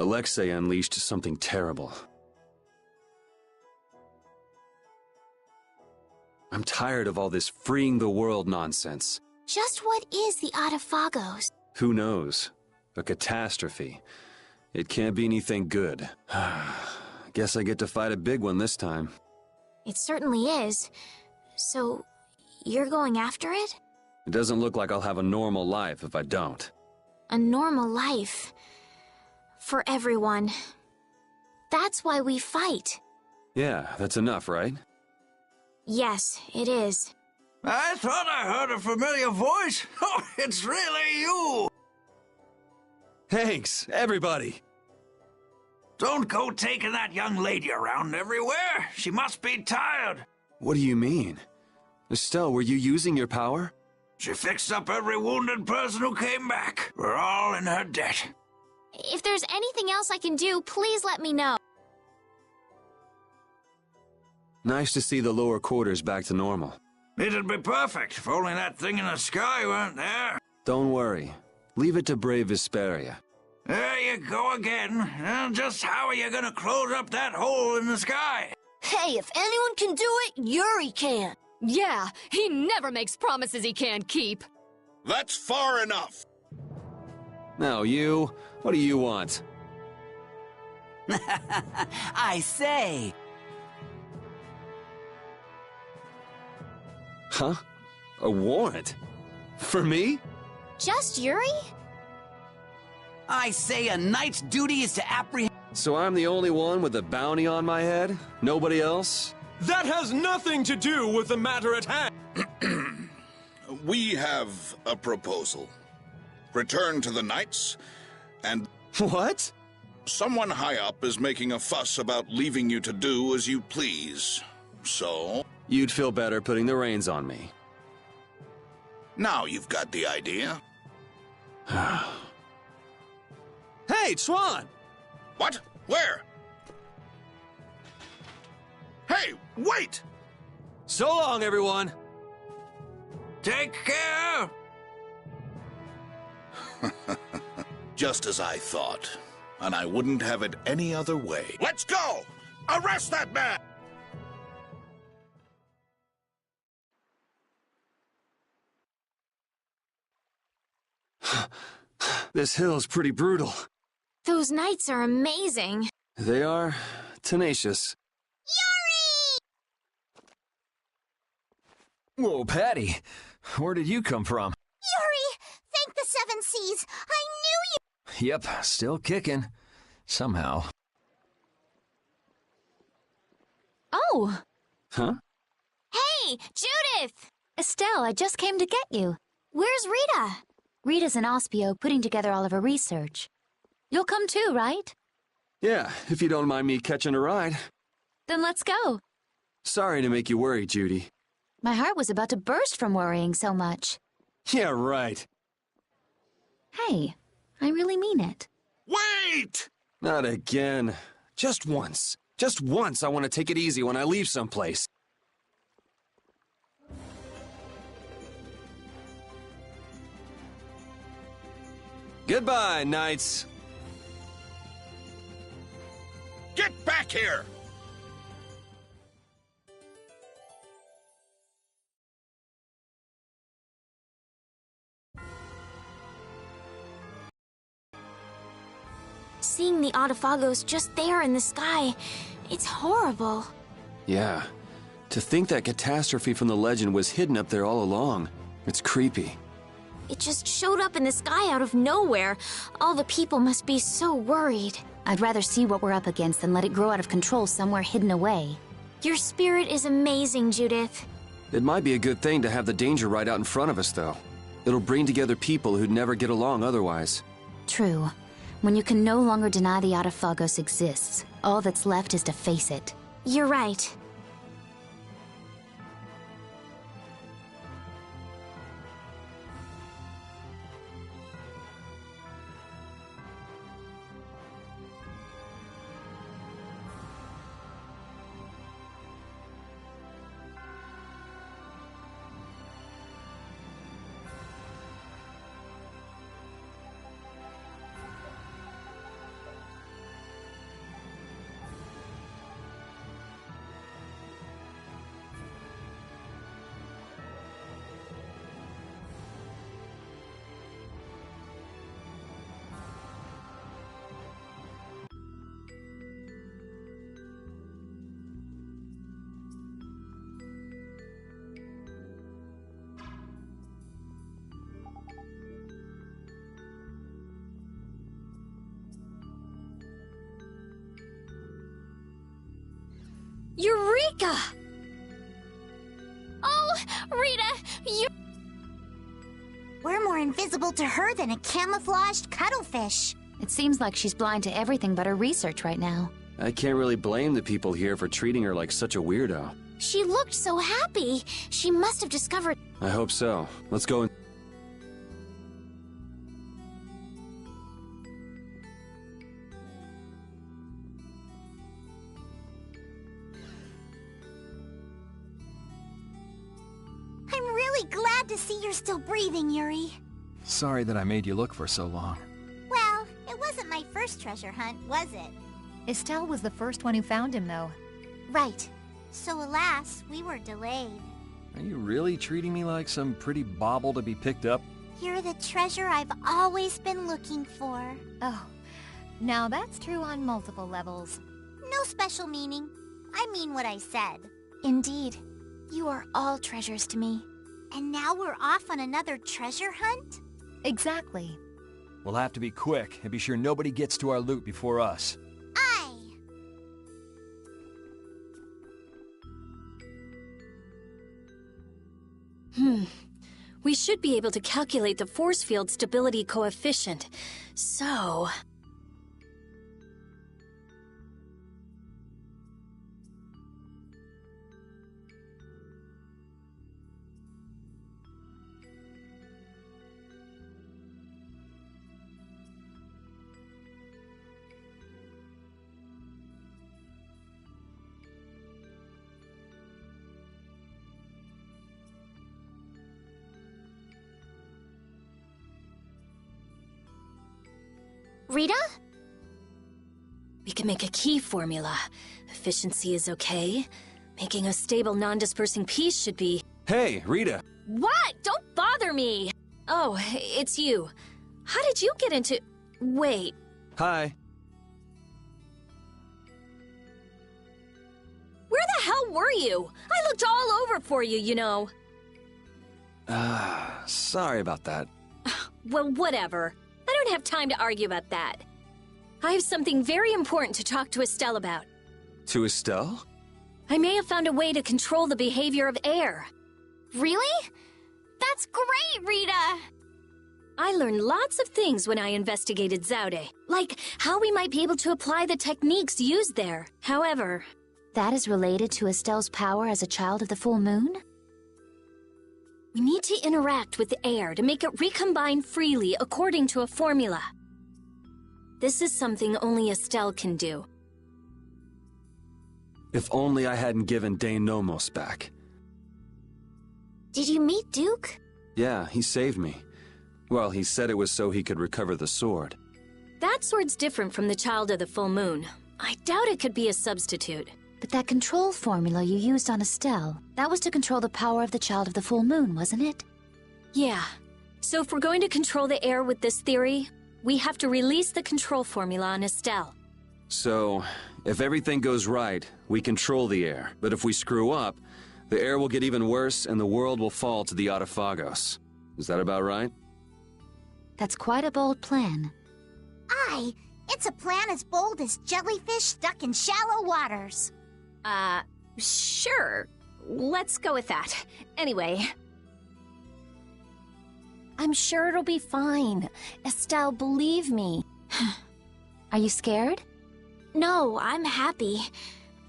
Alexei unleashed something terrible. I'm tired of all this freeing the world nonsense. Just what is the Autophagos? Who knows? A catastrophe. It can't be anything good. Guess I get to fight a big one this time. It certainly is. So, you're going after it? It doesn't look like I'll have a normal life if I don't. A normal life. For everyone. That's why we fight. Yeah, that's enough, right? Yes, it is. I thought I heard a familiar voice. Oh, it's really you! Thanks, everybody! Don't go taking that young lady around everywhere. She must be tired. What do you mean? Estelle, were you using your power? She fixed up every wounded person who came back. We're all in her debt. If there's anything else I can do, please let me know. Nice to see the lower quarters back to normal. It'd be perfect if only that thing in the sky weren't there. Don't worry. Leave it to brave Vesperia. There you go again. And just how are you gonna close up that hole in the sky? Hey, if anyone can do it, Yuri can. Yeah, he never makes promises he can't keep. That's far enough. Now you, what do you want? I say. Huh? A warrant? For me? Just Yuri? I say a knight's duty is to apprehend. So I'm the only one with a bounty on my head? Nobody else? That has nothing to do with the matter at hand. We have a proposal. Return to the Knights, and What? someone high up is making a fuss about leaving you to do as you please. So, You'd feel better putting the reins on me. now you've got the idea. Hey, Chuan! What? Where? Hey, wait! So long, everyone! Take care! Just as I thought. And I wouldn't have it any other way. Let's go! Arrest that man! This hill's pretty brutal. Those knights are amazing. They are tenacious. Whoa, Patty. Where did you come from? Yuri, thank the Seven Seas. I knew you. Yep, still kicking. Somehow. Oh! Huh? Hey, Judith! Estelle, I just came to get you. Where's Rita? Rita's in Ospio putting together all of her research. You'll come too, right? Yeah, if you don't mind me catching a ride. Then let's go. Sorry to make you worry, Judy. My heart was about to burst from worrying so much. Yeah, right. Hey, I really mean it. Wait! Not again. Just once. Just once I want to take it easy when I leave someplace. Goodbye, knights. Get back here! Seeing the Autophagos just there in the sky, it's horrible. Yeah. To think that catastrophe from the legend was hidden up there all along. It's creepy. It just showed up in the sky out of nowhere. All the people must be so worried. I'd rather see what we're up against than let it grow out of control somewhere hidden away. Your spirit is amazing, Judith. It might be a good thing to have the danger right out in front of us, though. It'll bring together people who'd never get along otherwise. True. When you can no longer deny the Autophagos exists, all that's left is to face it. You're right. Eureka! Oh, Rita, you... We're more invisible to her than a camouflaged cuttlefish. It seems like she's blind to everything but her research right now. I can't really blame the people here for treating her like such a weirdo. She looked so happy. She must have discovered... I hope so. Let's go and... I'm really glad to see you're still breathing, Yuri. Sorry that I made you look for so long. Well, it wasn't my first treasure hunt, was it? Estelle was the first one who found him, though. Right. So alas, we were delayed. Are you really treating me like some pretty bauble to be picked up? You're the treasure I've always been looking for. Oh, now that's true on multiple levels. No special meaning. I mean what I said. Indeed. You are all treasures to me. And now we're off on another treasure hunt? Exactly. We'll have to be quick and be sure nobody gets to our loot before us. Aye. We should be able to calculate the force field stability coefficient. So... Rita? We can make a key formula. Efficiency is okay. Making a stable, non-dispersing piece should be... Hey, Rita! What? Don't bother me! Oh, it's you. How did you get into... Wait. Hi. Where the hell were you? I looked all over for you, you know. Sorry about that. Well, whatever. I don't have time to argue about that. I have something very important to talk to Estelle about. To Estelle? I may have found a way to control the behavior of air. Really? That's great, Rita! I learned lots of things when I investigated Zaude, like how we might be able to apply the techniques used there. However... That is related to Estelle's power as a child of the full moon? We need to interact with the air to make it recombine freely according to a formula. This is something only Estelle can do. If only I hadn't given Dane Nomos back. Did you meet Duke? Yeah, he saved me. Well, he said it was so he could recover the sword. That sword's different from the Child of the Full Moon. I doubt it could be a substitute. But that control formula you used on Estelle, that was to control the power of the Child of the Full Moon, wasn't it? Yeah. So if we're going to control the air with this theory, we have to release the control formula on Estelle. So, if everything goes right, we control the air. But if we screw up, the air will get even worse and the world will fall to the Autophagos. Is that about right? That's quite a bold plan. Aye. It's a plan as bold as jellyfish stuck in shallow waters. Sure. Let's go with that. Anyway... I'm sure it'll be fine. Estelle, believe me. Are you scared? No, I'm happy.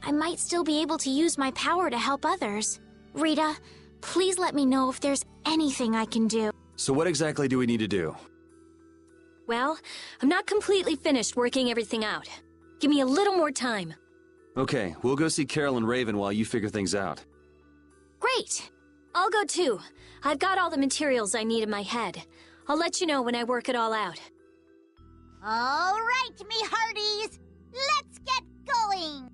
I might still be able to use my power to help others. Rita, please let me know if there's anything I can do. So what exactly do we need to do? Well, I'm not completely finished working everything out. Give me a little more time. Okay, we'll go see Carol and Raven while you figure things out. Great! I'll go too. I've got all the materials I need in my head. I'll let you know when I work it all out. All right, me hearties. Let's get going.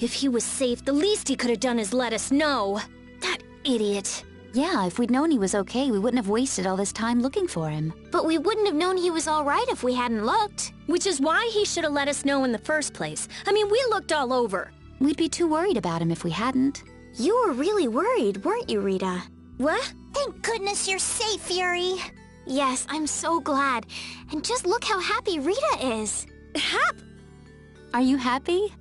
If he was safe, the least he could have done is let us know. That idiot. Yeah, if we'd known he was okay, we wouldn't have wasted all this time looking for him. But we wouldn't have known he was all right if we hadn't looked. Which is why he should have let us know in the first place. I mean, we looked all over. We'd be too worried about him if we hadn't. You were really worried, weren't you, Rita? What? Thank goodness you're safe, Yuri. Yes, I'm so glad. And just look how happy Rita is. Are you happy?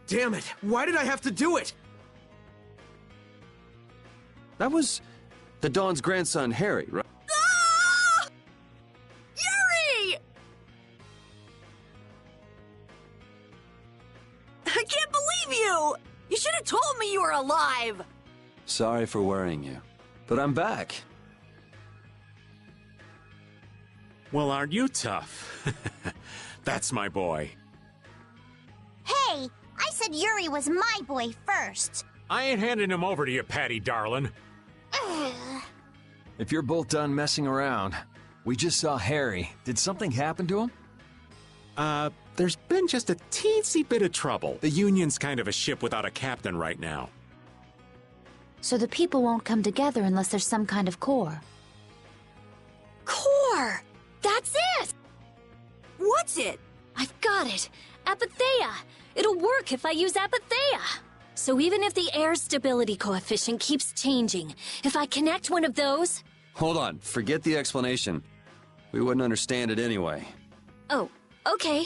Damn it! Why did I have to do it? That was the Dawn's grandson, Harry, right? Ah! Yuri! I can't believe you! You should have told me you were alive! Sorry for worrying you, but I'm back. Well, aren't you tough? That's my boy. Hey, I said Yuri was my boy first. I ain't handing him over to you, Patty darling. If you're both done messing around, we just saw Harry. Did something happen to him? There's been just a teensy bit of trouble. The Union's kind of a ship without a captain right now. So the people won't come together unless there's some kind of core. Core! That's it! What's it? I've got it. Apatheia. It'll work if I use Apatheia. So even if the air stability coefficient keeps changing, if I connect one of those... Hold on, forget the explanation. We wouldn't understand it anyway. Oh, okay.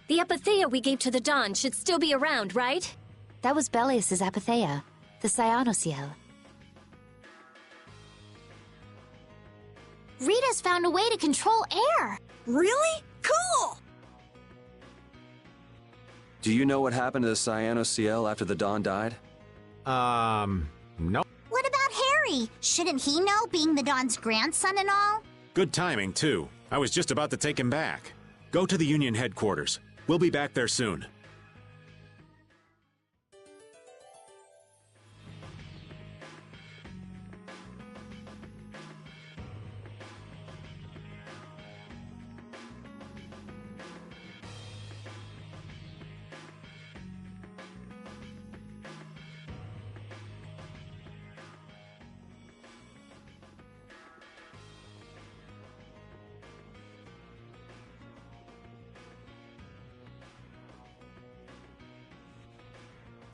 The Apatheia we gave to the Dawn should still be around, right? That was Belius's Apatheia, the Cyanociel. Rita's found a way to control air. Really? Cool! Do you know what happened to the Cyanociel after the Dawn died? No. What about Harry? Shouldn't he know, being the Dawn's grandson and all? Good timing, too. I was just about to take him back. Go to the Union headquarters. We'll be back there soon.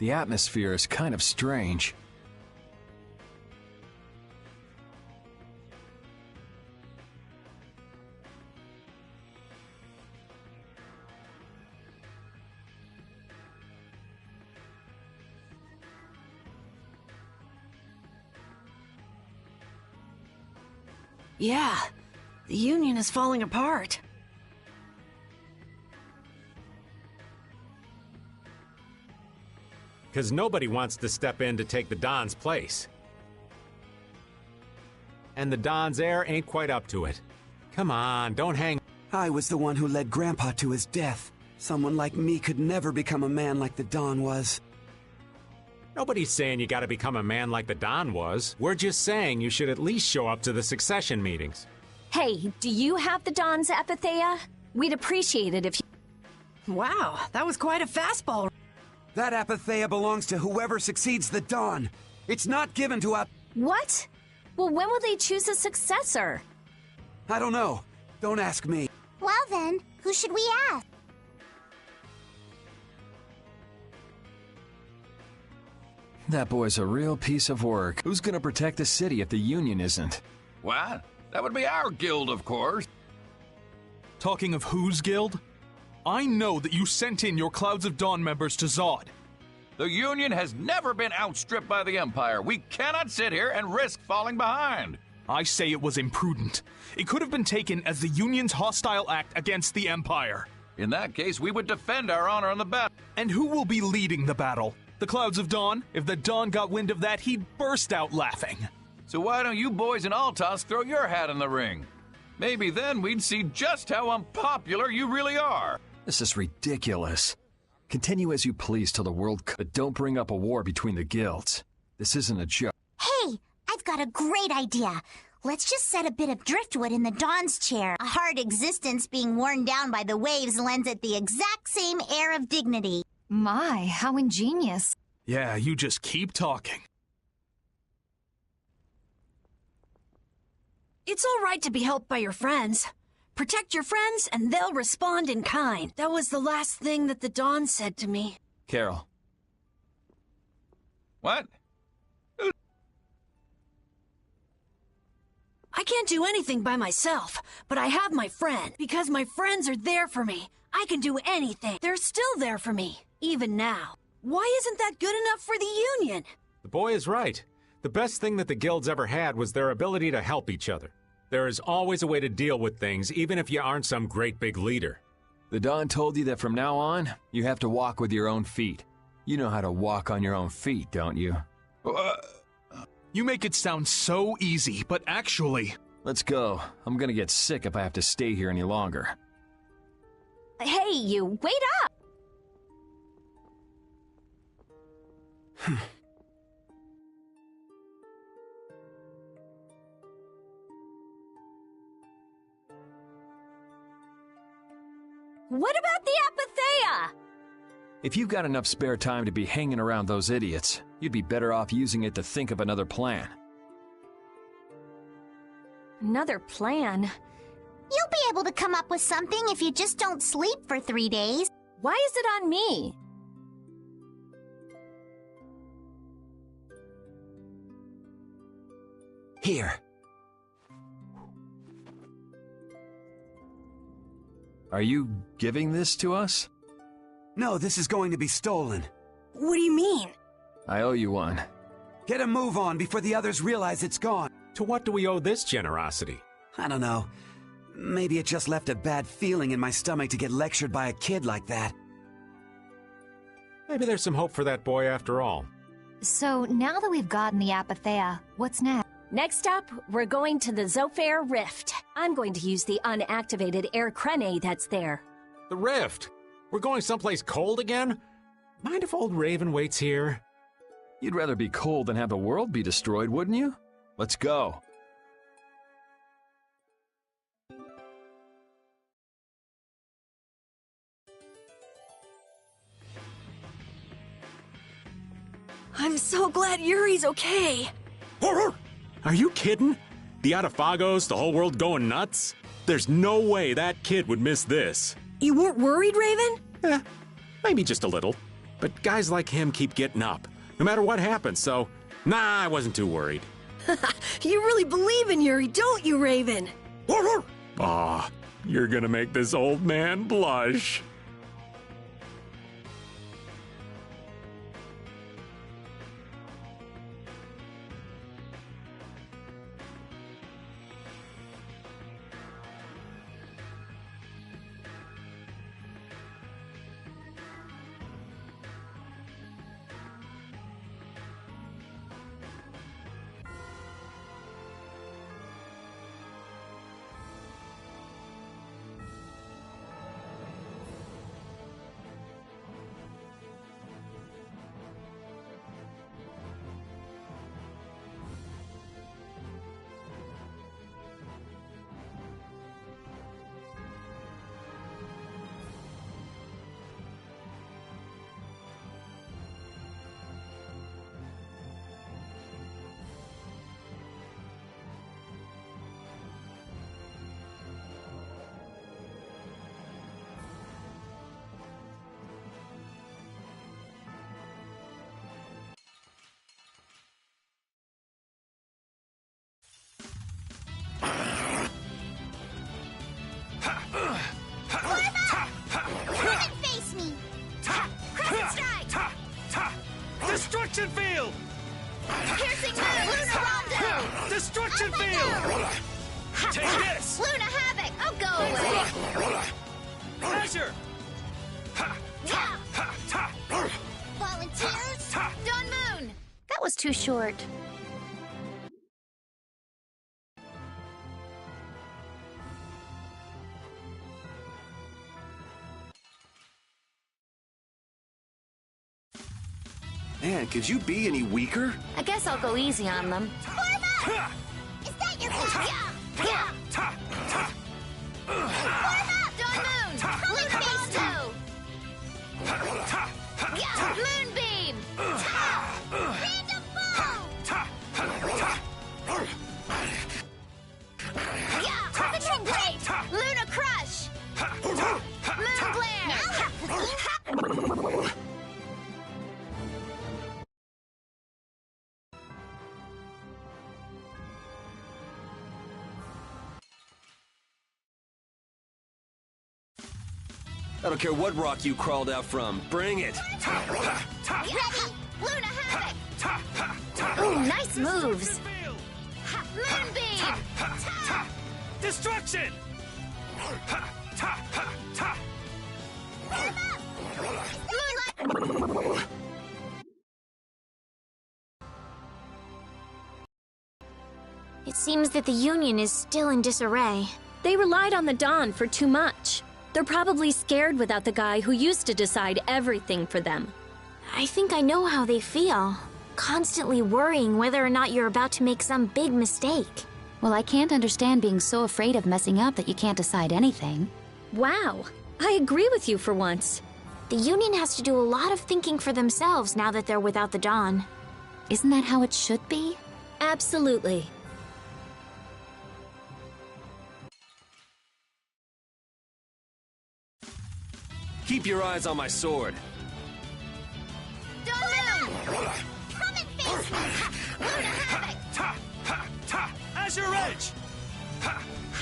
The atmosphere is kind of strange. Yeah, the Union is falling apart. Because nobody wants to step in to take the Don's place. and the Don's heir ain't quite up to it. Come on, don't hang... I was the one who led Grandpa to his death. Someone like me could never become a man like the Don was. Nobody's saying you gotta become a man like the Don was. We're just saying you should at least show up to the succession meetings. Hey, do you have the Don's apatheia? We'd appreciate it if you... Wow, that was quite a fastball. That apatheia belongs to whoever succeeds the Don. It's not given to a... What? Well, when will they choose a successor? I don't know. Don't ask me. Well then, who should we ask? That boy's a real piece of work. Who's gonna protect the city if the Union isn't? What? That would be our guild, of course. Talking of whose guild? I know that you sent in your Clouds of Dawn members to Zod. The Union has never been outstripped by the Empire. We cannot sit here and risk falling behind. I say it was imprudent. It could have been taken as the Union's hostile act against the Empire. In that case, we would defend our honor on the battle. And who will be leading the battle? The Clouds of Dawn? If the Dawn got wind of that, he'd burst out laughing. So why don't you boys in Altos throw your hat in the ring? Maybe then we'd see just how unpopular you really are. This is ridiculous. Continue as you please till the world but don't bring up a war between the guilds. This isn't a joke. Hey, I've got a great idea. Let's just set a bit of driftwood in the Dawn's chair. A hard existence being worn down by the waves lends it the exact same air of dignity. My, how ingenious. Yeah, you just keep talking. It's all right to be helped by your friends. Protect your friends, and they'll respond in kind. That was the last thing that the Dawn said to me. Carol. What? I can't do anything by myself, but I have my friend. Because my friends are there for me. I can do anything. They're still there for me, even now. Why isn't that good enough for the Union? The boy is right. The best thing that the guilds ever had was their ability to help each other. There is always a way to deal with things, even if you aren't some great big leader. The Don told you that from now on, you have to walk with your own feet. You know how to walk on your own feet, don't you? You make it sound so easy, but actually... Let's go. I'm gonna get sick if I have to stay here any longer. Hey, you, wait up! What about the apatheia? If you've got enough spare time to be hanging around those idiots, you'd be better off using it to think of another plan. Another plan? You'll be able to come up with something if you just don't sleep for 3 days. Why is it on me? Here. Are you giving this to us? No, this is going to be stolen. What do you mean? I owe you one. Get a move on before the others realize it's gone. To what do we owe this generosity? I don't know. Maybe it just left a bad feeling in my stomach to get lectured by a kid like that. Maybe there's some hope for that boy after all. So, now that we've gotten the apatheia, what's next? Next up, we're going to the Zofair Rift. I'm going to use the unactivated air crene that's there. The Rift? We're going someplace cold again? Mind if old Raven waits here? You'd rather be cold than have the world be destroyed, wouldn't you? Let's go. I'm so glad Yuri's okay. Are you kidding? The Atafagos, the whole world going nuts? There's no way that kid would miss this. You weren't worried, Raven? Maybe just a little. But guys like him keep getting up, no matter what happens, so... Nah, I wasn't too worried. You really believe in Yuri, don't you, Raven? Aw, you're gonna make this old man blush. Destruction field! Take this! Luna Havoc! Oh, go away! Azure! Volunteers? Dawn Moon! That was too short. Man, could you be any weaker? I guess I'll go easy on them. Form up! Is that your Form up! Dawn Moon! Link Beast! Moonbeam! Random Cosmic Blade! Luna Crush! Moon Glare! I don't care what rock you crawled out from. Bring it! Ready? Luna Havoc! Ooh, nice moves. Moonbeam! Destruction! It seems that the Union is still in disarray. They relied on the Dawn for too much. They're probably scared without the guy who used to decide everything for them. I think I know how they feel. Constantly worrying whether or not you're about to make some big mistake. Well, I can't understand being so afraid of messing up that you can't decide anything. Wow, I agree with you for once. The Union has to do a lot of thinking for themselves now that they're without the Dawn. Isn't that how it should be? Absolutely. Keep your eyes on my sword. Dawn Moon! Come and face me! Luna Havoc! Azure Edge!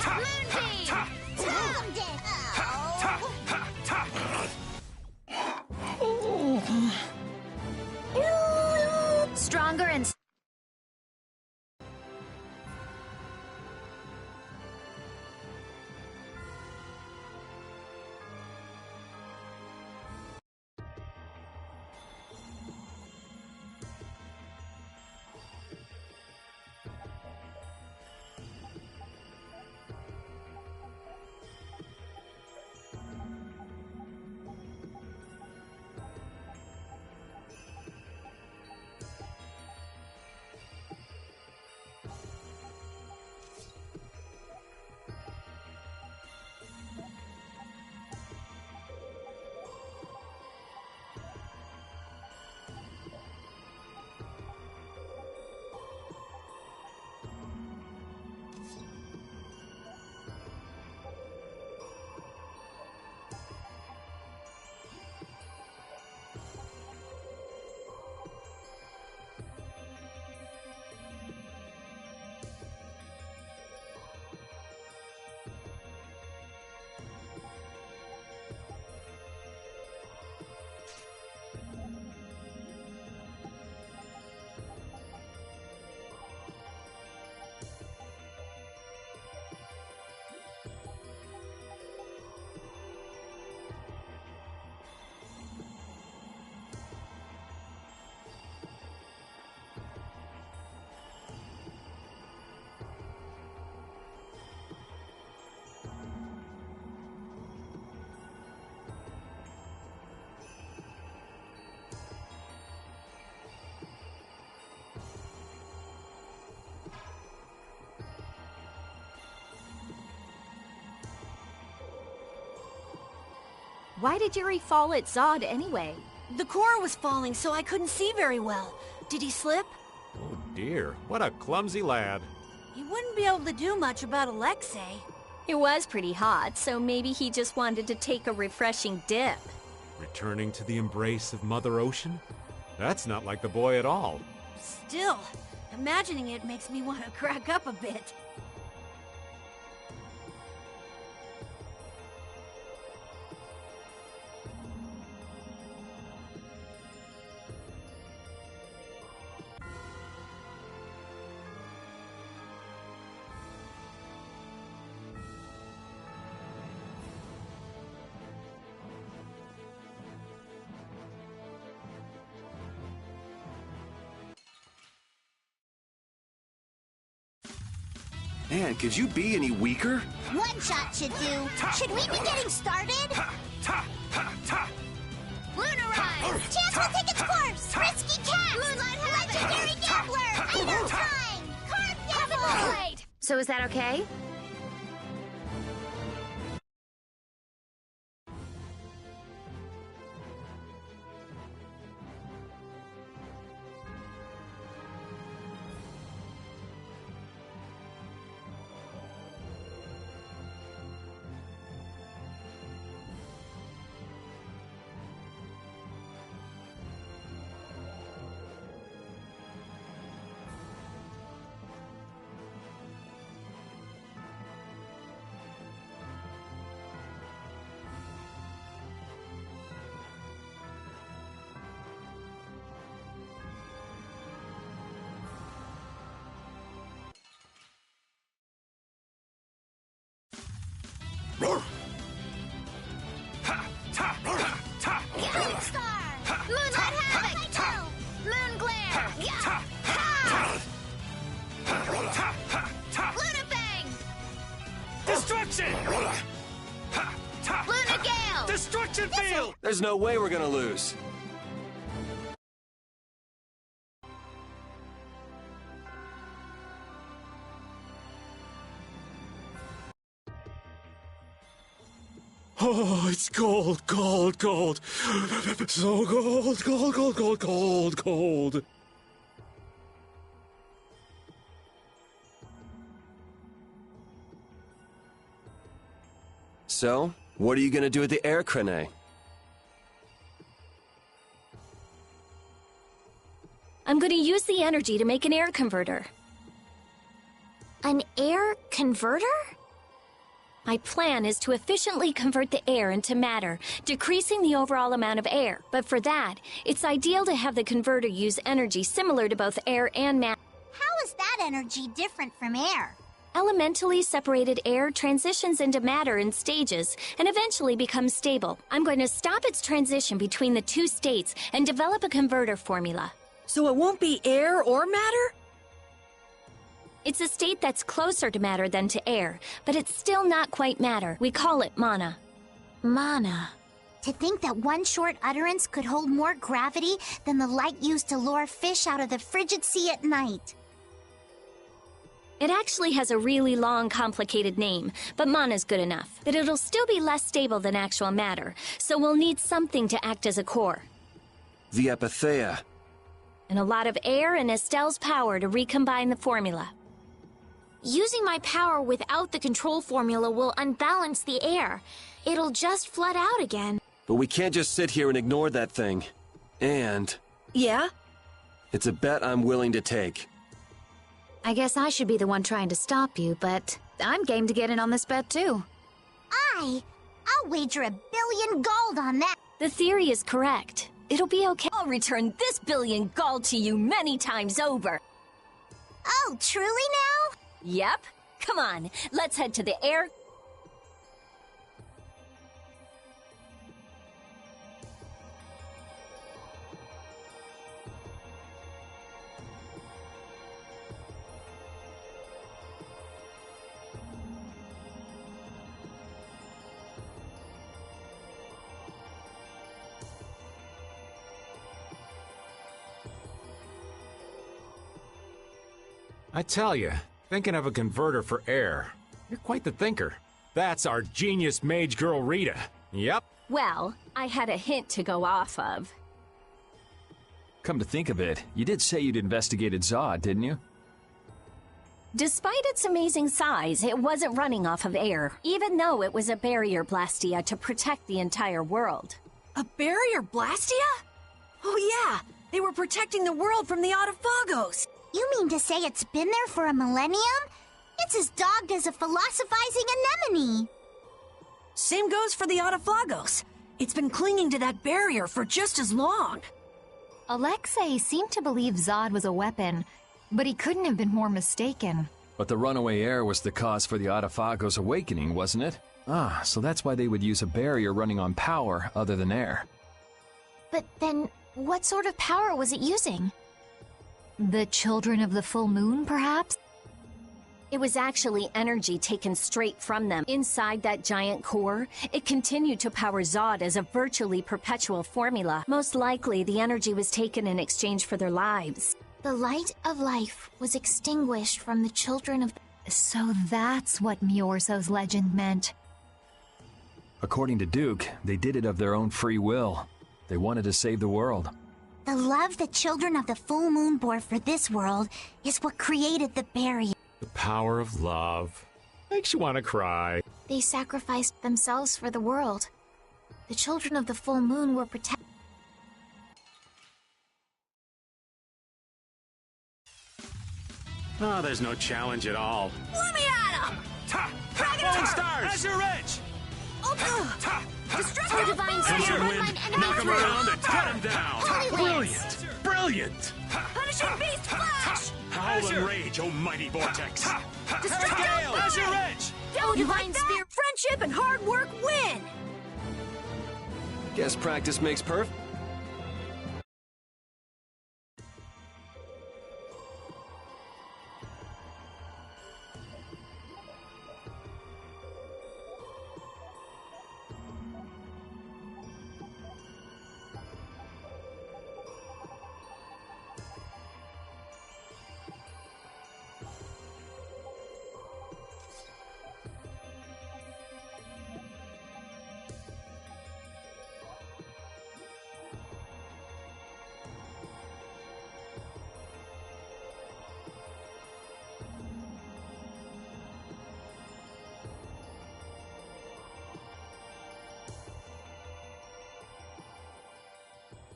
Moonbeam! Stronger and... Why did Yuri fall at Zod anyway? The core was falling, so I couldn't see very well. Did he slip? Oh dear, what a clumsy lad. He wouldn't be able to do much about Alexei. It was pretty hot, so maybe he just wanted to take a refreshing dip. Returning to the embrace of Mother Ocean? That's not like the boy at all. Still, imagining it makes me want to crack up a bit. Man, could you be any weaker? One shot should do. Should we be getting started? Lunarize! Chance will take its course! Risky cat! Moonlight legendary gambler! Idle time! Carp devil! So is that okay? Moonlight havoc! Moon glare! Luna bang! Destruction! Luna gale! Destruction field! There's no way we're gonna lose. Oh, it's cold, cold, cold. So cold, cold, cold, cold, cold, cold. So, what are you gonna do with the air crane? I'm going to use the energy to make an air converter. An air converter? My plan is to efficiently convert the air into matter, decreasing the overall amount of air. But for that, it's ideal to have the converter use energy similar to both air and matter. How is that energy different from air? Elementally separated air transitions into matter in stages and eventually becomes stable. I'm going to stop its transition between the two states and develop a converter formula. So it won't be air or matter? It's a state that's closer to matter than to air, but it's still not quite matter. We call it mana. Mana. To think that one short utterance could hold more gravity than the light used to lure fish out of the frigid sea at night. It actually has a really long, complicated name, but mana's good enough. But it'll still be less stable than actual matter, so we'll need something to act as a core. The Epitheia. And a lot of air and Estelle's power to recombine the formula. Using my power without the control formula will unbalance the air. It'll just flood out again. But we can't just sit here and ignore that thing. And... Yeah? It's a bet I'm willing to take. I guess I should be the one trying to stop you, but I'm game to get in on this bet too. I'll wager $1 billion gold on that. The theory is correct. It'll be okay. I'll return this $1 billion gold to you many times over. Oh, truly now? Yep. Come on, let's head to the air. I tell you, thinking of a converter for air. You're quite the thinker. That's our genius mage girl Rita. Yep. Well, I had a hint to go off of. Come to think of it, you did say you'd investigated Zod, didn't you? Despite its amazing size, it wasn't running off of air, even though it was a barrier blastia to protect the entire world. A barrier blastia? Oh yeah, they were protecting the world from the Autophagos. You mean to say it's been there for a millennium? It's as dogged as a philosophizing anemone. Same goes for the Autophagos. It's been clinging to that barrier for just as long. Alexei seemed to believe Zod was a weapon, but he couldn't have been more mistaken. But the runaway air was the cause for the Autophagos' awakening, wasn't it? Ah, so that's why they would use a barrier running on power other than air. But then, what sort of power was it using? The children of the full moon, perhaps? It was actually energy taken straight from them. Inside that giant core, it continued to power Zod as a virtually perpetual formula. Most likely, the energy was taken in exchange for their lives. The light of life was extinguished from the children of... So that's what Miorso's legend meant. According to Duke, they did it of their own free will. They wanted to save the world. The love the children of the full moon bore for this world is what created the barrier. The power of love. Makes you want to cry. They sacrificed themselves for the world. The children of the full moon were protected. Oh, there's no challenge at all. Let me at him! Falling stars! Azure Edge! Destructive divine spear, Wind, knock him around and cut him down. Brilliant! Brilliant! Punishing beast flash! Howl and rage, oh mighty vortex. Destructive Azure Edge! Don't you like that? Friendship and hard work win! Guess practice makes perfect.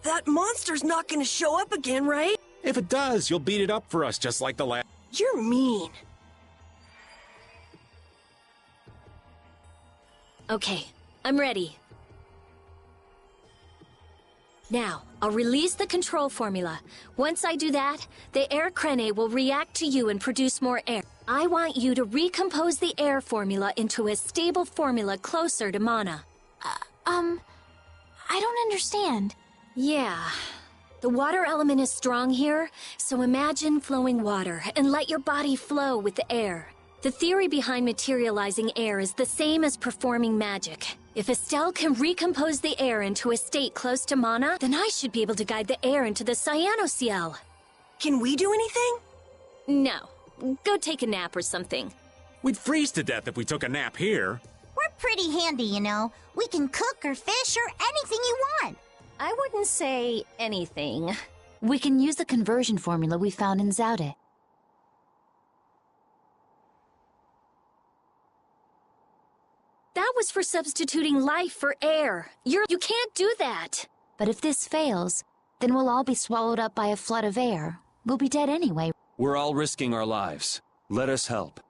That monster's not gonna show up again, right? If it does, you'll beat it up for us just like the last. You're mean. Okay, I'm ready. Now, I'll release the control formula. Once I do that, the air crene will react to you and produce more air. I want you to recompose the air formula into a stable formula closer to mana. I don't understand. Yeah. The water element is strong here, so imagine flowing water and let your body flow with the air. The theory behind materializing air is the same as performing magic. If Estelle can recompose the air into a state close to mana, then I should be able to guide the air into the Cyanoceal. Can we do anything? No. Go take a nap or something. We'd freeze to death if we took a nap here. We're pretty handy, you know. We can cook or fish or anything you want. I wouldn't say anything. We can use the conversion formula we found in Zaude. That was for substituting life for air. You can't do that. But if this fails, then we'll all be swallowed up by a flood of air. We'll be dead anyway. We're all risking our lives. Let us help.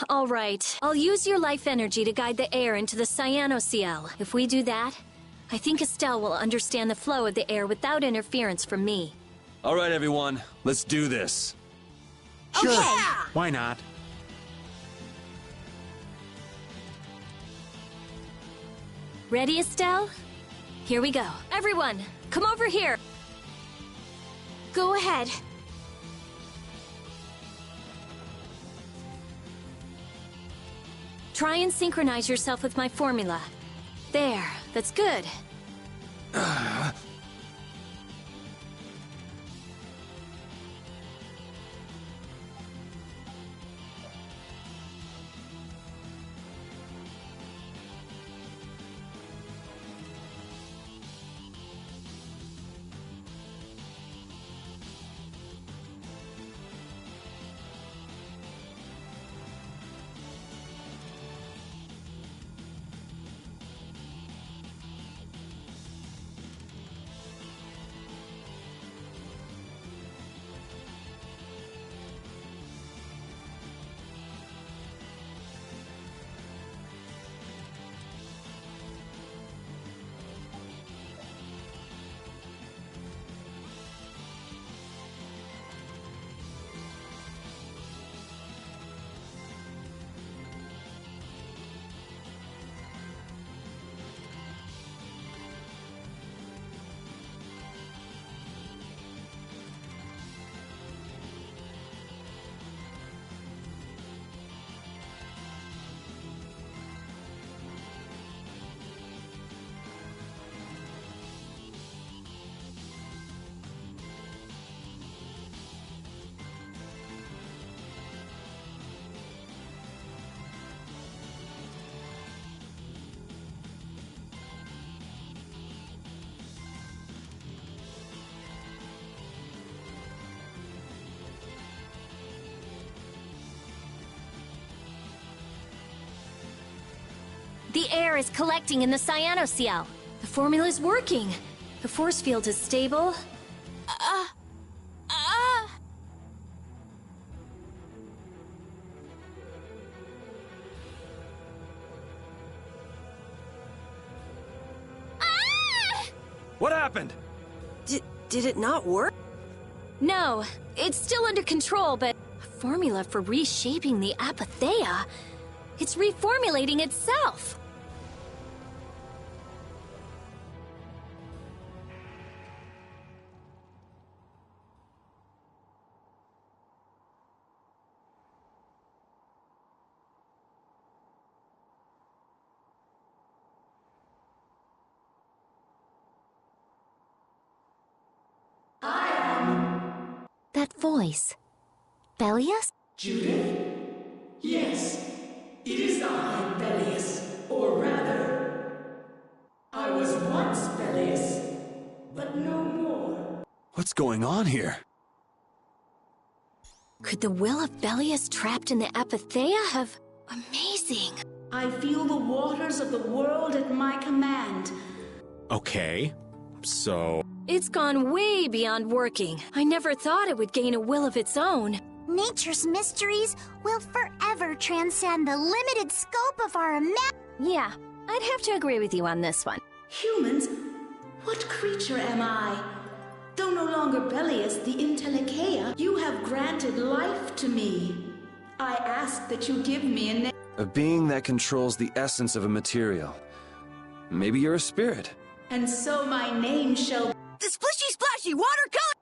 All right. I'll use your life energy to guide the air into the Cyanoceal. If we do that, I think Estelle will understand the flow of the air without interference from me. All right, everyone. Let's do this. Sure. Okay. Why not? Ready, Estelle? Here we go. Everyone, come over here. Go ahead. Try and synchronize yourself with my formula. There, that's good. The air is collecting in the cyanocell. The formula's working. The force field is stable. What happened? Did it not work? No, it's still under control, but a formula for reshaping the apatheia. It's reformulating itself. That voice. Bellius? Judith? Yes, it is I, Bellius. Or rather, I was once Bellius, but no more. What's going on here? Could the will of Bellius trapped in the apatheia have... Amazing. I feel the waters of the world at my command. Okay, so... It's gone way beyond working. I never thought it would gain a will of its own. Nature's mysteries will forever transcend the limited scope of our Yeah, I'd have to agree with you on this one. Humans? What creature am I? Though no longer Bellius the Intellicheia, you have granted life to me. I ask that you give me a name. A being that controls the essence of a material. Maybe you're a spirit. And so my name shall... The splishy splashy watercolor!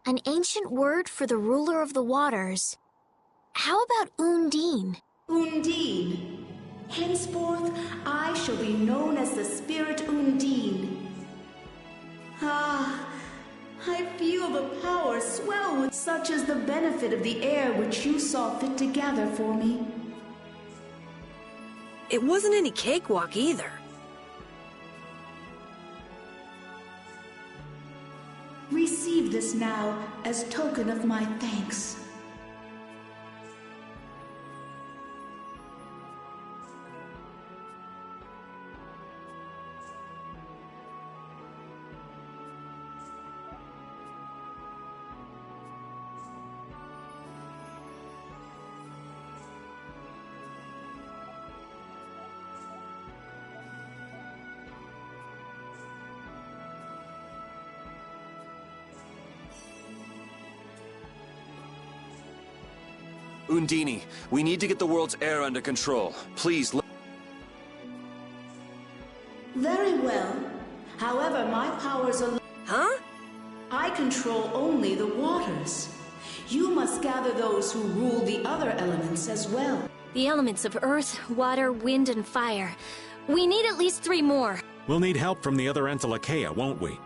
An ancient word for the ruler of the waters. How about Undine? Undine. Henceforth, I shall be known as the spirit Undine. Ah, I feel the power swell with such as the benefit of the air which you saw fit to gather for me. It wasn't any cakewalk either. Receive this now as token of my thanks. Undine, we need to get the world's air under control. Please Very well. However, my powers are... Huh? I control only the waters. You must gather those who rule the other elements as well. The elements of earth, water, wind, and fire. We need at least 3 more. We'll need help from the other Entelikeia, won't we?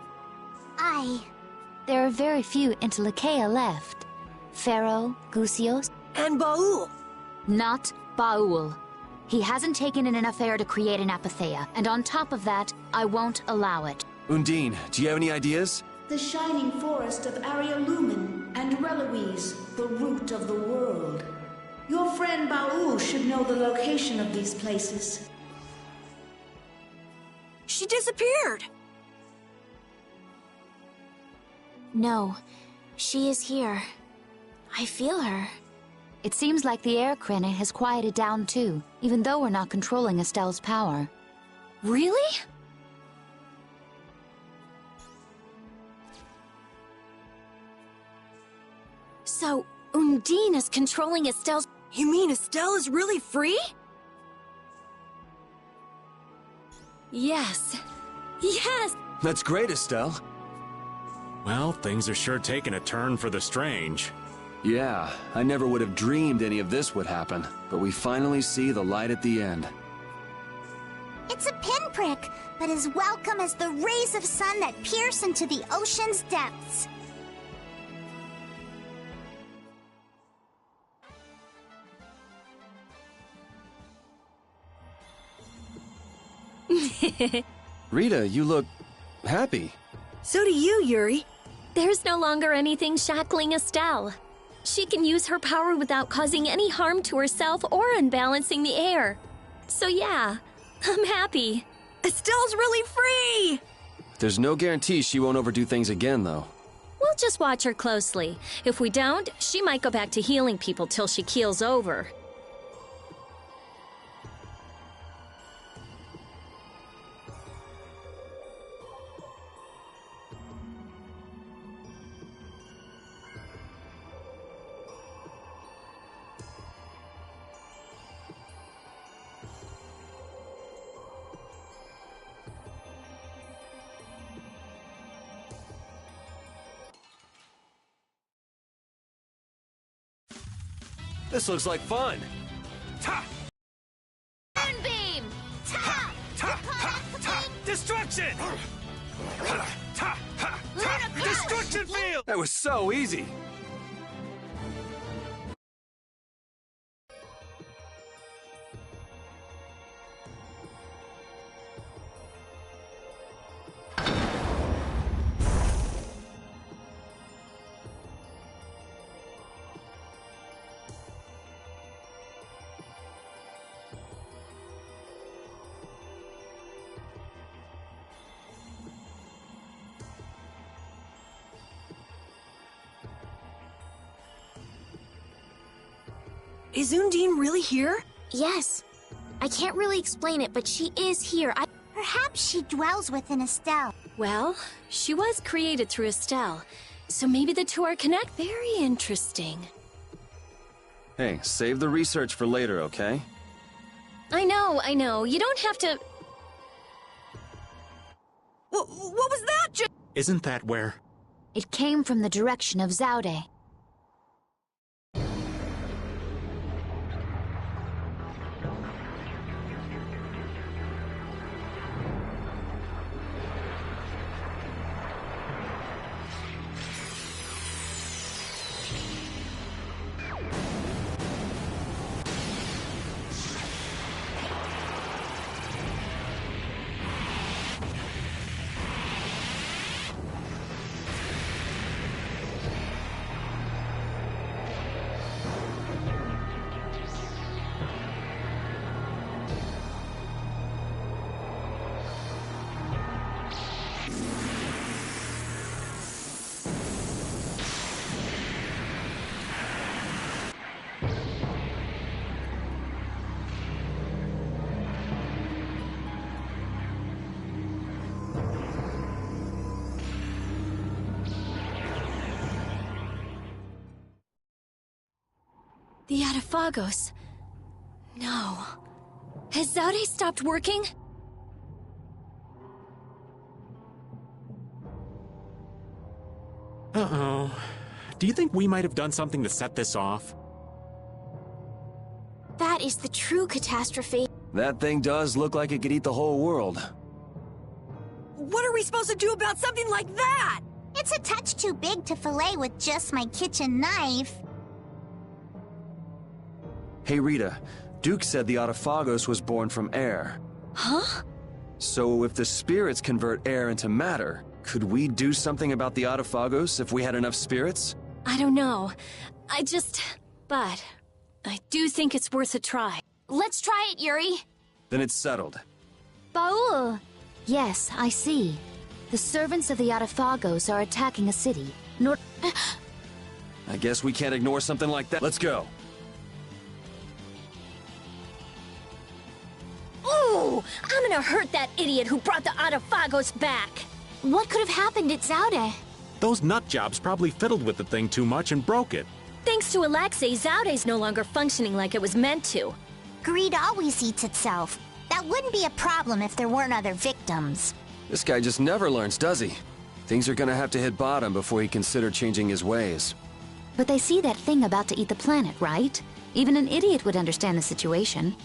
There are very few Entelikeia left. Pharaoh, Gusios... And Baul. Not Baul. He hasn't taken in enough air to create an apatheia, and on top of that, I won't allow it. Undine, do you have any ideas? The shining forest of Arialumen and Reloise, the root of the world. Your friend Baul should know the location of these places. She disappeared! No, she is here. I feel her. It seems like the air cranite has quieted down too, even though we're not controlling Estelle's power. Really? So, Undine is controlling Estelle's... You mean Estelle is really free? Yes. Yes! That's great, Estelle. Well, things are sure taking a turn for the strange. Yeah, I never would have dreamed any of this would happen, but we finally see the light at the end. It's a pinprick, but as welcome as the rays of sun that pierce into the ocean's depths. Rita, you look happy. So do you, Yuri. There's no longer anything shackling Estelle. She can use her power without causing any harm to herself or unbalancing the air. So yeah, I'm happy. Estelle's really free! There's no guarantee she won't overdo things again, though. We'll just watch her closely. If we don't, she might go back to healing people till she keels over. This looks like fun. Ta! Moonbeam! Ta! Ta! Ha! Ta! Destruction! Ta! Ha! Ta! Destruction field! That was so easy. Is Undine really here? Yes. I can't really explain it, but she is here. Perhaps she dwells within Estelle. Well, she was created through Estelle, so maybe the two are connected. Very interesting. Hey, save the research for later, okay? I know. You don't have to... What was that? Isn't that where? It came from the direction of Zaude. The Atafagos. No. Has Zaude stopped working? Uh-oh. Do you think we might have done something to set this off? That is the true catastrophe. That thing does look like it could eat the whole world. What are we supposed to do about something like that? It's a touch too big to fillet with just my kitchen knife. Hey, Rita. Duke said the Atafagos was born from air. Huh? So if the spirits convert air into matter, could we do something about the Atafagos if we had enough spirits? I don't know. But I do think it's worth a try. Let's try it, Yuri. Then it's settled. Baul! Yes, I see. The servants of the Atafagos are attacking a city. I guess we can't ignore something like that. Let's go. Ooh! I'm gonna hurt that idiot who brought the Atafagos back! What could have happened at Zaude? Those nut jobs probably fiddled with the thing too much and broke it. Thanks to Alexei, Zaude's no longer functioning like it was meant to. Greed always eats itself. That wouldn't be a problem if there weren't other victims. This guy just never learns, does he? Things are gonna have to hit bottom before he consider changing his ways. But they see that thing about to eat the planet, right? Even an idiot would understand the situation.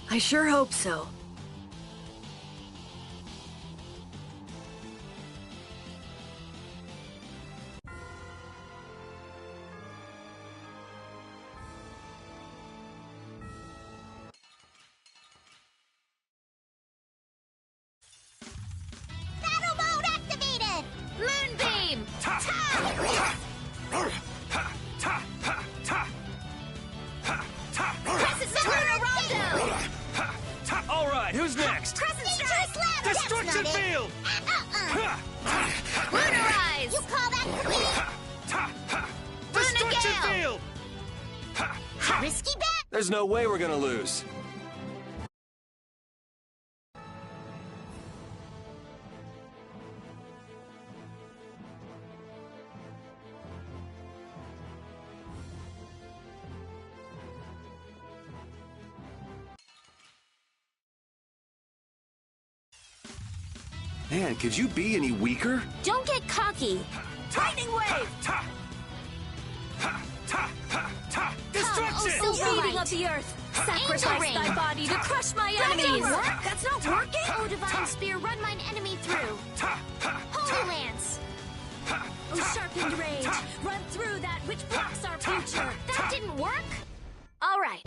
I sure hope so. Battle mode activated! Moonbeam! Risky bet! There's no way we're gonna lose. Man, could you be any weaker? Don't get cocky. Lightning wave! Destruction! Oh, so Beating right. of the earth! Angel Sacrifice ring. thy body to crush my That's enemies! over. What? That's not working? Oh, divine spear, run mine enemy through. Holy lance. Oh, sharpened rage! Run through that which blocks our future! That didn't work? All right.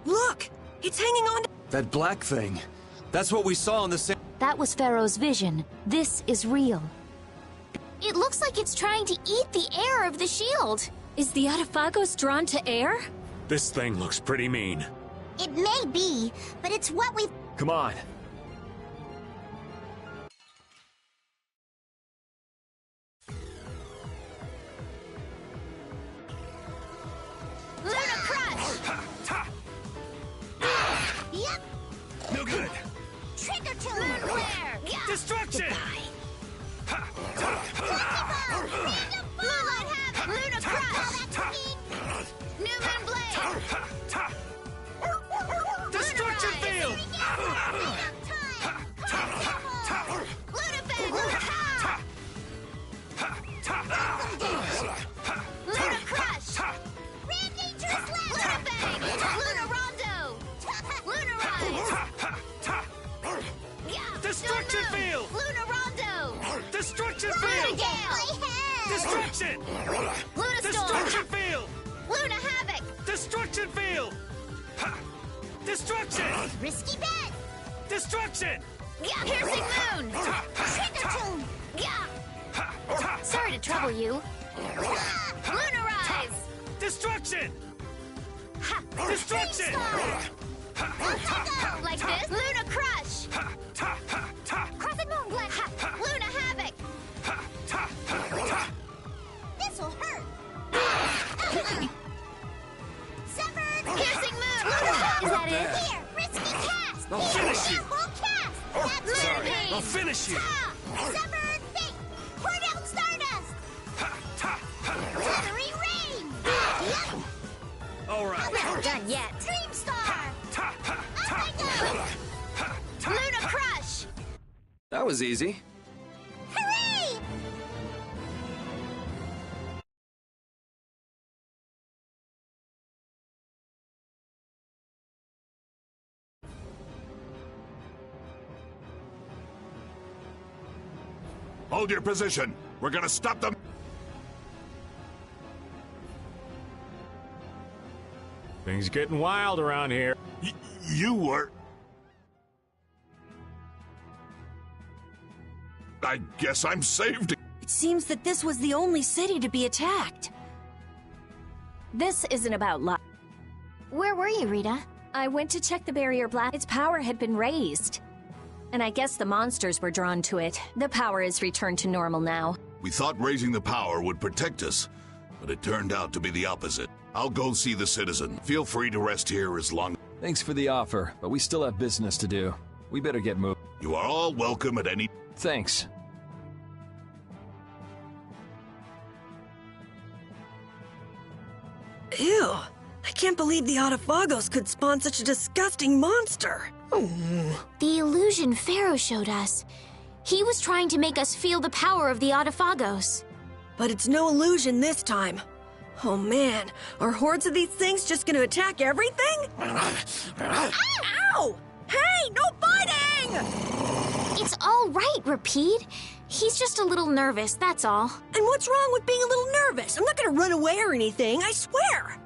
Look! It's hanging on to... That black thing. That's what we saw in the same... That was Pharaoh's vision. This is real. It looks like it's trying to eat the air of the shield. Is the Autophagos drawn to air? This thing looks pretty mean. It may be, but it's what we've... Come on. Luna Crush! Yep! No good. Trick or two! Moon Flare! Destruction! Moonlight Havoc! Luna Crush! New Moon Blade! Destruction field! Luna Fang! Luna Crush! Ram Dangerous Left! Luna Fang! Luna Rondo! Luna Rise! Destruction Moon! field! Luna Rondo! Destruction Luna field! Gale! Destruction! Luna Storm! Destruction field! Luna Havoc! Destruction field! Destruction! Risky bet! Destruction! Piercing Moon! Trick or two! Sorry to trouble you. Luna Rise! Destruction! Destruction! Like this? Luna Crush! Crescent Moon Blast! Luna Havoc! This'll hurt! Severed! Piercing Moon! Is that it? Here! Risky cast! I'll finish you! Full cast! That's Sorry, Pain. I'll finish you! Severed Fate! Pour down Stardust! Feathery Rain! All right. Not done yet. Dream Star! Up I go! Luna Crush! That was easy. Hooray! Hold your position. We're gonna stop them. Things getting wild around here. You were... I guess I'm saved. It seems that this was the only city to be attacked. This isn't about luck. Where were you, Rita? I went to check the barrier blast. Its power had been raised. And I guess the monsters were drawn to it. The power is returned to normal now. We thought raising the power would protect us, but it turned out to be the opposite. I'll go see the citizen. Feel free to rest here as long... Thanks for the offer, but we still have business to do. We better get moving. You are all welcome at any... Thanks. Ew. I can't believe the Autophagos could spawn such a disgusting monster. The illusion Pharaoh showed us. He was trying to make us feel the power of the Autophagos. But it's no illusion this time. Oh man, are hordes of these things just gonna attack everything? Ow! Hey, no fighting! It's all right, Rapide. He's just a little nervous, that's all. And what's wrong with being a little nervous? I'm not gonna run away or anything, I swear!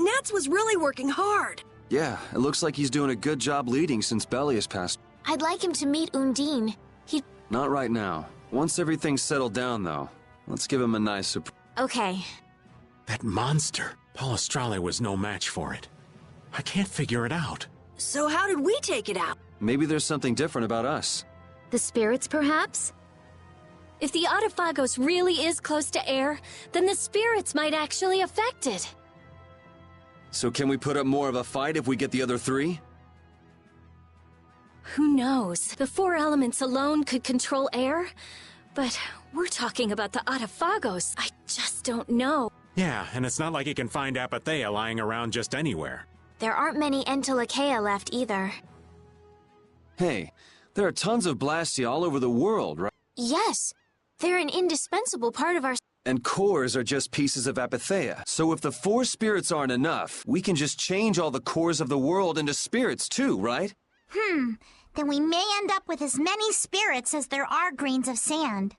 Nats was really working hard. Yeah, it looks like he's doing a good job leading since Bellius passed. I'd like him to meet Undine. Not right now. Once everything's settled down, though, let's give him a nice surprise. Okay. That monster. Palestrale was no match for it. I can't figure it out. So how did we take it out? Maybe there's something different about us. The spirits, perhaps? If the Autophagos really is close to air, then the spirits might actually affect it. So can we put up more of a fight if we get the other three? Who knows? The four elements alone could control air, but we're talking about the Autophagos. I just don't know. Yeah, and it's not like you can find Apatheia lying around just anywhere. There aren't many Entelechea left either. Hey, there are tons of Blastia all over the world, right? Yes, they're an indispensable part of our... And cores are just pieces of Apatheia. So if the four spirits aren't enough, we can just change all the cores of the world into spirits too, right? then we may end up with as many spirits as there are grains of sand.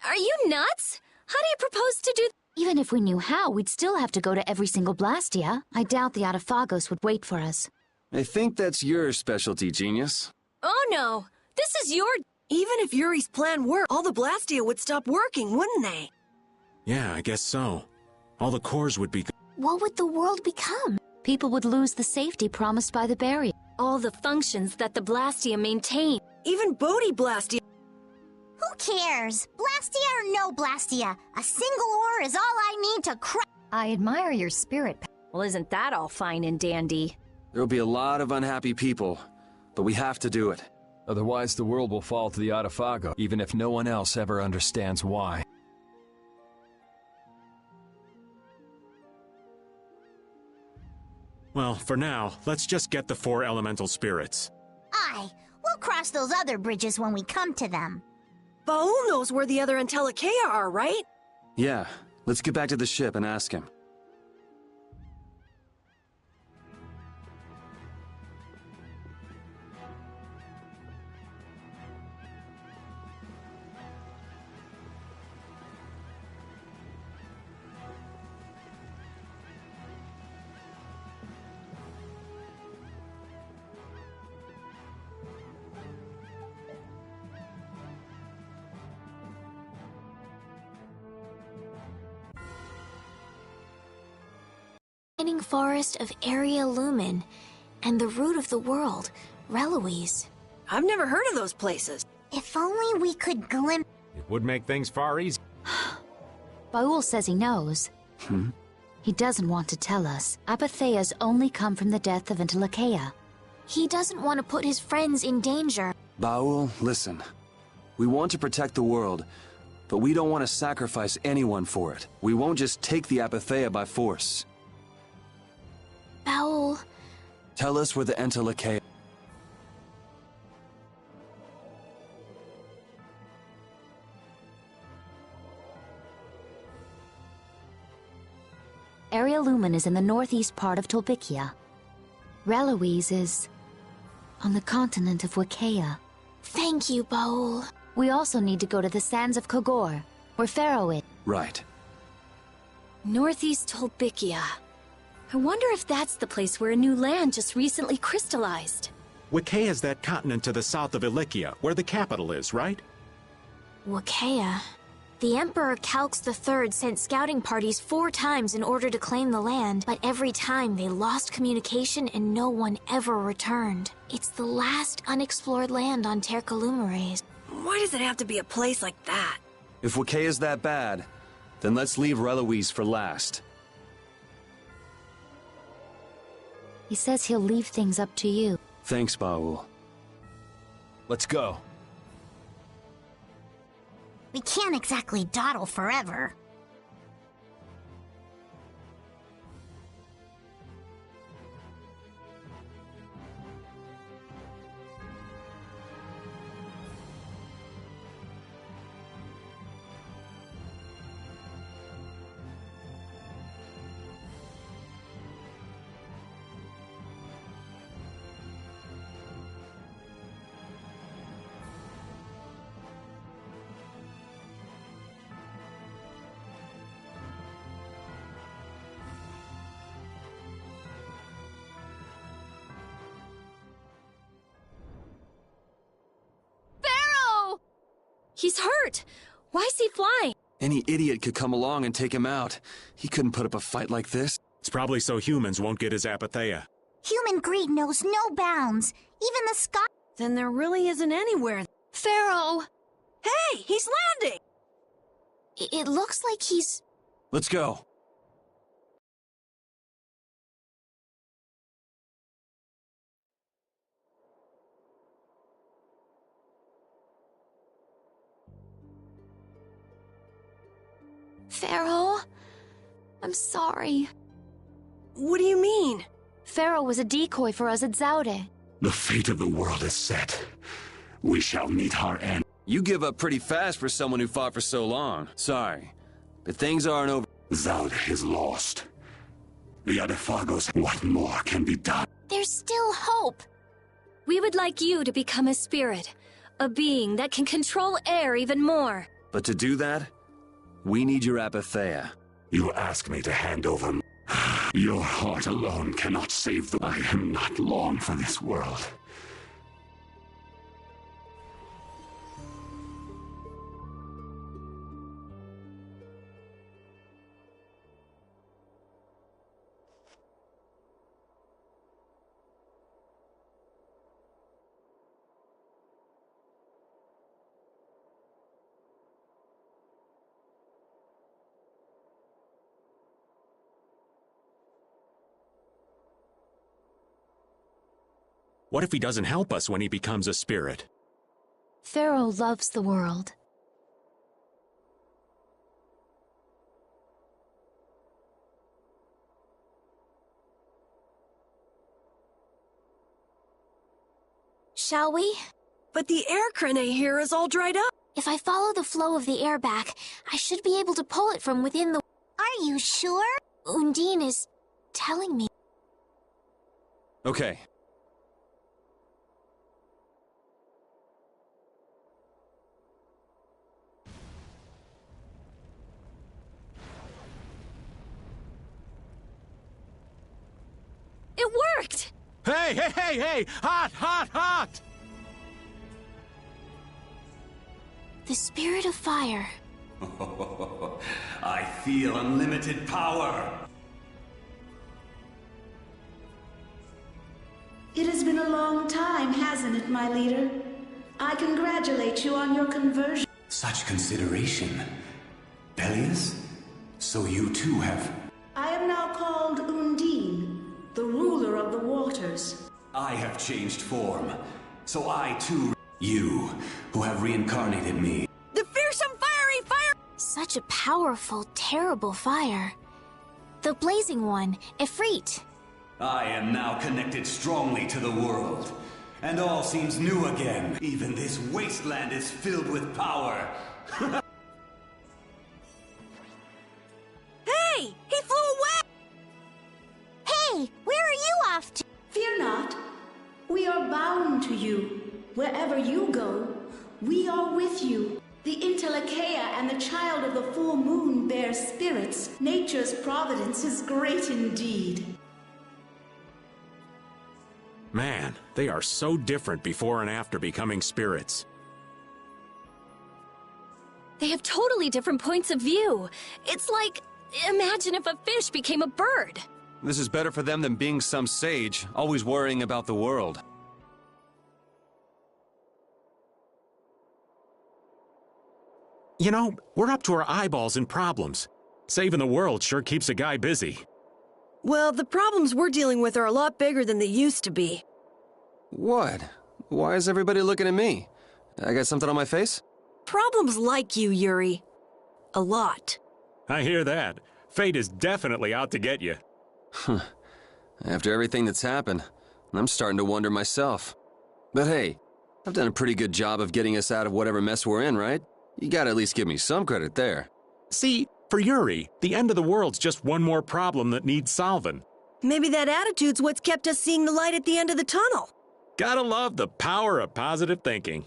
Are you nuts? How do you propose to do Even if we knew how, we'd still have to go to every single Blastia. I doubt the Autophagos would wait for us. I think that's your specialty, genius. Oh no! This is your... Even if Yuri's plan worked, all the Blastia would stop working, wouldn't they? Yeah, I guess so. All the cores would be... What would the world become? People would lose the safety promised by the barrier. All the functions that the Blastia maintain. Even Bodhi Blastia. Who cares? Blastia or no Blastia? A single ore is all I need to crack. I admire your spirit. Well, isn't that all fine and dandy? There'll be a lot of unhappy people, but we have to do it. Otherwise, the world will fall to the Autophago, even if no one else ever understands why. Well, for now, let's just get the 4 elemental spirits. Aye, we'll cross those other bridges when we come to them. Baul knows where the other Entelekea are, right? Yeah, let's get back to the ship and ask him. Forest of Area Lumen, and the root of the world, Reloise. I've never heard of those places. If only we could glimpse... It would make things far easier. Baul says he knows. He doesn't want to tell us. Apatheas only come from the death of Entelekea. He doesn't want to put his friends in danger. Baul, listen. We want to protect the world, but we don't want to sacrifice anyone for it. We won't just take the Apatheia by force. Baul... Tell us where the Entelekea... Area Lumen is in the northeast part of Tolbikia. Reloise is... on the continent of Wikea. Thank you, Baul. We also need to go to the sands of Kogor, where Pharaoh is. Right. Northeast Tolbikia. I wonder if that's the place where a new land just recently crystallized. Wikea is that continent to the south of Ilikia, where the capital is, right? Wikea. The Emperor Calx III sent scouting parties 4 times in order to claim the land, but every time they lost communication and no one ever returned. It's the last unexplored land on Tercalumeres. Why does it have to be a place like that? If Wikea is that bad, then let's leave Reloise for last. He says he'll leave things up to you. Thanks, Baul. Let's go. We can't exactly dawdle forever. He's hurt! Why is he flying? Any idiot could come along and take him out. He couldn't put up a fight like this. It's probably so humans won't get his Apatheia. Human greed knows no bounds. Even the sky... Then there really isn't anywhere. Pharaoh! Hey, he's landing! It looks like he's... Let's go. Pharaoh? I'm sorry. What do you mean? Pharaoh was a decoy for us at Zaude. The fate of the world is set. We shall meet our end. You give up pretty fast for someone who fought for so long. Sorry, but things aren't over. Zaude is lost. The Autophagos, what more can be done? There's still hope. We would like you to become a spirit, a being that can control air even more. But to do that, we need your apatheia. You ask me to hand over. Your heart alone cannot save the. I am not long for this world. What if he doesn't help us when he becomes a spirit? Pharaoh loves the world. Shall we? But the air crane here is all dried up. If I follow the flow of the air back, I should be able to pull it from within the... Are you sure? Undine is telling me. Okay. It worked! Hey, hey, hey, hey! Hot, hot, hot! The spirit of fire. I feel unlimited power. It has been a long time, hasn't it, my leader? I congratulate you on your conversion. Such consideration. Peleus? So you too have... I am now called Undine, the ruler of the waters. I have changed form. So I too... You, who have reincarnated me. The fearsome fiery fire! Such a powerful, terrible fire. The blazing one, Ifrit. I am now connected strongly to the world. And all seems new again. Even this wasteland is filled with power. Hey! He flew away! Hey! Where are you off to? Fear not. We are bound to you. Wherever you go, we are with you. The Intelecheia and the Child of the Full Moon bear spirits. Nature's providence is great indeed. Man, they are so different before and after becoming spirits. They have totally different points of view. It's like, imagine if a fish became a bird. This is better for them than being some sage, always worrying about the world. You know, we're up to our eyeballs in problems. Saving the world sure keeps a guy busy. Well, the problems we're dealing with are a lot bigger than they used to be. What? Why is everybody looking at me? I got something on my face? Problems like you, Yuri. A lot. I hear that. Fate is definitely out to get you. After everything that's happened, I'm starting to wonder myself. But hey, I've done a pretty good job of getting us out of whatever mess we're in, right? You gotta at least give me some credit there. See, for Yuri, the end of the world's just one more problem that needs solving. Maybe that attitude's what's kept us seeing the light at the end of the tunnel. Gotta love the power of positive thinking.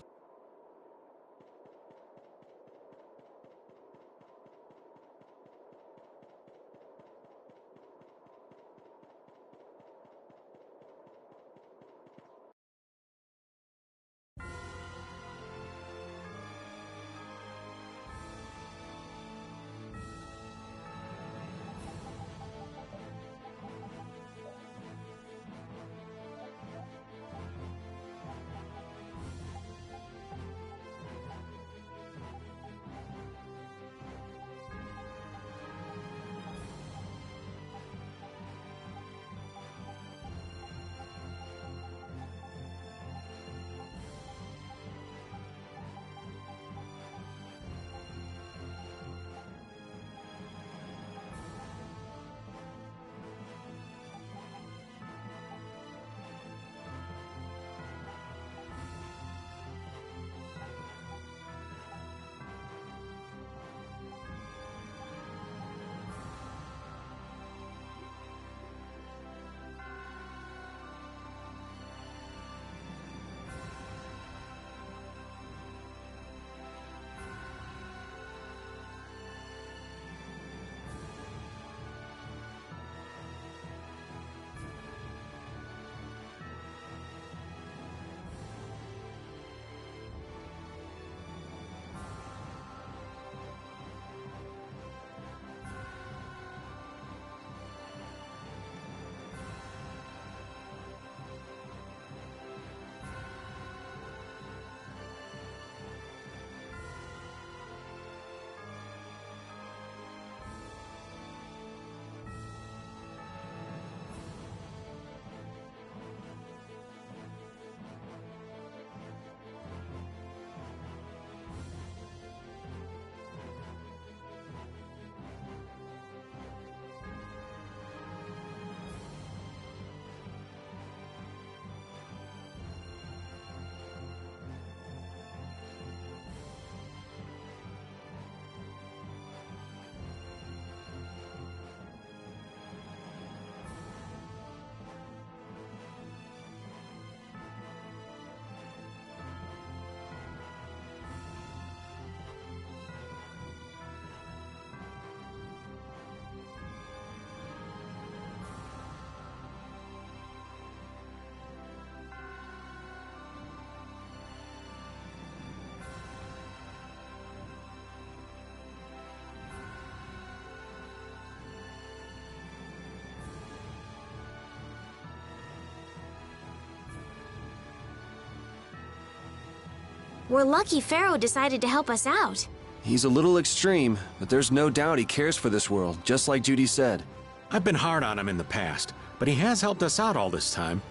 We're lucky Pharaoh decided to help us out. He's a little extreme, but there's no doubt he cares for this world, just like Judy said. I've been hard on him in the past, but he has helped us out all this time.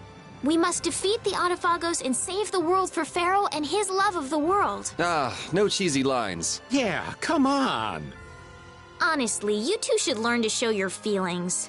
We must defeat the Autophagos and save the world for Pharaoh and his love of the world. Ah, no cheesy lines. Yeah, come on. Honestly, you two should learn to show your feelings.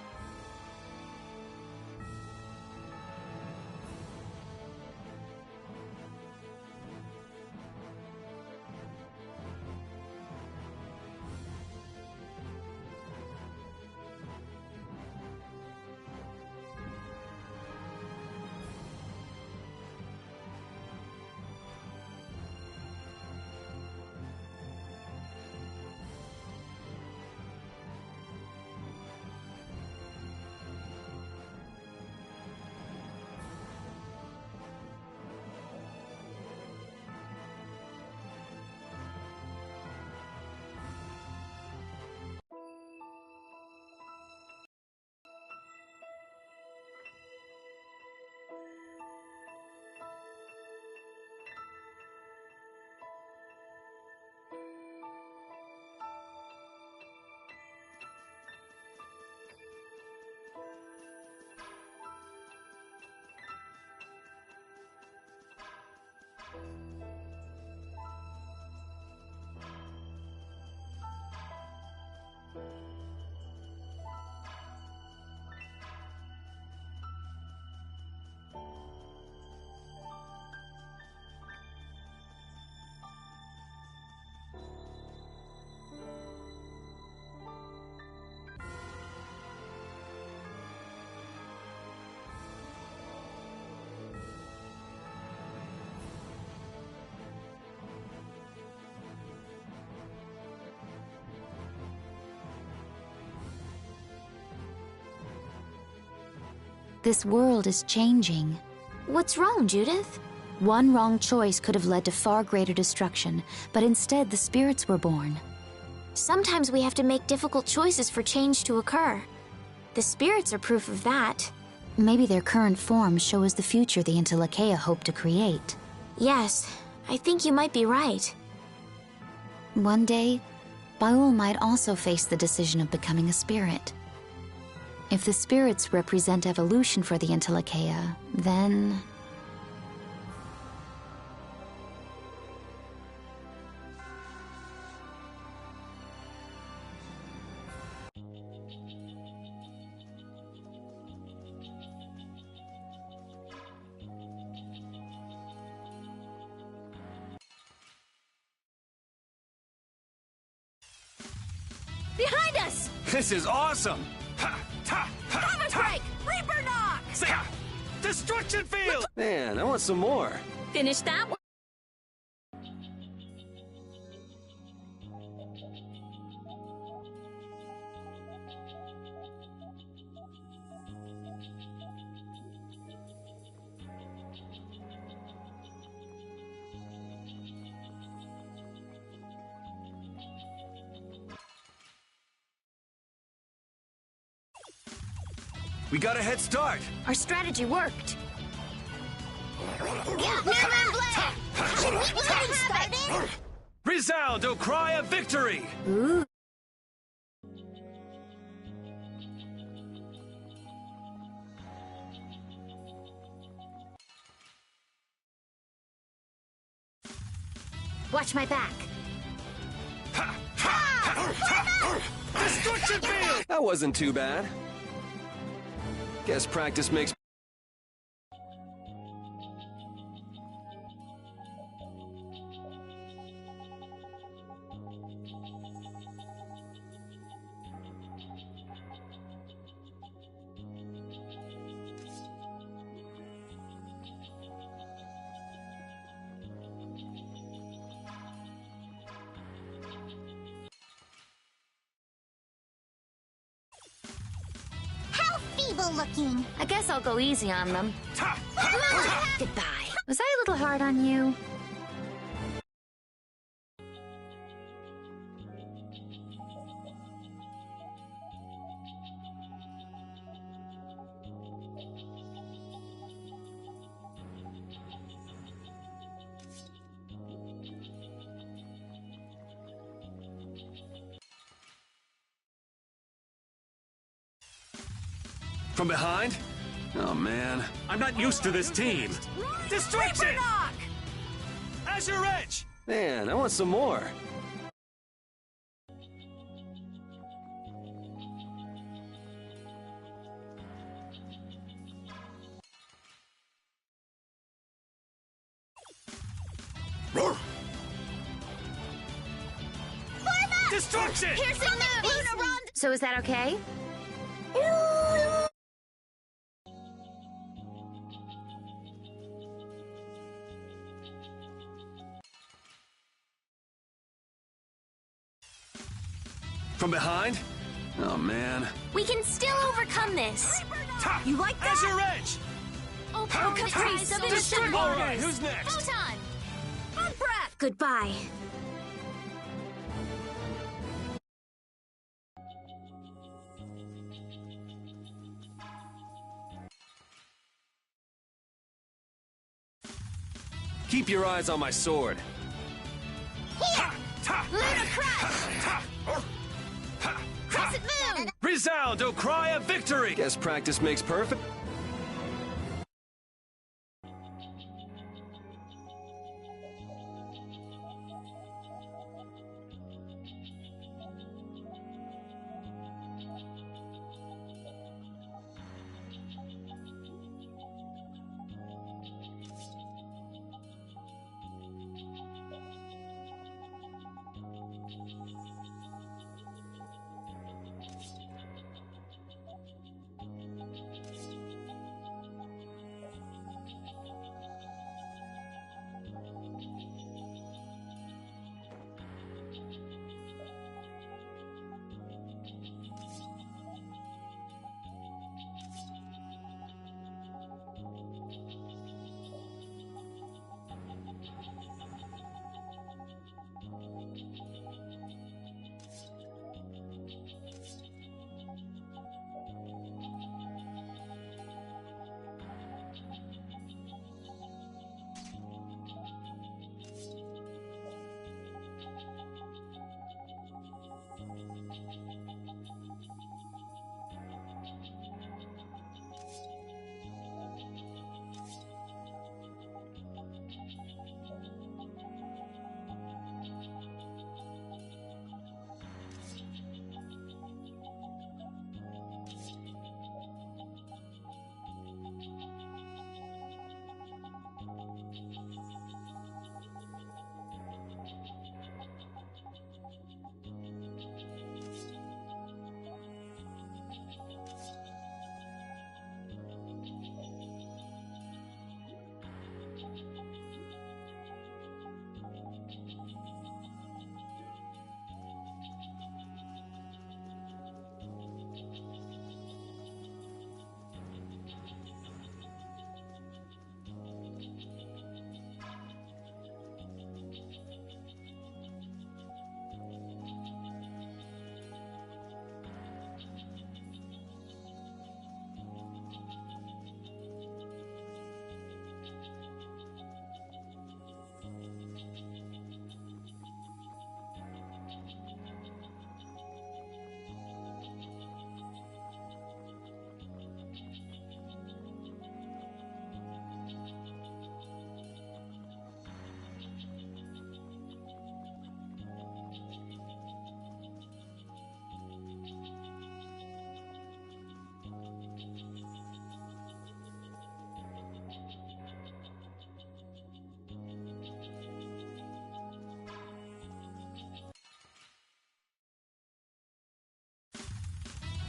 This world is changing. What's wrong, Judith? One wrong choice could have led to far greater destruction, but instead the spirits were born. Sometimes we have to make difficult choices for change to occur. The spirits are proof of that. Maybe their current form shows the future the Entelekea hope to create. Yes, I think you might be right. One day, Baul might also face the decision of becoming a spirit. If the spirits represent evolution for the Entelekea, then... Behind us! This is awesome! Cover break! Reaper knock! Destruction field! Man, I want some more. Finish that one. We got a head start. Our strategy worked. Resound, O cry of victory! Ooh. Watch my back. Destruction field! That wasn't too bad. Guess practice makes... Looking. I guess I'll go easy on them. Goodbye. Was I a little hard on you? From behind? Oh, man. I'm not used to this team. Destruction! Reaper knock! Azure Edge! Man, I want some more. Destruction! Piercing move! So is that okay? From behind? Oh, man. We can still overcome this. You like that? Azure Edge! Open the eyes of innocent All waters. right, who's next? Photon! On breath! Goodbye. Keep your eyes on my sword. Crescent moon! Resound, O cry of victory! Guess practice makes perfect.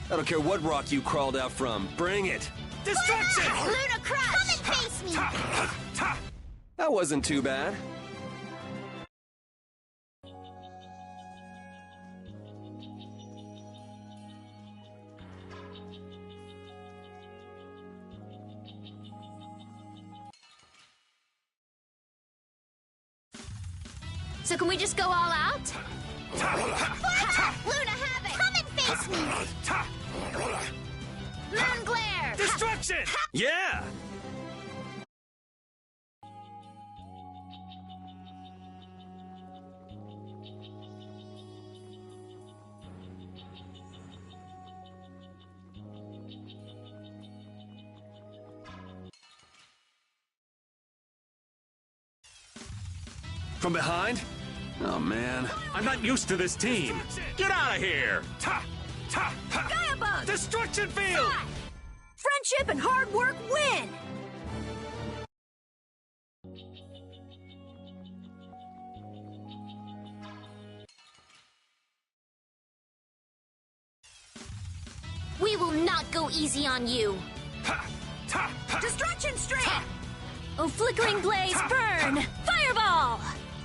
I don't care what rock you crawled out from. Bring it! Destruction! Luna Crush! Come and face me! That wasn't too bad. So can we just go all out? Luna Havoc! Come and face me! Moon Glare! Destruction! Yeah! From behind? Oh, man. I'm not used to this team. Get out of here! Gaia Bug! Destruction Field! Friendship and hard work win! We will not go easy on you. Destruction Strand! Oh, flickering blaze, burn! Fireball!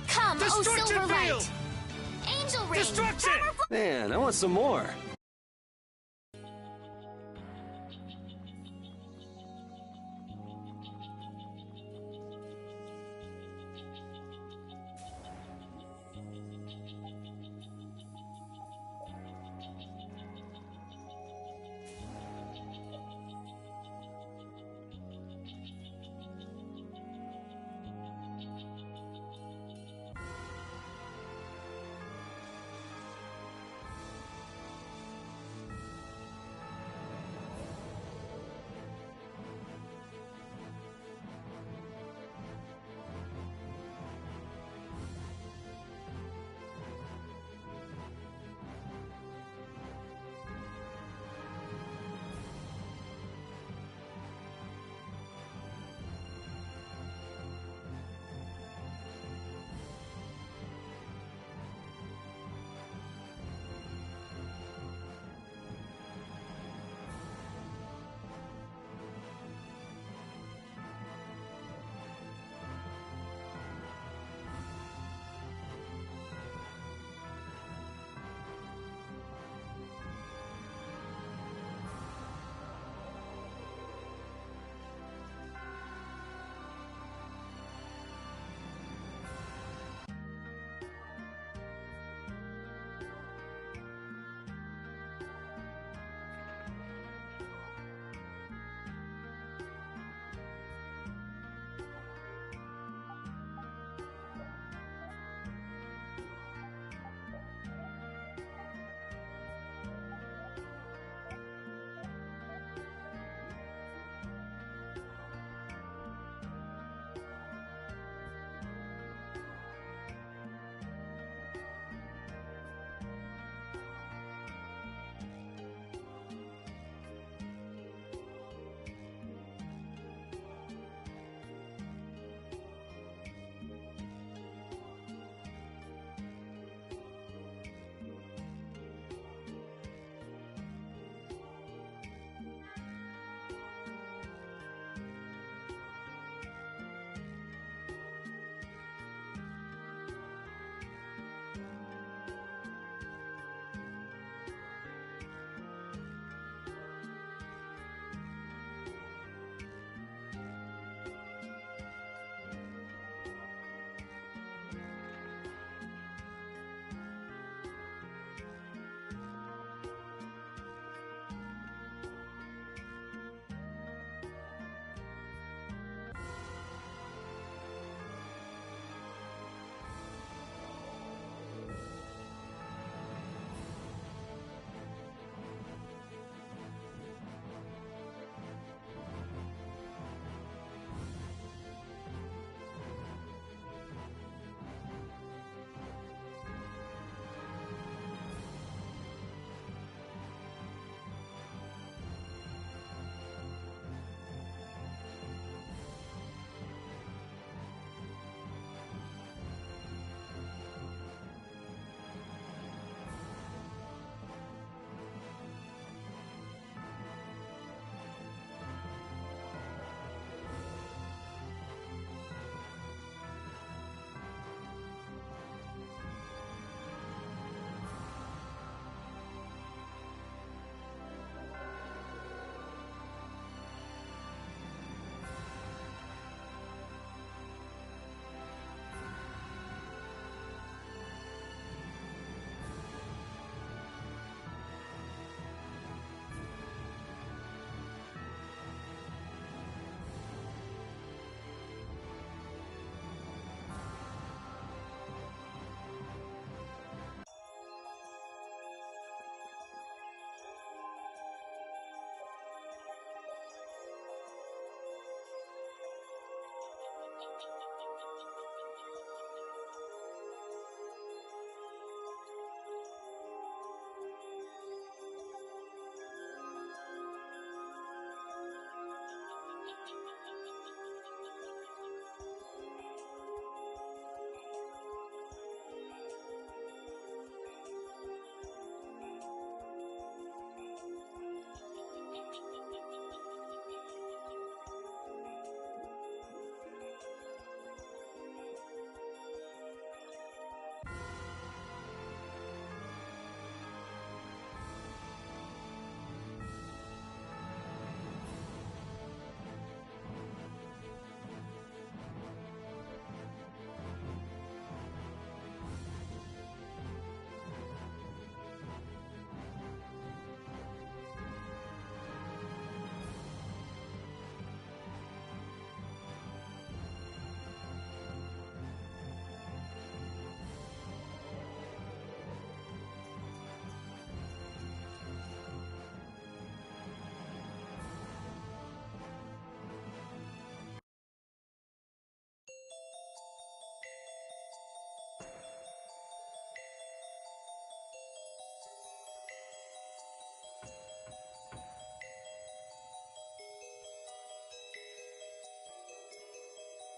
Come, oh Destruction silver light! Field! Angel ring! Destruction! Man, I want some more.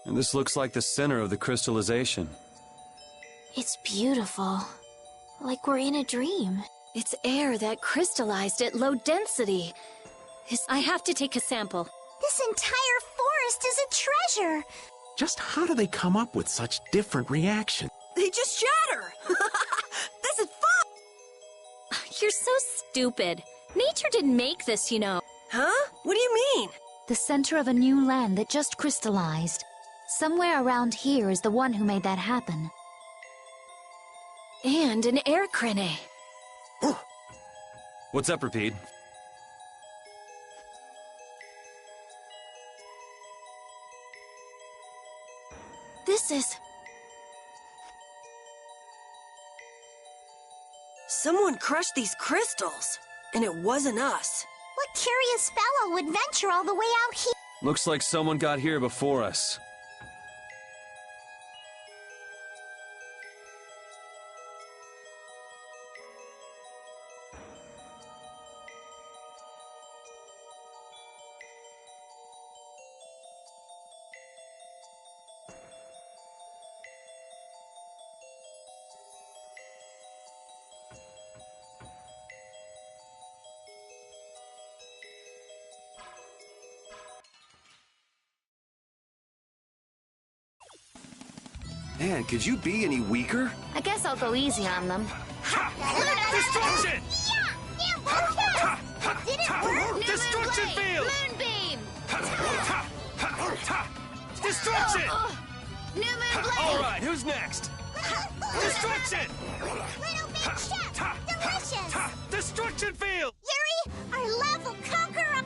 And this looks like the center of the crystallization. It's beautiful. Like we're in a dream. It's air that crystallized at low density. I have to take a sample. This entire forest is a treasure. Just how do they come up with such different reactions? They just shatter! This is fun! You're so stupid. Nature didn't make this, you know. Huh? What do you mean? The center of a new land that just crystallized. Somewhere around here is the one who made that happen. And an air crane. What's up, Rapide? This is... Someone crushed these crystals, and it wasn't us. What curious fellow would venture all the way out here? Looks like someone got here before us. Man, could you be any weaker? I guess I'll go easy on them. Destruction! Did it work? Destruction field! Moonbeam! Destruction! New moon blade! All right, who's next? Destruction! Little big chef! Delicious! Destruction field! Yuri, our love will conquer our...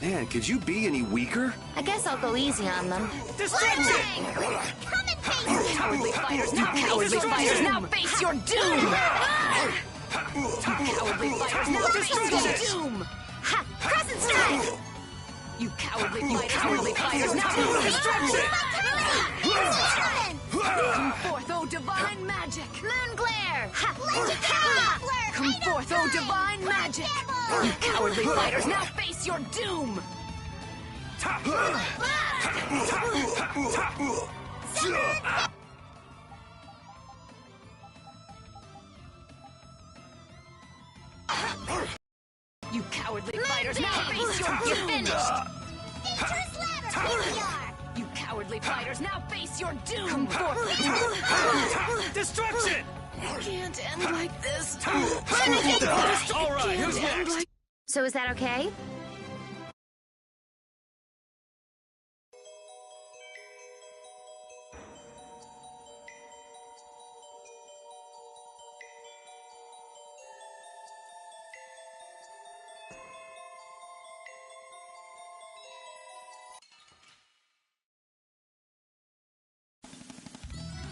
Man, could you be any weaker? I guess I'll go easy on them. Destruction! Come and face me! Cowardly fighters, now face your doom! Cowardly fighters, now face your doom! Ha! Crescent strike! You cowardly fighters, now Destruction! Come forth, oh divine magic! Moon glare! Ha! Come forth, oh divine magic! You cowardly fighters, now face your doom! You cowardly fighters, now face your doom! Finished! Dangerous ladder, meteor! You cowardly fighters, now face your doom! Come forth! Destruction! It can't end like this. All right, who's next? So is that okay?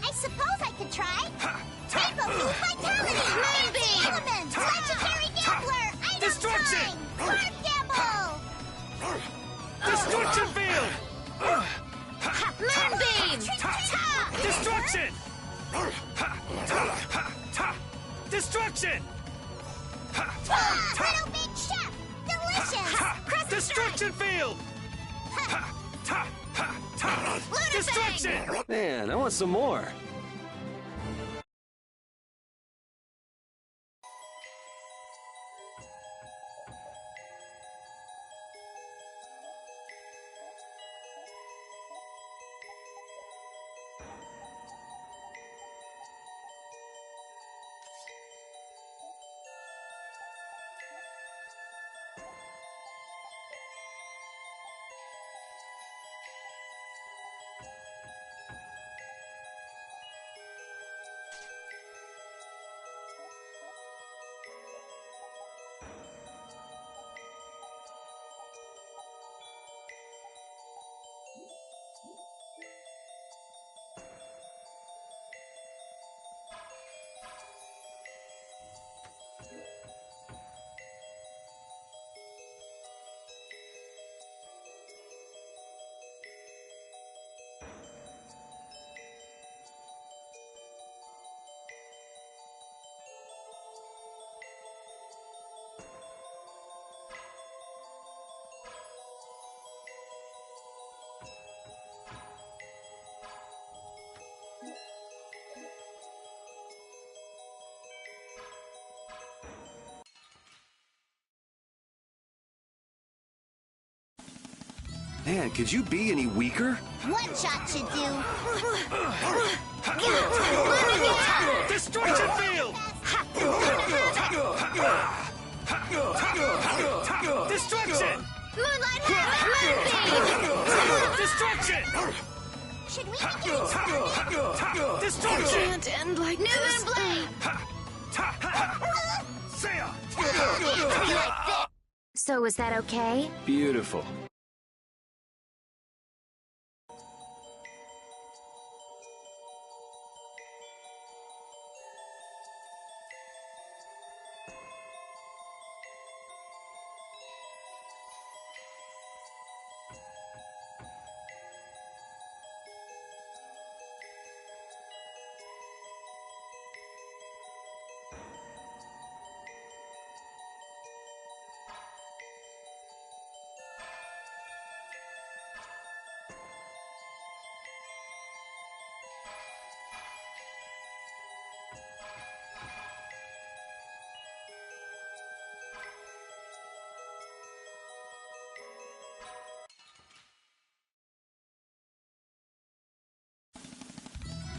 I suppose I could try. Rainbow Food Vitality! Moonbeam! Elements! Legendary Gambler! Item Destruction! Time! Card Gamble! Destruction field! Moonbeam! Destruction! Destruction! Little Big Chef! Delicious! Crescent Destruction field! Destruction! Man, I want some more. Man, could you be any weaker? One shot should do. Destruction field! Destruction! Moonlight Destruction! Should we be getting started? Destruction! Can't end like New this. Moon Blade! So is that okay? Beautiful.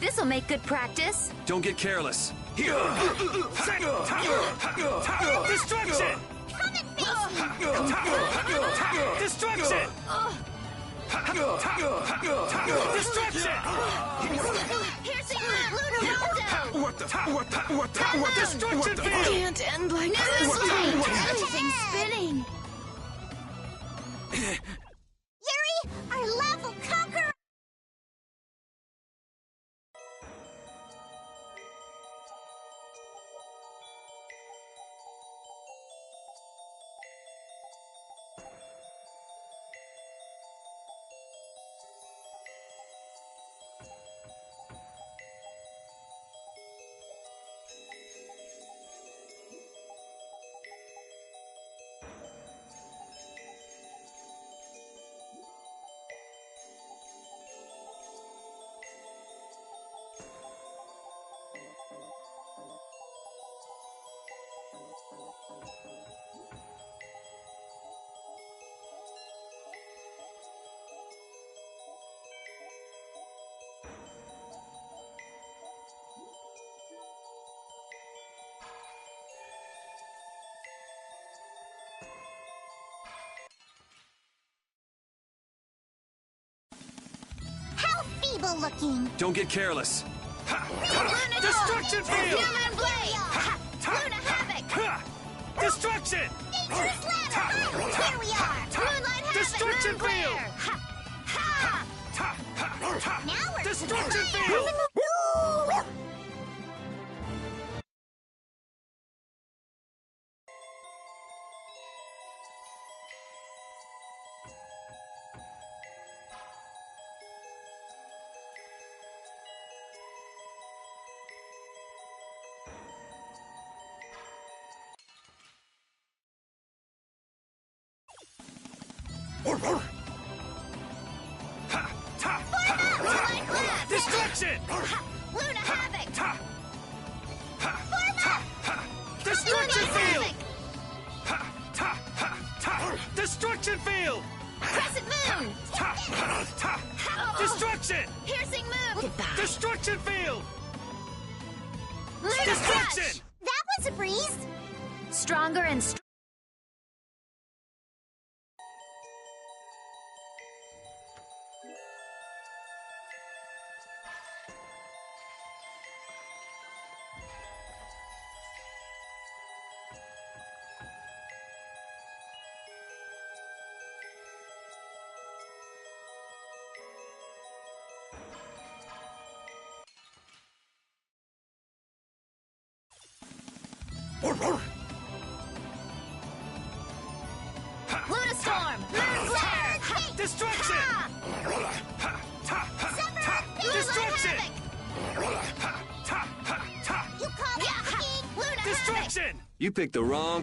This'll make good practice. Don't get careless. Destruction! Come and face me! Destruction! Destruction! Piercing Lunar Rondo! What the? Destruction field! Can't end like New this. Moon Blade! Everything's spinning. Yuri, our level conqueror! How feeble looking! Don't get careless. Destruction field! New Moon Blade! Luna Havoc! Destruction! Dangerous ladder! Here we are! Moonlight Havoc! Destruction Moon Glare! field! Now we're Destruction to the field! fire. Destruction! Luna Havoc! Destruction Luna field! Havoc! Destruction field! Crescent Moon! Destruction! Piercing Moon! Destruction field! Luna Destruction! Crush! That was a breeze! Stronger and Luna Storm! Moon Glare! Destruction! Destruction! You call it King Luna Destruction! You picked the wrong...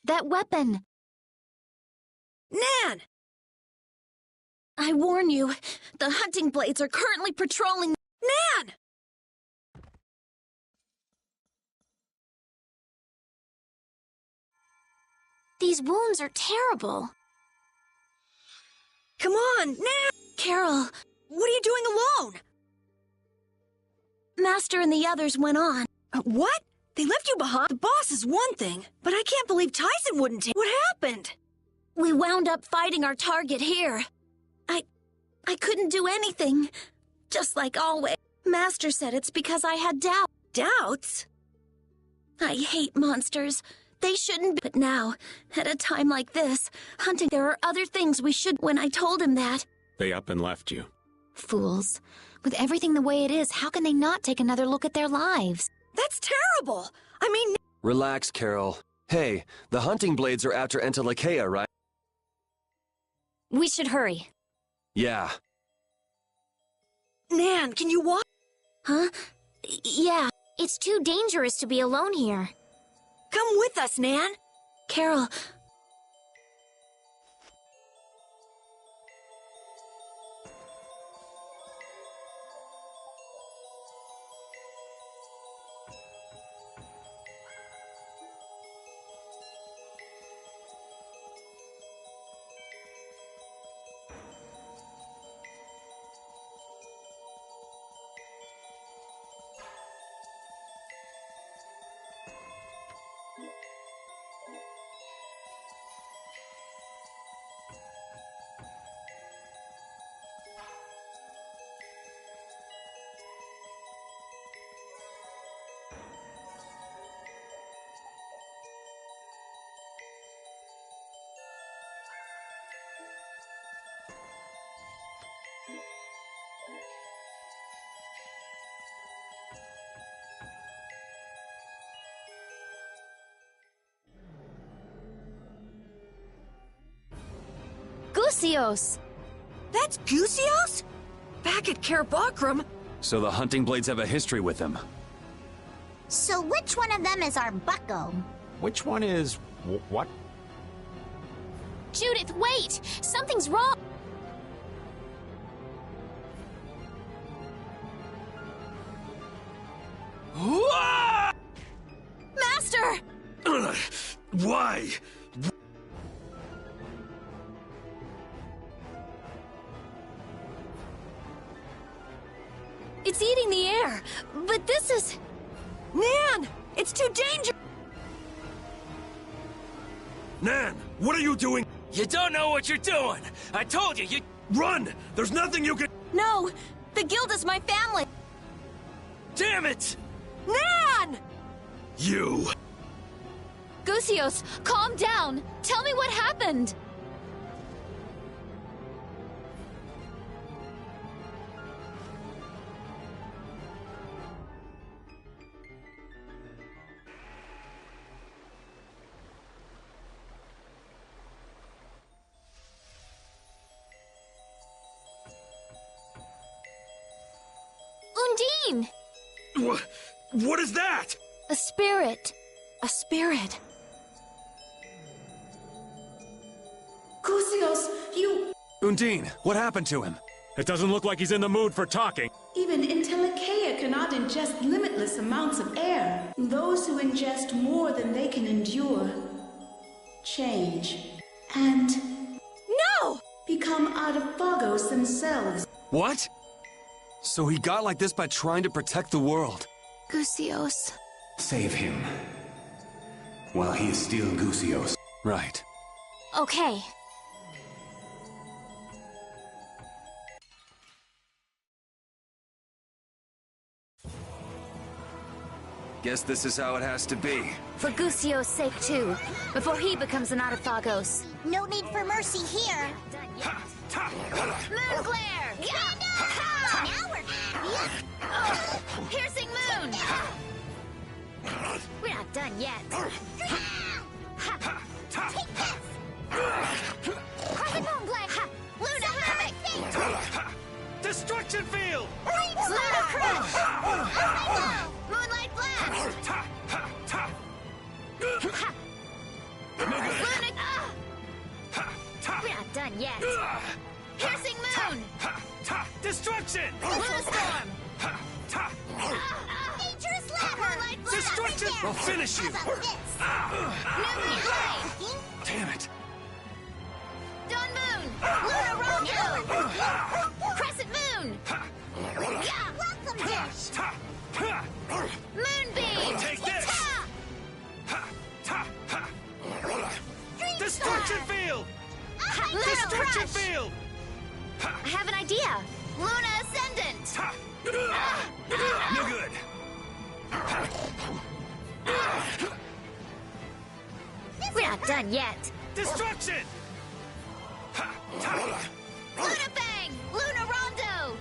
That weapon! Nan! I warn you, the hunting blades are currently patrolling... Nan! These wounds are terrible. Come on, Nan! Carol, what are you doing alone? Master and the others went on. What? They left you behind? The boss is one thing, but I can't believe Tyson wouldn't take... What happened? We wound up fighting our target here. I couldn't do anything. Just like always. Master said it's because I had doubts. Doubts? I hate monsters. They shouldn't be. But now, at a time like this, hunting, there are other things we should... When I told him that... They up and left you. Fools. With everything the way it is, how can they not take another look at their lives? That's terrible! I mean... Relax, Carol. Hey, the hunting blades are after Entelekea, right? We should hurry. Yeah. Nan, can you walk? Huh? Yeah. It's too dangerous to be alone here. Come with us, Nan. Carol... Gusios! That's Gusios? Back at Kerabakram? So the hunting blades have a history with him. So which one of them is our bucko? Which one is... what? Judith, wait! Something's wrong! Master! Why? It's eating the air, but this is... Nan! It's too dangerous! Nan, what are you doing? You don't know what you're doing! I told you, Run! There's nothing you can... No! The guild is my family! Damn it! Nan! You... Gusios, calm down! Tell me what happened! Undine! What is that? A spirit. A spirit. Gusios, you... Undine, what happened to him? It doesn't look like he's in the mood for talking. Even Entelekea cannot ingest limitless amounts of air. Those who ingest more than they can endure change and... No! Become Adaphagos themselves. What? So he got like this by trying to protect the world. Gusios. Save him. While he is still Gusios. Right. Okay. Guess this is how it has to be. For Gusios' sake, too. Before he becomes an Adaphagos. No need for mercy here. Moon glare! Now we're... Piercing moon! We're not done yet. Take this! Crescent moon blade! Luna havoc! Destruction field! Luna crush! Moonlight blast! We're not done yet. Piercing Moon! Destruction! Luna Storm! Dangerous ladder! Destruction! I'll finish you! Moon Blade! Damn it! Dawn Moon! Luna Rondo! Crescent Moon! Welcome, Dish! Moonbeam! Take this! Dream Destruction Star! Field! Luna Destruction Crush! Field! I have an idea! Luna Ascendant! No good! We're not done yet! Destruction! Luna Fang! Luna Rondo!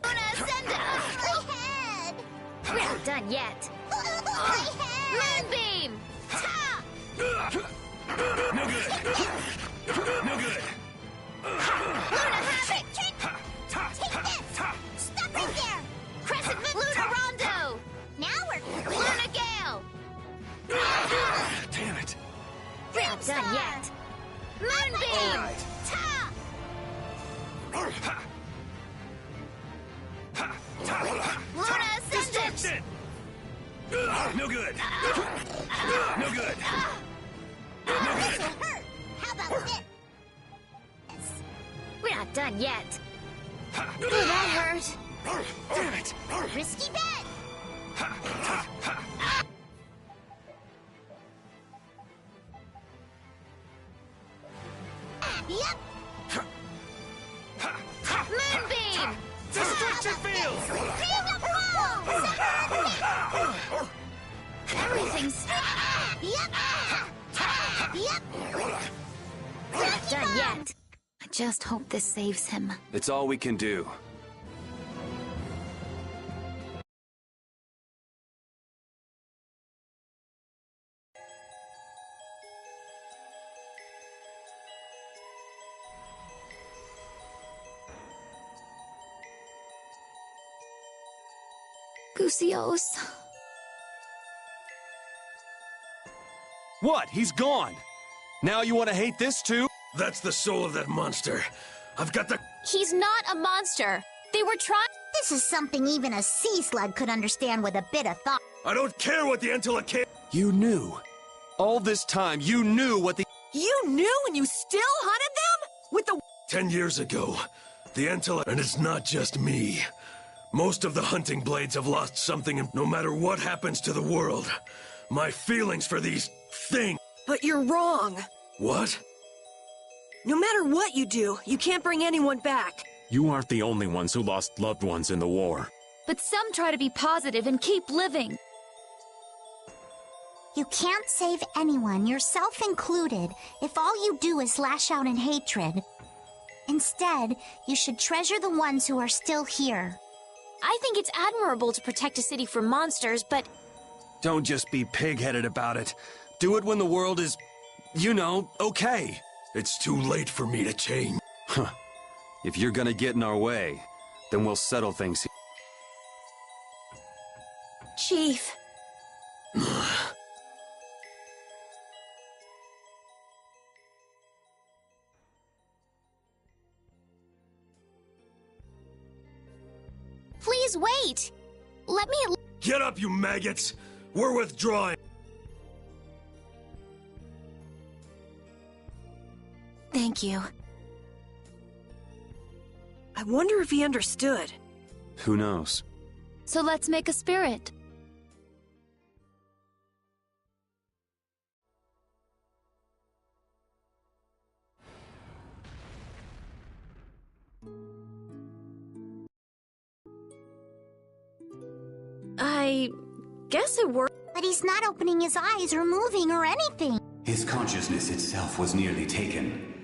Luna Ascendant! My head! We're not done yet! My head! Moonbeam! No good! No good! Luna Havoc! Take this! Stop right there! Crescent Moon! Luna Rondo! Now we're... Luna Gale! Damn it! We're not done yet! Moonbeam! All right. Luna Ascendant! Destruction! No good! No good! No This good! will hurt! How about this? We're not done yet! Ooh, that hurt! Damn it! Risky bet! Yep! Moonbeam! Destruction Field! Everything's... Yep! Yep! We're not done yet! I just hope this saves him. It's all we can do. Gusios. What? He's gone! Now you want to hate this too? That's the soul of that monster. I've got the... He's not a monster. They were trying. This is something even a sea slug could understand with a bit of thought. I don't care what the Entelacare... You knew. All this time, you knew what the... You knew and you still hunted them? With the... 10 years ago, the Entel... And it's not just me. Most of the hunting blades have lost something, and no matter what happens to the world, my feelings for these things... But you're wrong. What? No matter what you do, you can't bring anyone back. You aren't the only ones who lost loved ones in the war. But some try to be positive and keep living. You can't save anyone, yourself included, if all you do is lash out in hatred. Instead, you should treasure the ones who are still here. I think it's admirable to protect a city from monsters, but Don't just be pig-headed about it. Do it when the world is, you know, okay. It's too late for me to change. Huh. If you're gonna get in our way, then we'll settle things here. Chief. please wait. Let me... Get up, you maggots! We're withdrawing! Thank you. I wonder if he understood. Who knows? So let's make a spirit. I guess it worked. But he's not opening his eyes or moving or anything. His consciousness itself was nearly taken.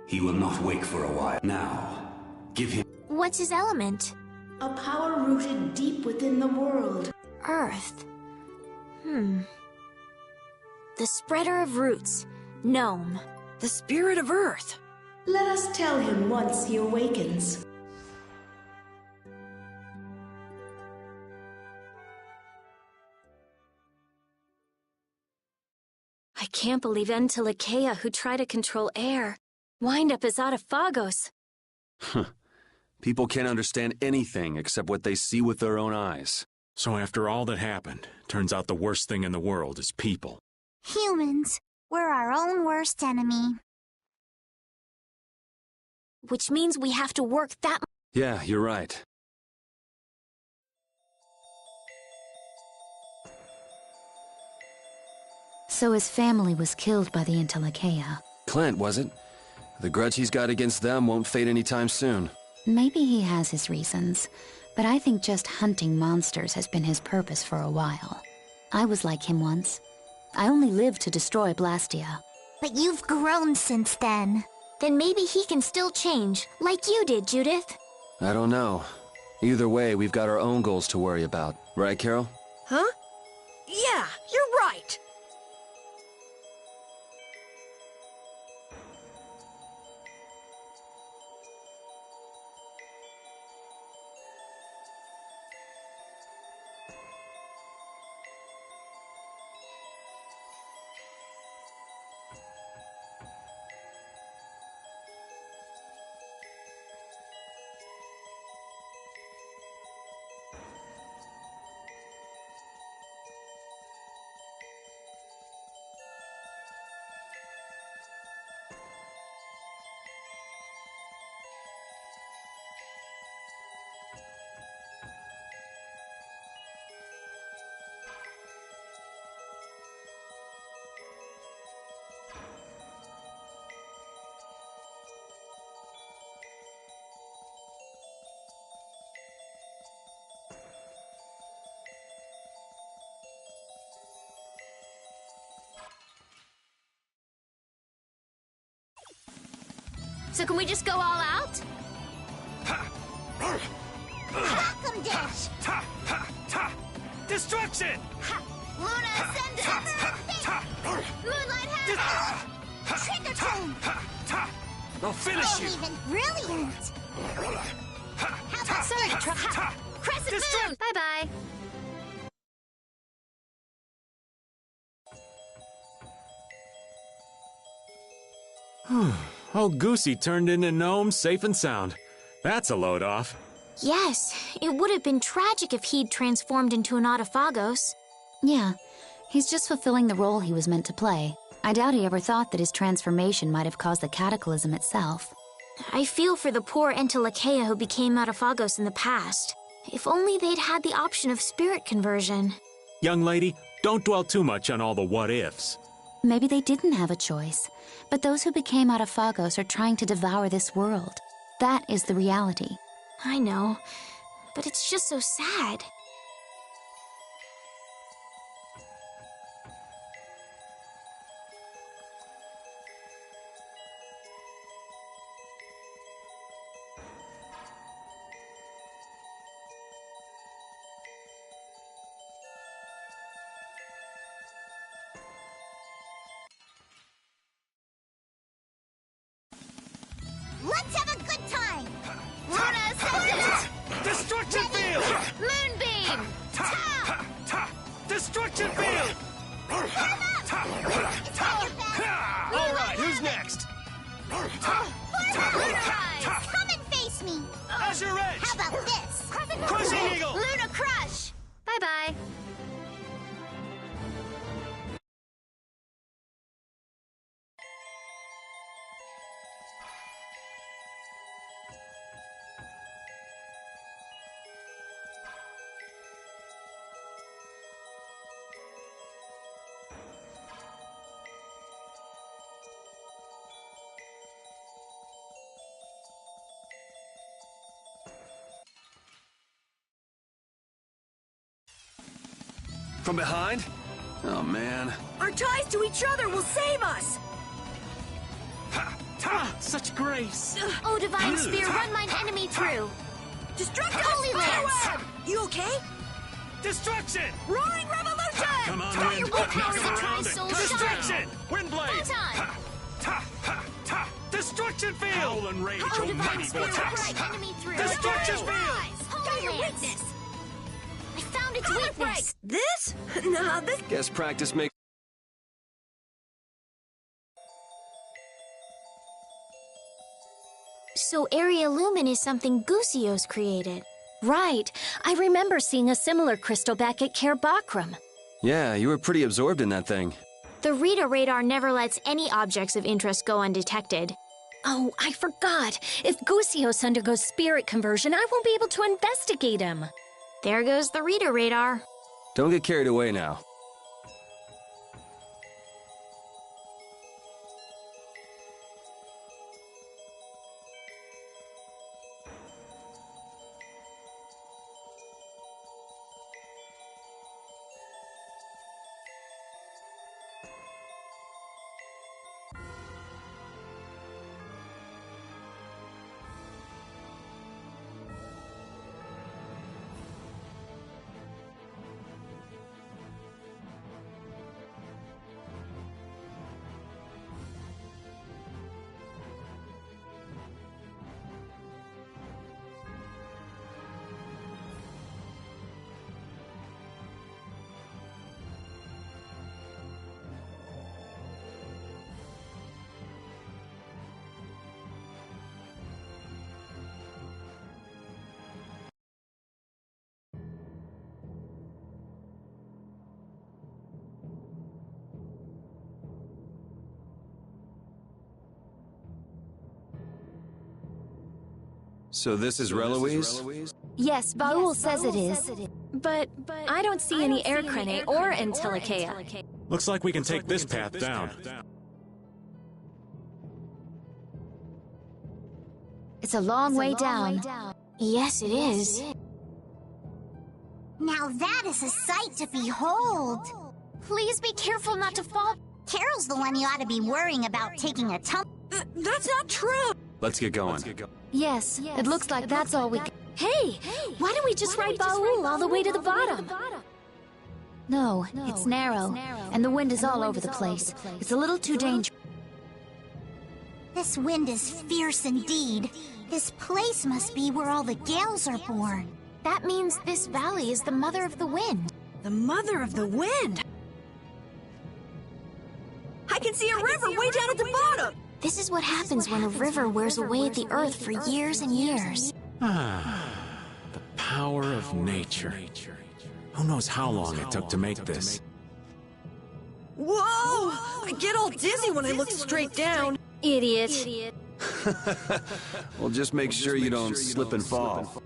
He will not wake for a while. Now, give him... What's his element? A power rooted deep within the world. Earth. The spreader of roots. Gnome. The spirit of Earth. Let us tell him once he awakens. I can't believe Entelekea, who tried to control air, wind up as Autophagos. People can't understand anything except what they see with their own eyes. So after all that happened, turns out the worst thing in the world is people. Humans. We're our own worst enemy. Which means we have to work that... Yeah, you're right. So his family was killed by the Entelekea. Clint, was it? The grudge he's got against them won't fade anytime soon. Maybe he has his reasons, but I think just hunting monsters has been his purpose for a while. I was like him once. I only lived to destroy Blastia. But you've grown since then. Then maybe he can still change, like you did, Judith. I don't know. Either way, we've got our own goals to worry about. Right, Carol? Huh? Yeah, you're right. So can we just go all out? Welcome dish! Destruction! Luna ascended! Moonlight hazard! Trick or treat! I'll finish you! Even brilliant! How about Sorry, Crescent Moon! Bye-bye. Old Goosey turned into gnome safe and sound. That's a load off. Yes, it would have been tragic if he'd transformed into an Autophagos. Yeah, he's just fulfilling the role he was meant to play. I doubt he ever thought that his transformation might have caused the cataclysm itself. I feel for the poor Entelekea who became Autophagos in the past. If only they'd had the option of spirit conversion. Young lady, don't dwell too much on all the what-ifs. Maybe they didn't have a choice, but those who became Autophagos are trying to devour this world. That is the reality. I know, but it's just so sad. Let's have a good time! Luna ascended! Destruction field! Moonbeam! Destruction field! All right, who's next? Come and face me! Azure Edge! How about this? Crushing Eagle! Luna Crush! Bye-bye. From behind? Oh, man. Our ties to each other will save us! Such grace! Oh, Divine Spear, run mine enemy through! Destruction! Holy Lance! You okay? Destruction! Roaring Revolution! Come on, Try Wind! your willpower to Knock him try around Soul it! Destruction! Shine! Windblade! Photon! Destruction field! Howl and rage, Oh, oh Divine mighty Spear, vortex! right enemy through! Destruction field! Holy Lance! I found its weakness! This? Nah, this... Guess practice makes... So Area Lumen is something Gusios created. Right. I remember seeing a similar crystal back at Cair Bakram. Yeah, you were pretty absorbed in that thing. The Rita radar never lets any objects of interest go undetected. Oh, I forgot. If Gusios undergoes spirit conversion, I won't be able to investigate him. There goes the Rita radar. Don't get carried away now. So this is Reloise? Yes, Baul says it is. But I don't see any Aircrene or Antilochaea. Looks like we can take this path down. It's a long way down. Yes, it is. Now that is a sight to behold. Please be careful not to fall. Carol's the one you ought to be worrying about taking a tumble. That's not true! Let's get going. Yes, it looks like that's all we can. Hey, why don't we just ride Baul all the way to the bottom? No, it's narrow, and the wind is all over the place. It's a little too dangerous. This wind is fierce indeed. This place must be where all the gales are born. That means this valley is the mother of the wind. The mother of the wind? I can see a river way down at the bottom! This is what happens when a river wears away at the earth for years and years. The power of nature. Who knows how long it took to make this? Whoa! I get all dizzy when I look straight down. Idiot. Well, just make sure you don't slip and fall.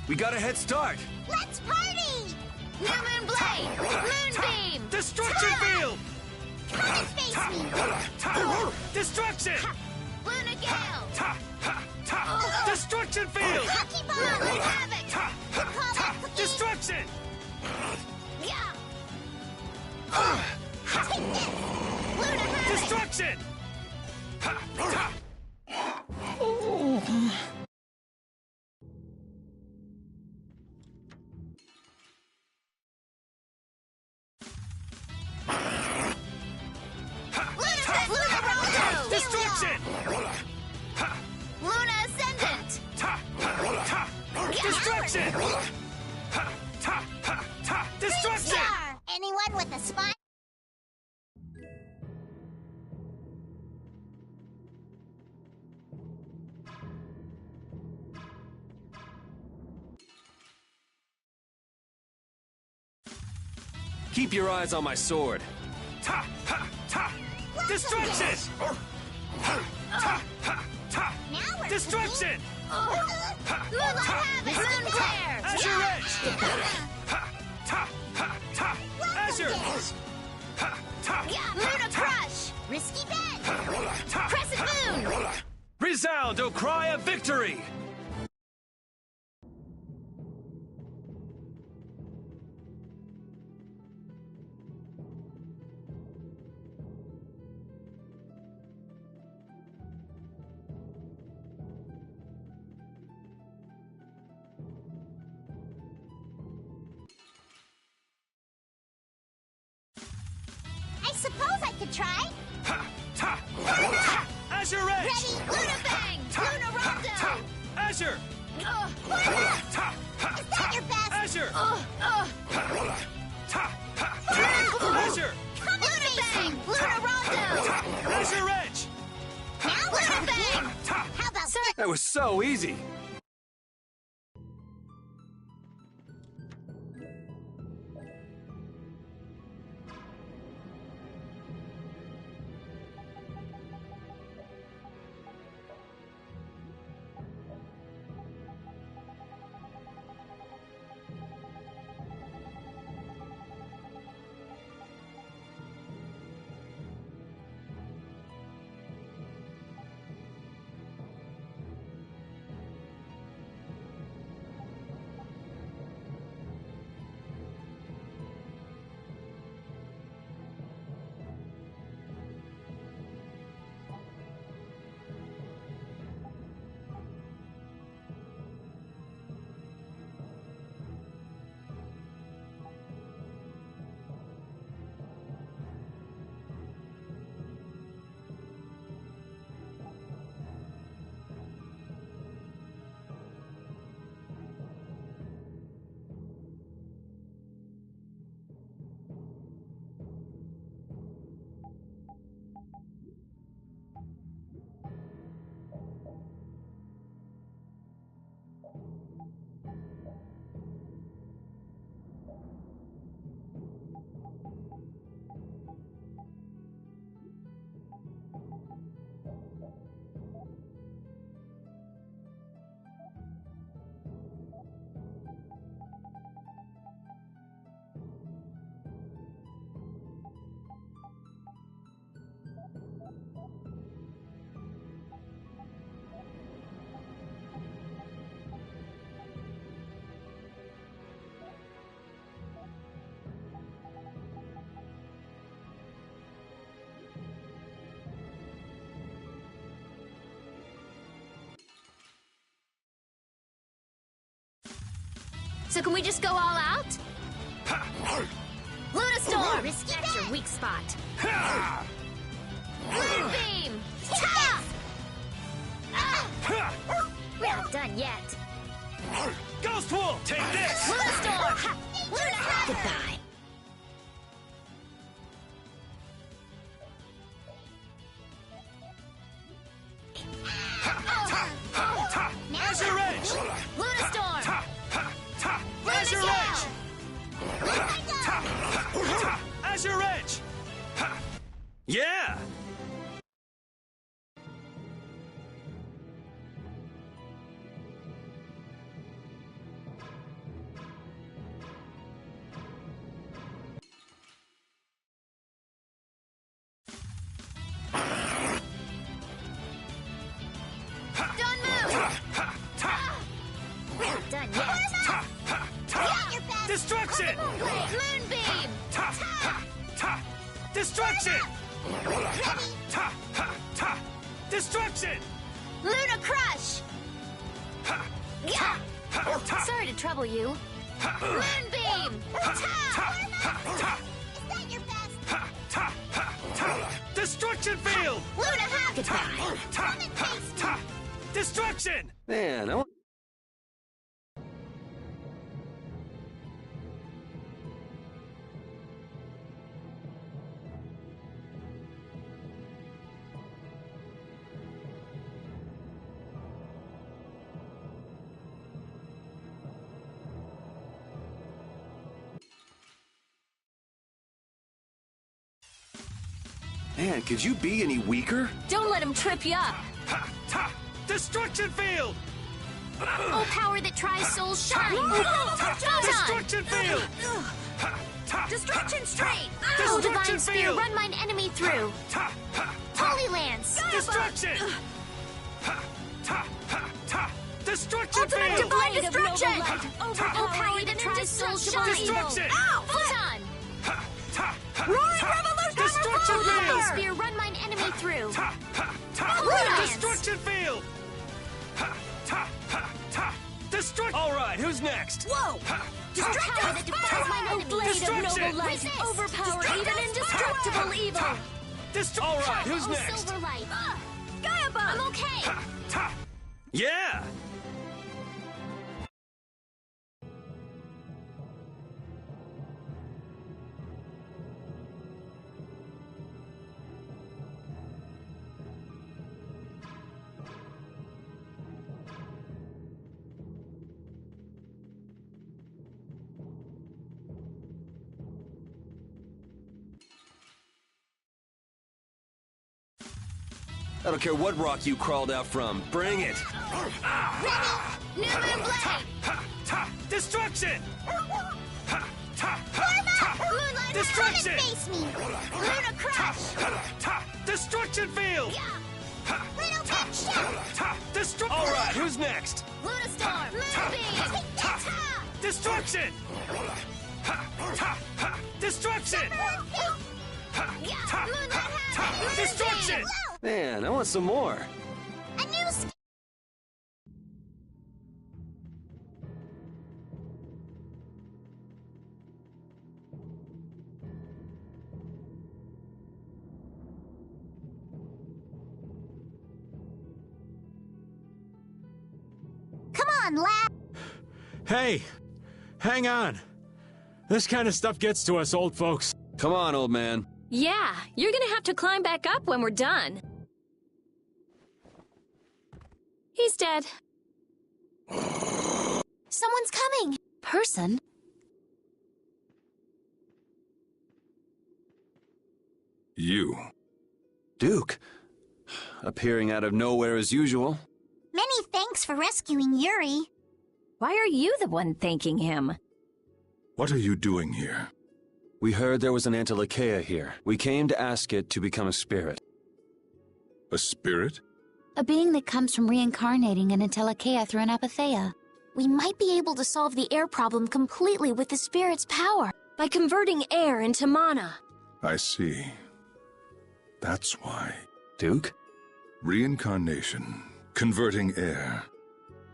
We got a head start! Let's party! New Moon Blade! Moonbeam! Destruction field! Come and face me! Destruction! Luna Gale! Destruction field! Hockey Bomb! Havoc! Destruction! Yeah! Take this! Luna Havoc! Destruction! Destruction! Luna Ascendant! Destruction! Destruction! Anyone with a spine? Keep your eyes on my sword. Destruction! Now we're Destruction! Moonlight Havoc! Moon Glare! Azure Edge! Azure! Luna Crush! Risky bet! Crescent Moon! Resound, O cry of victory! I suppose I could try. Azure Edge! Ready, Luna Bang! Luna Rondo! Azure! Is that your best? Azure! Azure! Luna Bang! Luna Rondo! Azure Edge! Now Luna Bang! How about That was so easy. So can we just go all out? Luna Storm! That's your weak spot. Moonbeam! We're not done yet. Ghost Wolf, take this! Luna Storm! Luna Goodbye. Azure Edge! Luna Storm! Azure Edge! Azure Edge! Yeah! Don't move! We're not done yet. Destruction! Moonbeam! Destruction! Destruction! Luna Crush! Sorry to trouble you. Moonbeam! Is that your best? Destruction Field! Luna Havoc! Goodbye! Destruction! Man, I want... Man, could you be any weaker? Don't let him trip you up. Destruction field! Oh, power that tries souls shine! Destruction field! Destruction straight! Oh, divine spear, run mine enemy through! Holy lance! Destruction! Destruction Ultimate field! divine destruction! Oh, power that tries souls shine! Destruction! Ow! Photon! Roaring revolution! Destruction Oh, divine field! spear, run mine enemy through! Holy lance! Destruction field! Destruction! All right, who's next? Whoa! Power that defies my enemy! Blade of Destruction! noble light! Resist! Overpower even indestructible evil! All right, who's Oh, next? silver light! Gaia bomb! I'm okay! Yeah! I don't care what rock you crawled out from. Bring it! New moon blade! Destruction! Moonlight, Destruction! come and face me! Luna crush! Destruction field! Little big ship! All right, who's next? Luna storm! Moonbeam! Destruction! Destruction! Destruction! Man, I want some more. A new Come on, lad! Hey! Hang on! This kind of stuff gets to us old folks. Come on, old man. Yeah, you're gonna have to climb back up when we're done. He's dead. Someone's coming! Person? You. Duke. Appearing out of nowhere as usual. Many thanks for rescuing Yuri. Why are you the one thanking him? What are you doing here? We heard there was an Antilocheia here. We came to ask it to become a spirit. A spirit? A being that comes from reincarnating an Antilocheia through an apatheia. We might be able to solve the air problem completely with the spirit's power. By converting air into mana. I see. That's why. Duke? Reincarnation. Converting air.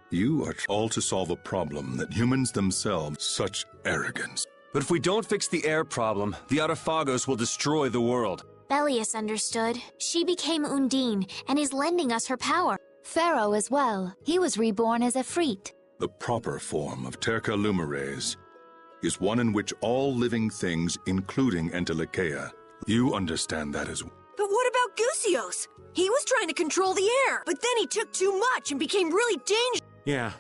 You are all to solve a problem that humans themselves... Such arrogance. But if we don't fix the air problem, the Autophagos will destroy the world. Belius understood. She became Undine and is lending us her power. Pharaoh as well. He was reborn as a Freet. The proper form of Terca Lumires is one in which all living things, including Antilocheia, you understand that as well. But what about Gusios? He was trying to control the air, but then he took too much and became really dangerous. Yeah.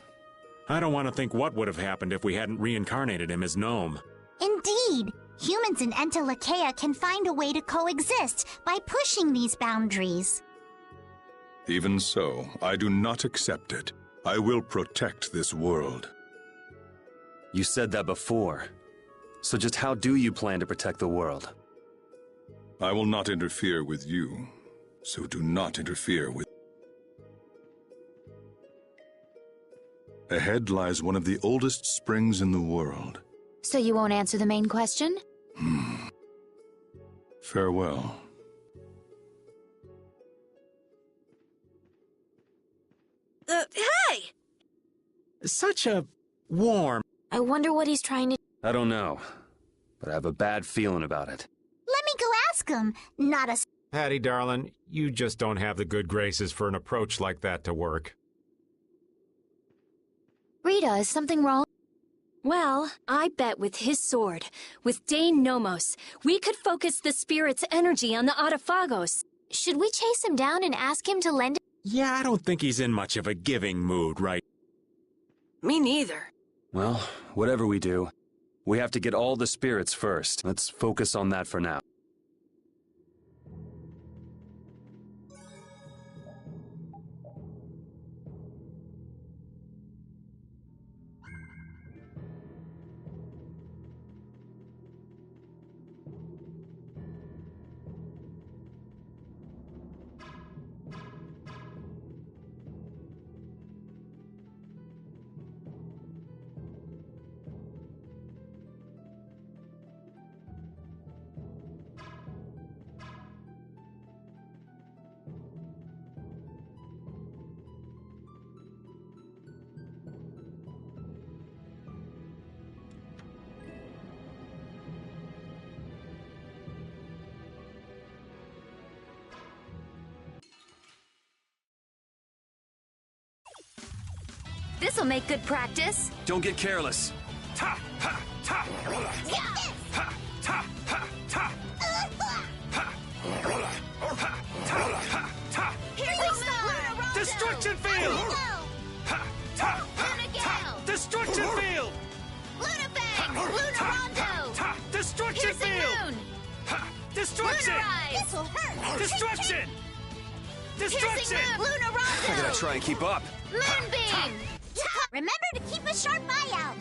I don't want to think what would have happened if we hadn't reincarnated him as Gnome. Indeed, humans and Antilocheia can find a way to coexist by pushing these boundaries. Even so, I do not accept it. I will protect this world. You said that before. So just how do you plan to protect the world? I will not interfere with you, so do not interfere with... Ahead lies one of the oldest springs in the world. So you won't answer the main question? Farewell. Hey! Such a warm... I wonder what he's trying to... I don't know, but I have a bad feeling about it. Let me go ask him. Not a... Patty, darling, you just don't have the good graces for an approach like that to work. Rita, is something wrong? Well, I bet with his sword, with Dane Nomos, we could focus the spirit's energy on the Autophagos. Should we chase him down and ask him to lend... Yeah, I don't think he's in much of a giving mood, right? Me neither. Well, whatever we do, we have to get all the spirits first. Let's focus on that for now. This'll make good practice. Don't get careless. Ta, ha, ta. Ha, ta, ha, ta. Destruction field! Ha, ta, ha, ta. Destruction field! Luna Bang! Luna Rondo! Destruction Piercing field! Moon! Ha, destruction! Lunarize! This'll hurt. Destruction! Destruction! Piercing Moon! Luna I Rondo! gotta try and keep up. Moonbeam! Remember to keep a sharp eye out.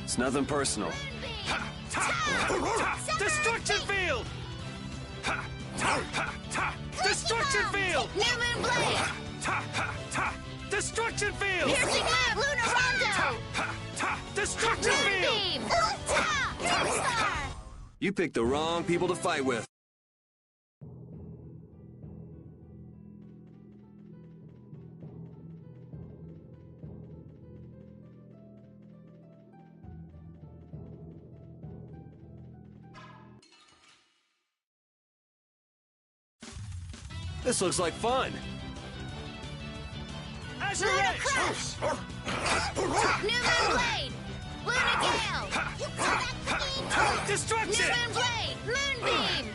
It's nothing personal. Ha, ta, ha, ta. Destruction field! Ha, ta, ha, ta. Destruction field! New Moon Blade! Ha, ta, ha, ta. Destruction field! Piercing Moon! Luna Rondo! Ha, ta. Destruction field! Moonbeam! You picked the wrong people to fight with. This looks like fun. Azure Luna Edge! Crush! New Moon Blade! Luna Gale! Destruction! New Moon Blade! Moonbeam!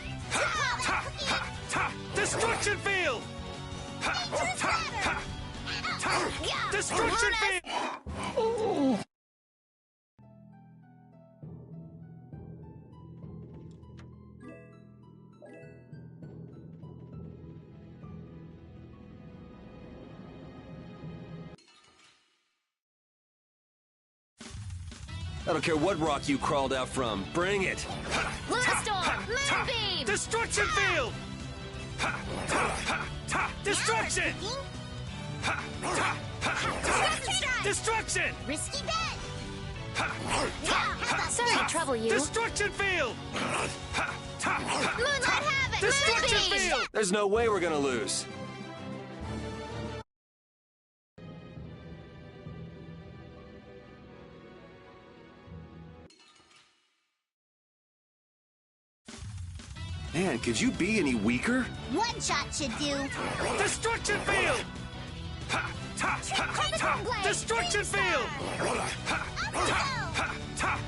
Destruction field! Destruction field! I don't care what rock you crawled out from. Bring it. Luna Storm! Moonbeam! Destruction field! Destruction! Destruction! Risky bet. Sorry to trouble you. Destruction field! Moonlight Havoc! Destruction Moonbeam! field! There's no way we're gonna lose. Man, could you be any weaker? One shot should do. Destruction field! Destruction field!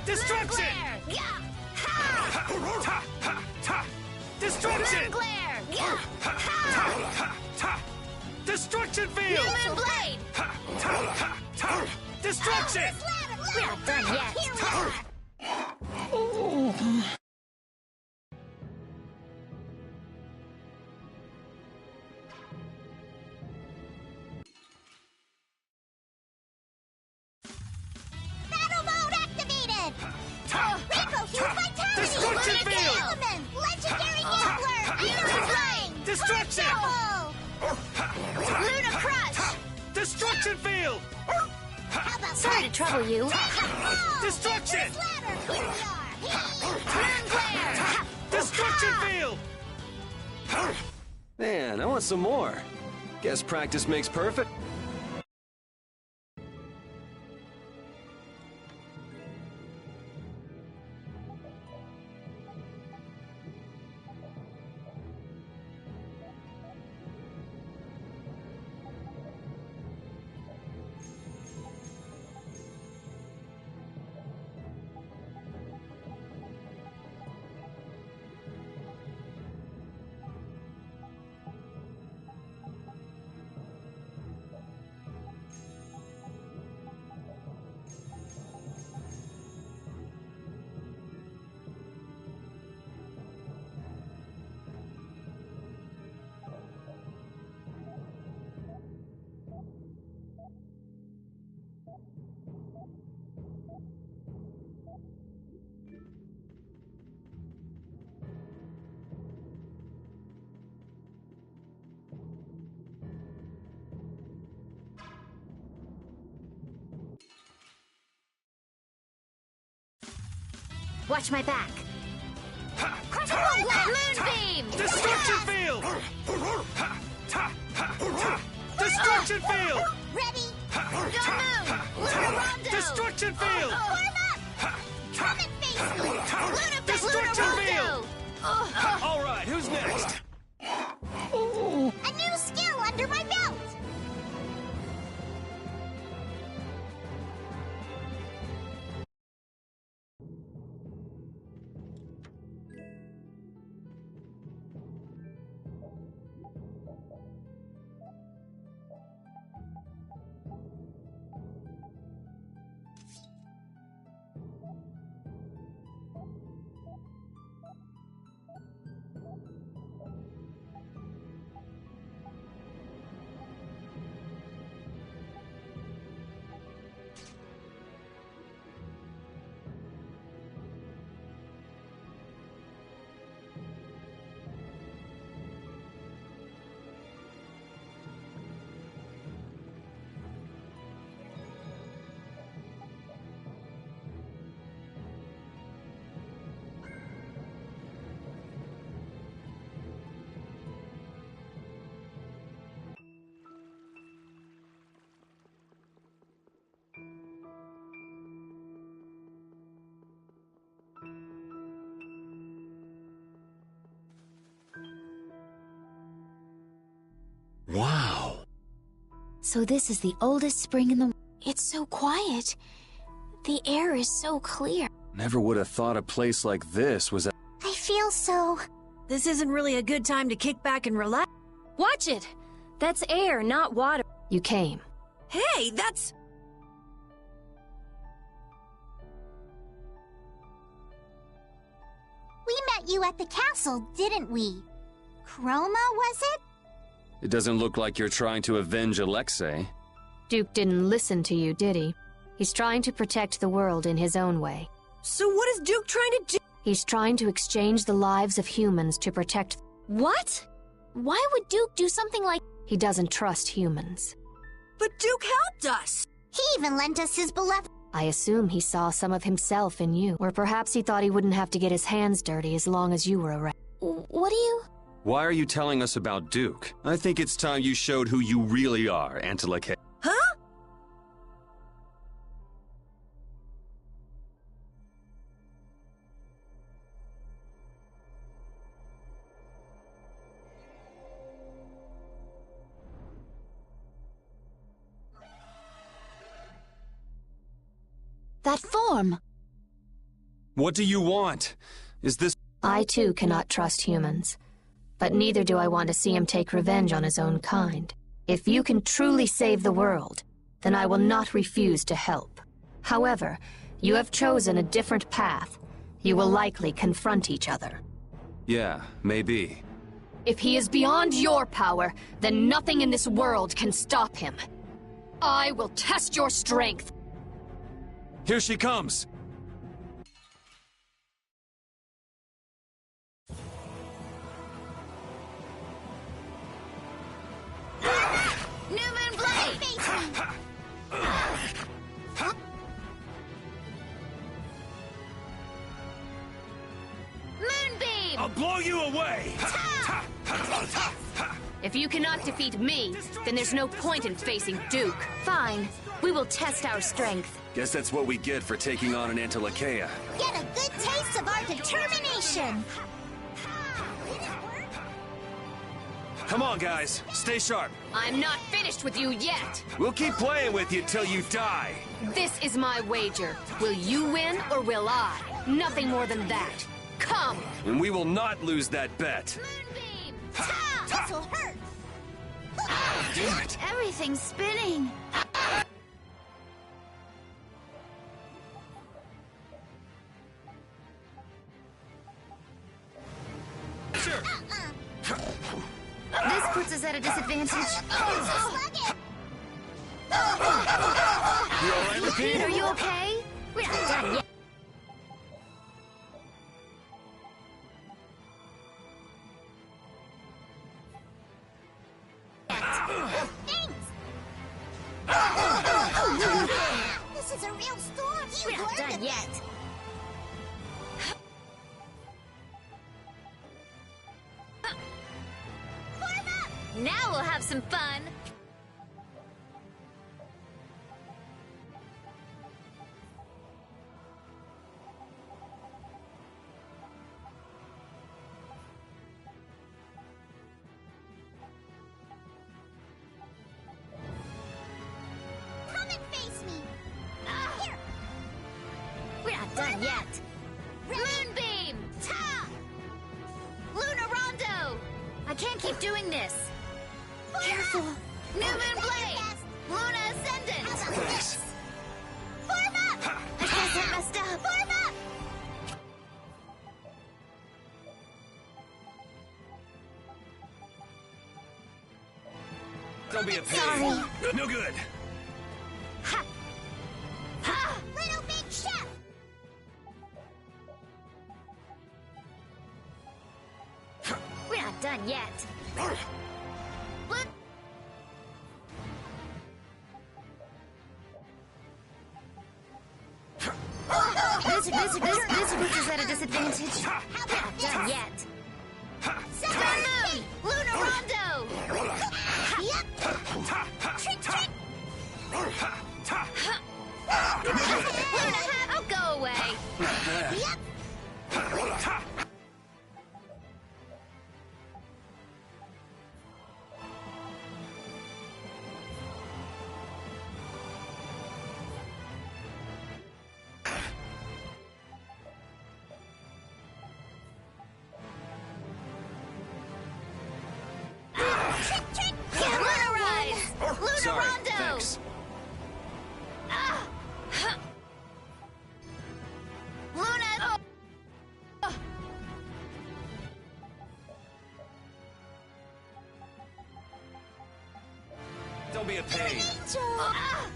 Destruction! Destruction! Glare! Destruction field! New Moon Blade! Destruction! We're not done yet. Battle mode activated. Rainbow Hue Vitality. Destruction Luna field. Element. Legendary Gambler. Iron Flame. Destruction! Luna Crush! Destruction field! Sorry to trouble you. Destruction! Moon Glare! Destruction field! Man, I want some more. Guess practice makes perfect. Watch my back. Moonbeam! Destruction field! Destruction field! Ready? Don't move! Destruction field! Warm up! Come and face me! Destruction field! All right, who's next? A new skill under my belt! Wow. So this is the oldest spring in the... It's so quiet. The air is so clear. Never would have thought a place like this was... I feel so... This isn't really a good time to kick back and relax. Watch it! That's air, not water. You came. Hey, that's... We met you at the castle, didn't we? Chroma, was it? It doesn't look like you're trying to avenge Alexei. Duke didn't listen to you, did he? He's trying to protect the world in his own way. So what is Duke trying to do? He's trying to exchange the lives of humans to protect... What? Why would Duke do something like... He doesn't trust humans. But Duke helped us! He even lent us his beloved... I assume he saw some of himself in you, or perhaps he thought he wouldn't have to get his hands dirty as long as you were around. What do you... Why are you telling us about Duke? I think it's time you showed who you really are, Antilake. Huh? That form! What do you want? Is this... I too cannot trust humans. But neither do I want to see him take revenge on his own kind. If you can truly save the world, then I will not refuse to help. However, you have chosen a different path. You will likely confront each other. Yeah, maybe. If he is beyond your power, then nothing in this world can stop him. I will test your strength. Here she comes! New Moon Blade! Moonbeam! I'll blow you away! If you cannot defeat me, then there's no point in facing Duke. Fine. We will test our strength. Guess that's what we get for taking on an Antilakea. Get a good taste of our determination! Come on, guys. Stay sharp. I'm not finished with you yet. We'll keep playing with you till you die. This is my wager. Will you win or will I? Nothing more than that. Come! And we will not lose that bet. Moonbeam! This'll hurt! Damn it. Everything's spinning! Sure. This puts us at a disadvantage. You all right, Repeat? Are you okay? We're not done yet. This is a real storm! We're not done yet. some fun. Come and face me. Here. We're not done yet. Moonbeam! Ta! Lunar Rondo! I can't keep doing this. Careful. New Moon Blade! Luna Ascendant! Thanks. Form up! I guess I messed up. Form up! Don't be a pain. Sorry. No good. Ha! Ha! Little Big Chef! We're not done yet. Look! This puts us at a disadvantage. We're not done yet. Sun Moon! Lunar Rondo! Trick, trick! Luna Hat! Oh, go away! Lunar Rise! Lunar Sorry, Rondo! thanks. Ah! Huh. Luna! Oh. Oh. Don't be a pain. Ah!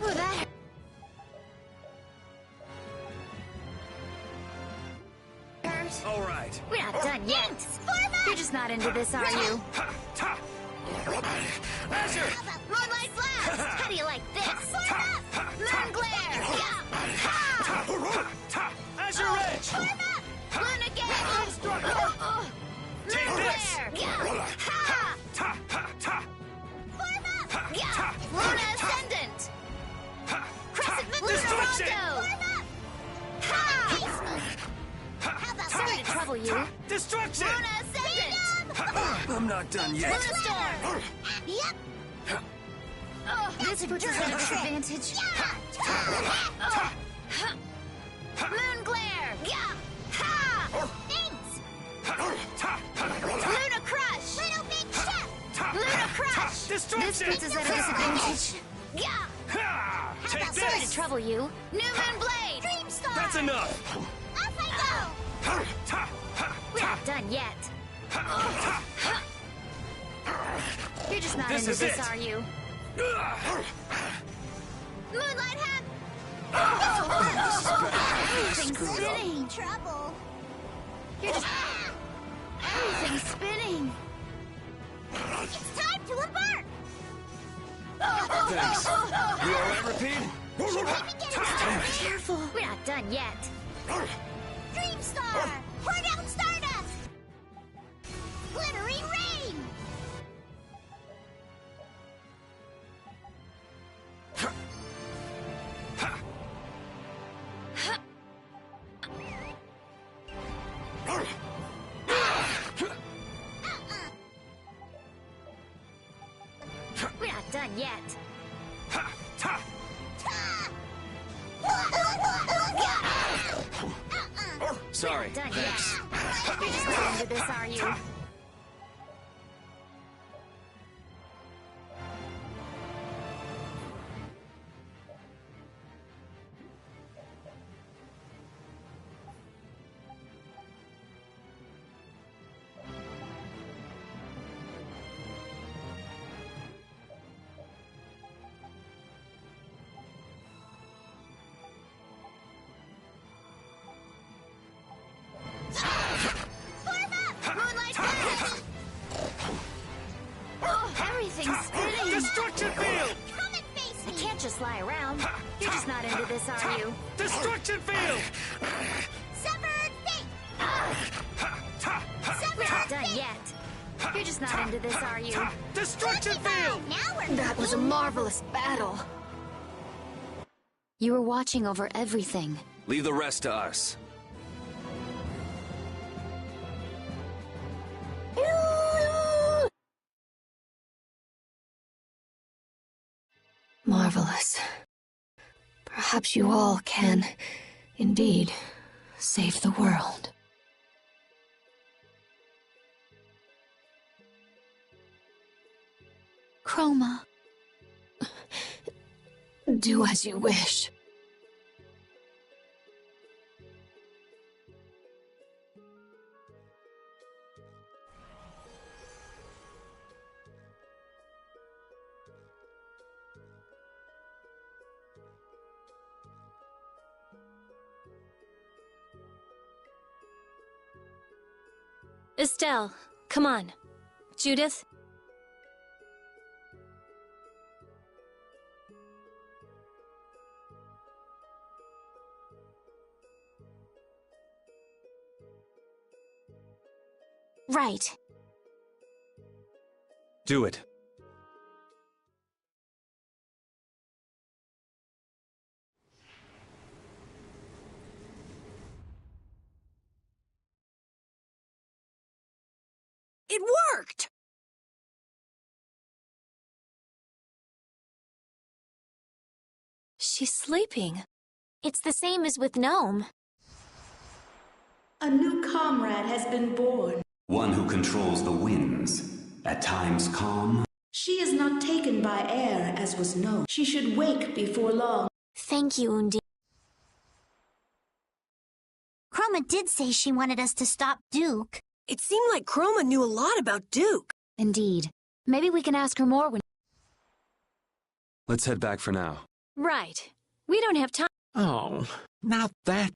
Oh, that... hurt. All right. We're not done yet. You're just not into this, are you? Azure! Moonlight Blast! How do you like this? Moon Glare! Azure Edge! Luna Gale! Moon Take this! Glare! Luna Ascendant! Crescent Moon Destruction! Rondo! Sorry to trouble you. Destruction! Luna Ascendant! I'm not done yet. Luna Storm! Yep. This puts us at a disadvantage. Moon Glare! Thanks! Luna Crush! Little Big Chef! Luna Crush! This Destruction! puts us at a disadvantage. Take Sorry to this! trouble you. New Moon Blade! Dream Star! That's enough! Off I go! We're not done yet. You're just not This into is this, it. are you? Moonlight Hat! Everything's spinning! Trouble! You're just... Everything's spinning! It's time to embark! Thanks. You alright, Repeat? Should we begin now? Careful! We're not done yet. Dream Star! Pour down Stardust! Glittery Rain! We're not done yet. Sorry, Done thanks. yet. You're just not into this, are you? Moonlight Blast! Oh, everything's spinning! Destruction field! Come and face me! I can't just lie around. You're just not into this, are you? Destruction field! Severed Fate! Severed We're not done yet. You're just not into this, are you? Destruction field! That was a marvelous battle. You were watching over everything. Leave the rest to us. Marvelous. Perhaps you all can, indeed, save the world. Chroma. Do as you wish. Estelle, come on. Judith? Right. Do it. It worked! She's sleeping. It's the same as with Gnome. A new comrade has been born. One who controls the winds, at times calm. She is not taken by air, as was known. She should wake before long. Thank you, Undine. Chroma did say she wanted us to stop Duke. It seemed like Chroma knew a lot about Duke. Indeed. Maybe we can ask her more when... Let's head back for now. Right. We don't have time. Oh, not that.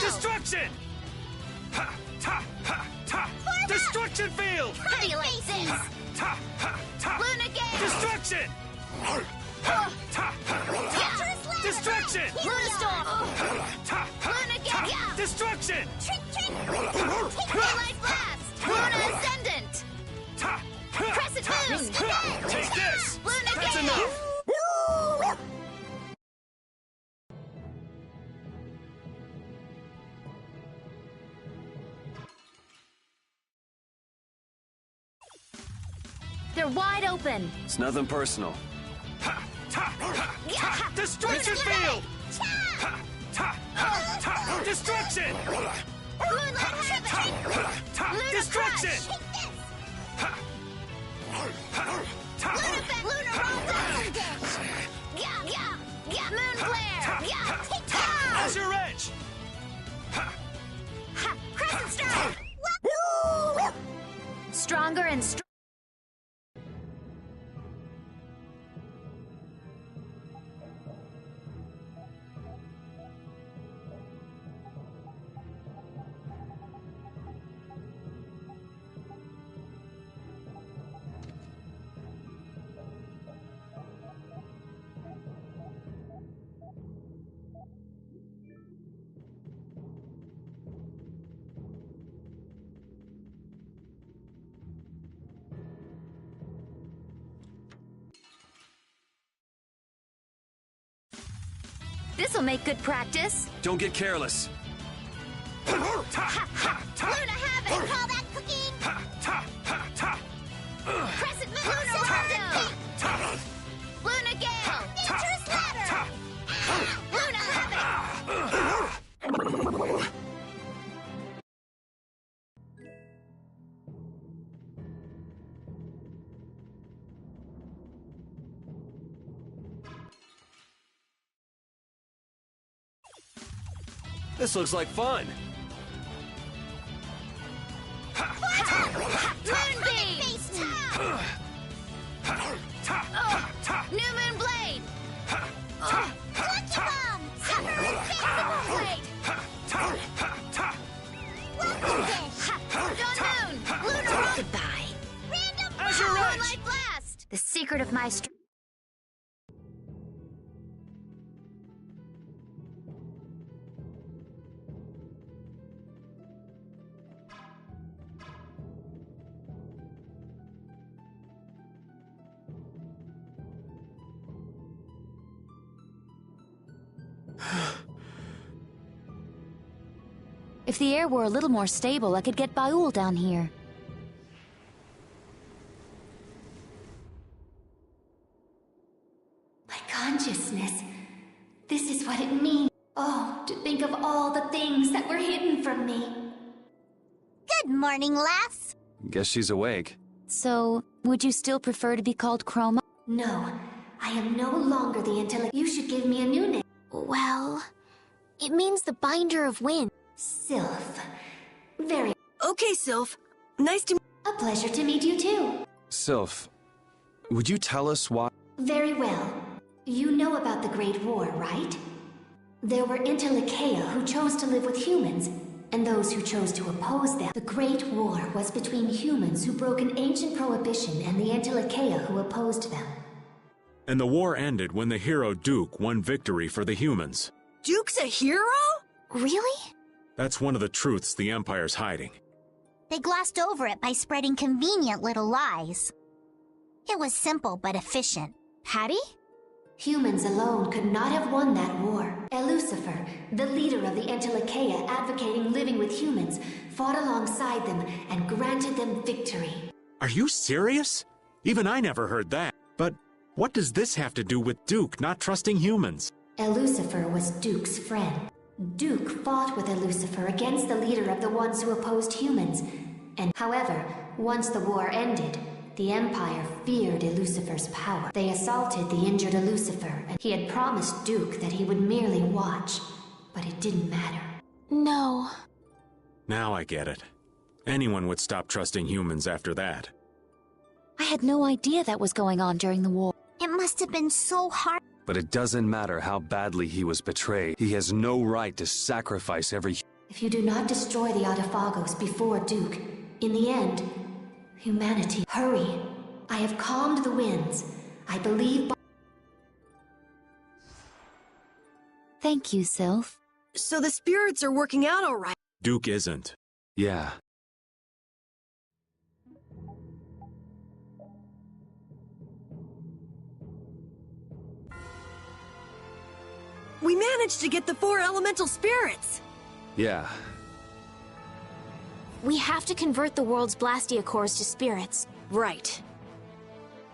Destruction! Ha! Ta! Ha! Ta! Destruction field! How do you like this? Ha! Ta! Ha! Ta! Luna Gale! Destruction! Ha! Ta! Ha! Ta! Destruction! Luna Storm! Ha! Ta! Ha! Luna Ta! Gale! Destruction! Trick, trick! Take Life Blast! Luna Ascendant! Ta! Crescent Moon! Take this! Luna That's Gale! enough! They're wide open. It's nothing personal. Ha! Ta! Ha! Ta! Destruction field! Ha! Ta! Ha! Ta! Destruction! Destruction! Moon flare! Azure Edge! Crescent strike! Stronger and stronger. This'll make good practice. Don't get careless. Luna Havoc! Call that cooking? Crescent Moon Luna Rondo! Luna Gale! Nature's Ladder! Luna Havoc! This looks like fun. Moonbeam! New Moon Blade! Lucky Bomb! Blade! Welcome Dish! Dawn Moon! Lunar Roll! Goodbye! Random Moonlight Blast! The secret of my strength. If the air were a little more stable, I could get Baul down here. My consciousness. This is what it means. Oh, to think of all the things that were hidden from me. Good morning, lass. Guess she's awake. So, would you still prefer to be called Chroma? No, I am no longer the intellect. You should give me a new name. Well, it means the Binder of Wind. Sylph. Very. Okay, Sylph. Nice to. A pleasure to meet you too. Sylph, would you tell us why? Very well. You know about the Great War, right? There were Interlakeia who chose to live with humans, and those who chose to oppose them. The Great War was between humans who broke an ancient prohibition and the Interlakeia who opposed them. And the war ended when the hero Duke won victory for the humans. Duke's a hero? Really? That's one of the truths the Empire's hiding. They glossed over it by spreading convenient little lies. It was simple but efficient. Patty? Humans alone could not have won that war. Lucifer, the leader of the Interlakeia advocating living with humans, fought alongside them and granted them victory. Are you serious? Even I never heard that. But what does this have to do with Duke not trusting humans? Lucifer was Duke's friend. Duke fought with Lucifer against the leader of the ones who opposed humans. And however, once the war ended, the Empire feared Lucifer's power. They assaulted the injured Lucifer, and he had promised Duke that he would merely watch. But it didn't matter. No. Now I get it. Anyone would stop trusting humans after that. I had no idea that was going on during the war. It must have been so hard. But it doesn't matter how badly he was betrayed. He has no right to sacrifice every... If you do not destroy the Autophagos before Duke, in the end, humanity... Hurry! I have calmed the winds. I believe... Thank you, Sylph. So the spirits are working out all right. Duke isn't. Yeah. We managed to get the 4 elemental spirits! Yeah. We have to convert the world's Blastia cores to spirits. Right.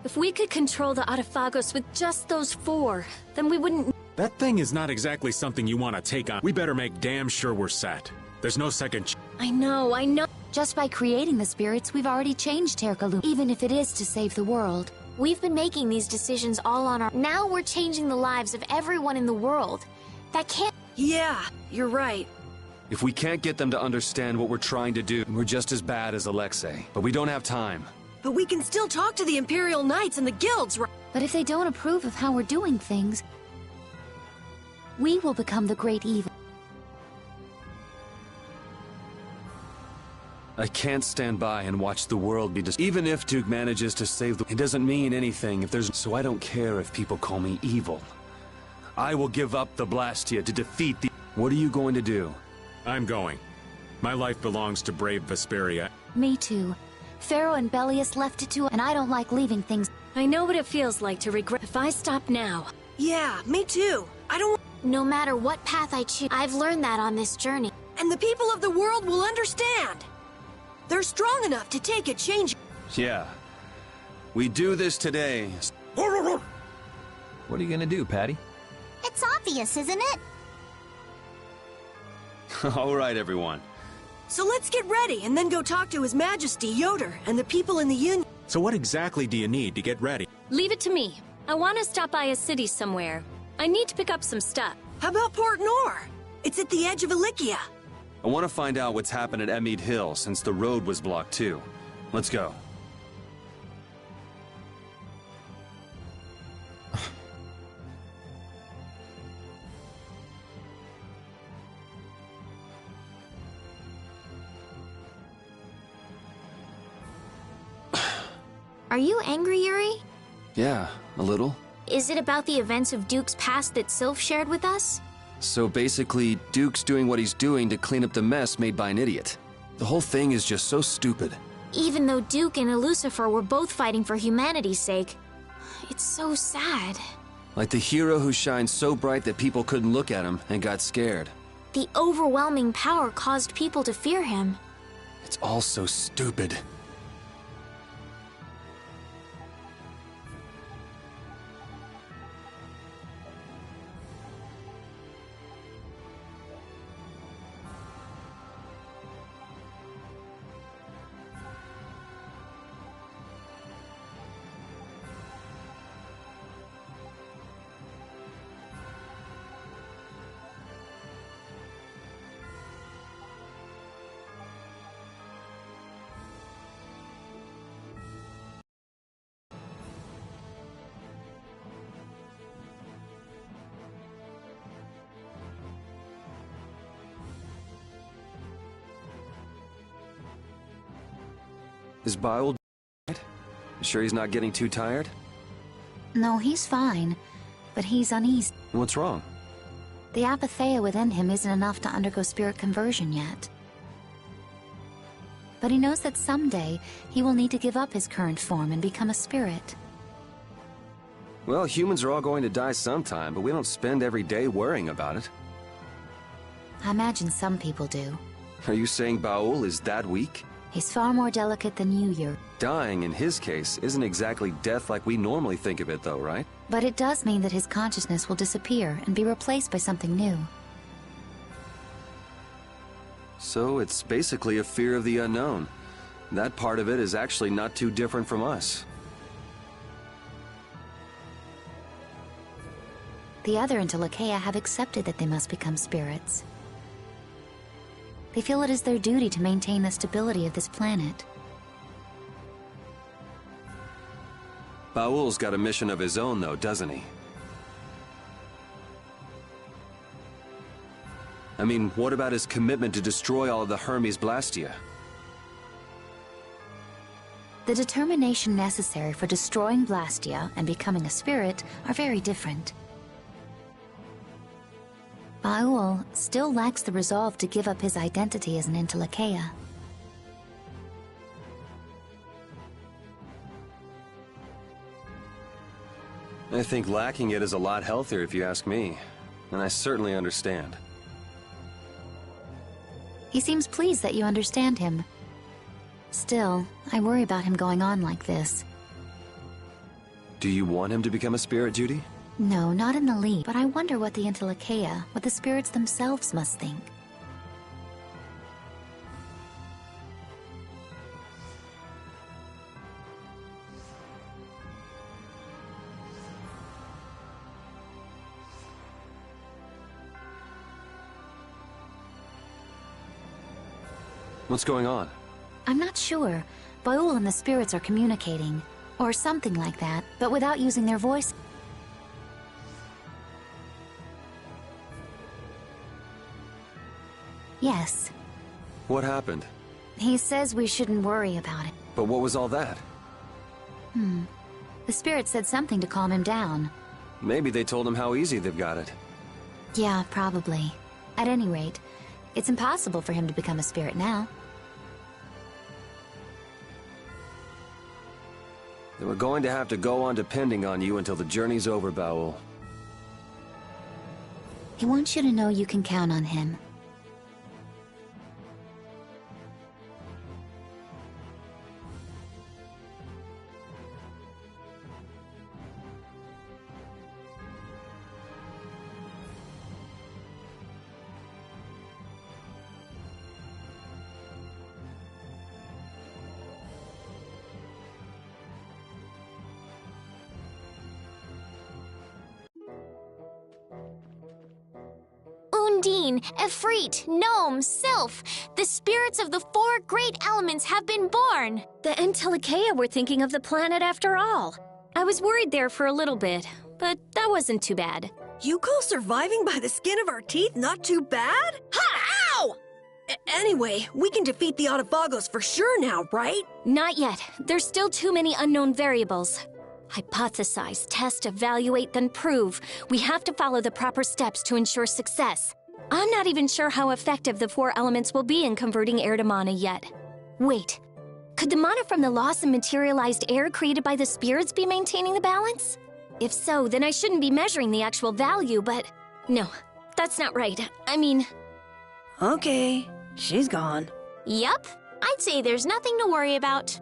If we could control the Autophagos with just those 4, then we wouldn't... That thing is not exactly something you want to take on. We better make damn sure we're set. There's no second I know. Just by creating the spirits, we've already changed Terkalum, even if it is to save the world. We've been making these decisions all on our... Now we're changing the lives of everyone in the world. That can't... Yeah, you're right. If we can't get them to understand what we're trying to do, we're just as bad as Alexei. But we don't have time. But we can still talk to the Imperial Knights and the guilds, right? But if they don't approve of how we're doing things, we will become the great evil. I can't stand by and watch the world be destroyed. Even if Duke manages to save the... It doesn't mean anything if there's... So I don't care if people call me evil. I will give up the Blastia to defeat the... What are you going to do? I'm going. My life belongs to brave Vesperia. Me too. Pharaoh and Bellius left it to... And I don't like leaving things... I know what it feels like to regret if I stop now. Yeah, me too. I don't... No matter what path I choose, I've learned that on this journey. And the people of the world will understand. They're strong enough to take a change. Yeah. We do this today. What are you gonna do, Patty? It's obvious, isn't it? All right, everyone. So let's get ready and then go talk to His Majesty Yoder and the people in the Union. So what exactly do you need to get ready? Leave it to me. I want to stop by a city somewhere. I need to pick up some stuff. How about Port Nor? It's at the edge of Ilikia. I want to find out what's happened at Emmead Hill since the road was blocked too. Let's go. Are you angry, Yuri? Yeah, a little. Is it about the events of Duke's past that Sylph shared with us? So basically, Duke's doing what he's doing to clean up the mess made by an idiot. The whole thing is just so stupid. Even though Duke and Lucifer were both fighting for humanity's sake. It's so sad. Like the hero who shined so bright that people couldn't look at him and got scared. The overwhelming power caused people to fear him. It's all so stupid. Is Baul right? You sure he's not getting too tired? No, he's fine, but he's uneasy. What's wrong? The apatheia within him isn't enough to undergo spirit conversion yet. But he knows that someday he will need to give up his current form and become a spirit. Well, humans are all going to die sometime, but we don't spend every day worrying about it. I imagine some people do. Are you saying Baul is that weak? He's far more delicate than you, Yuri. Dying, in his case, isn't exactly death like we normally think of it, though, right? But it does mean that his consciousness will disappear and be replaced by something new. So it's basically a fear of the unknown. That part of it is actually not too different from us. The other Intellicaea have accepted that they must become spirits. They feel it is their duty to maintain the stability of this planet. Baul's got a mission of his own, though, doesn't he? I mean, what about his commitment to destroy all of the Hermes Blastia? The determination necessary for destroying Blastia and becoming a spirit are very different. Baul still lacks the resolve to give up his identity as an Intellicaea. I think lacking it is a lot healthier if you ask me, and I certainly understand. He seems pleased that you understand him. Still, I worry about him going on like this. Do you want him to become a spirit, Judy? No, not in the least, but I wonder what the Intellicaea, what the spirits themselves must think. What's going on? I'm not sure. Baul and the spirits are communicating, or something like that, but without using their voice. Yes. What happened? He says we shouldn't worry about it. But what was all that? The spirit said something to calm him down. Maybe they told him how easy they've got it. Yeah, probably. At any rate, it's impossible for him to become a spirit now. They were going to have to go on depending on you until the journey's over, Baul. He wants you to know you can count on him. Undine, Efreet, Gnome, Sylph, the spirits of the 4 great elements have been born. The Entelekea were thinking of the planet after all. I was worried there for a little bit, but that wasn't too bad. You call surviving by the skin of our teeth not too bad? Ha! Ow! Anyway, we can defeat the Autophagos for sure now, right? Not yet. There's still too many unknown variables. Hypothesize, test, evaluate, then prove. We have to follow the proper steps to ensure success. I'm not even sure how effective the 4 elements will be in converting air to mana yet. Wait, could the mana from the loss of materialized air created by the spirits be maintaining the balance? If so, then I shouldn't be measuring the actual value, but... No, that's not right. I mean... Okay, she's gone. Yup, I'd say there's nothing to worry about.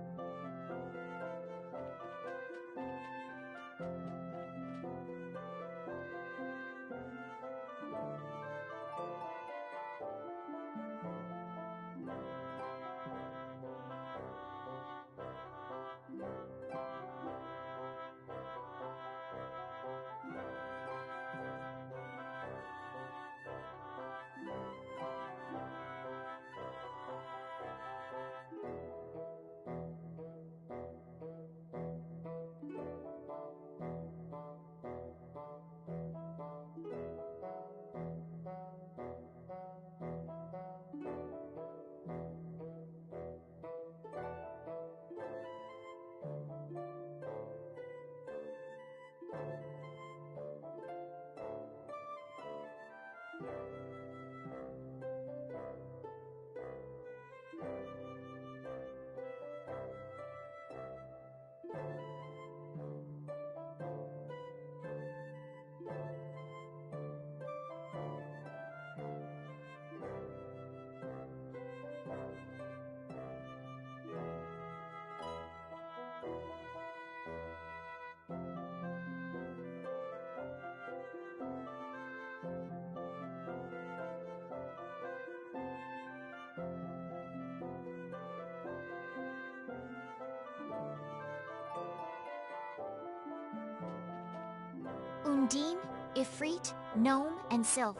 Undine, Ifrit, Gnome, and Sylph.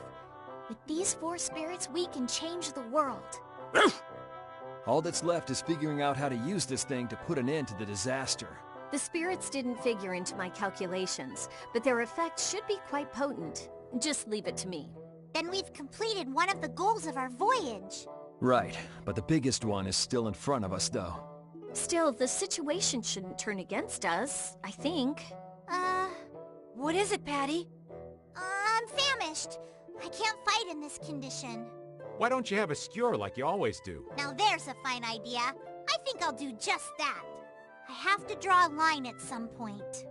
With these 4 spirits, we can change the world. All that's left is figuring out how to use this thing to put an end to the disaster. The spirits didn't figure into my calculations, but their effects should be quite potent. Just leave it to me. Then we've completed one of the goals of our voyage. Right, but the biggest one is still in front of us, though. Still, the situation shouldn't turn against us, I think. What is it, Patty? I'm famished. I can't fight in this condition. Why don't you have a skewer like you always do? Now there's a fine idea. I think I'll do just that. I have to draw a line at some point.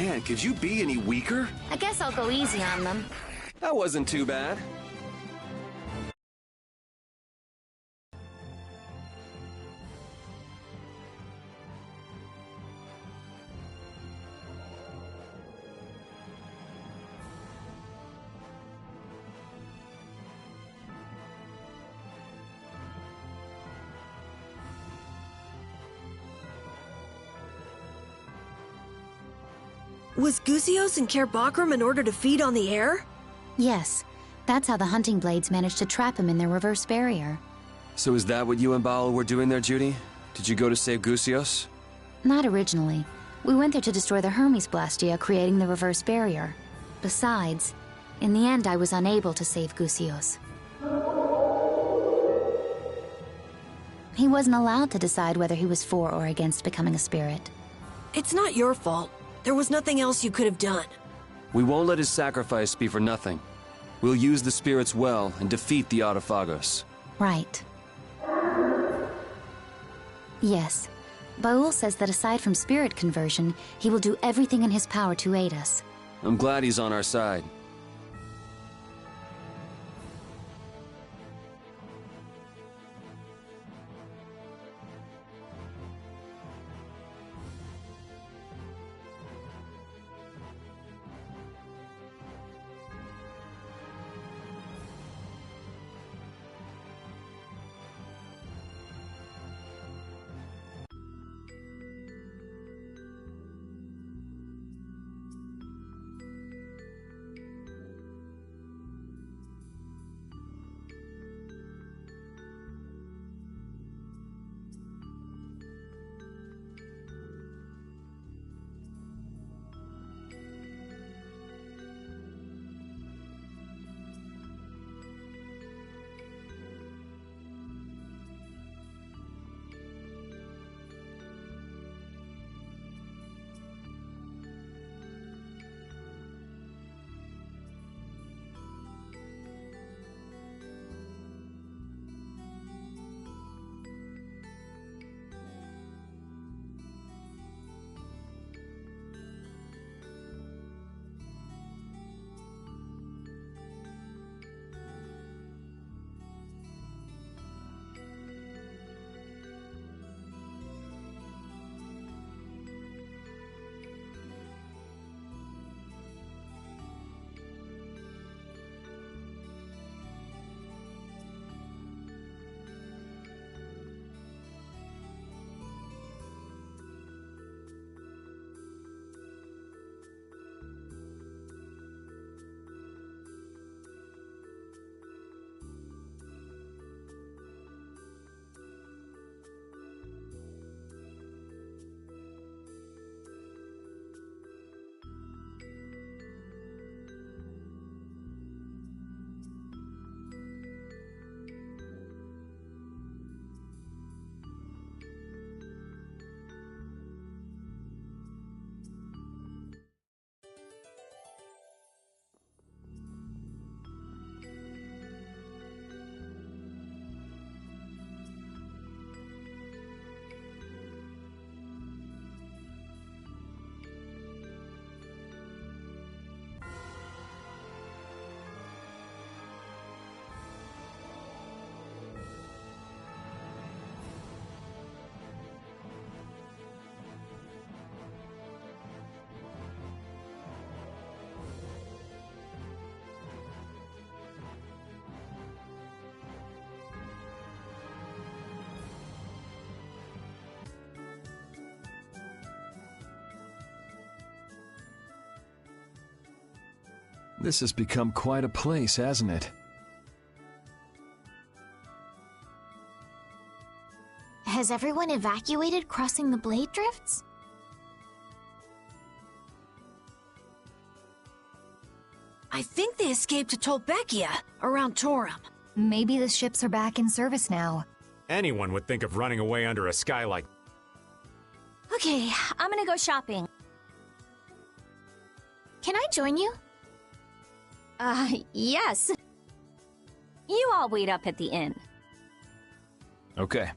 Man, could you be any weaker? I guess I'll go easy on them. That wasn't too bad. Was Gusios in Care Bakram in order to feed on the air? Yes, that's how the hunting blades managed to trap him in their reverse barrier. So is that what you and Baal were doing there, Judy? Did you go to save Gusios? Not originally. We went there to destroy the Hermes Blastia, creating the reverse barrier. Besides, in the end I was unable to save Gusios. He wasn't allowed to decide whether he was for or against becoming a spirit. It's not your fault. There was nothing else you could have done. We won't let his sacrifice be for nothing. We'll use the spirits well and defeat the Autophagos. Right. Yes. Baul says that aside from spirit conversion, he will do everything in his power to aid us. I'm glad he's on our side. This has become quite a place, hasn't it? Has everyone evacuated crossing the blade drifts? I think they escaped to Tolbekia, around Torum. Maybe the ships are back in service now. Anyone would think of running away under a sky like... Okay, I'm gonna go shopping. Can I join you? Yes. You all wait up at the inn. Okay.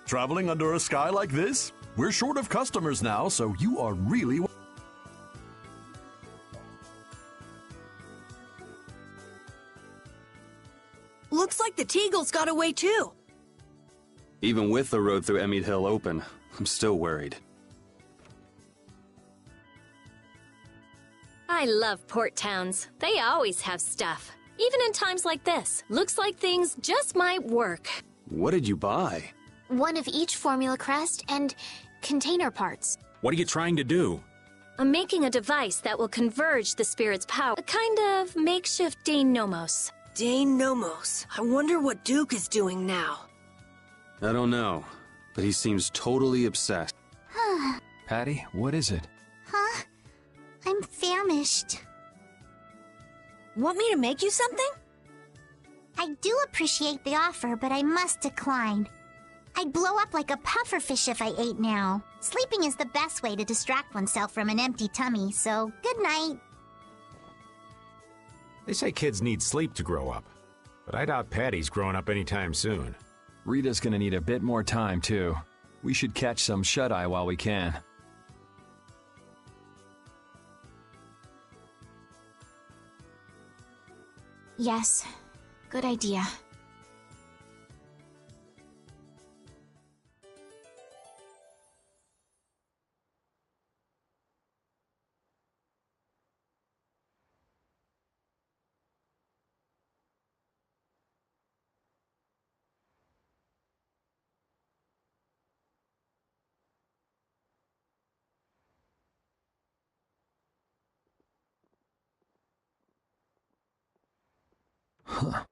Traveling under a sky like this? We're short of customers now, so you are really... Looks like the Teagles got away too. Even with the road through Emmett Hill open, I'm still worried. I love port towns. They always have stuff. Even in times like this. Looks like things just might work. What did you buy? One of each formula crest and container parts. What are you trying to do? I'm making a device that will converge the spirit's power. A kind of makeshift Dane Nomos. Dane Nomos. I wonder what Duke is doing now. I don't know, but he seems totally obsessed. Patty, what is it? Huh? I'm famished. Want me to make you something? I do appreciate the offer, but I must decline. I'd blow up like a pufferfish if I ate now. Sleeping is the best way to distract oneself from an empty tummy, so good night. They say kids need sleep to grow up, but I doubt Patty's growing up anytime soon. Rita's gonna need a bit more time, too. We should catch some shut-eye while we can. Yes, good idea. Huh.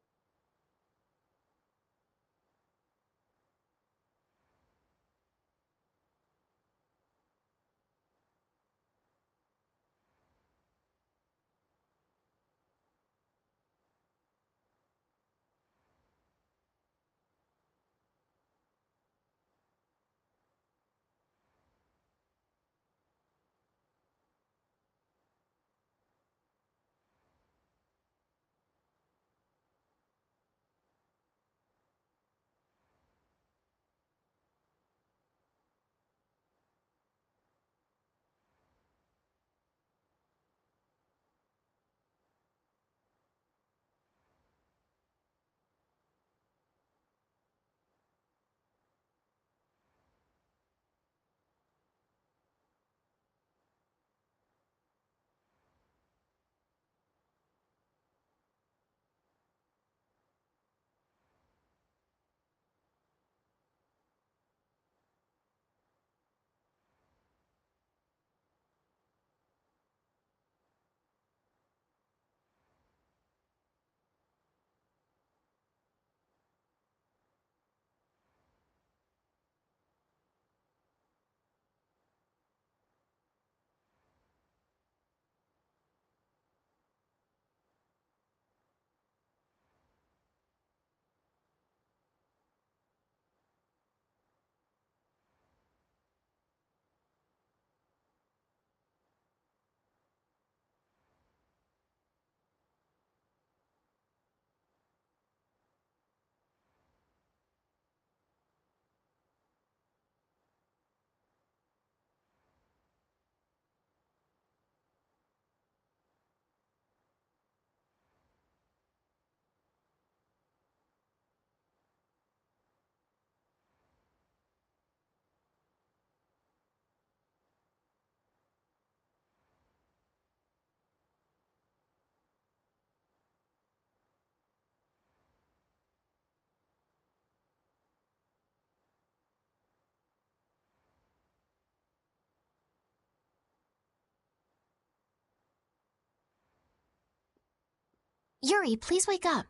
Yuri, please wake up.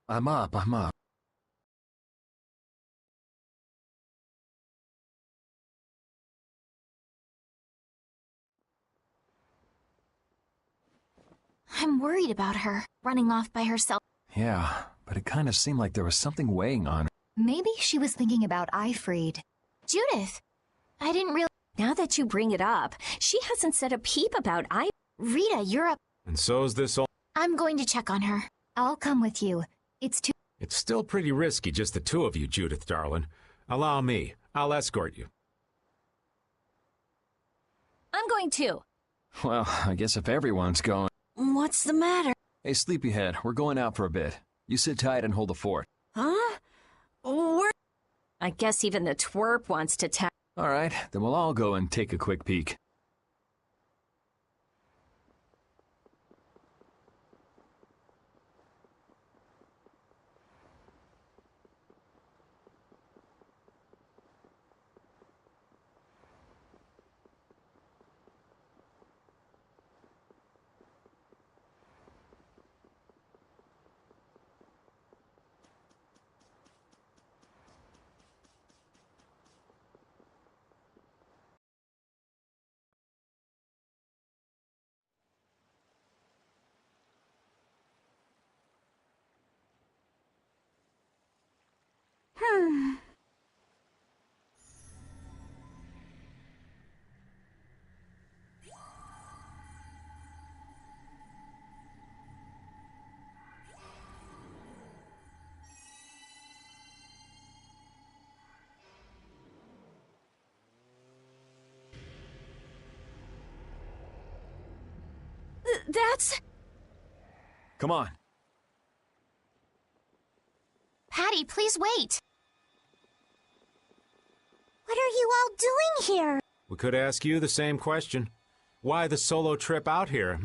I'm up. I'm worried about her, running off by herself. Yeah, but it kind of seemed like there was something weighing on her. Maybe she was thinking about Ifried. Judith, I didn't realize... Now that you bring it up, she hasn't said a peep about Rita, you're up. And so's this all... I'm going to check on her. I'll come with you. It's too... It's still pretty risky, just the two of you, Judith, darling. Allow me. I'll escort you. I'm going too. Well, I guess if everyone's going... What's the matter? Hey, Sleepyhead, we're going out for a bit. You sit tight and hold the fort. Huh? Where? I guess even the twerp wants to tap. All right, then we'll all go and take a quick peek. That's... Come on. Patty, please wait. What are you all doing here? We could ask you the same question. Why the solo trip out here,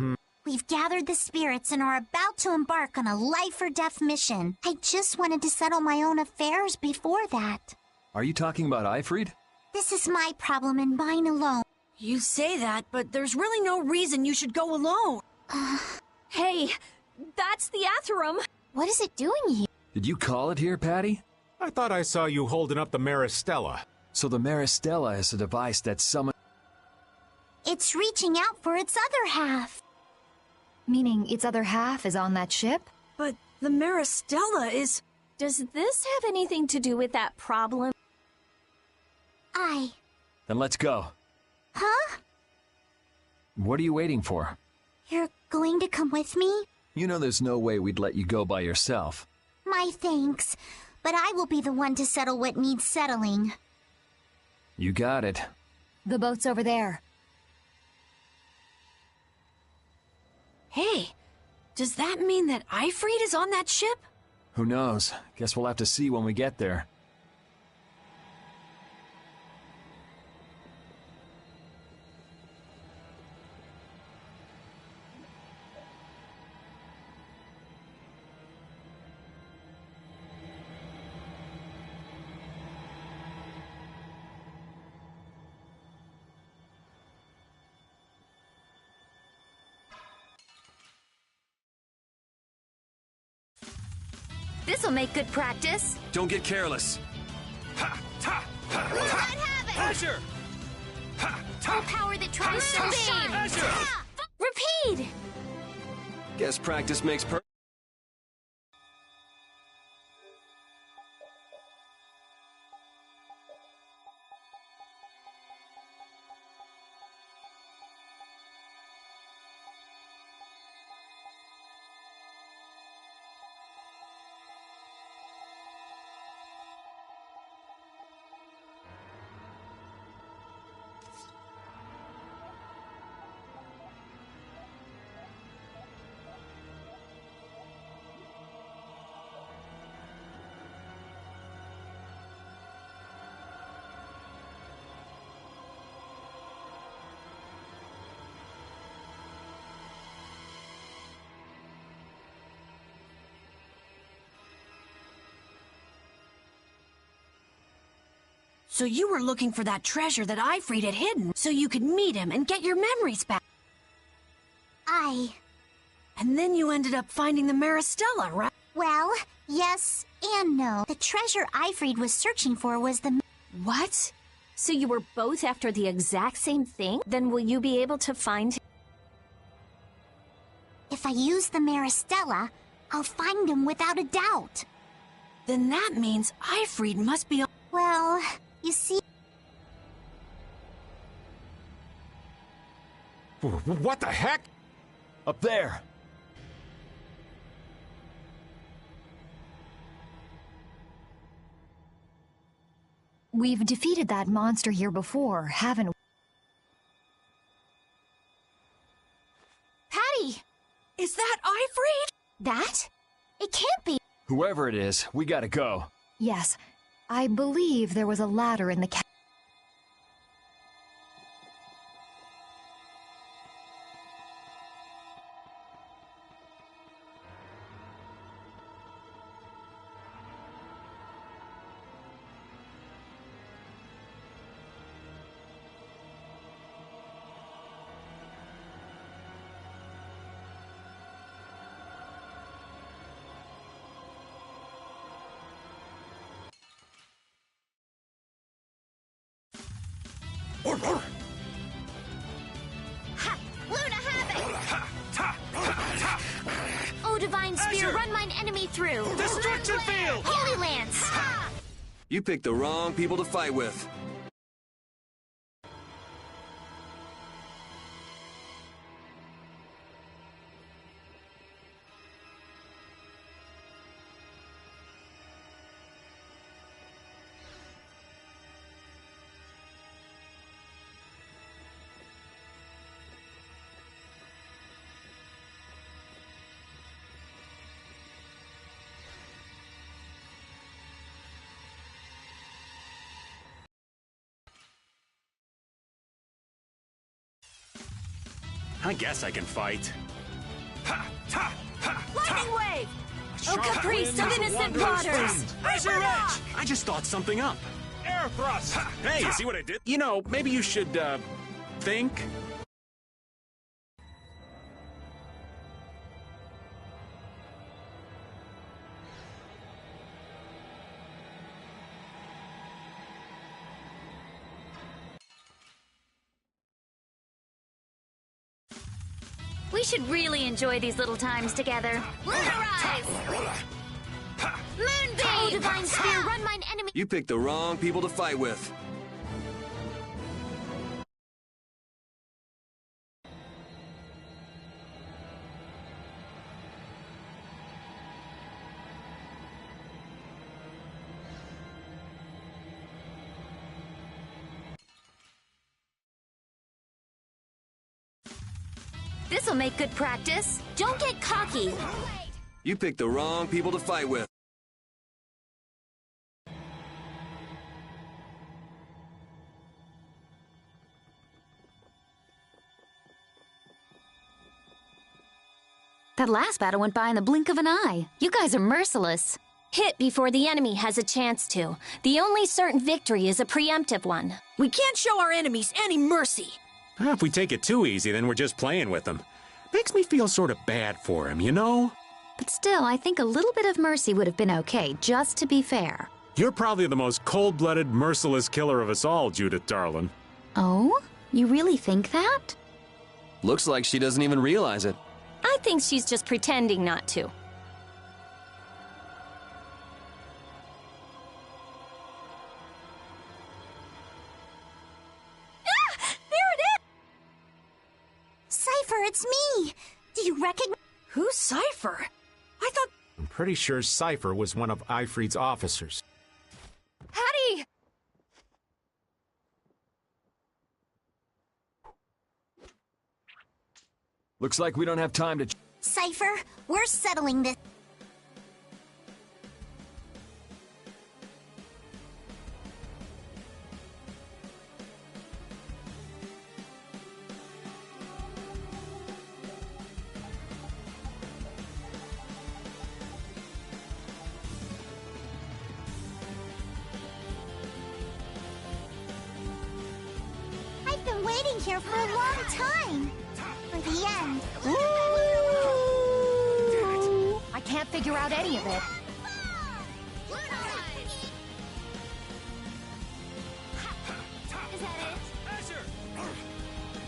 We've gathered the spirits and are about to embark on a life-or-death mission. I just wanted to settle my own affairs before that. Are you talking about Ifrid? This is my problem and mine alone. You say that, but there's really no reason you should go alone. Hey, that's the Atherum. What is it doing here? Did you call it here, Patty? I thought I saw you holding up the Maristella. So the Maristella is a device that summons... It's reaching out for its other half. Meaning its other half is on that ship? But the Maristella is... Does this have anything to do with that problem? Then let's go. Huh? What are you waiting for? You're going to come with me? You know there's no way we'd let you go by yourself. My thanks. But I will be the one to settle what needs settling. You got it. The boat's over there. Hey, does that mean that Ifrid is on that ship? Who knows? Guess we'll have to see when we get there. This'll make good practice. Don't get careless. Ha! Ta! Ha! Let Ta! have it! Azure! Ha! Ta! Power that tries so big! Azure! Repeat! Guess practice makes perfect. So you were looking for that treasure that Ifrid had hidden, so you could meet him and get your memories back. And then you ended up finding the Maristella, right? Well, yes and no. The treasure Ifrid was searching for was the... What? So you were both after the exact same thing? Then will you be able to find... If I use the Maristella, I'll find him without a doubt. Then that means Ifrid must be on... Well, you see... What the heck? Up there! We've defeated that monster here before, haven't we? Patty! Is that Ifrit? That? It can't be. Whoever it is, we gotta go. Yes. I believe there was a ladder in the Ha! Luna Havoc! Oh, Divine Spear, run mine enemy through! Destruction Field! Holy Lance! You picked the wrong people to fight with. I guess I can fight. Lightning Wave! Oh, caprice of innocent waters! Razor Edge! I just thought something up. Air Thrust! Hey, you see what I did? You know, maybe you should, think. We should really enjoy these little times together. Lunarize! Moonbeam! Oh, Divine Spear, run mine enemy! You picked the wrong people to fight with. This'll make good practice. Don't get cocky. You picked the wrong people to fight with. That last battle went by in the blink of an eye. You guys are merciless. Hit before the enemy has a chance to. The only certain victory is a preemptive one. We can't show our enemies any mercy. If we take it too easy, then we're just playing with them. Makes me feel sort of bad for him, you know? But still, I think a little bit of mercy would have been okay, just to be fair. You're probably the most cold-blooded, merciless killer of us all, Judith darling. Oh? You really think that? Looks like she doesn't even realize it. I think she's just pretending not to. Cypher, it's me! Do you recognize— Who's Cypher? I thought— I'm pretty sure Cypher was one of Ifrit's officers. Hattie! Looks like we don't have time to... Cypher, we're settling this. I've been waiting here for a long time. For the end. I can't figure out any of it. Is that it?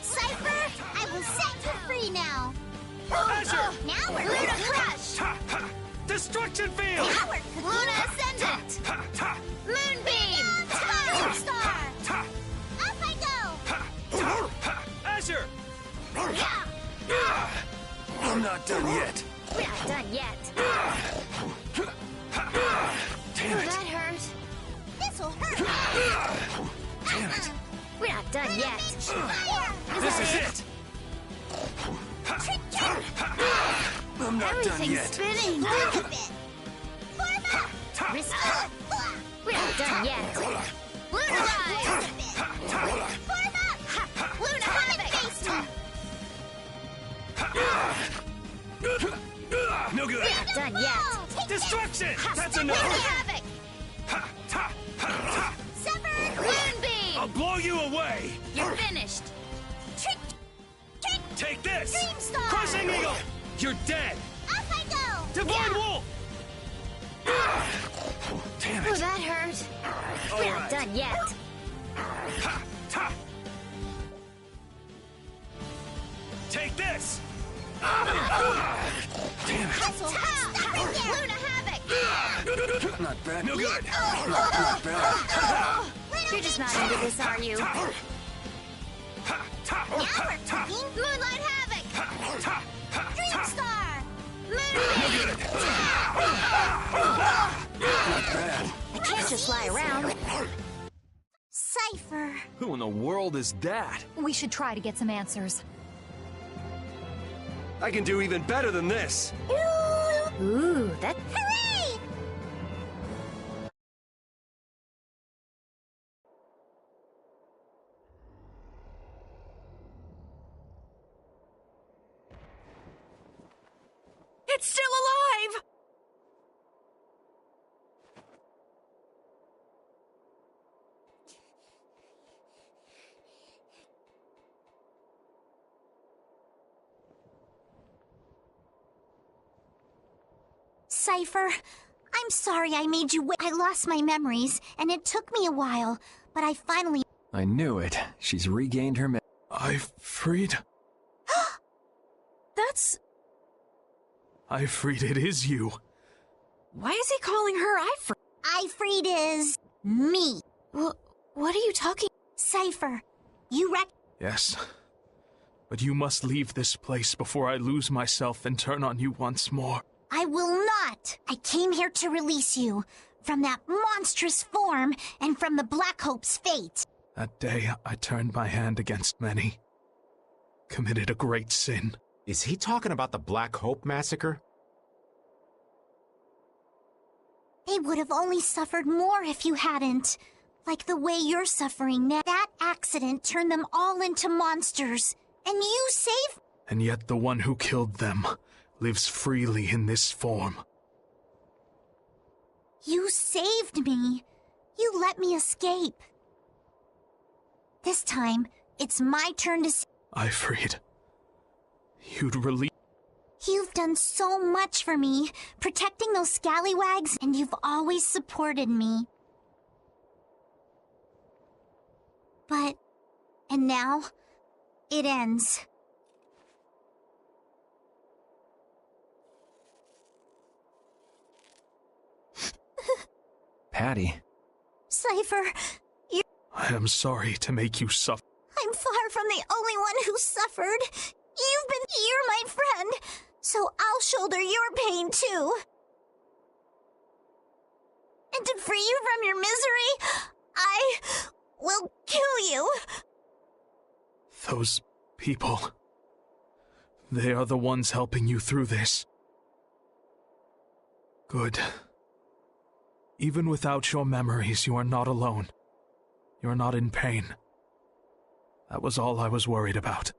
Cypher, I will set you free now. Azure! Now we're Luna Crush! Destruction Field! Luna Ascendant! Moonbeam! Fire Star! Up I go! Azure! I'm not done yet. We're not done yet. Damn it. That hurt. This'll hurt! done yet. This is it! I'm not done yet. Spinning. We're not done yet. Luna Rise! Form up! Luna Havoc! No good. We're not done yet. Destruction! That's Luna enough! Havoc! Severed! Moonbeam! I'll blow you away! You're finished. Take this! Dreamstar! Crushing Eagle! You're dead! Up I go! Divine Wolf! Damn Oh, it! that hurt. We're not done yet. Take this! Damn it! Luna Havoc! Not bad. No good. Not bad. You're just not into this, are you? Now we're talking! Moonlight Havoc! Dreamstar! No good. Not bad. I can't just lie around. Cypher! Who in the world is that? We should try to get some answers. I can do even better than this. Ooh, that... Hooray! It's still alive! Cypher, I'm sorry I made you wait. I lost my memories, and it took me a while, but I finally... I knew it. She's regained her I freed. That's... I freed. It is you. Why is he calling her Ifrit? Ifrit is... me. What are you talking... Cypher, you Yes. But you must leave this place before I lose myself and turn on you once more. I will not! I came here to release you. From that monstrous form, and from the Black Hope's fate. That day, I turned my hand against many. Committed a great sin. Is he talking about the Black Hope massacre? They would have only suffered more if you hadn't. Like the way you're suffering now. That accident turned them all into monsters. And you saved... And yet the one who killed them lives freely in this form. You saved me. You let me escape. This time, it's my turn to... I freed. You'd release... You've done so much for me, protecting those scallywags, and you've always supported me. But... and now, it ends. Patty. Cypher, I am sorry to make you suffer. I'm far from the only one who suffered. You're my friend, so I'll shoulder your pain too. And to free you from your misery, I will kill you. Those people... they are the ones helping you through this. Good. Even without your memories, you are not alone. You are not in pain. That was all I was worried about.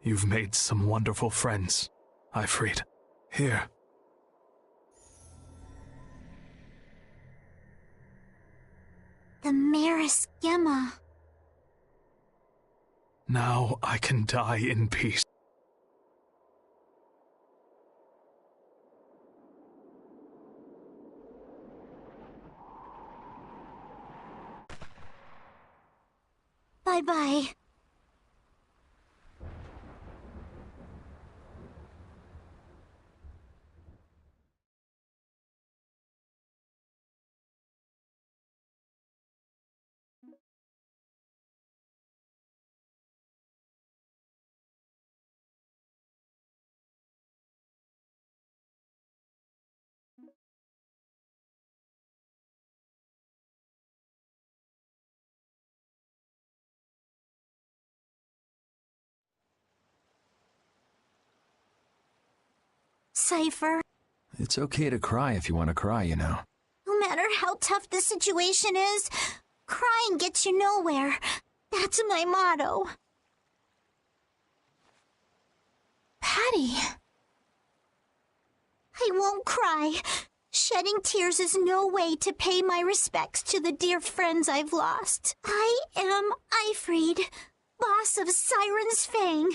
You've made some wonderful friends, Ifrit. Here. The Maris Gemma. Now I can die in peace. Bye-bye. Cypher. It's okay to cry if you want to cry, you know. No matter how tough the situation is, crying gets you nowhere. That's my motto. Patty. I won't cry. Shedding tears is no way to pay my respects to the dear friends I've lost. I am Ifried, boss of Siren's Fang.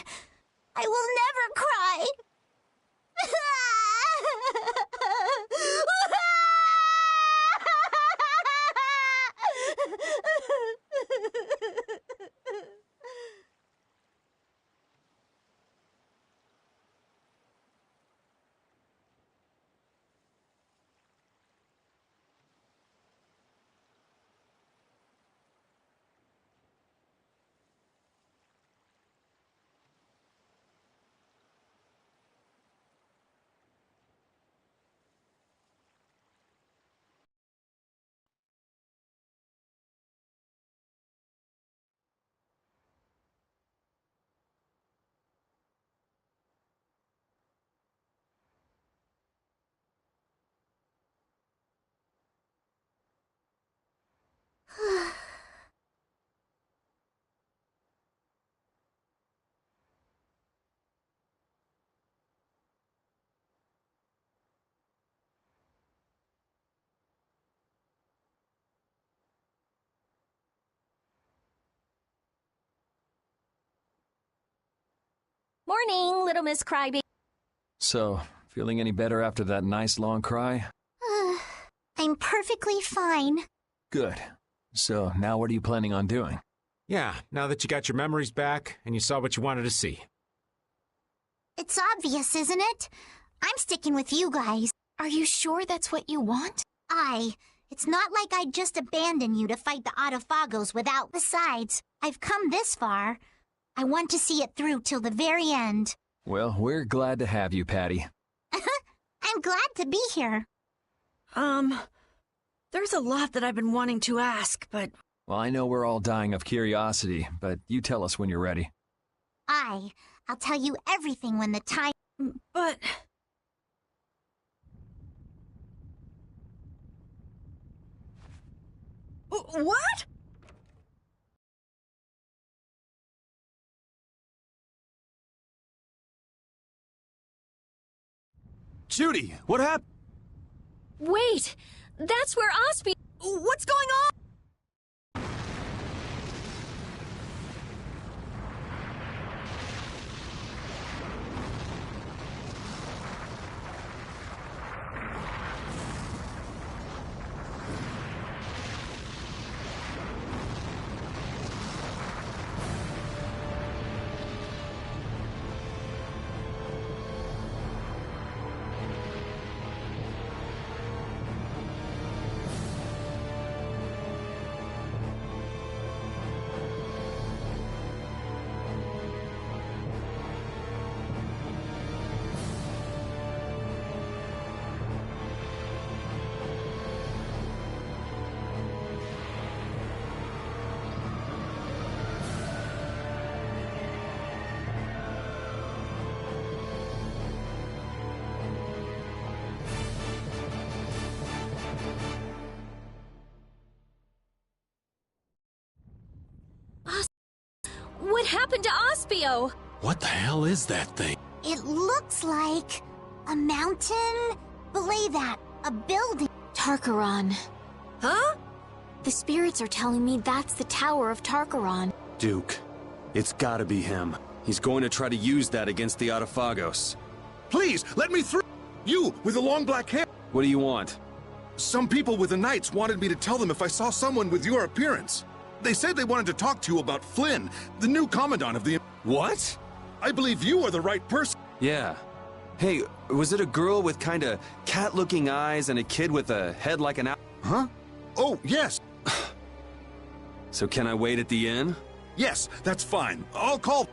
I will never cry. Morning, little Miss Crybaby. So, feeling any better after that nice long cry? I'm perfectly fine. Good. So, now what are you planning on doing? Yeah, now that you got your memories back and you saw what you wanted to see. It's obvious, isn't it? I'm sticking with you guys. Are you sure that's what you want? It's not like I'd just abandon you to fight the Autophagos without. Besides, I've come this far. I want to see it through till the very end. Well, we're glad to have you, Patty. I'm glad to be here. There's a lot that I've been wanting to ask, but... Well, I know we're all dying of curiosity, but you tell us when you're ready. I'll tell you everything when the time... But... What? Judy, what happened? Wait! That's where Osby... What's going on? What happened to Ospio? What the hell is that thing? It looks like a mountain. Belay that. A building. Tarkaron. Huh? The spirits are telling me that's the Tower of Tarkaron. Duke. It's gotta be him. He's going to try to use that against the Autophagos. Please, let me through! You, with the long black hair! What do you want? Some people with the Knights wanted me to tell them if I saw someone with your appearance. They said they wanted to talk to you about Flynn, the new commandant of the... What? I believe you are the right person. Yeah. Hey, was it a girl with kinda cat-looking eyes and a kid with a head like an owl? Huh? Oh, yes. So can I wait at the inn? Yes, that's fine. I'll call...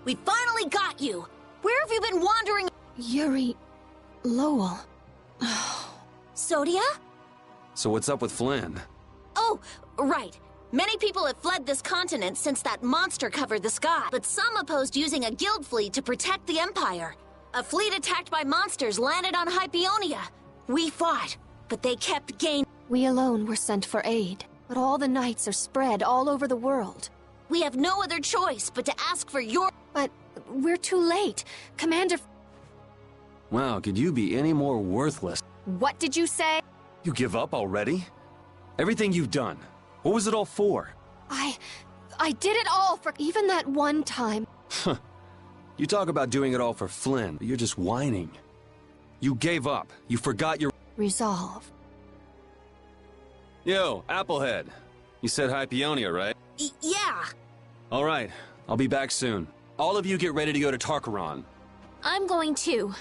We finally got you! Where have you been wandering? Yuri... Lowell... Sodia? So what's up with Flynn? Oh, right. Many people have fled this continent since that monster covered the sky, but some opposed using a guild fleet to protect the Empire. A fleet attacked by monsters landed on Hypeonia. We fought, but they kept gaining. We alone were sent for aid, but all the knights are spread all over the world. We have no other choice but to ask for your... But we're too late. Commander... Wow, could you be any more worthless? What did you say? You give up already? Everything you've done, what was it all for? I did it all for even that one time. You talk about doing it all for Flynn, but you're just whining. You gave up. You forgot your... Resolve. Yo, Applehead. You said Hypeonia, right? Yeah. All right, I'll be back soon. All of you get ready to go to Tarkaron. I'm going too.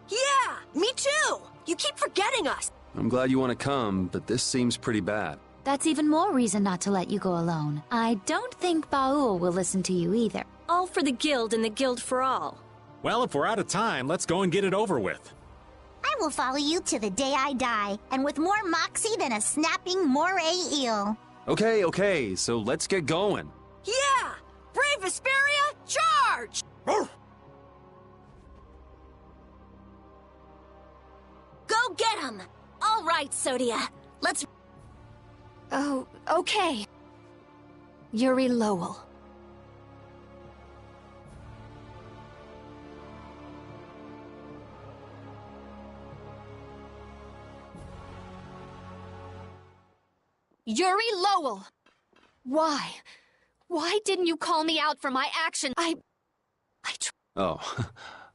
Yeah, me too! You keep forgetting us! I'm glad you want to come, but this seems pretty bad. That's even more reason not to let you go alone. I don't think Baul will listen to you either. All for the guild and the guild for all. Well, if we're out of time, let's go and get it over with. I will follow you to the day I die, and with more moxie than a snapping moray eel. Okay, so let's get going. Yeah! Brave Vesperia, charge! Go get him! All right, Sodia. Let's... Oh, okay. Yuri Lowell. Yuri Lowell! Why? Why didn't you call me out for my action? Oh,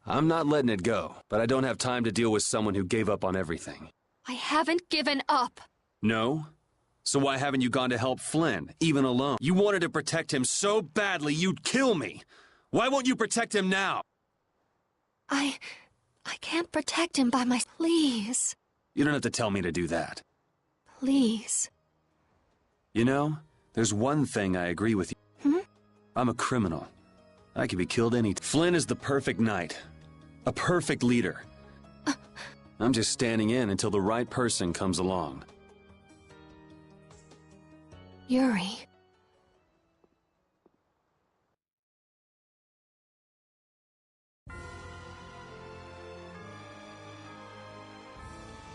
I'm not letting it go, but I don't have time to deal with someone who gave up on everything. I haven't given up. No? So why haven't you gone to help Flynn, even alone? You wanted to protect him so badly you'd kill me. Why won't you protect him now? I can't protect him by my... Please. You don't have to tell me to do that. Please. You know, there's one thing I agree with you. Hmm? I'm a criminal. I could be killed any time. Flynn is the perfect knight. A perfect leader. I'm just standing in until the right person comes along. Yuri.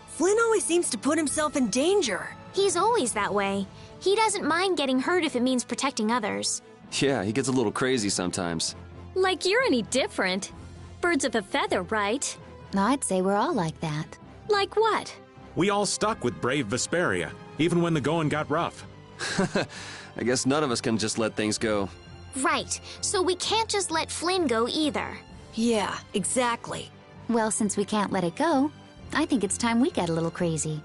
Flynn always seems to put himself in danger. He's always that way. He doesn't mind getting hurt if it means protecting others. Yeah, he gets a little crazy sometimes. Like you're any different. Birds of a feather, right? I'd say we're all like that. Like what? We all stuck with brave Vesperia, even when the going got rough. I guess none of us can just let things go. Right, so we can't just let Flynn go either. Yeah, exactly. Well, since we can't let it go, I think it's time we get a little crazy.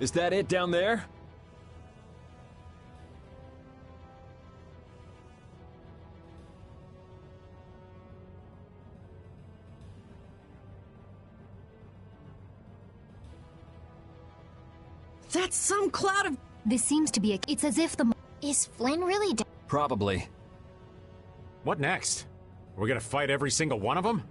Is that it down there? That's some cloud of... This seems to be a... It's as if the... Is Flynn really dead? Probably. What next? We're gonna fight every single one of them?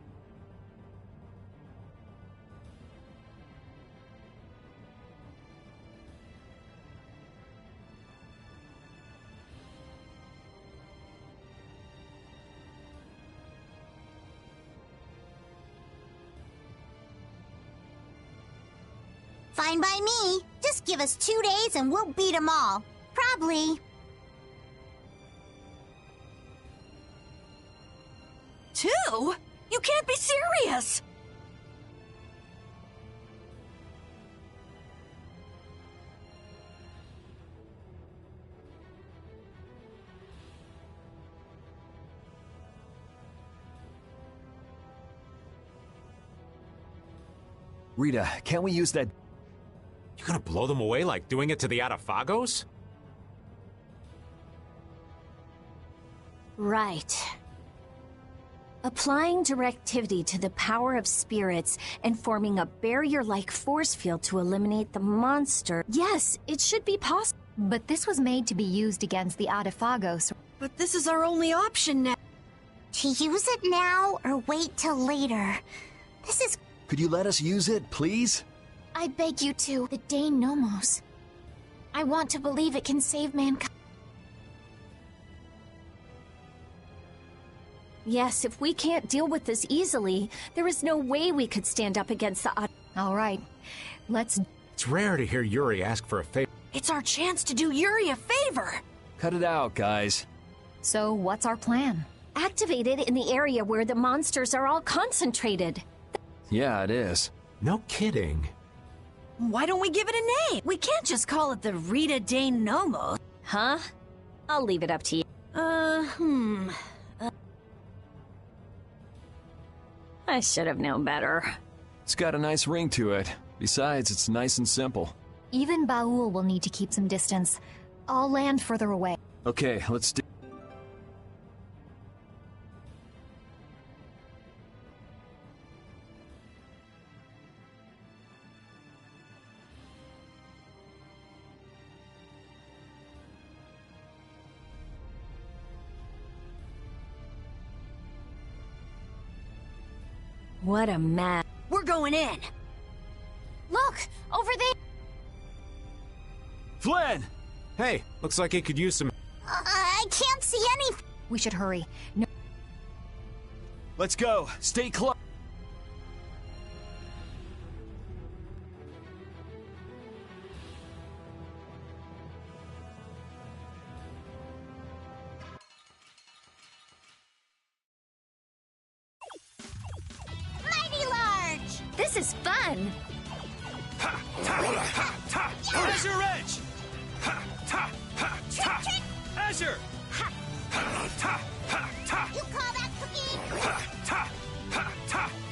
Fine by me. Just give us 2 days and we'll beat them all. Probably. 2? You can't be serious! Rita, can't we use that... You gonna blow them away like doing it to the Adafagos? Right. Applying directivity to the power of spirits and forming a barrier-like force field to eliminate the monster. Yes, it should be possible. But this was made to be used against the Adafagos. But this is our only option now. To use it now or wait till later? This is... Could you let us use it, please? I beg you to. The Dane Nomos. I want to believe it can save mankind. Yes, if we can't deal with this easily, there is no way we could stand up against the All right, let's... It's rare to hear Yuri ask for a favor. It's our chance to do Yuri a favor! Cut it out, guys. So, what's our plan? Activate it in the area where the monsters are all concentrated. Yeah, it is. No kidding. Why don't we give it a name? We can't just call it the Rita Dane Nomos. Huh? I'll leave it up to you. I should have known better. It's got a nice ring to it. Besides, it's nice and simple. Even Baul will need to keep some distance. I'll land further away. Okay, let's do... What a mess. We're going in. Look! Over there! Flynn! Hey, looks like he could use some... I can't see any... We should hurry. No. Let's go. Stay close. Mighty large! This is fun! Azure Edge! Azure! You call that cookie?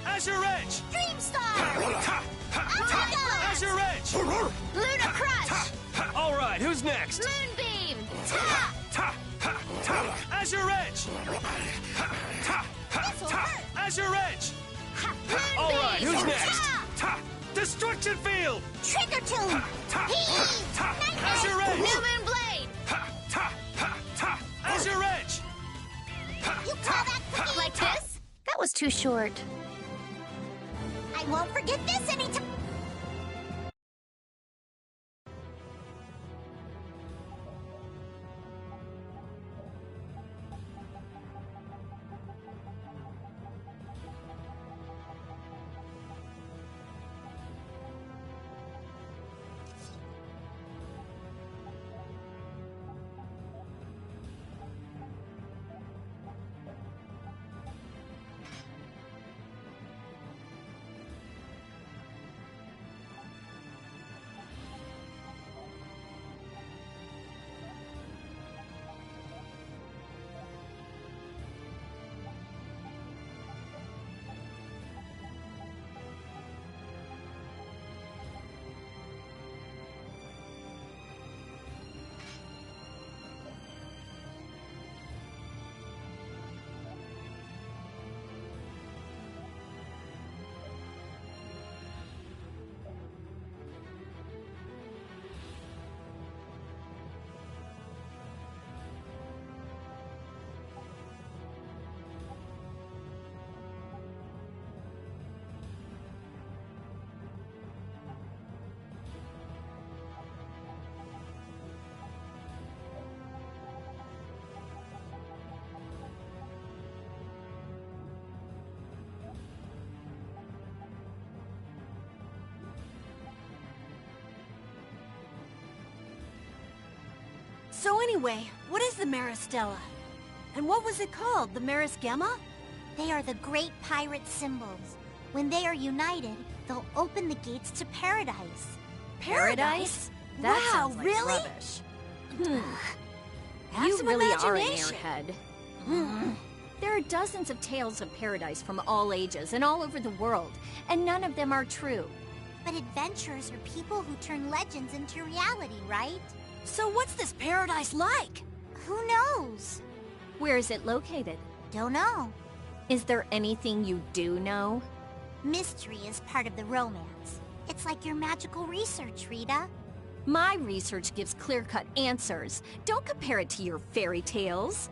Azure Edge! Dream Star! Azure Edge! Luna Crush! All right, who's next? Moonbeam! Azure Edge! This'll hurt! Azure Edge! All right, who's next? Destruction Field! Trigger Tune! Heat! Azure Edge! New Moon Blade! Azure Edge! You call that cookie? Like this? That was too short. I won't forget this anytime. So anyway, what is the Maristella? And what was it called? The Maris Gemma? They are the great pirate symbols. When they are united, they'll open the gates to paradise. Paradise? That wow, sounds like really? rubbish. Have You some really are an imagination. airhead. There are dozens of tales of paradise from all ages and all over the world, and none of them are true. But adventurers are people who turn legends into reality, right? So what's this paradise like? Who knows? Where is it located? Don't know. Is there anything you do know? Mystery is part of the romance. It's like your magical research, Rita. My research gives clear-cut answers. Don't compare it to your fairy tales.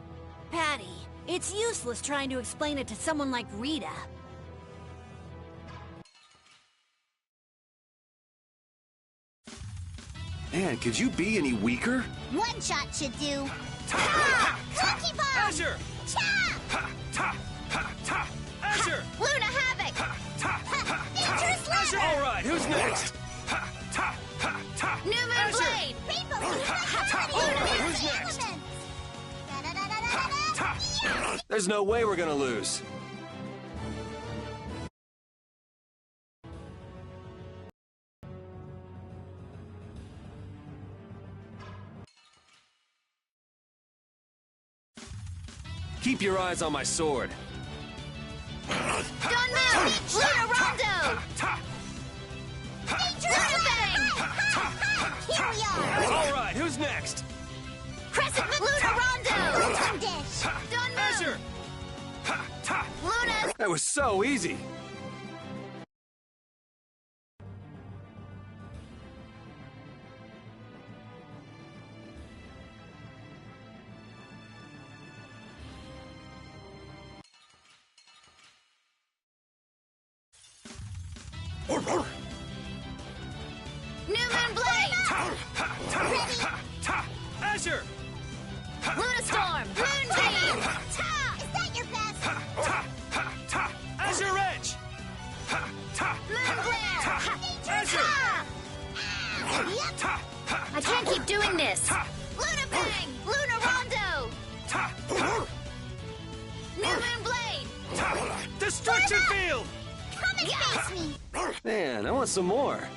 Patty, it's useless trying to explain it to someone like Rita. Man, could you be any weaker? One shot should do. Ha! Cookie bomb! Azure! Cha! Ha! Ta! Ha! Ta! Azure! Luna Havoc! Ha! Ta! Ha! Nature Ta! Slam! All right, who's next? Ha! Ta! Ha! Ta! New Moon Azure! Blade! Rainbow Ha! Ta! All right, who's next? Ha! Ta! Yes! There's no way we're gonna lose. Keep your eyes on my sword. Don't move! Luna Rondo! Ta! Nature Slam! Here we are! All right, who's next? Crescent Luna Rondo! Phantom Dish! Don't move! Azure! Ha! Ta! Luna! That was so easy. New Moon Blade! Ready? Ta! Azure! Luna Storm! Moonbeam! Ta! Is that your best? Ta! Ta! Azure Edge! Ta! Moon Glare! Azure! Yep! Ta! I can't keep doing this. Luna Bang! Luna Rondo! Ta! New Moon Blade! Ta! Destruction Field! Come and face me! Man, I want some more.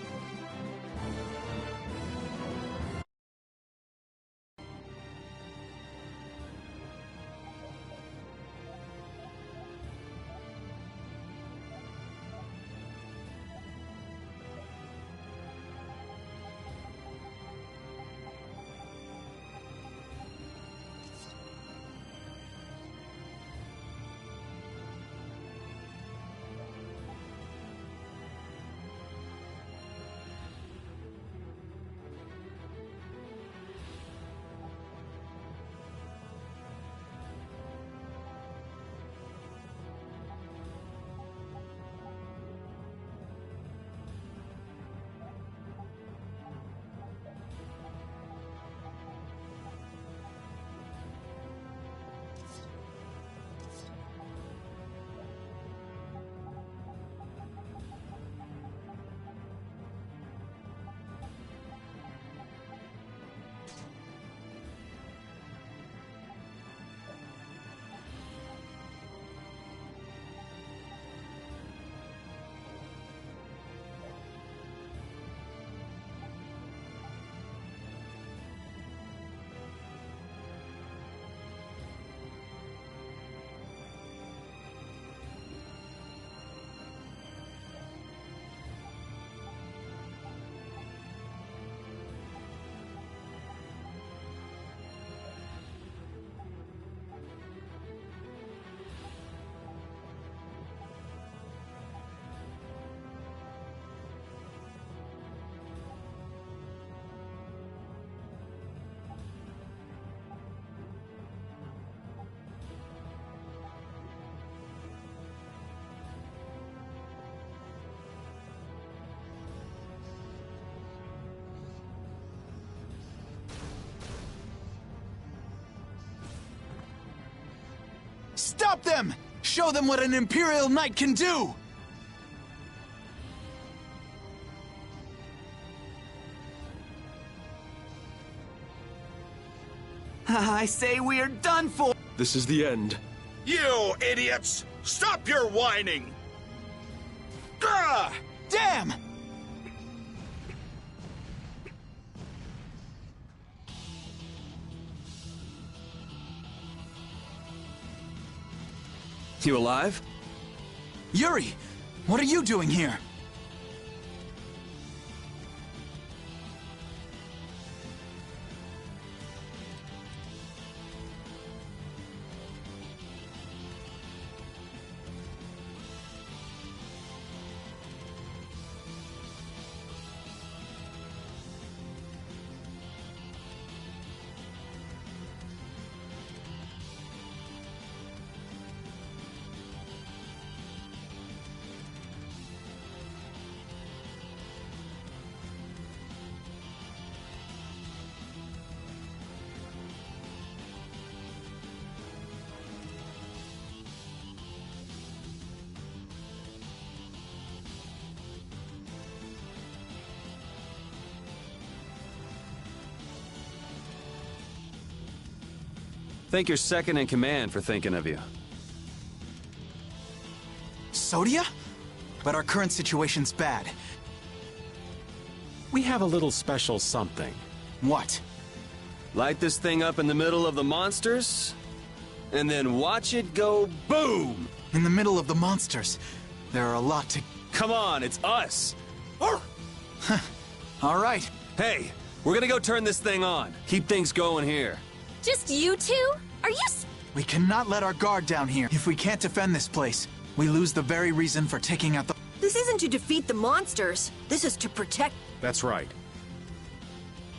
Stop them! Show them what an Imperial Knight can do! I say we are done for. This is the end. You idiots! Stop your whining! Gah! Damn! You alive? Yuri, what are you doing here? Thank your second in command for thinking of you. Sodia? But our current situation's bad. We have a little special something. What? Light this thing up in the middle of the monsters, and then watch it go boom! In the middle of the monsters. There are a lot to... Come on, it's us! All right. Hey, we're gonna go turn this thing on. Keep things going here. Just you two? Are you We cannot let our guard down here. If we can't defend this place, we lose the very reason for taking out the... This isn't to defeat the monsters. This is to protect... That's right.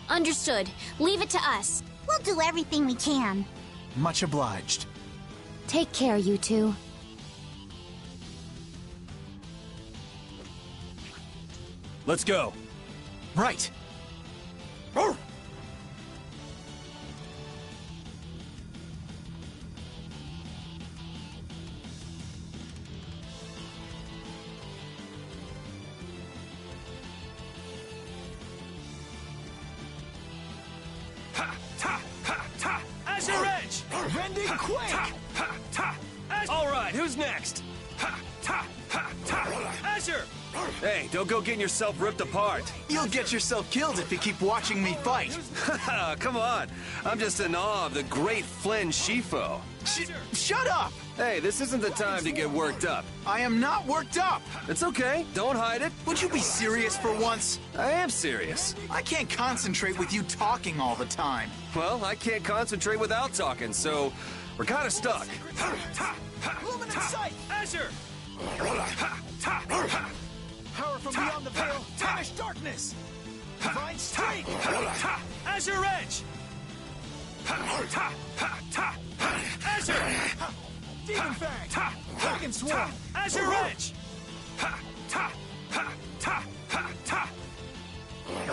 Understood. Leave it to us. We'll do everything we can. Much obliged. Take care, you two. Let's go. Right. Azure Edge! Rending Quake! All right, who's next? Azure! Hey, don't go getting yourself ripped apart. You'll get yourself killed if you keep watching me fight. Come on. I'm just in awe of the great Flynn Shifo. Shut up! Hey, this isn't the time to get worked up. I am not worked up! It's okay. Don't hide it. Would you be serious for once? I am serious. I can't concentrate with you talking all the time. Well, I can't concentrate without talking, so we're kind of stuck. Luminous sight! Azure! Power from beyond the veil, banish darkness! Divine strength! Azure Edge! Azure! Demon Fang! Dragon Swarm! Azure Edge!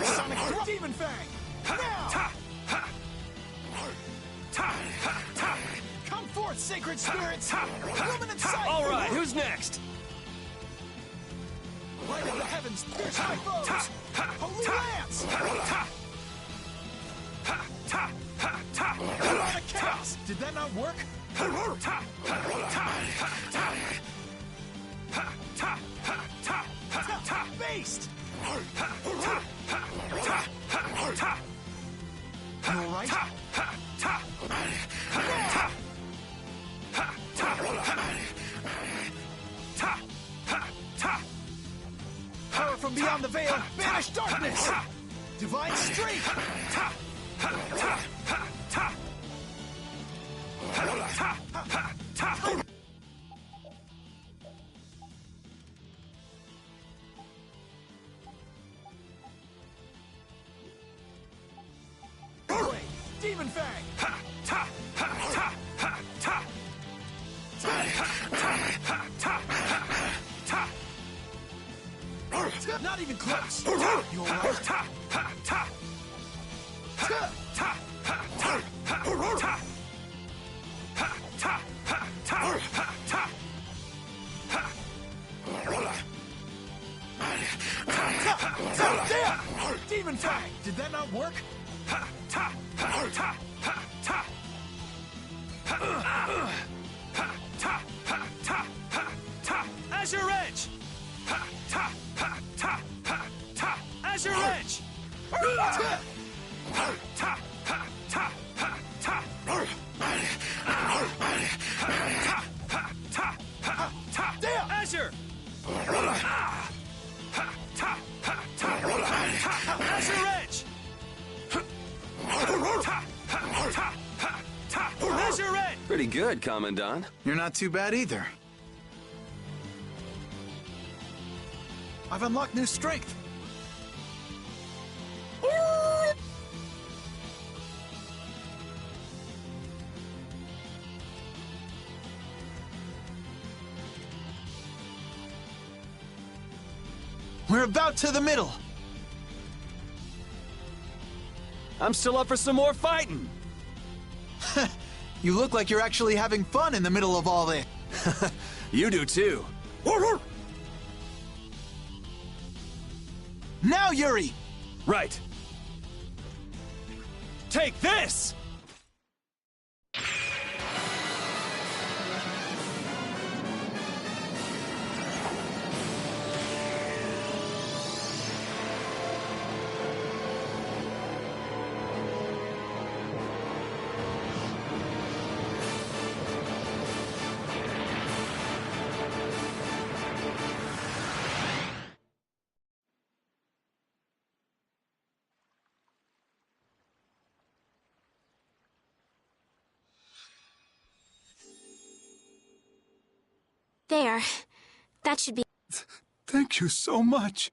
Sonic Throw! Demon Fang! Now! Come forth, sacred spirits! Luminous sight! All right, who's next? Light of the heavens, pierce my foes! Holy Lance! Element of chaos! Did that not work? Based! You alright? Power from beyond the veil, banish darkness! Divine strength! Demon Fang! Not even close! You alright? Damn! Demon Fang! Did that not work? good, Commandant. You're not too bad either. I've unlocked new strength. We're about to the middle. I'm still up for some more fighting. You look like you're actually having fun in the middle of all this. You do too. Now, Yuri! Right. Take this! There. That should be... Thank you so much.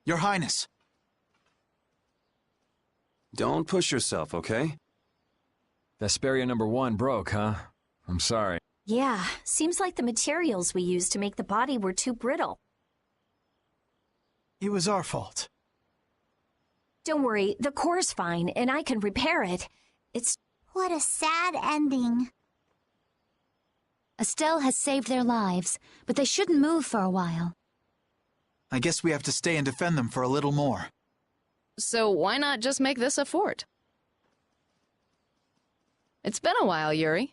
Your Highness. Don't push yourself, okay? Vesperia number 1 broke, huh? I'm sorry. Yeah, seems like the materials we used to make the body were too brittle. It was our fault. Don't worry, the core's fine, and I can repair it. It's... What a sad ending. Estelle has saved their lives, but they shouldn't move for a while. I guess we have to stay and defend them for a little more. So why not just make this a fort? It's been a while, Yuri.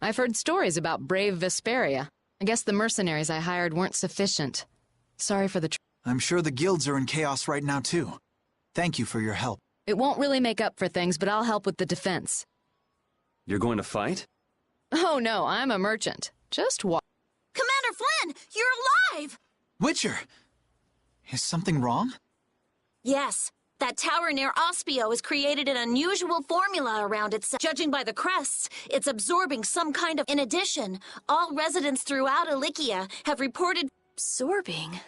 I've heard stories about brave Vesperia. I guess the mercenaries I hired weren't sufficient. Sorry for the I'm sure the guilds are in chaos right now, too. Thank you for your help. It won't really make up for things, but I'll help with the defense. You're going to fight? Oh no, I'm a merchant. Just walk. Commander Flynn, you're alive! Witcher! Is something wrong? Yes. That tower near Ospio has created an unusual formula around itself. Judging by the crests, it's absorbing some kind of... In addition, all residents throughout Ilikia have reported... Absorbing?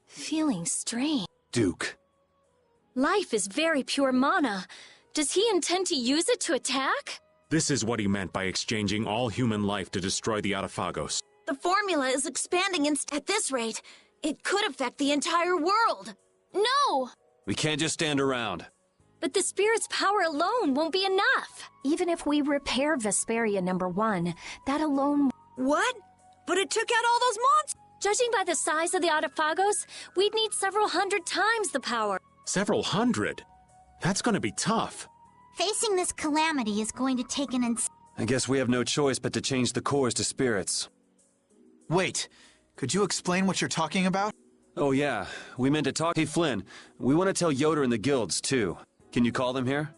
Feeling strange. Duke. Life is very pure mana. Does he intend to use it to attack? This is what he meant by exchanging all human life to destroy the Autophagos. The formula is expanding at this rate. It could affect the entire world. No! We can't just stand around. But the spirit's power alone won't be enough. Even if we repair Vesperia number 1, that alone... What? But it took out all those monsters! Judging by the size of the Autophagos, we'd need several hundred times the power. Several hundred? That's gonna be tough. Facing this calamity is going to take an I guess we have no choice but to change the cores to spirits. Wait, could you explain what you're talking about? Oh yeah, we meant to talk... Hey Flynn, we want to tell Yoder and the guilds too. Can you call them here?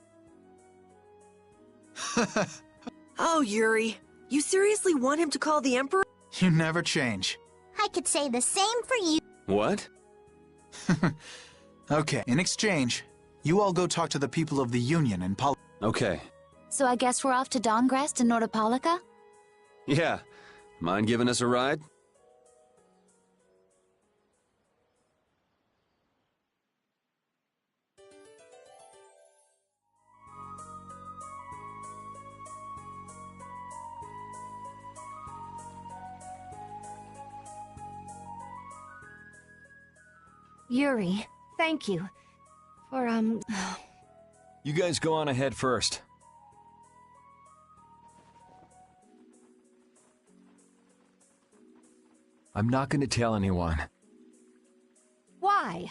Oh, Yuri. You seriously want him to call the Emperor? You never change. I could say the same for you. What? Okay, in exchange, you all go talk to the people of the Union and Okay. So I guess we're off to Dawngrest and Nordopolica? Yeah. Mind giving us a ride? Yuri, thank you for, You guys go on ahead first. I'm not going to tell anyone. Why?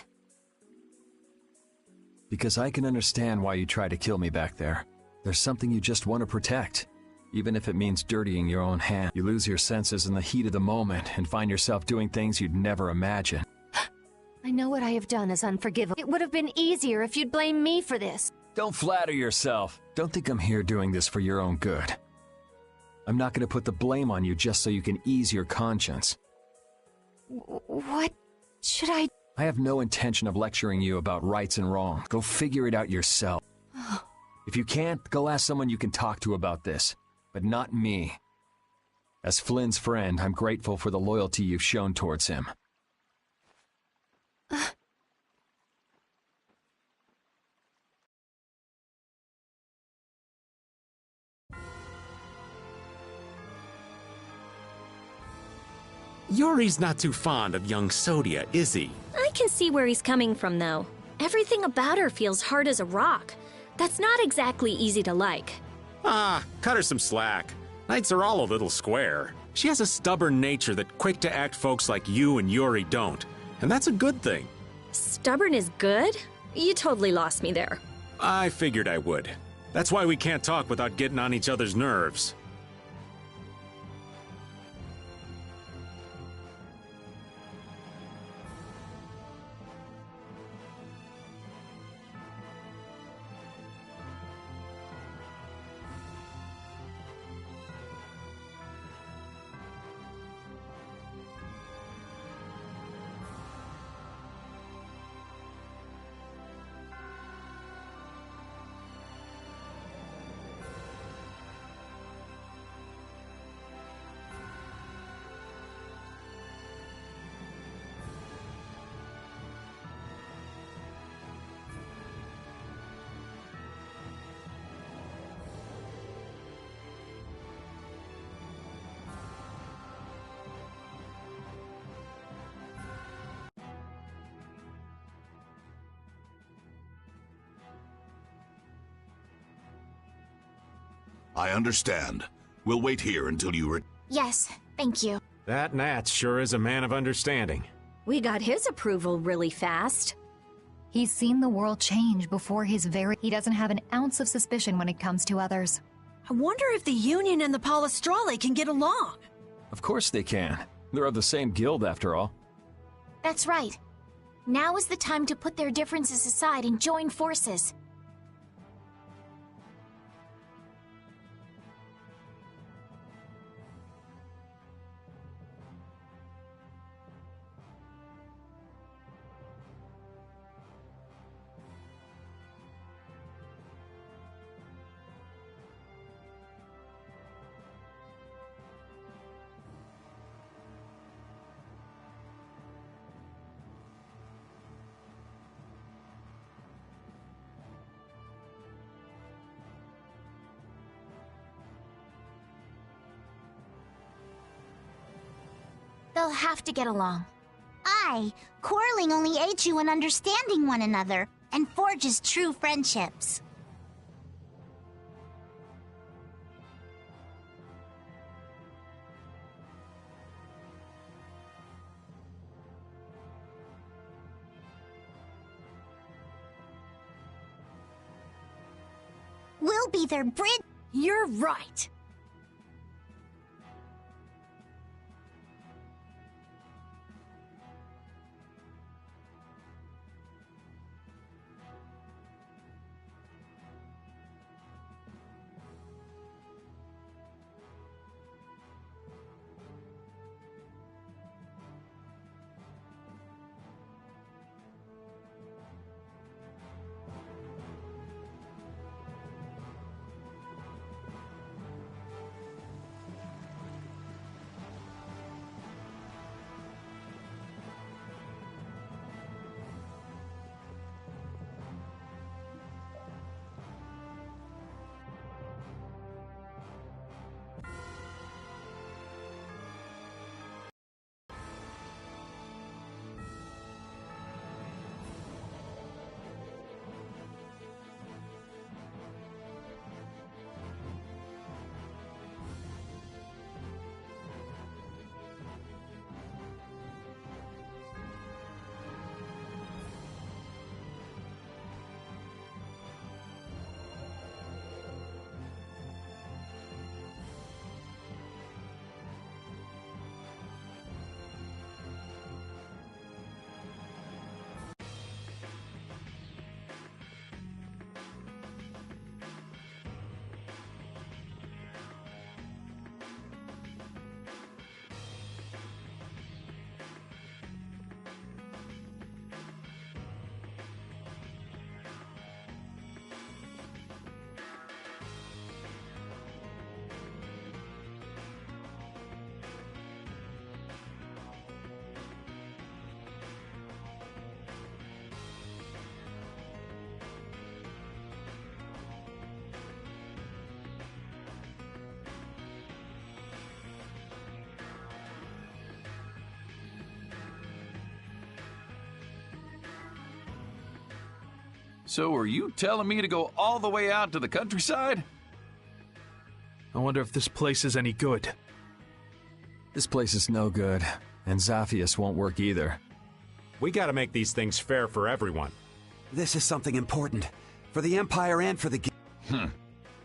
Because I can understand why you tried to kill me back there. There's something you just want to protect. Even if it means dirtying your own hand. You lose your senses in the heat of the moment and find yourself doing things you'd never imagine. I know what I have done is unforgivable. It would have been easier if you'd blamed me for this. Don't flatter yourself. Don't think I'm here doing this for your own good. I'm not going to put the blame on you just so you can ease your conscience. What should I... I have no intention of lecturing you about rights and wrong. Go figure it out yourself. If you can't, go ask someone you can talk to about this, but not me. As Flynn's friend, I'm grateful for the loyalty you've shown towards him. Yuri's not too fond of young Sodia, is he? I can see where he's coming from, though. Everything about her feels hard as a rock. That's not exactly easy to like. Ah, cut her some slack. Knights are all a little square. She has a stubborn nature that quick-to-act folks like you and Yuri don't. And that's a good thing. Stubborn is good? You totally lost me there. I figured I would. That's why we can't talk without getting on each other's nerves. I understand. We'll wait here until you Yes, thank you. That Nat sure is a man of understanding. We got his approval really fast. He's seen the world change before his very... He doesn't have an ounce of suspicion when it comes to others. I wonder if the Union and the Palestrale can get along. Of course they can. They're of the same guild, after all. That's right. Now is the time to put their differences aside and join forces. They'll have to get along. Aye, quarreling only aids you in understanding one another and forges true friendships. We'll be their bridge. You're right. So are you telling me to go all the way out to the countryside? I wonder if this place is any good. This place is no good, and Zaphius won't work either. We gotta make these things fair for everyone. This is something important. For the Empire and for the...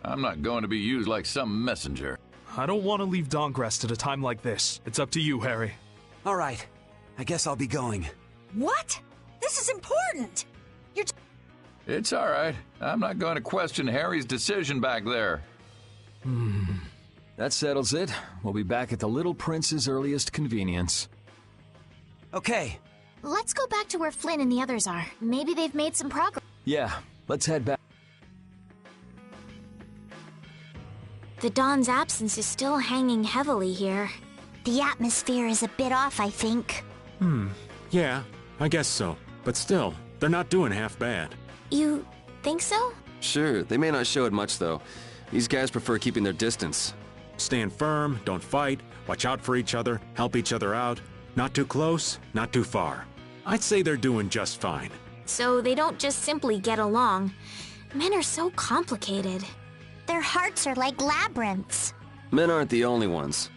I'm not going to be used like some messenger. I don't want to leave Dongrest at a time like this. It's up to you, Harry. All right. I guess I'll be going. What? This is important! It's all right. I'm not going to question Harry's decision back there. That settles it. We'll be back at the Little Prince's earliest convenience. Okay. Let's go back to where Flynn and the others are. Maybe they've made some progress. Yeah, let's head back. The Dawn's absence is still hanging heavily here. The atmosphere is a bit off, I think. Yeah, I guess so. But still, they're not doing half bad. You think so? Sure, they may not show it much though. These guys prefer keeping their distance. Stand firm, don't fight, watch out for each other, help each other out. Not too close, not too far. I'd say they're doing just fine. So they don't just simply get along. Men are so complicated. Their hearts are like labyrinths. Men aren't the only ones.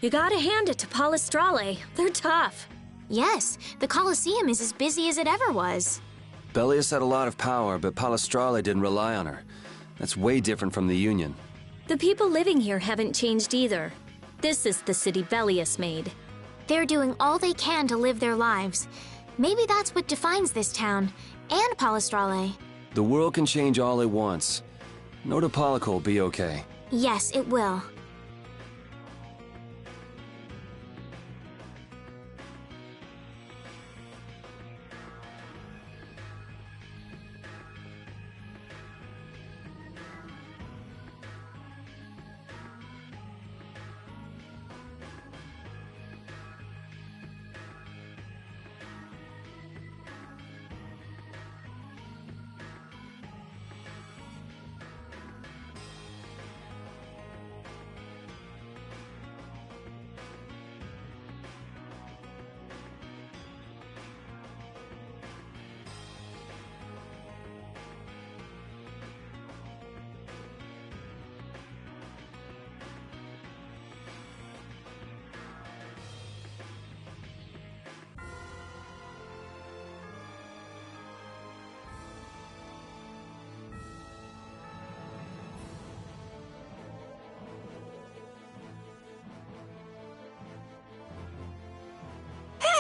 You gotta hand it to Palestrale. They're tough. Yes, the Colosseum is as busy as it ever was. Bellius had a lot of power, but Palestrale didn't rely on her. That's way different from the Union. The people living here haven't changed either. This is the city Bellius made. They're doing all they can to live their lives. Maybe that's what defines this town, and Palestrale. The world can change all it wants. Notopolica will be okay. Yes, it will.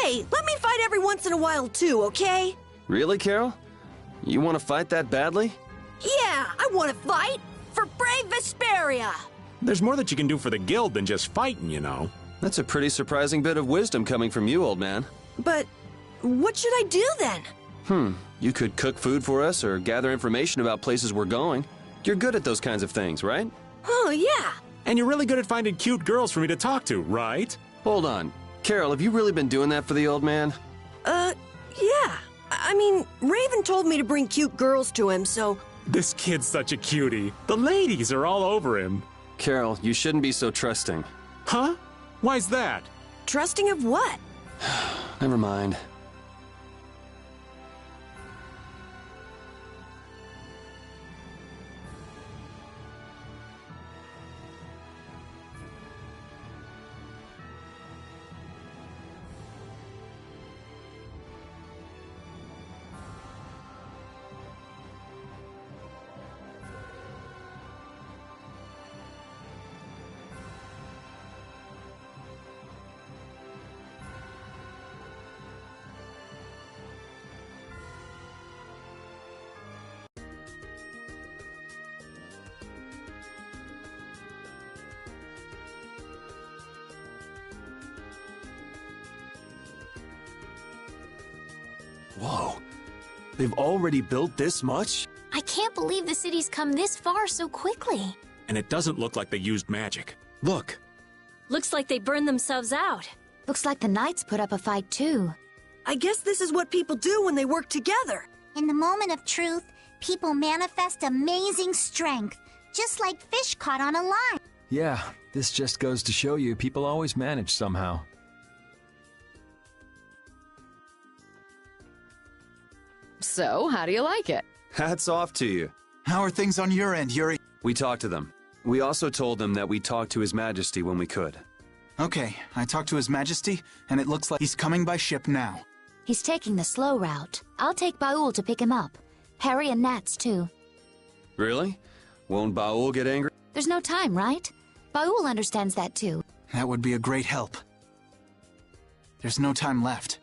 Hey, let me fight every once in a while too, okay? Really, Carol? You want to fight that badly? Yeah, I want to fight for brave Vesperia. There's more that you can do for the guild than just fighting, you know. That's a pretty surprising bit of wisdom coming from you, old man. But what should I do then? You could cook food for us or gather information about places we're going. You're good at those kinds of things, right? Oh, yeah. And you're really good at finding cute girls for me to talk to, right? Hold on. Carol, have you really been doing that for the old man? Yeah. I mean, Raven told me to bring cute girls to him, so... This kid's such a cutie. The ladies are all over him. Carol, you shouldn't be so trusting. Huh? Why's that? Trusting of what? Never mind. Whoa. They've already built this much? I can't believe the city's come this far so quickly. And it doesn't look like they used magic. Look. Looks like they burned themselves out. Looks like the knights put up a fight too. I guess this is what people do when they work together. In the moment of truth, people manifest amazing strength, just like fish caught on a line. Yeah, this just goes to show you people always manage somehow. So, how do you like it? Hats off to you. How are things on your end, Yuri? We talked to them. We also told them that we'd talk to His Majesty when we could. Okay, I talked to His Majesty, and it looks like he's coming by ship now. He's taking the slow route. I'll take Baul to pick him up. Harry and Nats, too. Really? Won't Baul get angry? There's no time, right? Baul understands that, too. That would be a great help. There's no time left.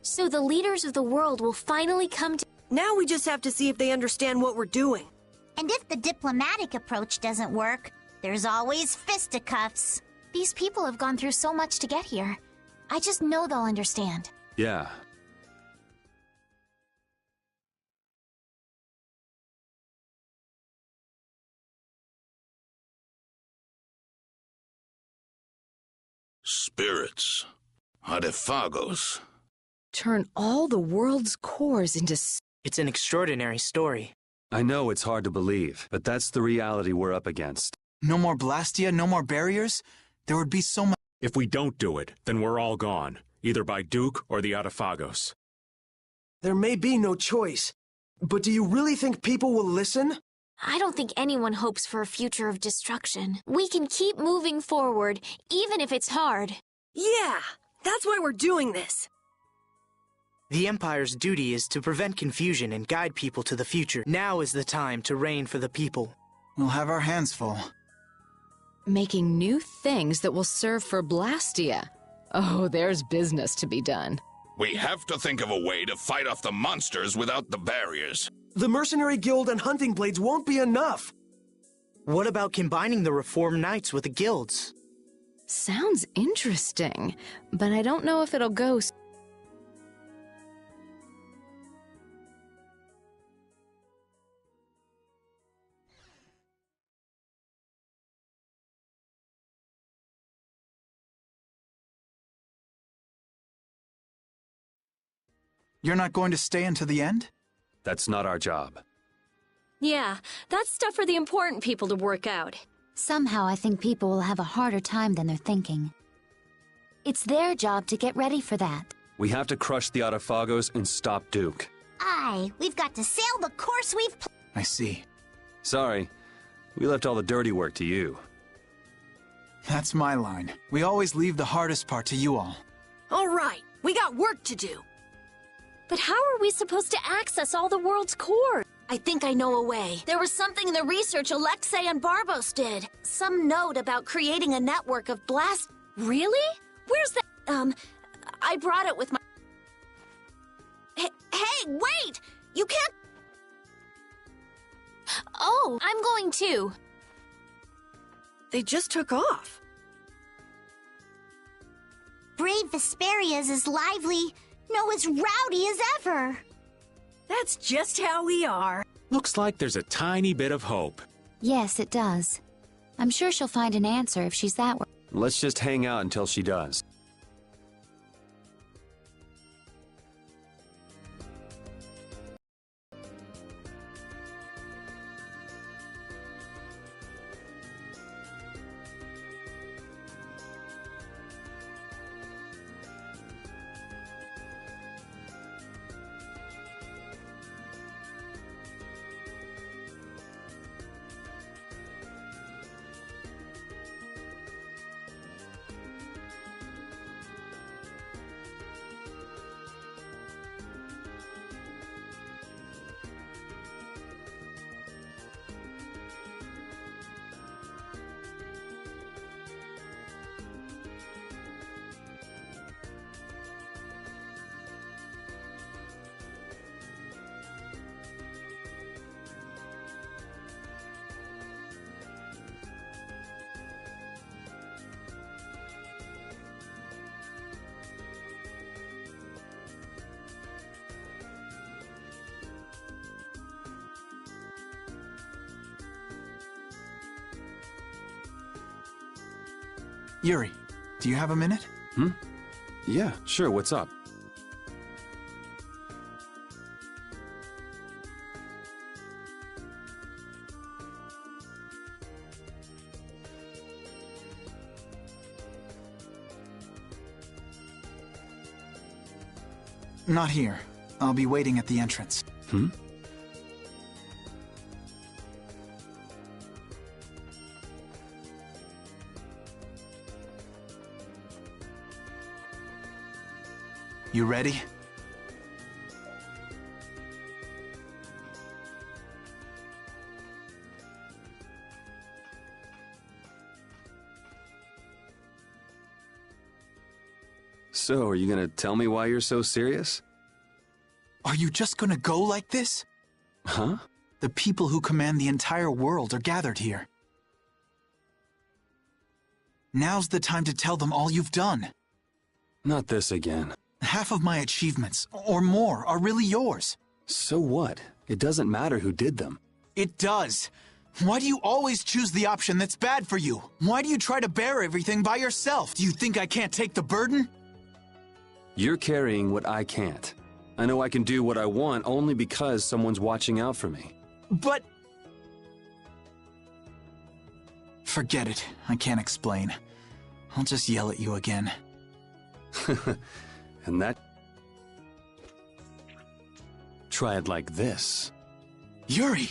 So the leaders of the world will finally come to... Now we just have to see if they understand what we're doing. And if the diplomatic approach doesn't work, there's always fisticuffs. These people have gone through so much to get here. I just know they'll understand. Yeah. Spirits. Adefagos. Turn all the world's cores into... It's an extraordinary story. I know it's hard to believe, but that's the reality we're up against. No more Blastia, no more barriers? There would be so much... If we don't do it, then we're all gone. Either by Duke or the Adefagos. There may be no choice. But do you really think people will listen? I don't think anyone hopes for a future of destruction. We can keep moving forward, even if it's hard. Yeah, that's why we're doing this. The Empire's duty is to prevent confusion and guide people to the future. Now is the time to reign for the people. We'll have our hands full. Making new things that will serve for Blastia. Oh, there's business to be done. We have to think of a way to fight off the monsters without the barriers. The Mercenary Guild and Hunting Blades won't be enough. What about combining the Reformed Knights with the guilds? Sounds interesting, but I don't know if it'll go... You're not going to stay until the end? That's not our job. Yeah, that's stuff for the important people to work out. Somehow I think people will have a harder time than they're thinking. It's their job to get ready for that. We have to crush the Adefagos and stop Duke. Aye, we've got to sail the course we've... I see. Sorry, we left all the dirty work to you. That's my line. We always leave the hardest part to you all. All right, we got work to do. But how are we supposed to access all the world's cores? I think I know a way. There was something in the research Alexei and Barbos did. Some note about creating a network of blast... Really? Where's that? I brought it with my... Hey, wait! You can't... Oh, I'm going too. They just took off. Brave Vesperia is as lively, no, as rowdy as ever. That's just how we are. Looks like there's a tiny bit of hope. Yes, it does. I'm sure she'll find an answer if she's that way. Let's just hang out until she does. Yuri, do you have a minute? Yeah, sure, what's up? Not here. I'll be waiting at the entrance. You ready? So, are you gonna tell me why you're so serious? Are you just gonna go like this? Huh? The people who command the entire world are gathered here. Now's the time to tell them all you've done. Not this again. Half of my achievements, or more, are really yours. So what? It doesn't matter who did them. It does. Why do you always choose the option that's bad for you? Why do you try to bear everything by yourself? Do you think I can't take the burden? You're carrying what I can't. I know I can do what I want only because someone's watching out for me. But... Forget it. I can't explain. I'll just yell at you again. And that... Try it like this. Yuri!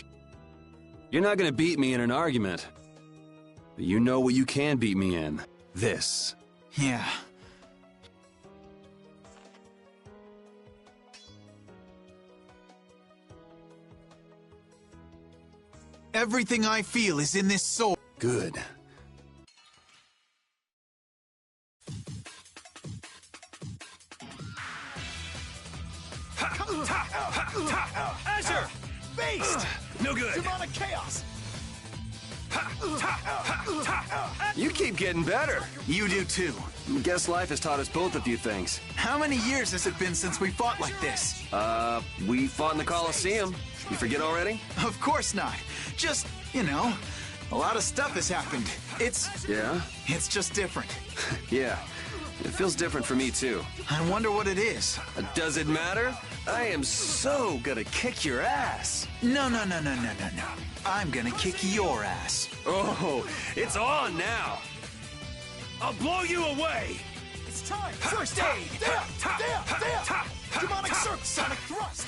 You're not gonna beat me in an argument. But you know what you can beat me in. This. Yeah. Everything I feel is in this sword. Good. Azure! Beast! No good. Demonic chaos! You keep getting better. You do too. Guess life has taught us both a few things. How many years has it been since we fought like this? We fought in the Coliseum. You forget already? Of course not. Just, you know, a lot of stuff has happened. Yeah? It's just different. Yeah. It feels different for me too. I wonder what it is. Does it matter? I am so gonna kick your ass. No. I'm gonna kick your ass. Oh, it's on now. I'll blow you away! It's time! First aid! There! Demonic circle! Sonic thrust!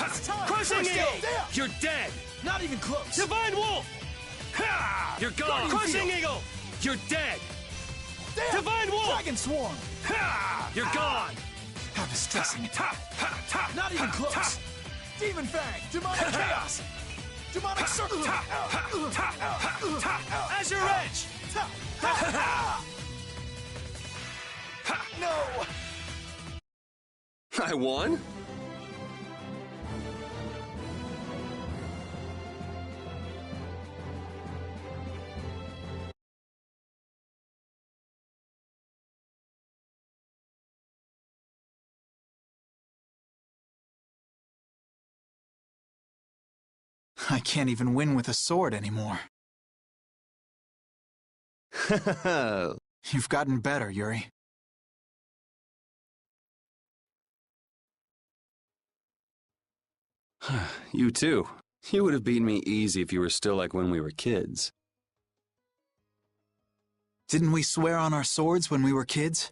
It's time! Crushing First Eagle! aid! There! You're dead! Not even close! Divine Wolf! Ha! You're gone! Crushing Eagle! You're dead! There! Divine Wolf! Dragon Swarm! Ha! You're gone! How distressing it. Not even close! Demon Fang! Demonic chaos! Demonic circle! Azure Edge! No! I won? I can't even win with a sword anymore. You've gotten better, Yuri. You too. You would have beaten me easy if you were still like when we were kids. Didn't we swear on our swords when we were kids?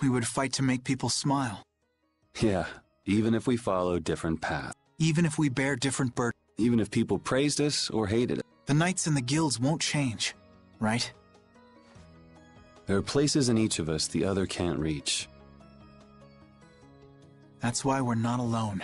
We would fight to make people smile. Yeah, even if we follow different paths. Even if we bear different burdens. Even if people praised us or hated us. The knights and the guilds won't change, right? There are places in each of us the other can't reach. That's why we're not alone.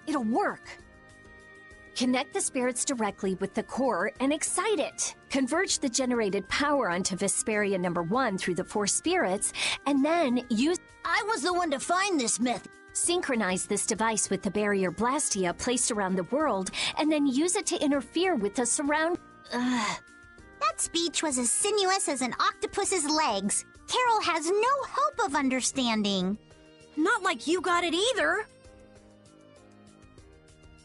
It'll work. Connect the spirits directly with the core and excite it. Converge the generated power onto Vesperia number 1 through the 4 spirits, and then use... I was the one to find this myth. Synchronize this device with the barrier Blastia placed around the world, and then use it to interfere with the surround... That speech was as sinuous as an octopus's legs. Carol has no hope of understanding. Not like you got it either.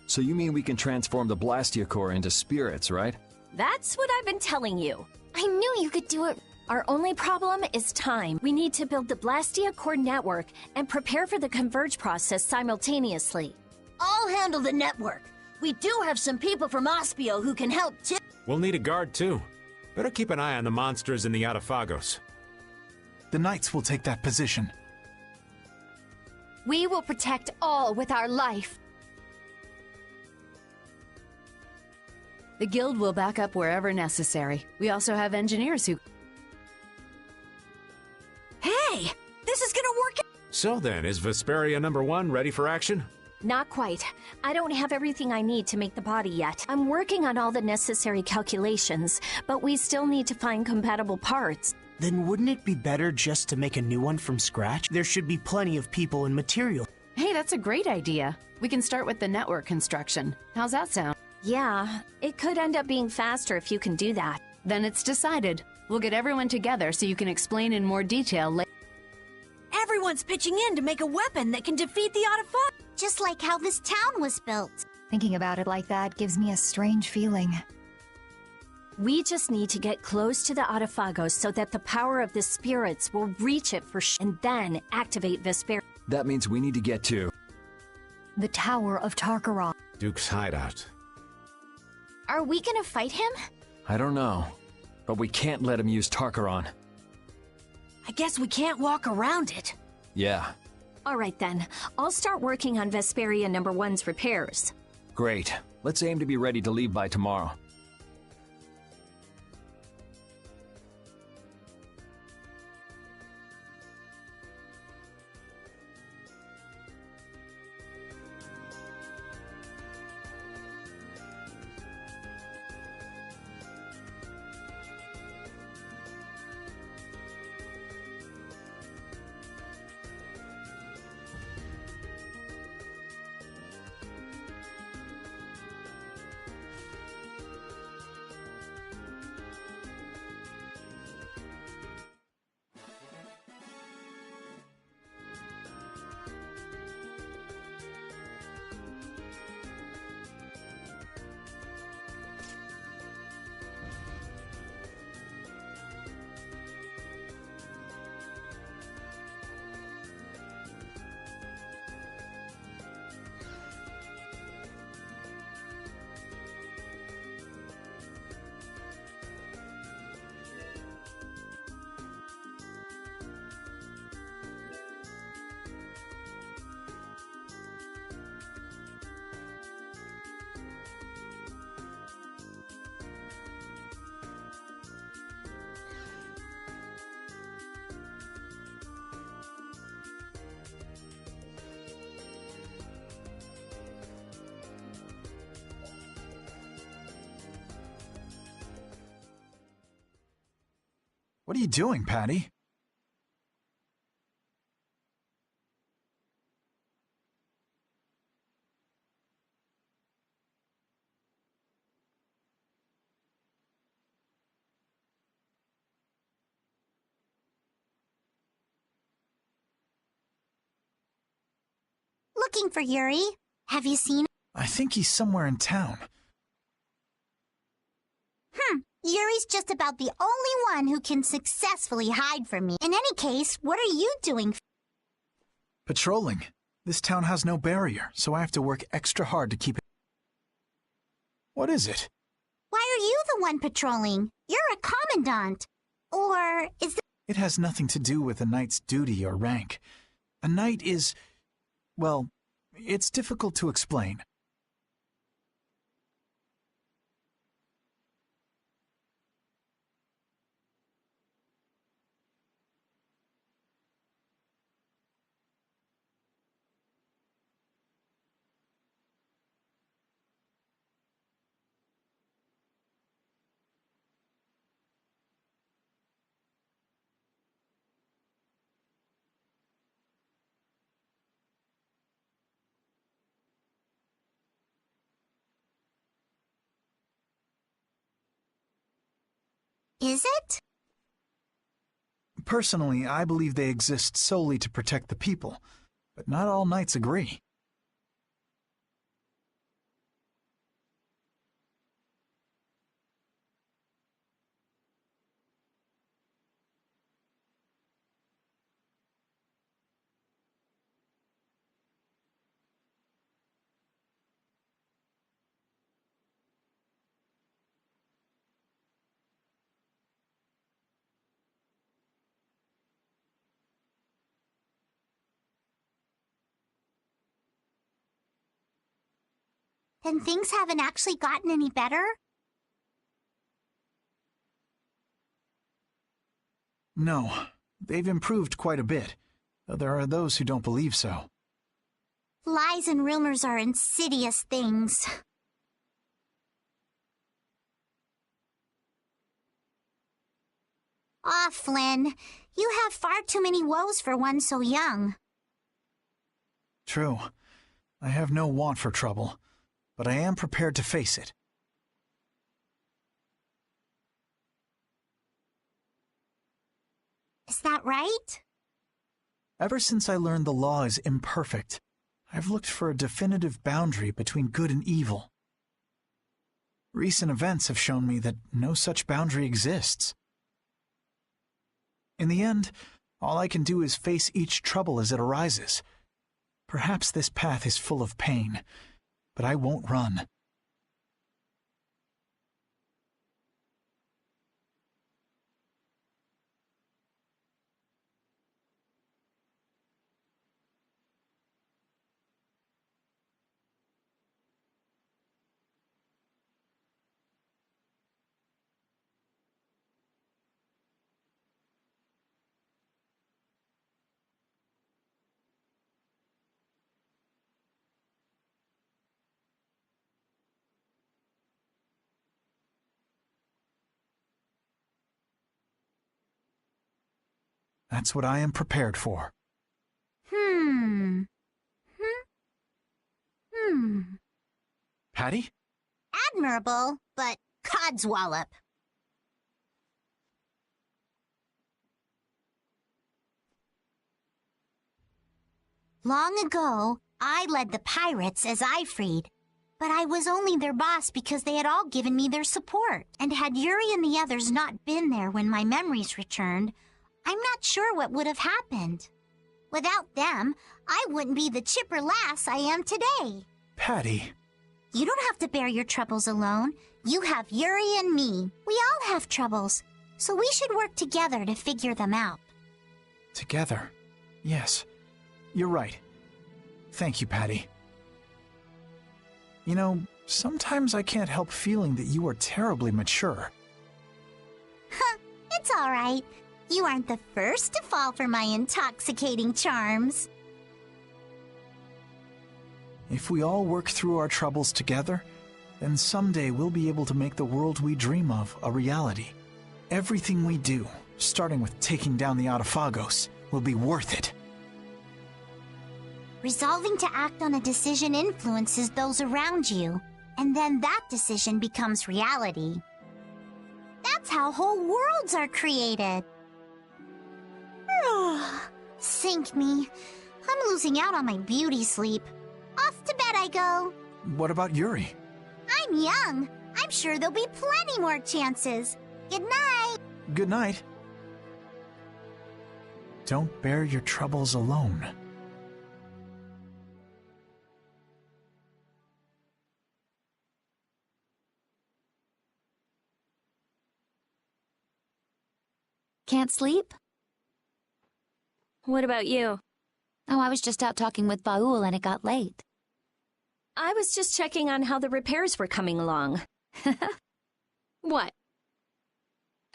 So you mean we can transform the Blastia core into spirits, right? That's what I've been telling you. I knew you could do it. Our only problem is time. We need to build the Blastia core network and prepare for the converge process simultaneously. I'll handle the network. We do have some people from Ospio who can help too. We'll need a guard too. Better keep an eye on the monsters in the Atafagos. The knights will take that position. We will protect all with our life. The guild will back up wherever necessary. We also have engineers who... Hey! This is gonna work! So then, is Vesperia number 1 ready for action? Not quite. I don't have everything I need to make the body yet. I'm working on all the necessary calculations, but we still need to find compatible parts. Then wouldn't it be better just to make a new one from scratch? There should be plenty of people and material. Hey, that's a great idea. We can start with the network construction. How's that sound? Yeah, it could end up being faster if you can do that. Then it's decided. We'll get everyone together so you can explain in more detail later. Everyone's pitching in to make a weapon that can defeat the Autofog. Just like how this town was built. Thinking about it like that gives me a strange feeling. We just need to get close to the Autofagos so that the power of the spirits will reach it and then activate Vesperia. That means we need to get to... the Tower of Tarkaron. Duke's hideout. Are we gonna fight him? I don't know, but we can't let him use Tarkaron. I guess we can't walk around it. Yeah. Alright then, I'll start working on Vesperia number 1's repairs. Great. Let's aim to be ready to leave by tomorrow. What are you doing, Patty? Looking for Yuri. Have you seen him? I think he's somewhere in town. Yuri's just about the only one who can successfully hide from me. In any case, what are you doing? Patrolling. This town has no barrier, so I have to work extra hard to keep it. What is it? Why are you the one patrolling? You're a commandant. Or is it... It has nothing to do with a knight's duty or rank. A knight is... well, it's difficult to explain. Is it? Personally, I believe they exist solely to protect the people, but not all knights agree. Then things haven't actually gotten any better? No, they've improved quite a bit, though there are those who don't believe so. Lies and rumors are insidious things. Ah, Flynn, you have far too many woes for one so young. True. I have no want for trouble, but I am prepared to face it. Is that right? Ever since I learned the law is imperfect, I've looked for a definitive boundary between good and evil. Recent events have shown me that no such boundary exists. In the end, all I can do is face each trouble as it arises. Perhaps this path is full of pain, but I won't run. That's what I am prepared for. Patty? Admirable, but codswallop. Long ago, I led the pirates as I freed. But I was only their boss because they had all given me their support. And had Yuri and the others not been there when my memories returned, I'm not sure what would have happened. Without them, I wouldn't be the chipper lass I am today. Patty. You don't have to bear your troubles alone. You have Yuri and me. We all have troubles, so we should work together to figure them out. Together? Yes. You're right. Thank you, Patty. You know, sometimes I can't help feeling that you are terribly mature. It's all right. You aren't the first to fall for my intoxicating charms. If we all work through our troubles together, then someday we'll be able to make the world we dream of a reality. Everything we do, Starting with taking down the Autophagos will be worth it. Resolving to act on a decision influences those around you, and then that decision becomes reality. That's how whole worlds are created. Sink me. I'm losing out on my beauty sleep. Off to bed I go. What about Yuri? I'm young. I'm sure there'll be plenty more chances. Good night. Good night. Don't bear your troubles alone. Can't sleep? What about you? Oh, I was just out talking with Baul and it got late. I was just checking on how the repairs were coming along. What?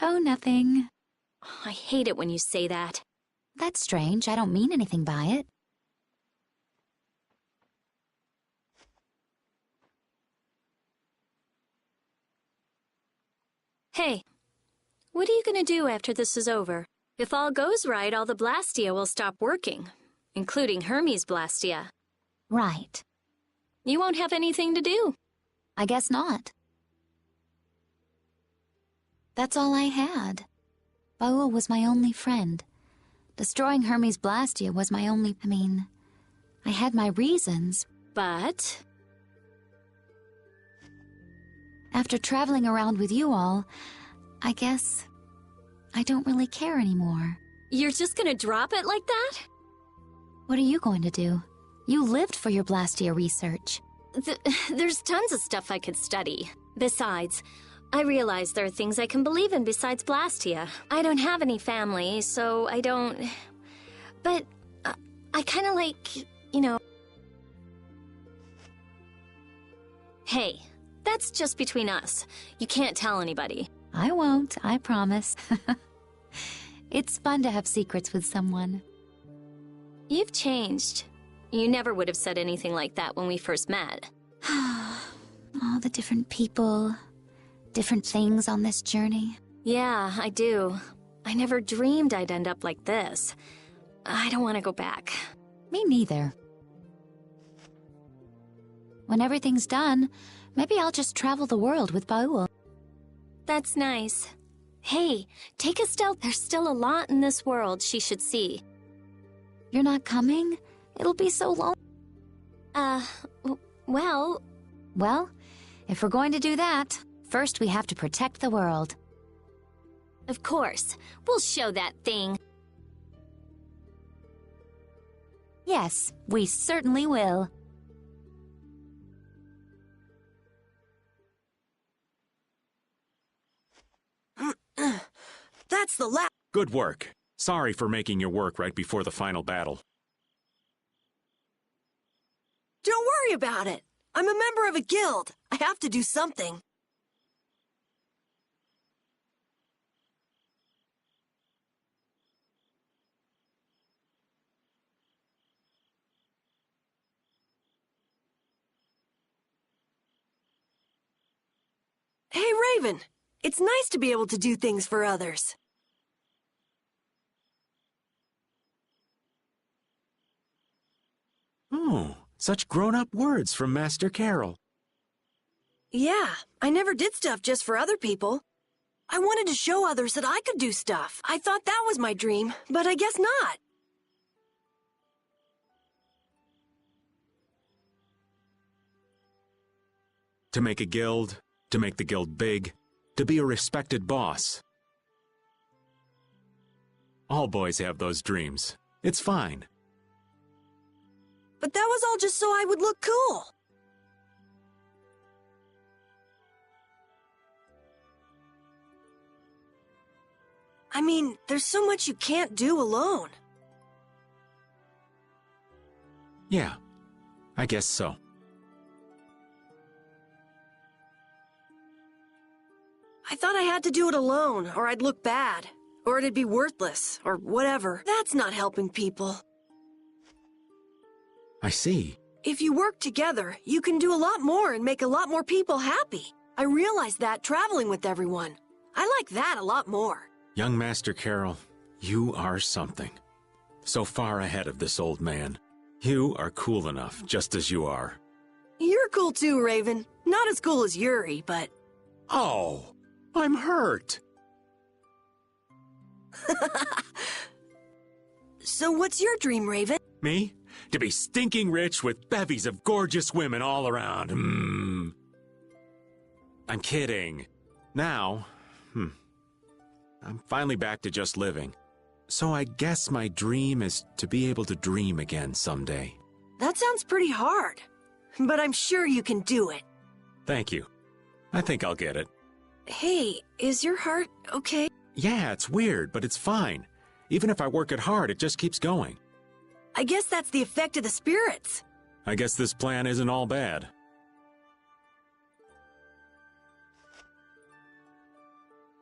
Oh, nothing. I hate it when you say that. That's strange. I don't mean anything by it. Hey, what are you gonna do after this is over? If all goes right, all the Blastia will stop working, including Hermes' Blastia. Right. You won't have anything to do. I guess not. That's all I had. Baul was my only friend. Destroying Hermes' Blastia was my only... I had my reasons. But... After traveling around with you all, I guess I don't really care anymore. You're just gonna drop it like that? What are you going to do? You lived for your Blastia research. There's tons of stuff I could study. Besides, I realize there are things I can believe in besides Blastia. I don't have any family, so I don't... But I kind of like, you know... Hey, that's just between us. You can't tell anybody. I won't, I promise. It's fun to have secrets with someone. You've changed. You never would have said anything like that when we first met. All the different people, different things on this journey. Yeah, I do. I never dreamed I'd end up like this. I don't want to go back. Me neither. When everything's done, maybe I'll just travel the world with Baul. That's nice. Hey, take Estelle. There's still a lot in this world she should see. You're not coming? It'll be so long. Well... Well, if we're going to do that, first we have to protect the world. Of course. We'll show that thing. Yes, we certainly will. That's the last. Good work. Sorry for making your work right before the final battle. Don't worry about it. I'm a member of a guild. I have to do something. Hey, Raven. It's nice to be able to do things for others. Oh, such grown-up words from Master Carol. Yeah, I never did stuff just for other people. I wanted to show others that I could do stuff. I thought that was my dream, but I guess not. To make a guild, to make the guild big, to be a respected boss. All boys have those dreams. It's fine. But that was all just so I would look cool. I mean, there's so much you can't do alone. Yeah, I guess so. I thought I had to do it alone, or I'd look bad, or it'd be worthless, or whatever. That's not helping people. I see. If you work together, you can do a lot more and make a lot more people happy. I realized that traveling with everyone. I like that a lot more. Young Master Carol, you are something. So far ahead of this old man. You are cool enough, just as you are. You're cool too, Raven. Not as cool as Yuri, but... Oh, I'm hurt. So what's your dream, Raven? Me? To be stinking rich with bevies of gorgeous women all around. I'm kidding. Now, I'm finally back to just living. So I guess my dream is to be able to dream again someday. That sounds pretty hard, but I'm sure you can do it. Thank you. I think I'll get it. Hey, is your heart okay? Yeah, it's weird, but it's fine. Even if I work it hard, it just keeps going. I guess that's the effect of the spirits. I guess this plan isn't all bad.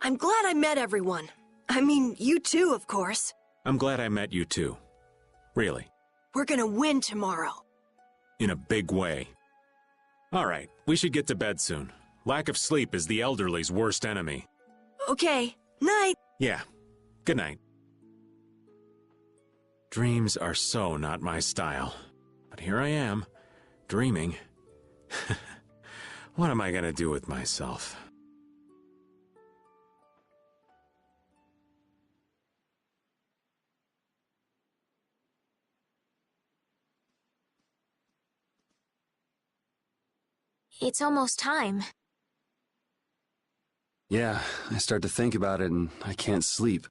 I'm glad I met everyone. I mean, you too, of course. I'm glad I met you too. Really. We're gonna win tomorrow. In a big way. All right, we should get to bed soon. Lack of sleep is the elderly's worst enemy. Okay, night. Yeah, good night. Dreams are so not my style. But here I am, dreaming. What am I gonna do with myself? It's almost time. Yeah, I start to think about it and I can't sleep.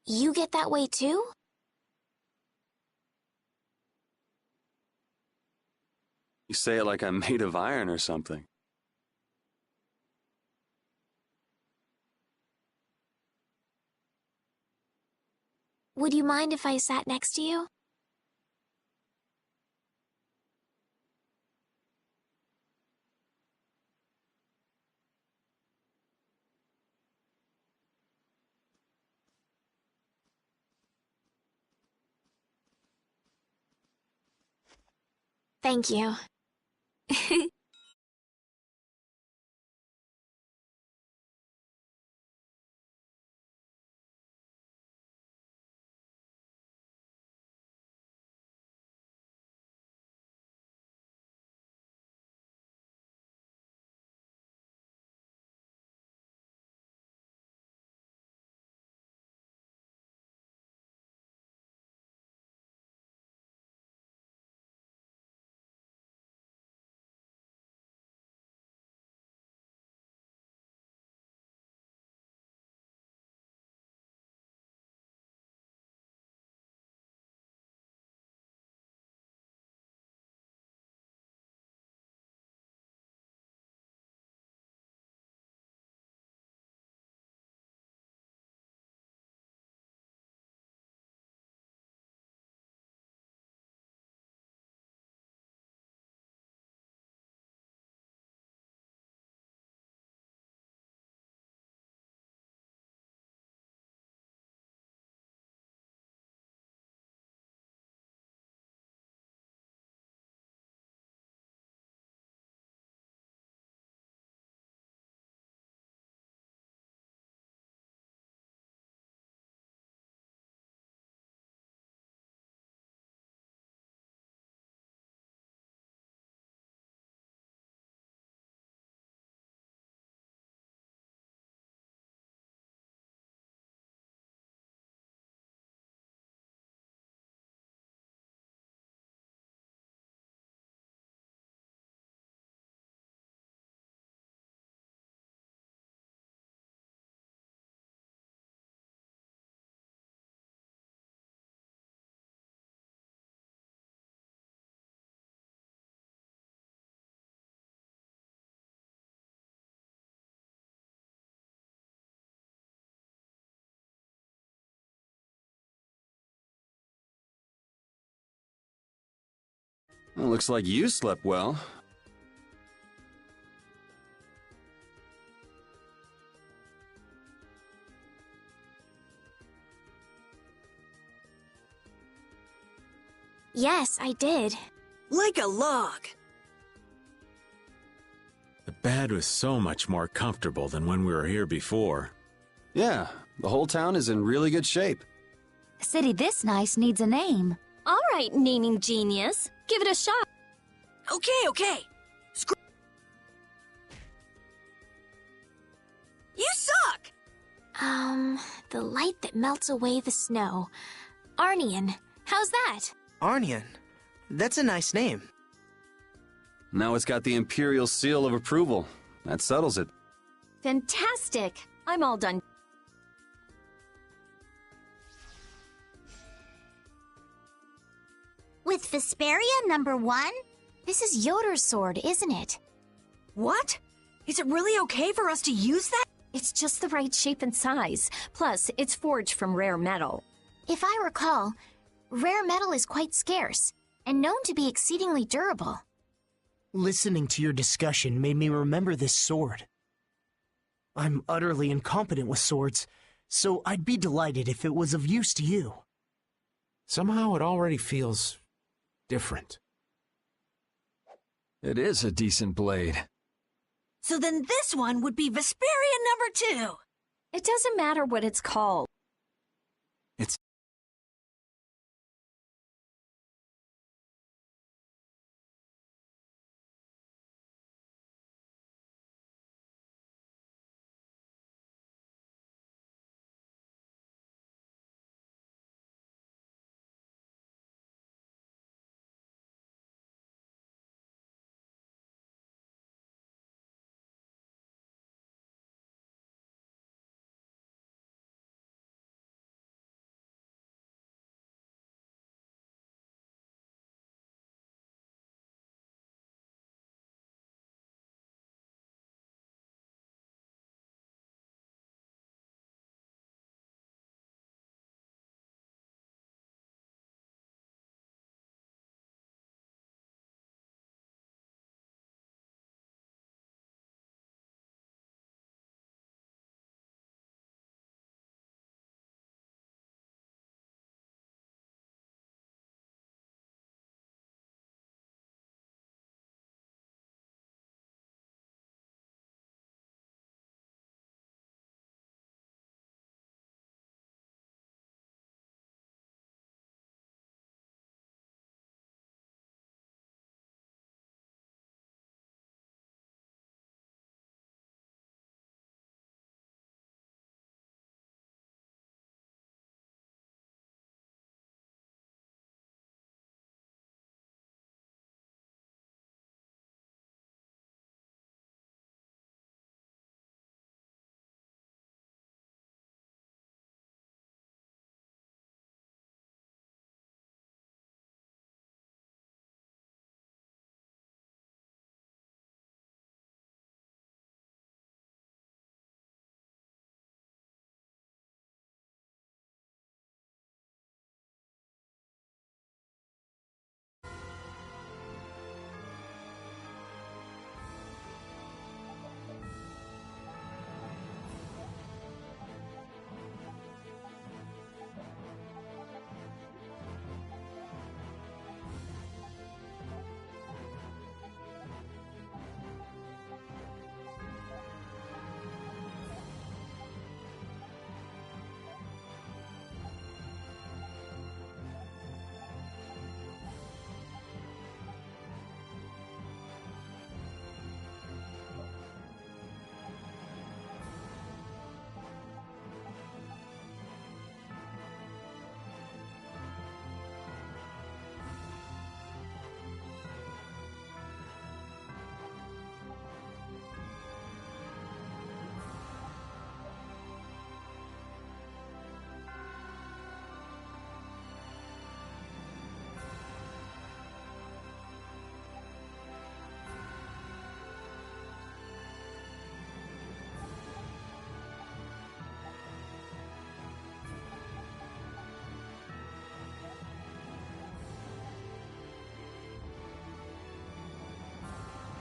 You get that way too? You say it like I'm made of iron or something. Would you mind if I sat next to you? Thank you. Well, looks like you slept well. Yes, I did. Like a log. The bed was so much more comfortable than when we were here before. Yeah, the whole town is in really good shape. A city this nice needs a name. All right, naming genius. Give it a shot. Okay. You suck! The light that melts away the snow. Arnian, how's that? Arnian? That's a nice name. Now it's got the Imperial seal of approval. That settles it. Fantastic. I'm all done. With Vesperia #1? This is Yoder's sword, isn't it? What? Is it really okay for us to use that? It's just the right shape and size. Plus, it's forged from rare metal. If I recall, rare metal is quite scarce, and known to be exceedingly durable. Listening to your discussion made me remember this sword. I'm utterly incompetent with swords, so I'd be delighted if it was of use to you. Somehow it already feels different. It is a decent blade. So then this one would be Vesperia #2. It doesn't matter what it's called. It's...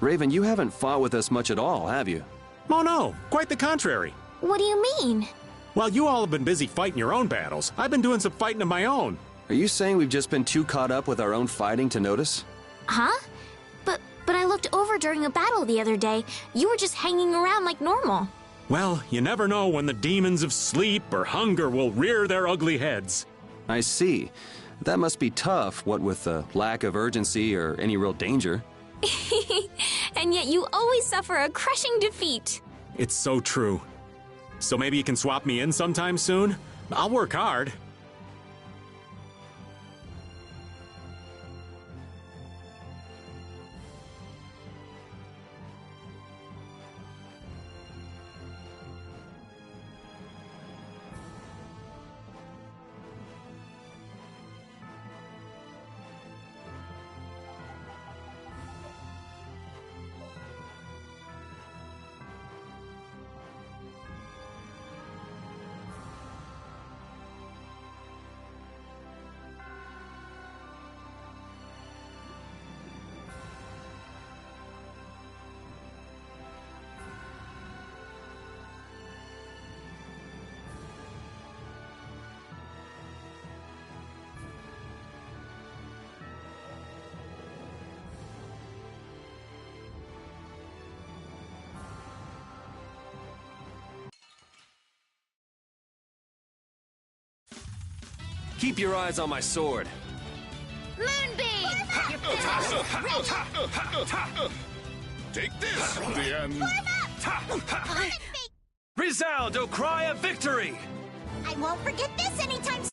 Raven, you haven't fought with us much at all, have you? Oh no, quite the contrary. What do you mean? While you all have been busy fighting your own battles, I've been doing some fighting of my own. Are you saying we've just been too caught up with our own fighting to notice? Huh? But I looked over during a battle the other day, you were just hanging around like normal. Well, you never know when the demons of sleep or hunger will rear their ugly heads. I see. That must be tough, what with the lack of urgency or any real danger. And yet you always suffer a crushing defeat. It's so true. So maybe you can swap me in sometime soon? I'll work hard. Keep your eyes on my sword. Moonbeam! Take this, the end. Resound, O cry of victory! I won't forget this anytime soon.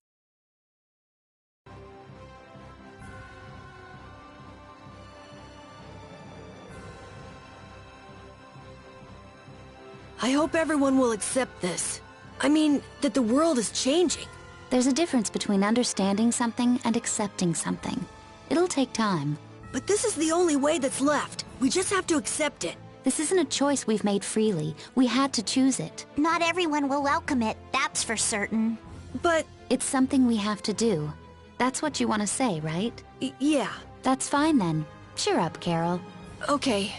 I hope everyone will accept this. I mean, that the world is changing. There's a difference between understanding something and accepting something. It'll take time. But this is the only way that's left. We just have to accept it. This isn't a choice we've made freely. We had to choose it. Not everyone will welcome it, that's for certain. But... It's something we have to do. That's what you want to say, right? Yeah. That's fine then. Cheer up, Carol. Okay.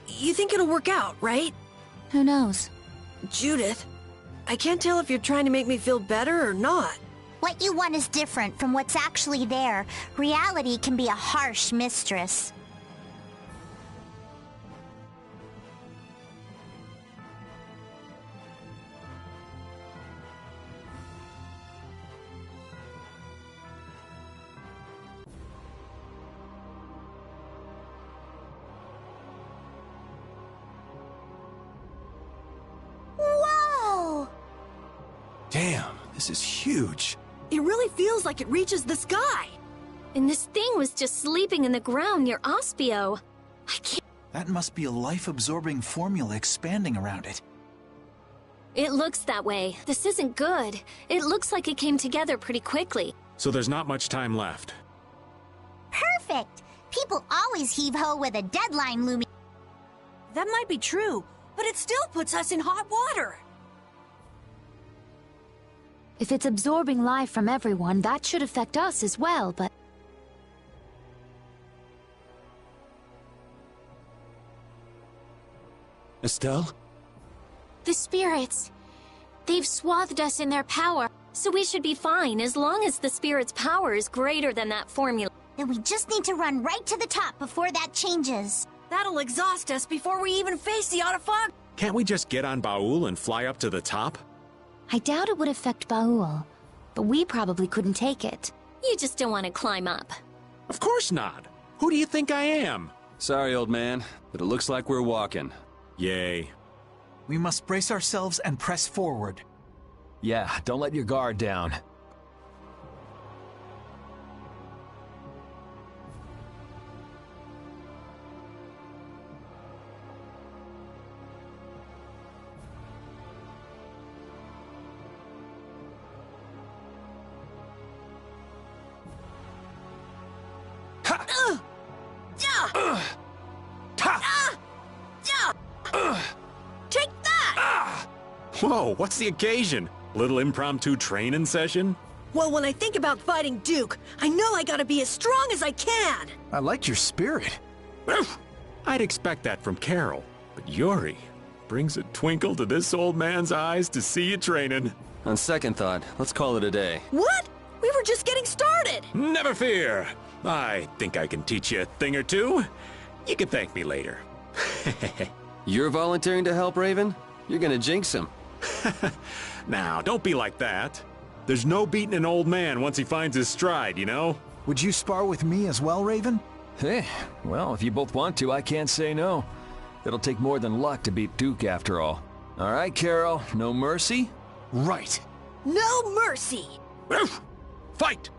You think it'll work out, right? Who knows? Judith, I can't tell if you're trying to make me feel better or not. What you want is different from what's actually there. Reality can be a harsh mistress. Whoa! Damn, this is huge. It really feels like it reaches the sky. And this thing was just sleeping in the ground near Ospio. I can't... That must be a life-absorbing formula expanding around it. It looks that way. This isn't good. It looks like it came together pretty quickly. So there's not much time left. Perfect! People always heave-ho with a deadline looming. That might be true, but it still puts us in hot water. If it's absorbing life from everyone, that should affect us as well, but... Estelle? The spirits. They've swathed us in their power. So we should be fine as long as the spirit's power is greater than that formula. Then we just need to run right to the top before that changes. That'll exhaust us before we even face the Autofog. Can't we just get on Baul and fly up to the top? I doubt it would affect Baul, but we probably couldn't take it. You just don't want to climb up. Of course not. Who do you think I am? Sorry, old man, but it looks like we're walking. Yay. We must brace ourselves and press forward. Yeah, don't let your guard down. Take that! Whoa, what's the occasion? Little impromptu training session? Well, when I think about fighting Duke, I know I gotta be as strong as I can! I like your spirit. I'd expect that from Carol, but Yuri brings a twinkle to this old man's eyes to see you training. On second thought, let's call it a day. What? We were just getting started! Never fear! I think I can teach you a thing or two. You can thank me later. You're volunteering to help, Raven? You're gonna jinx him. Now, don't be like that. There's no beating an old man once he finds his stride, you know? Would you spar with me as well, Raven? Hey, well, if you both want to, I can't say no. It'll take more than luck to beat Duke after all. All right, Carol, no mercy? Right. No mercy! Fight!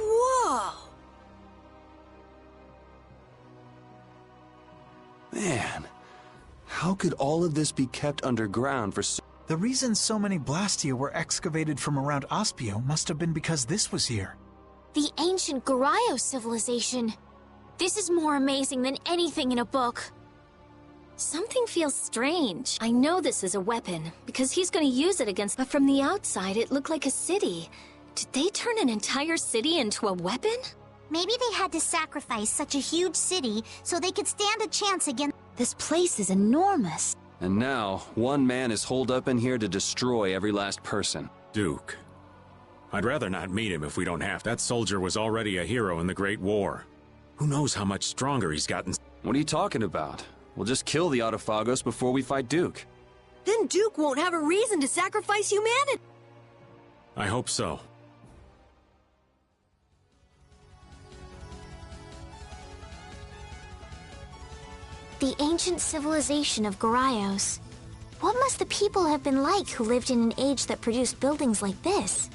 Whoa! Man, how could all of this be kept underground for so... The reason so many Blastia were excavated from around Ospio must have been because this was here. The ancient Garayo civilization. This is more amazing than anything in a book. Something feels strange. I know this is a weapon, because he's gonna use it against... But from the outside, it looked like a city. Did they turn an entire city into a weapon? Maybe they had to sacrifice such a huge city so they could stand a chance against... This place is enormous. And now, one man is holed up in here to destroy every last person. Duke. I'd rather not meet him if we don't have. That soldier was already a hero in the Great War. Who knows how much stronger he's gotten? What are you talking about? We'll just kill the Autophagos before we fight Duke. Then Duke won't have a reason to sacrifice humanity. I hope so. The ancient civilization of Garayos. What must the people have been like who lived in an age that produced buildings like this?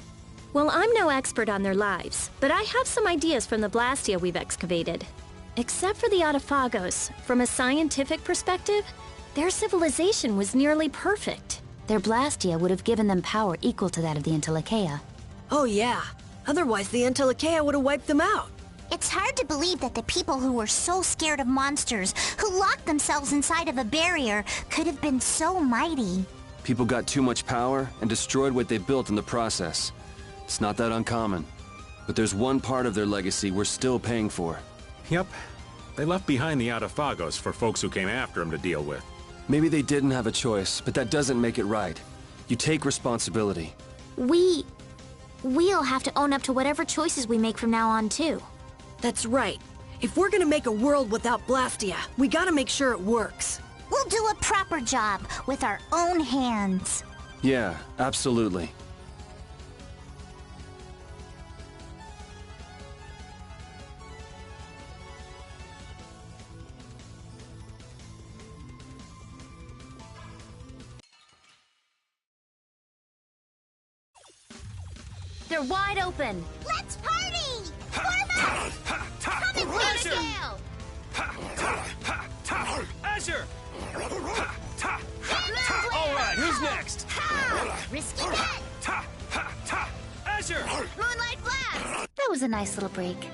Well, I'm no expert on their lives, but I have some ideas from the Blastia we've excavated. Except for the Autophagos, from a scientific perspective, their civilization was nearly perfect. Their Blastia would have given them power equal to that of the Entelekea. Oh yeah. Otherwise the Entelekea would have wiped them out. It's hard to believe that the people who were so scared of monsters, who locked themselves inside of a barrier, could have been so mighty. People got too much power and destroyed what they built in the process. It's not that uncommon. But there's one part of their legacy we're still paying for. Yep. They left behind the Autophagos for folks who came after them to deal with. Maybe they didn't have a choice, but that doesn't make it right. You take responsibility. We'll have to own up to whatever choices we make from now on, too. That's right. If we're gonna make a world without Blastia, we gotta make sure it works. We'll do a proper job with our own hands. Yeah, absolutely. They're wide open. Let's party! Form up! Come and play the Azure! Alright, who's next? Risky bet! Azure! Moonlight blast! That was a nice little break.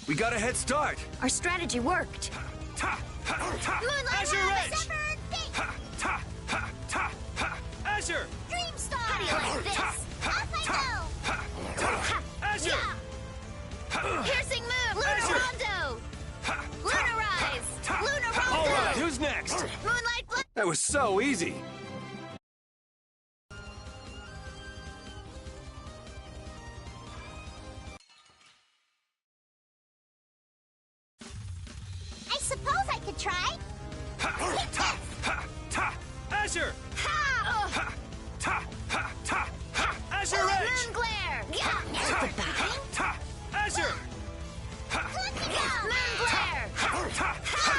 We got a head start. Our strategy worked. Moonlight Azure Edge! Azure! Dream Star! How do you like this? Off I go! Azure! Piercing move! Lunar Rondo! Lunarize! Lunar Rondo! All right, who's next? Moonlight Blast! That was so easy. I suppose I could try. Azure! Azure Moon Edge! Glare! Azure! Moon Glare!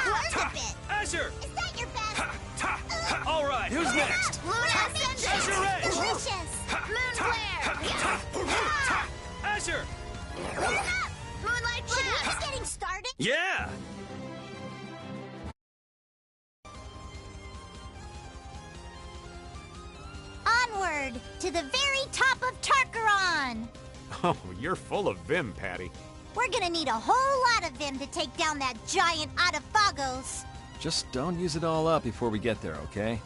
Learned a bit. Azure! Is that your best? All right, who's next? Luna Ascendant! Azure Edge! Delicious. Moon Glare! Azure! Moonlight Should we Blast! just getting started? Yeah. Onward to the very top of Tarkaron. Oh, you're full of vim, Patty. We're gonna need a whole lot of them to take down that giant Autophagos. Just don't use it all up before we get there, okay?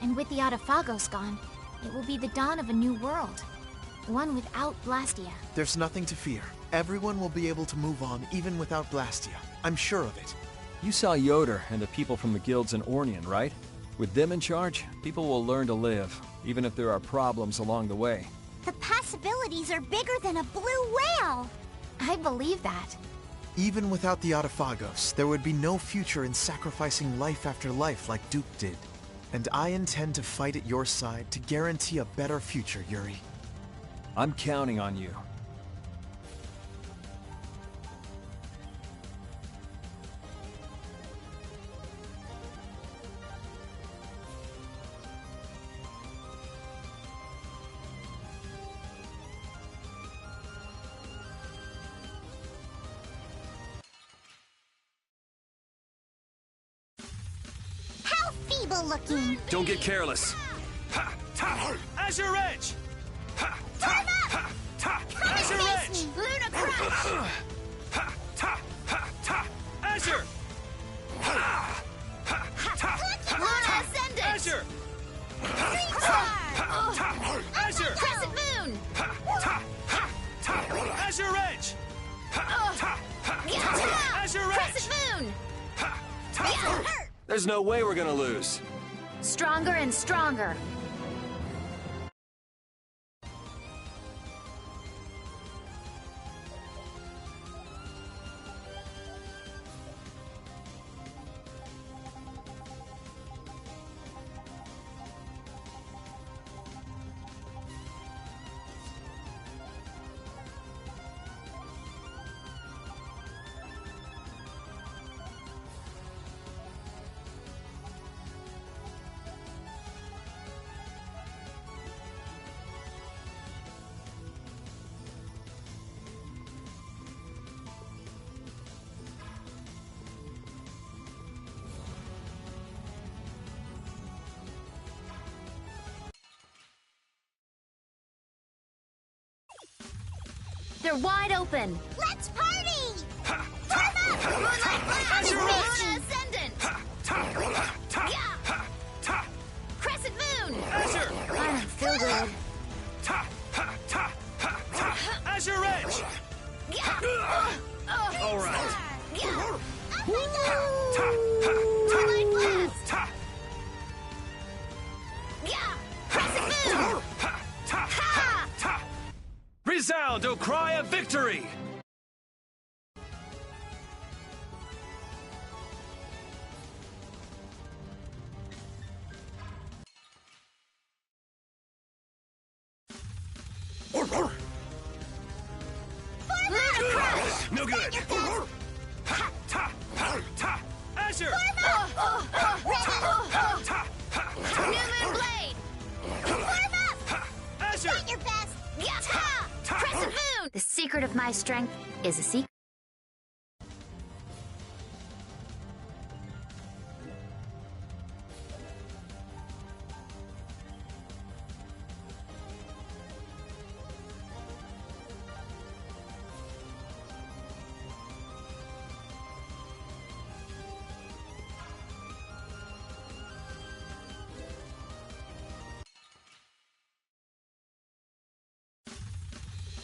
And with the Autophagos gone, it will be the dawn of a new world. One without Blastia. There's nothing to fear. Everyone will be able to move on even without Blastia. I'm sure of it. You saw Yoder and the people from the guilds in Ornian, right? With them in charge, people will learn to live, even if there are problems along the way. The possibilities are bigger than a blue whale. I believe that. Even without the Autophagos, there would be no future in sacrificing life after life like Duke did. And I intend to fight at your side to guarantee a better future, Yuri. I'm counting on you. How feeble looking. Don't get careless. Azure Edge! Turn up! Azure Face Edge! me. Luna Crush! Azure! Luna Ascendant! Azure! Dream Star! Azure! Crescent Moon! Azure Edge! Azure Edge! Crescent Moon! There's no way we're gonna lose. Stronger and stronger. They're wide open. Let's party! Moonlight Blast! Azure Edge! Luna Ascendant! Crescent Moon! Azure! I don't feel good. Azure Edge! All right. Moonlight Blast! Crescent Moon! Resound, O cry of victory! No good. Azure! New Moon Blade! Azure! At your best. Crescent Moon! The secret of my strength is a secret.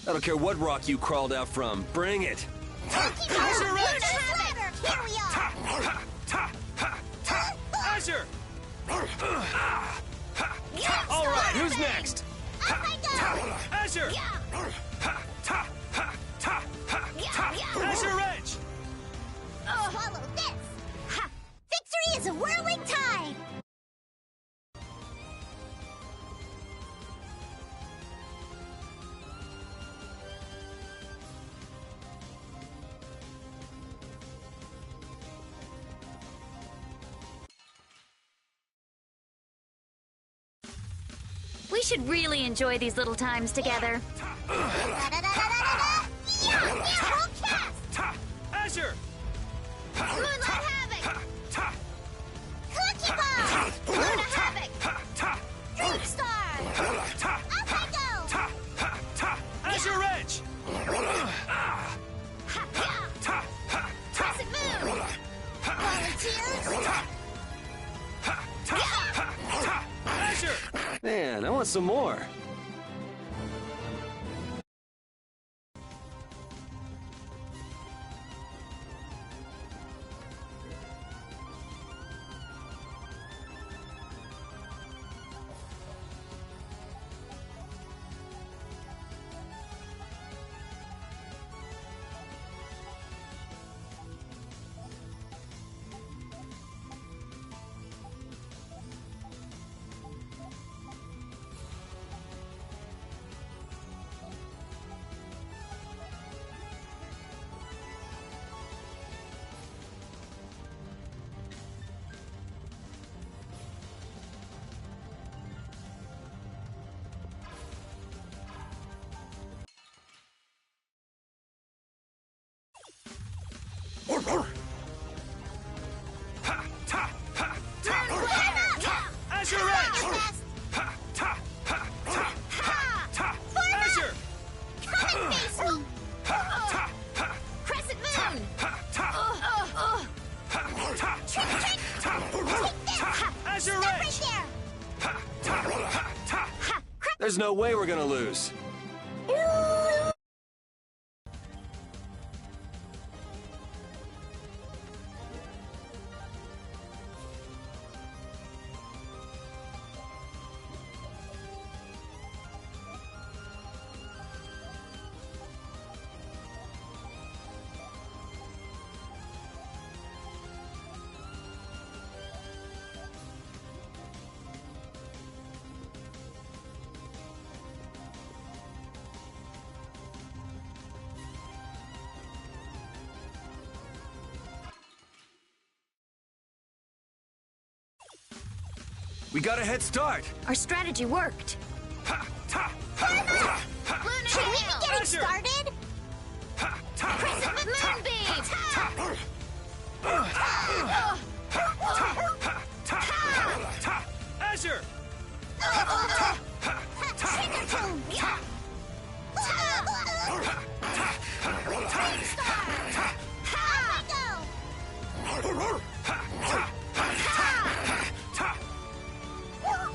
I don't care what rock you crawled out from. Bring it. Azure Edge! Here we are! Azure! All right, who's next? Up I go! Azure! Azure Edge! Swallow this! Ha! Victory is a whirling tide! We should really enjoy these little times together. Azure! Moonlight Havoc! Cookie Bomb! Luna Havoc! Dream Star! Up I go! Azure Edge! Crescent Moon! Volunteers! Azure! Man, I want some more. Azure Edge! Azure! Come and face me! Crescent Moon! Trick! Take this! Azure Stop Edge! right there! There's no way we're gonna lose. We got a head start. Our strategy worked. Should we be getting started? Crescent Moonbeam! Azure!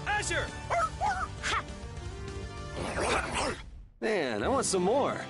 Azure! Man, I want some more.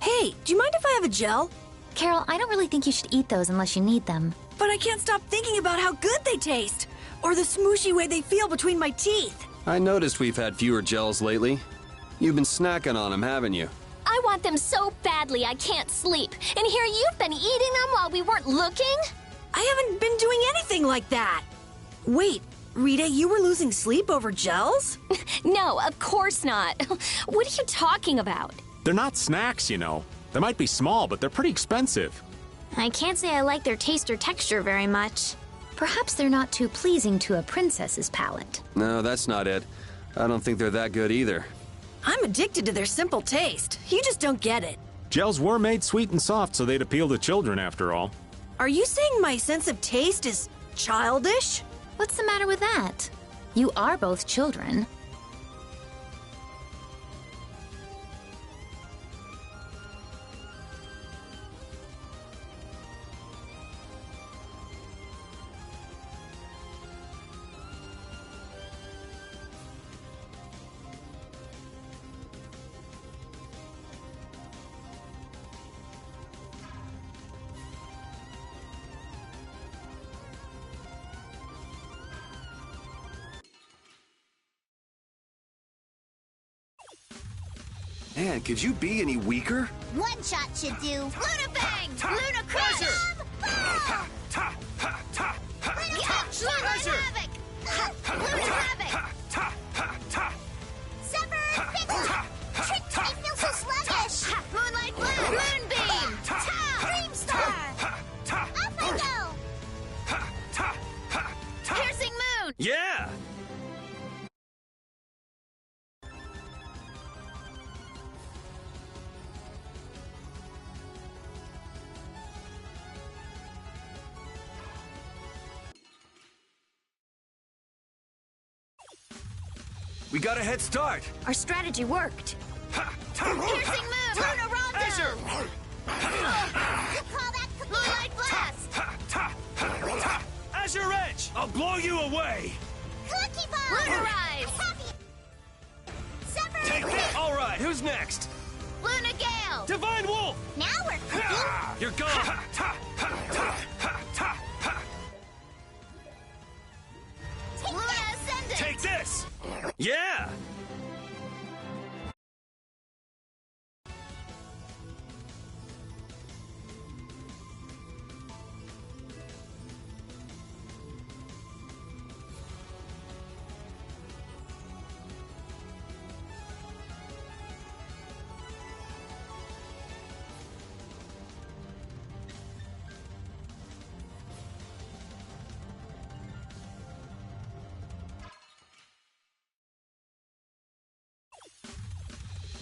Hey, do you mind if I have a gel? Carol, I don't really think you should eat those unless you need them. But I can't stop thinking about how good they taste. or the smooshy way they feel between my teeth. I noticed we've had fewer gels lately. You've been snacking on them, haven't you? I want them so badly I can't sleep. And here you've been eating them while we weren't looking? I haven't been doing anything like that. Wait, Rita, you were losing sleep over gels? No, of course not. What are you talking about? They're not snacks, you know. They might be small, but they're pretty expensive. I can't say I like their taste or texture very much. Perhaps they're not too pleasing to a princess's palate. No, that's not it. I don't think they're that good either. I'm addicted to their simple taste. You just don't get it. Gels were made sweet and soft so they'd appeal to children after all. Are you saying my sense of taste is childish? What's the matter with that? You are both children. Man, could you be any weaker? One shot should do. Luna Bang! Luna Crush! Luna Havoc! Luna Havoc! Severed Fix! Trick to make feel so sluggish! Moonlight Blast! Moonbeam! Dream Star! Up I go! Piercing Moon! Yeah! We got a head start. Our strategy worked. Piercing Moon! Luna Rondo! Azure! You call that cookie? Moonlight Blast! Azure Edge! I'll blow you away! Cookie Bomb! Luna Rise! Severed Take that! Alright, who's next? Luna Gale! Divine Wolf! Now we're cooking! You're gone! Luna Ascendant! Take this! Yeah!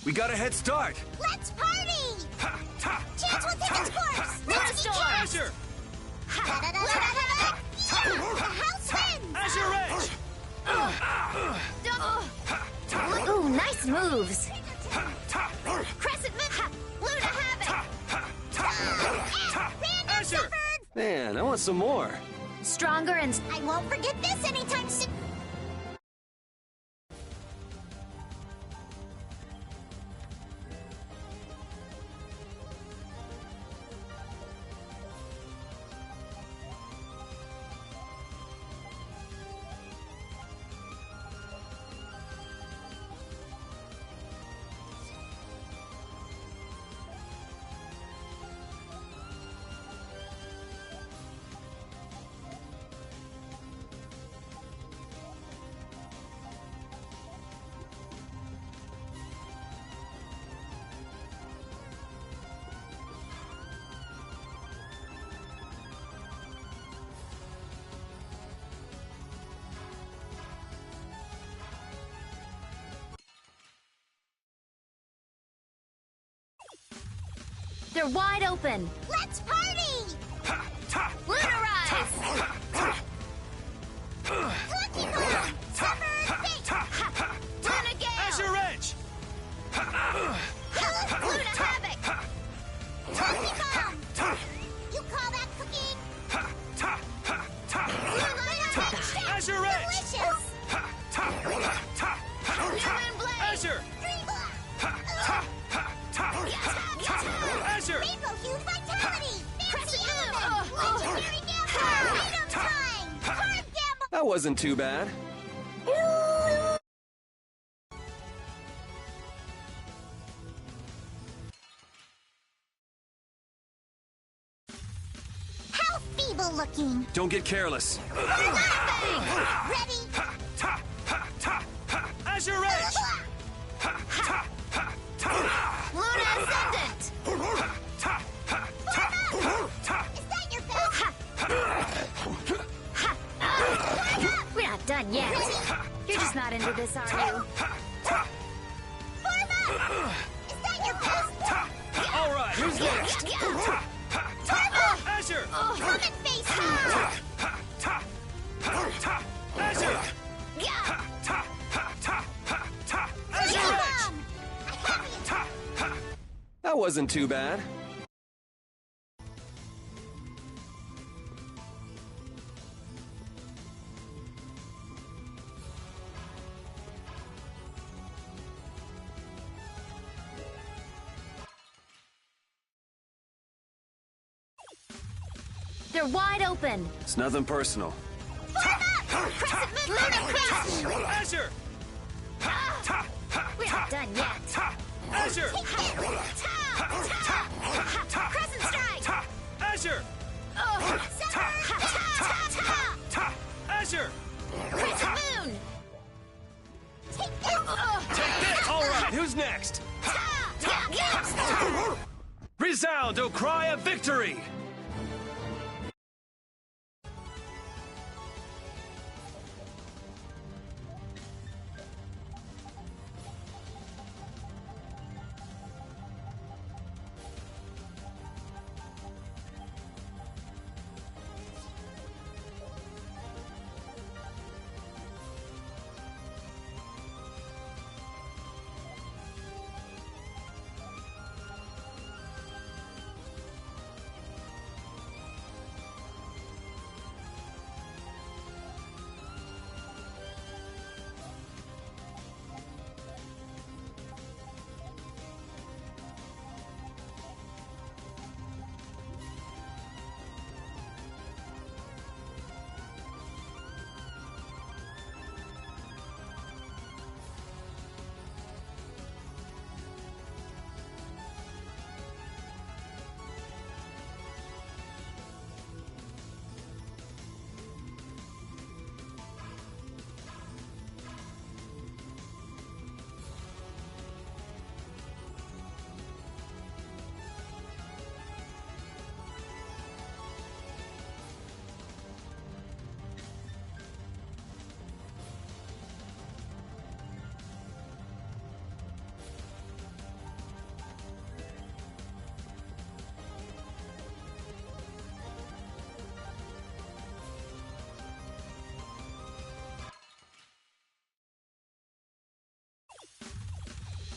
We got a head start. Let's party! Chance will take its course! Luna Storm! Azure! Luna Havoc! The house wins! Azure Edge! Double! Ooh, nice moves. Crescent Moon! Luna Havoc! Azure! Man, I want some more. Stronger and... I won't forget this anytime soon! They're wide open. Let's party! Luna Rise! Cookie Bomb! Severed Fix! Luna Gale! Azure Edge! Luna Havoc! Cookie Bomb! You call that cooking? Azure Edge! Delicious! Moon Blade! Azure! Azure! Rainbow Hued Vitality! Fancy Crescent Moon! Element! Legendary Gamble! Freedom Time! Card Gamble! That wasn't too bad. How feeble looking! Don't get careless. Ready? Azure Edge! Luna Ascendant! Is that your best? We're not done yet. You're just not into this, are you? Form up! Is that your best? All right, who's next? Azure! Come and face me! Azure! That wasn't too bad. They're wide open. It's nothing personal. Crescent moon, Luna Crest! Azure! We're not done yet. Azure! Crescent strike! Azure! Azure! Crescent moon. Take this! Take this! All right, who's next? Resound, O cry of victory!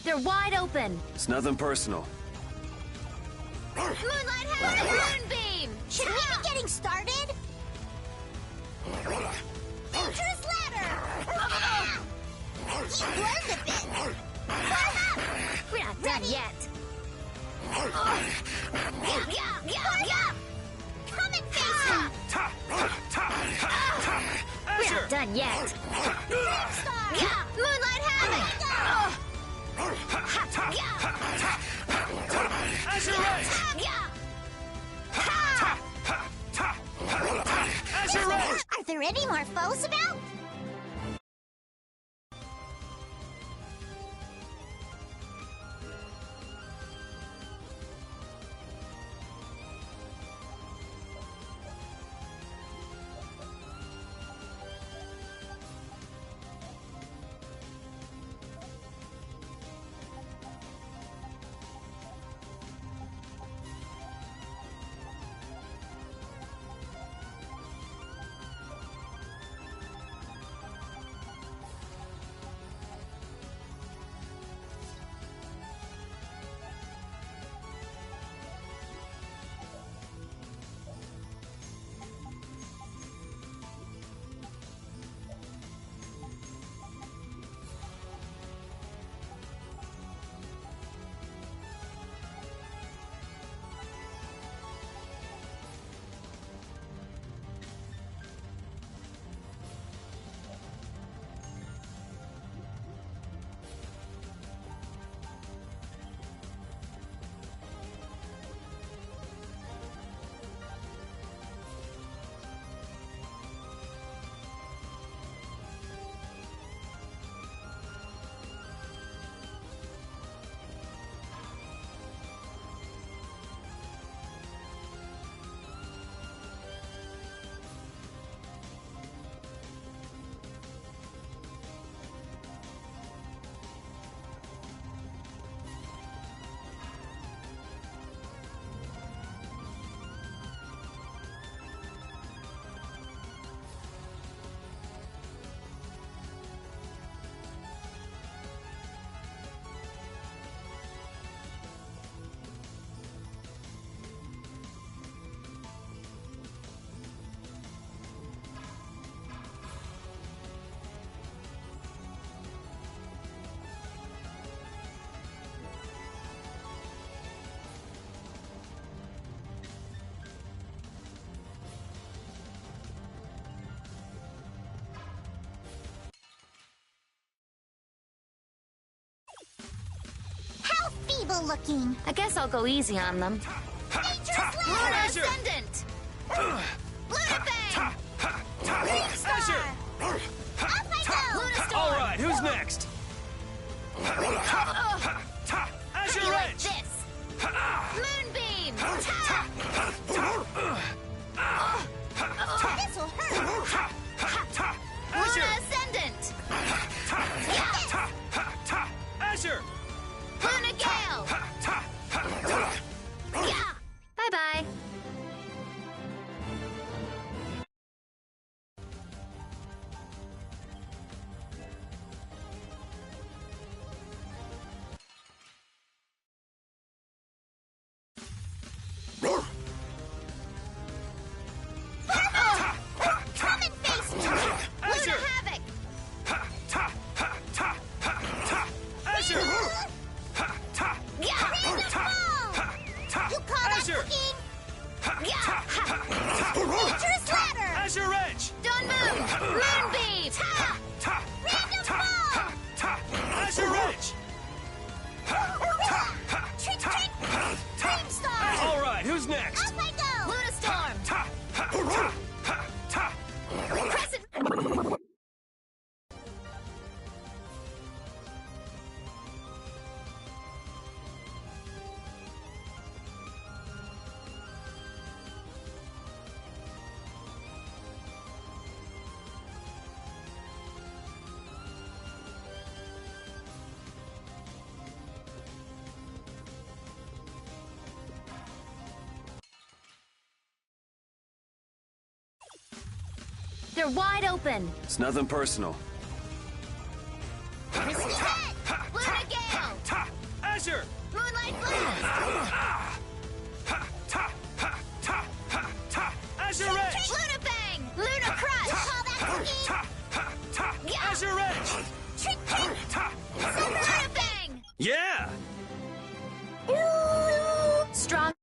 They're wide open. It's nothing personal. Moonlight has Moonbeam! Should we be getting started? Dangerous ladder! You learned a bit! Form up! We're not done yet. Form up! Come and face me! We're not done yet. Moonlight Havoc! Azure Edge! Azure Edge! Are there any more foes about? evil looking. I guess I'll go easy on them. Dangerous Luna Azure! Ascendant! Luna Bang! Green Star! Azure! Up I go! Luna Storm! All right, who's next? Azure You like Edge! this? Moonbeam! This'll hurt! Luna Ascendant! Azure! Luna Gale! Bye-bye. Come and face me! Azure! Luna Havoc! Azure! Random ball! You call that Azure! cooking? Dangerous ladder! Azure Edge! Dawn Moon! Moonbeam! Random ball! Azure Edge! Trick, trick! Green Star! All right, who's next? Up I go! Luna Storm! Crescent! They're wide open. It's nothing personal. This is it! Luna Gale! Azure! Moonlight Blast! Azure Edge! Luna Bang! Luna Crush! Call that cooking? Azure Edge! Trick, trick! Luna Bang! Yeah! Strong.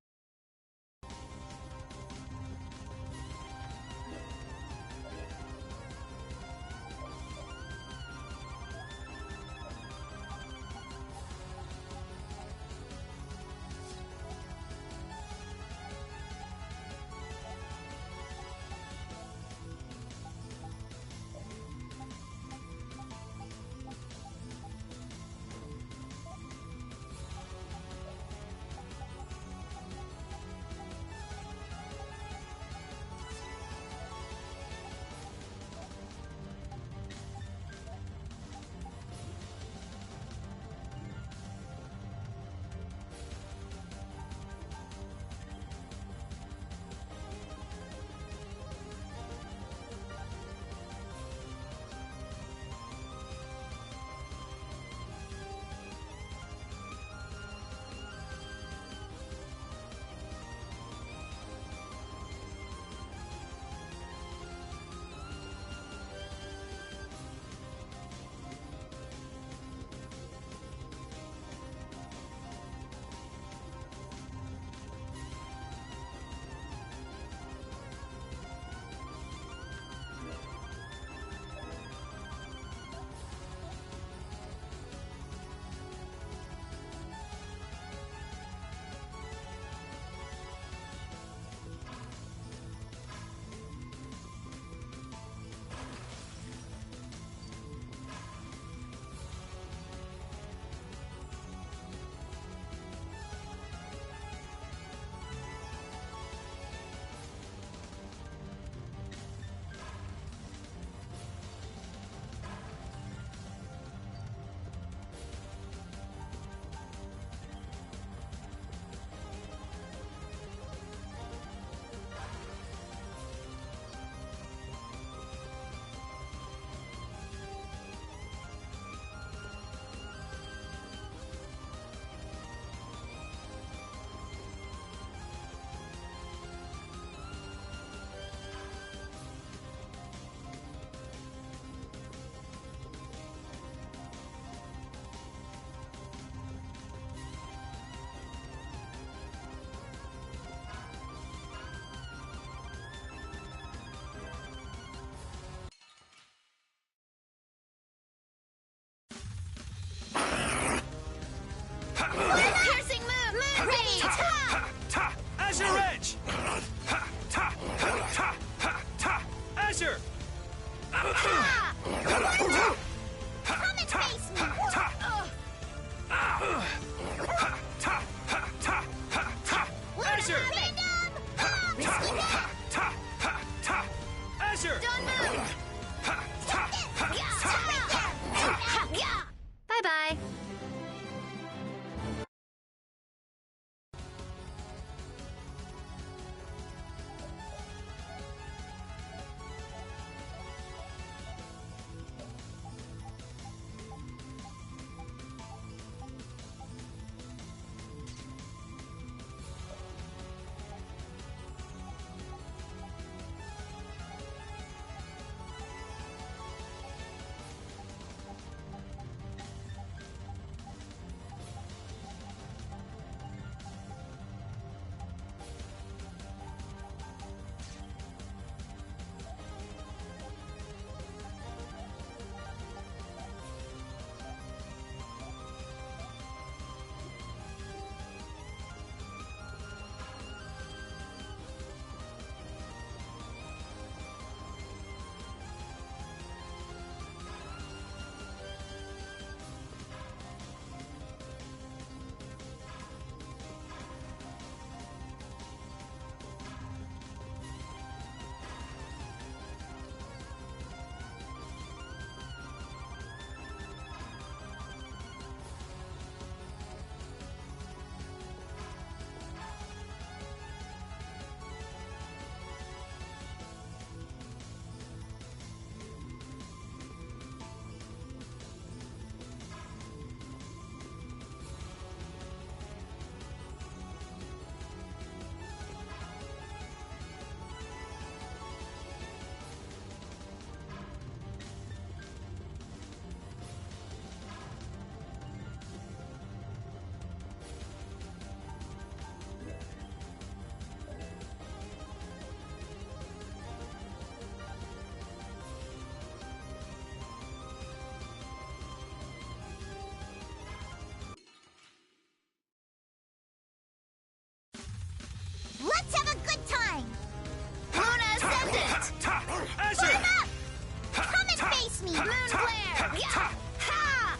Face me! Moon glare! Yeah! Ha!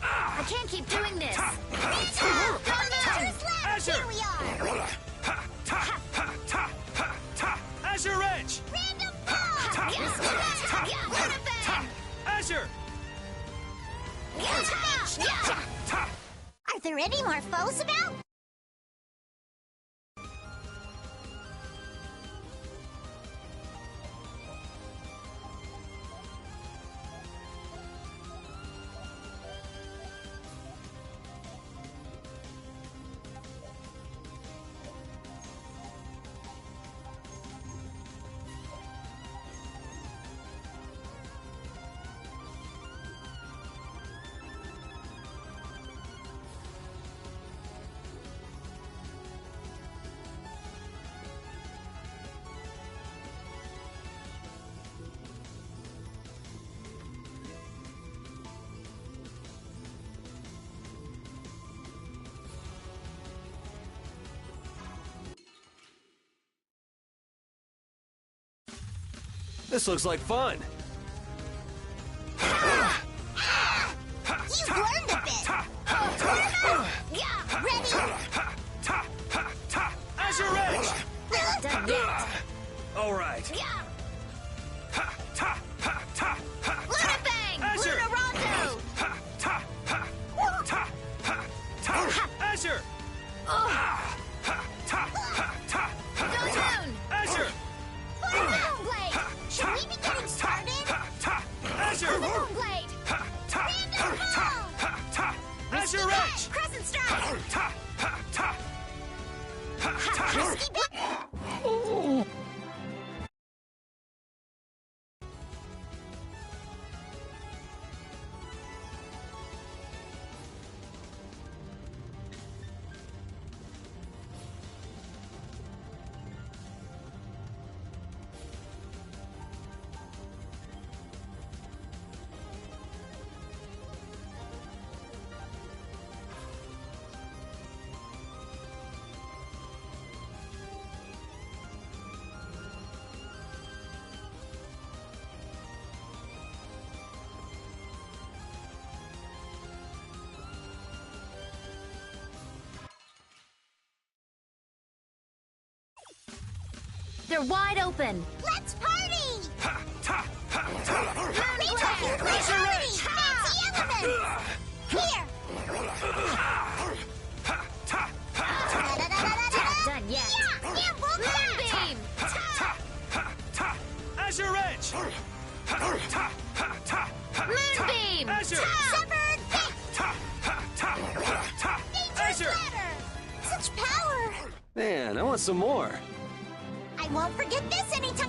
I can't keep doing this. Here we are! Azure Edge! Random ball! Azure! Are there any more foes about? This looks like fun. You've learned a bit. Yeah, ready? Azure Edge! Not done yet. All right. Luna Bang! Azure! Luna Rondo! Azure! Moon! Azure! Moonblade! Should we be getting started? Azure! Moonblade! Random ball! Azure Edge! Crescent Strike! Risky bit! They're wide open. Let's party! Azure Edge! Fancy elements! Here! Not done yet. Nimble Moonbeam! Azure Edge! Moonbeam! Azure! Severed fate! Dangerous Azure! ladder! Such power! Man, I want some more. I won't forget this anytime.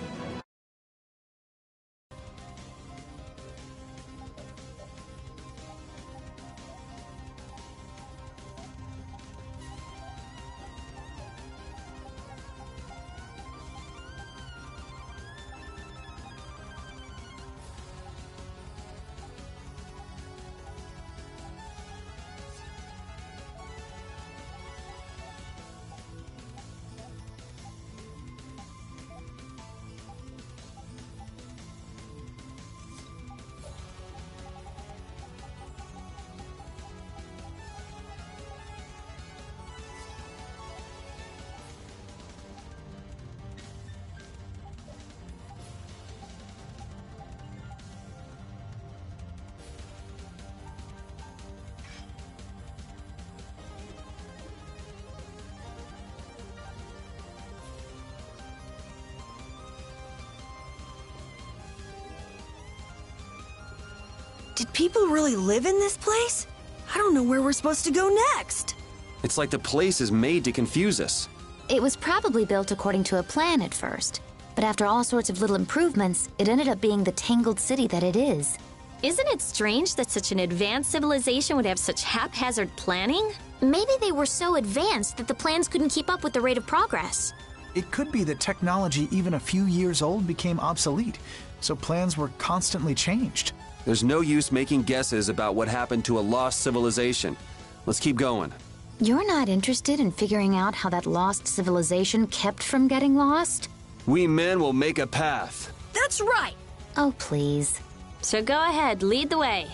Did people really live in this place? I don't know where we're supposed to go next. It's like the place is made to confuse us. It was probably built according to a plan at first, but after all sorts of little improvements, it ended up being the tangled city that it is. Isn't it strange that such an advanced civilization would have such haphazard planning? Maybe they were so advanced that the plans couldn't keep up with the rate of progress. It could be that technology even a few years old became obsolete, so plans were constantly changed. There's no use making guesses about what happened to a lost civilization. Let's keep going. You're not interested in figuring out how that lost civilization kept from getting lost? We men will make a path. That's right. Oh, please. So go ahead, lead the way.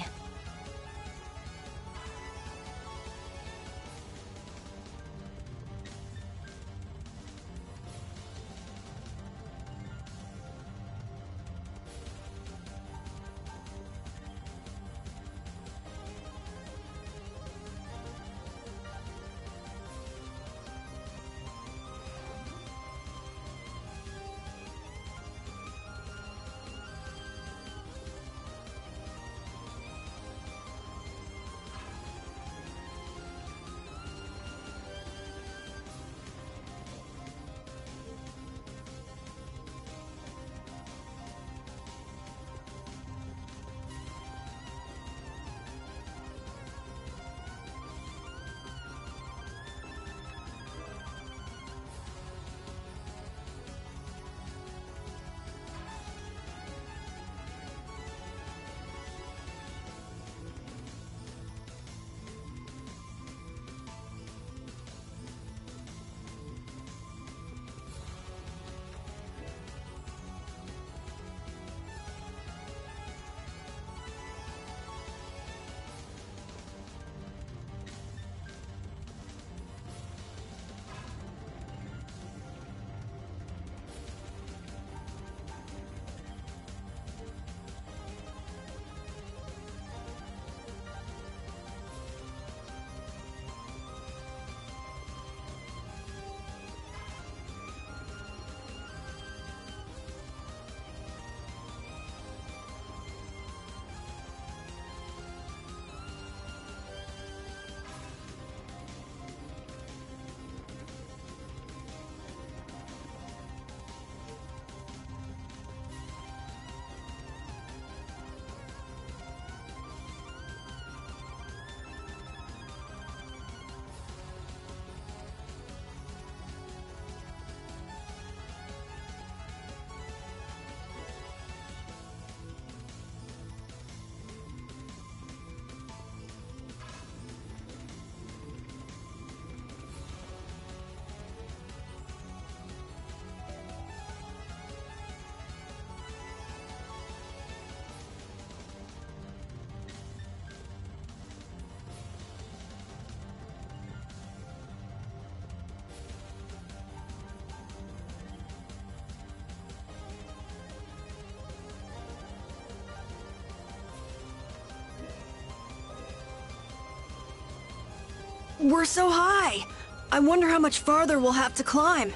We're so high. I wonder how much farther we'll have to climb.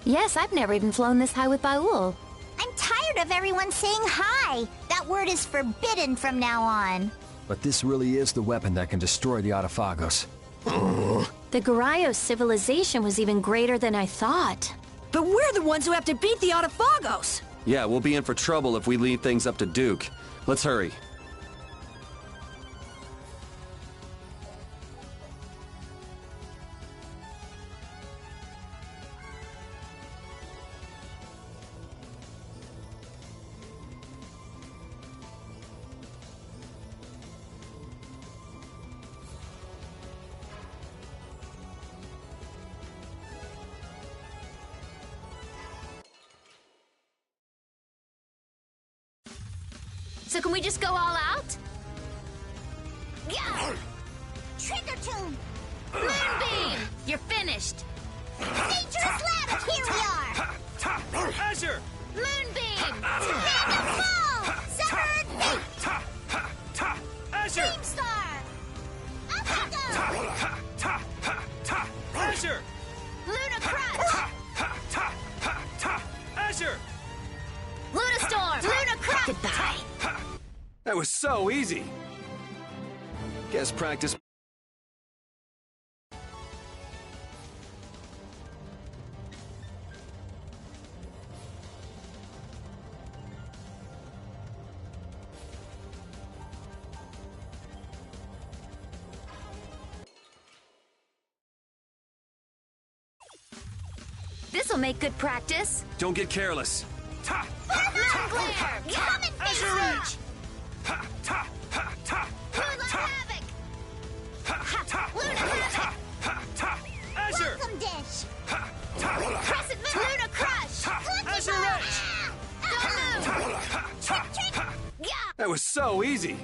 Yes, I've never even flown this high with Baul. I'm tired of everyone saying hi. That word is forbidden from now on. But this really is the weapon that can destroy the Autophagos. The Garayos civilization was even greater than I thought. But we're the ones who have to beat the Autophagos. Yeah, we'll be in for trouble if we leave things up to Duke. Let's hurry. So can we just go all out? Yeah! Trigger tune! Moonbeam! You're finished! Nature's lab, here we are! Azure! Moonbeam! Magnet fall! Severed feet! Azure! Beam star! Alphago! Azure! Luna crush! Azure! Luna storm! Luna crush! Goodbye. That was so easy. Guess practice. This'll make good practice. Don't get careless. Moon glare! Come and face Azure me! Edge! Moonlight havoc! Luna havoc! Azure! Welcome dish! Crescent moon! Luna crush! Clucky Azure ball! Edge! Don't move! Trick, trick, That was so easy.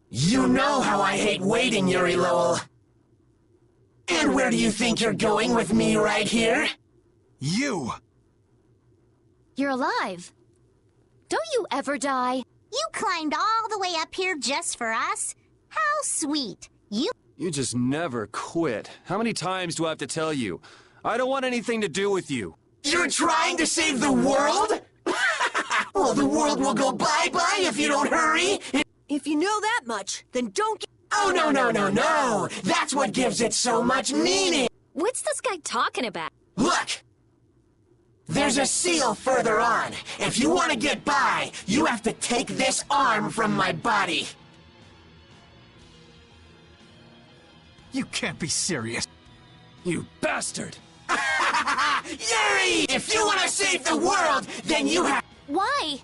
You know how I hate waiting, Yuri Lowell. And where do you think you're going with me right here? You! You're alive. Don't you ever die? You climbed all the way up here just for us? How sweet. You just never quit. How many times do I have to tell you? I don't want anything to do with you. You're trying to save the world? Well, the world will go bye-bye if you don't hurry. If you know that much, then don't get— Oh, no. That's what gives it so much meaning. What's this guy talking about? Look! There's a seal further on. If you want to get by, you have to take this arm from my body. You can't be serious. You bastard! Yuri! If you want to save the world, then you have— Why?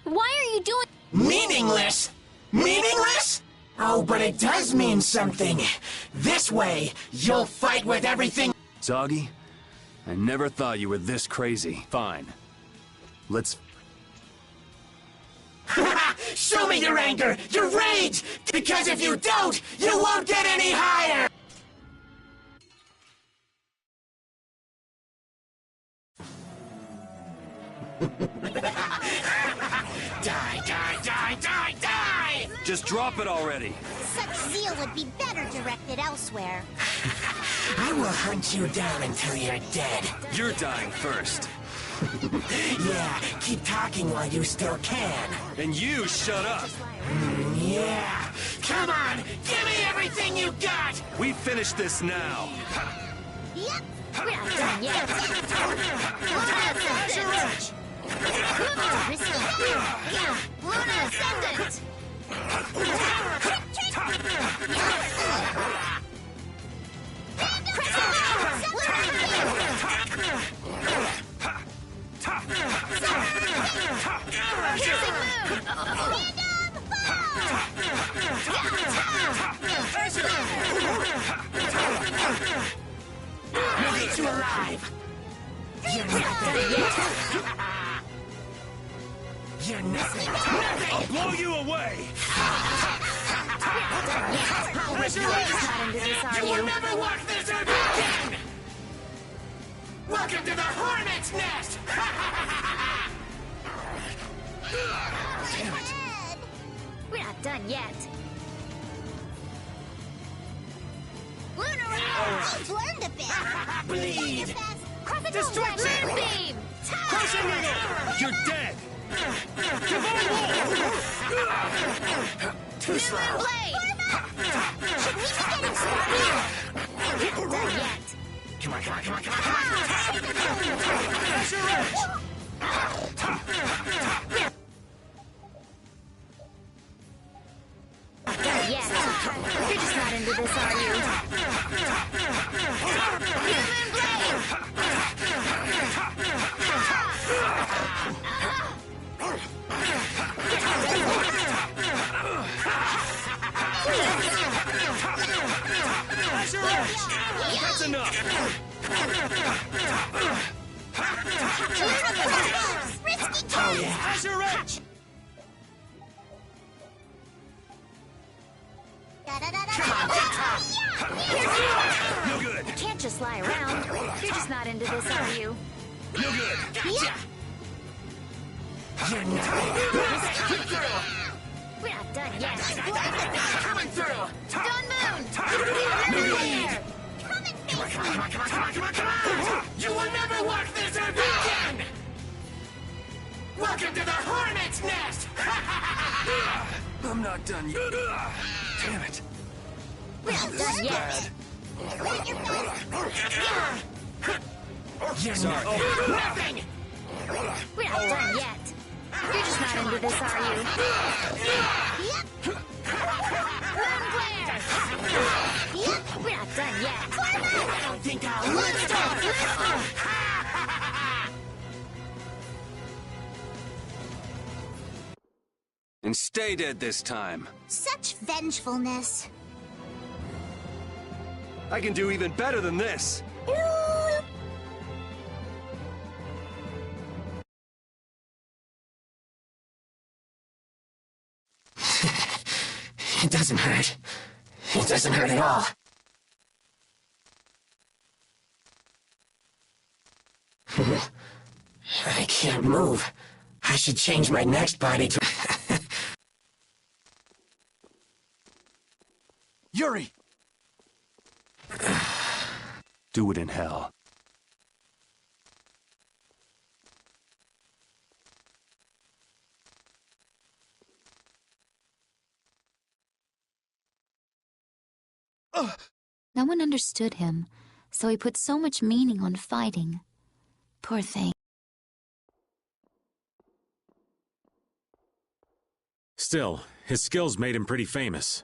Why are you doing— Meaningless? Meaningless? Oh, but it does mean something. This way, you'll fight with everything— Zoggy, I never thought you were this crazy. Fine. Let's... Show me your anger, your rage! Because if you don't, you won't get any higher! Die! Just drop it already. Such zeal would be better directed elsewhere. I will hunt you down until you're dead. You're dying first. Yeah, keep talking while you still can. And you shut up. Yeah. Come on, give me everything you got! We finish this now. Yep. We're not done yet. Luna Ascendant! I'll eat you alive! You're nothing yet! You're nothing! I'll blow you away! You will never walk this earth again! Welcome to the Hornet's Nest! Damn it. We're not done yet. Luna, you've learned a bit. Bleed! Distraction! Moonbeam! Crushing Eagle! You're dead! Divine Wall! Too slow. Blade! Should we be getting started? We're not done yet. Come on. Pressure Edge! Yes. You're just not into this, are you? Human Blade! Pressure Edge! That's enough! Risky Oh, yeah. Pressure Edge! No good! You can't just lie around. You're just not into this, are you? No good! Gotcha! You're nothing. We're not done yet. Coming through! Stone Moon! Come on! You will never walk this earth again! Welcome to the Hornet's Nest! I'm not done yet. Damn it. We're not done yet. You're Sorry. nothing! We're not done yet. You're just not into this, are you? We're not done yet. I don't think I'll live. And stay dead this time. Such vengefulness. I can do even better than this. It doesn't hurt. It doesn't hurt at all. I can't move. I should change my next body to... Yuri! Do it in hell. No one understood him, so he put so much meaning on fighting. Poor thing. Still, his skills made him pretty famous.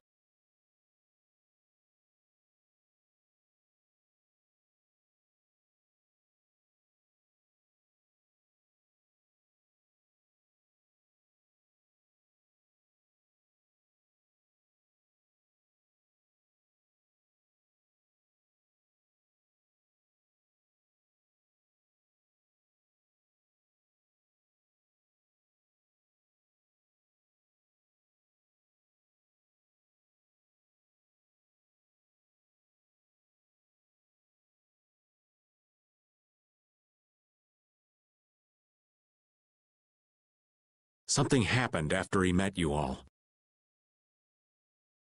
Something happened after he met you all.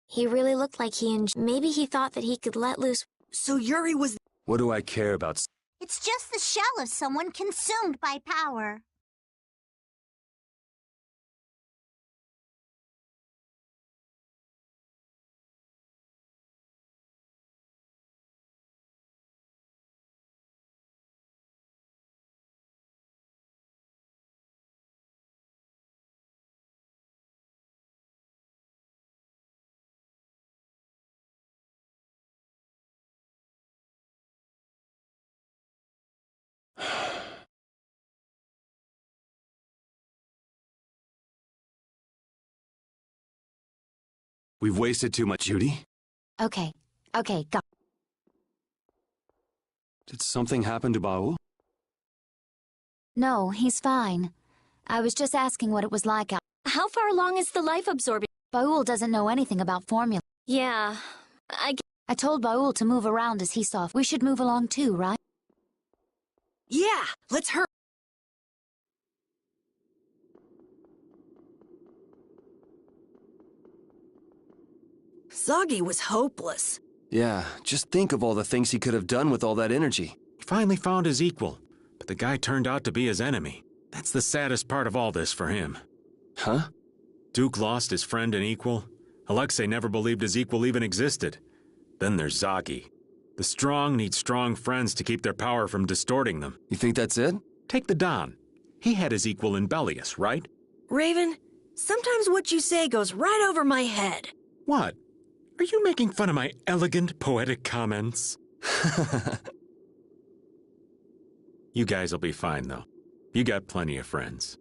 He really looked like maybe he thought that he could let loose. So Yuri was... What do I care about? It's just the shell of someone consumed by power. We've wasted too much, Judy. Okay, go. Did something happen to Baul? No, he's fine. I was just asking what it was like out. How far along is the life-absorbing? Baul doesn't know anything about formula. Yeah, I told Baul to move around as he saw. We should move along too, right? Yeah, let's hurry. Zoggy was hopeless. Yeah, just think of all the things he could have done with all that energy. He finally found his equal, but the guy turned out to be his enemy. That's the saddest part of all this for him. Huh? Duke lost his friend and equal. Alexei never believed his equal even existed. Then there's Zoggy. The strong need strong friends to keep their power from distorting them. You think that's it? Take the Don. He had his equal in Bellius, right? Raven, sometimes what you say goes right over my head. What? Are you making fun of my elegant, poetic comments? You guys will be fine, though. You got plenty of friends.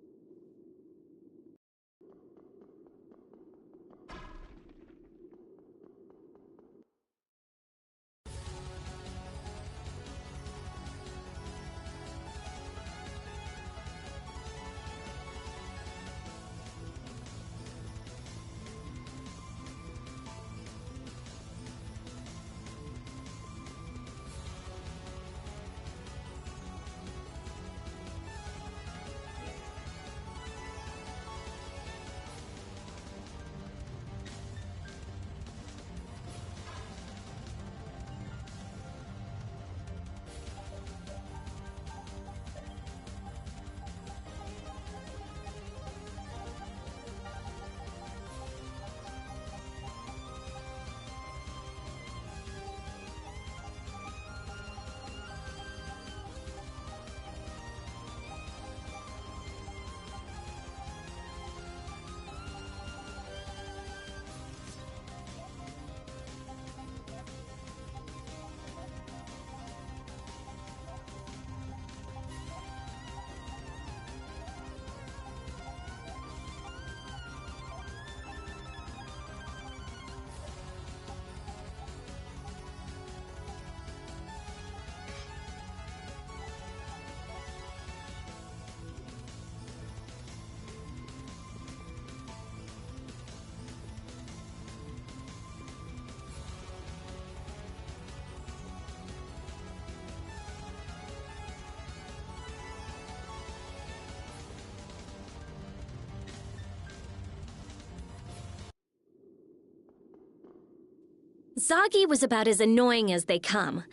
Zagi was about as annoying as they come,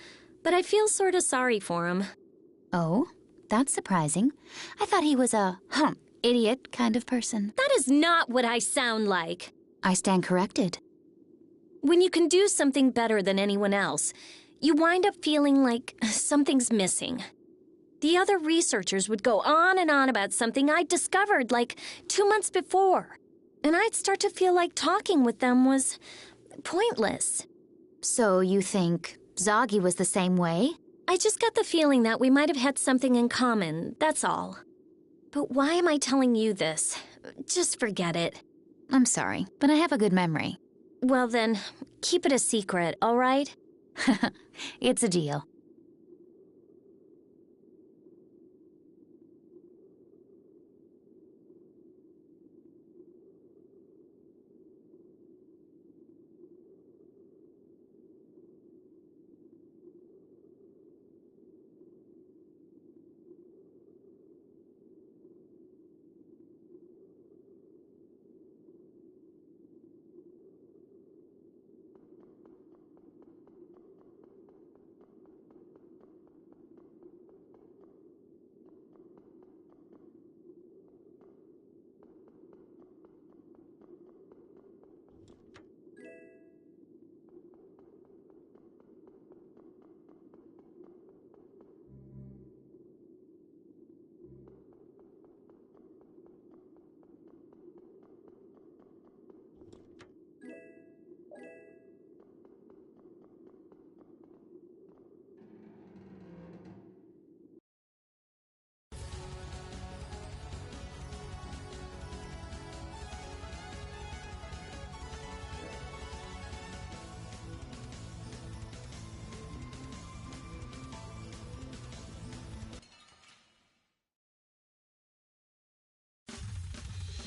but I feel sorta sorry for him. Oh, that's surprising. I thought he was a, idiot kind of person. That is not what I sound like. I stand corrected. When you can do something better than anyone else, you wind up feeling like something's missing. The other researchers would go on and on about something I'd discovered like 2 months before, and I'd start to feel like talking with them was pointless. So you think Zagi was the same way? I just got the feeling that we might have had something in common, that's all. But why am I telling you this? Just forget it. I'm sorry, but I have a good memory. Well then, keep it a secret, all right? It's a deal.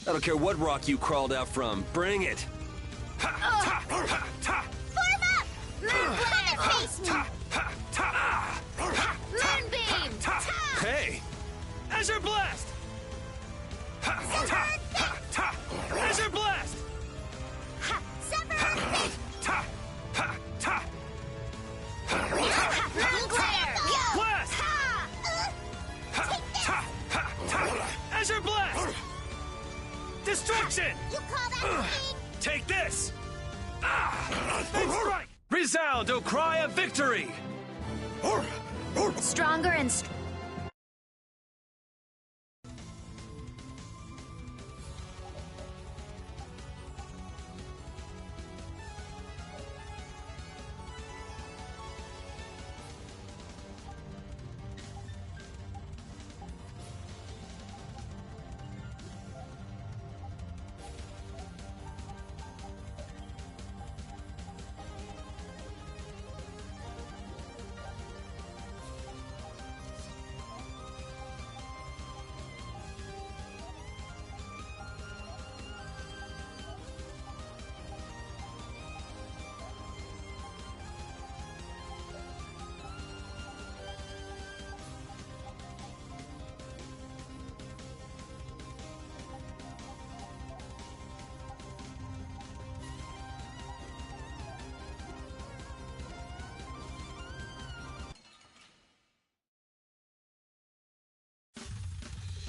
I don't care what rock you crawled out from. Bring it! Form up! Moonblade, face me! Moonbeam! Hey! Azure Blast! Azure Blast! Blast! Azure Blast! Destruction! You call that speed? Take this! Big strike! Resound, O cry of victory! Stronger and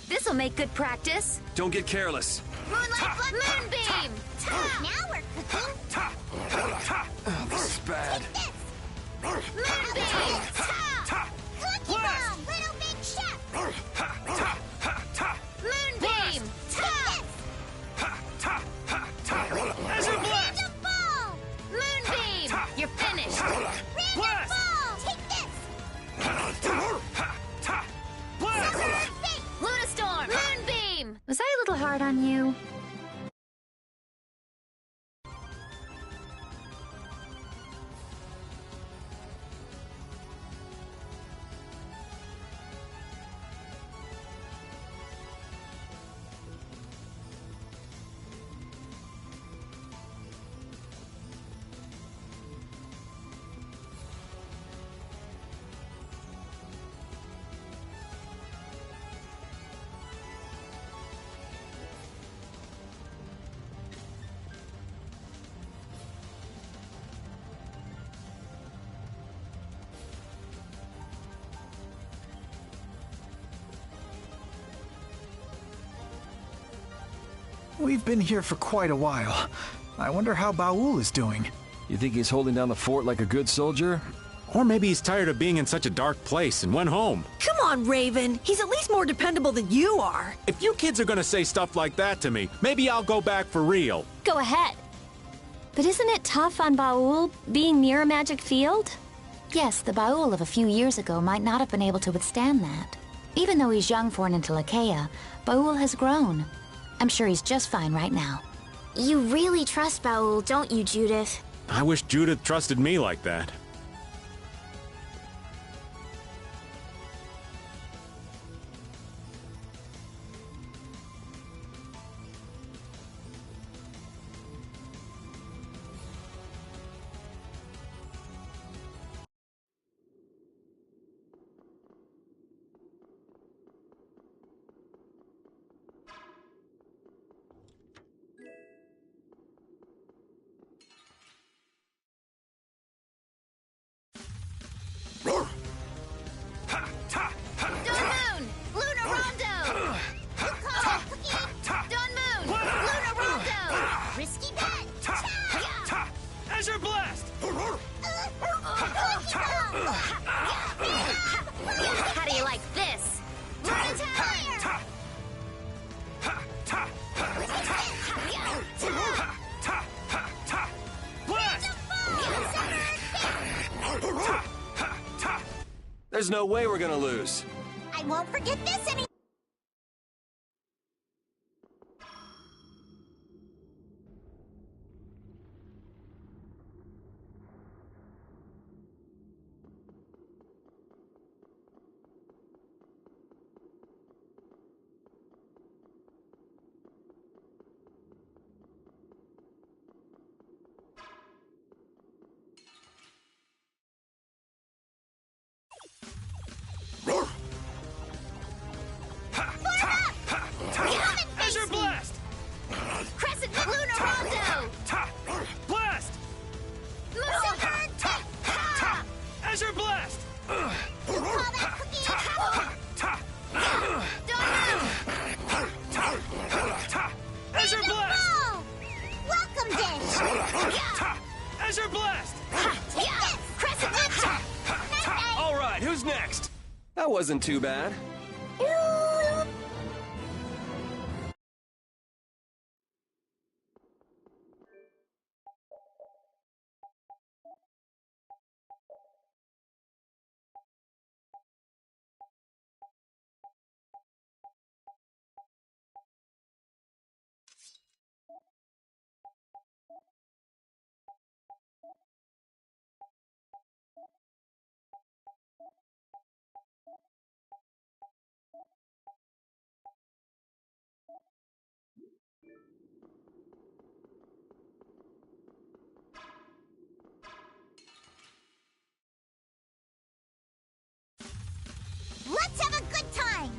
This'll make good practice. Don't get careless. Moonlight Moonbeam! Now we're cooking! Oh, this is bad. Moonbeam! Cookie Bomb! Little Big Chef! Moonbeam! Azure Blast! Random Ball! Moonbeam! You're finished. Random Blast! Ball! Take this! Blast! Lunastorm! Moonbeam! Was I a little hard on you? We've been here for quite a while. I wonder how Baul is doing. You think he's holding down the fort like a good soldier? Or maybe he's tired of being in such a dark place and went home. Come on, Raven. He's at least more dependable than you are. If you kids are gonna say stuff like that to me, maybe I'll go back for real. Go ahead. But isn't it tough on Baul being near a magic field? Yes, the Baul of a few years ago might not have been able to withstand that. Even though he's young for an Intellicaea, Baul has grown. I'm sure he's just fine right now. You really trust Baul, don't you, Judith? I wish Judith trusted me like that. There's no way we're gonna lose. I won't forget this anymore. That wasn't too bad. Let's have a good time!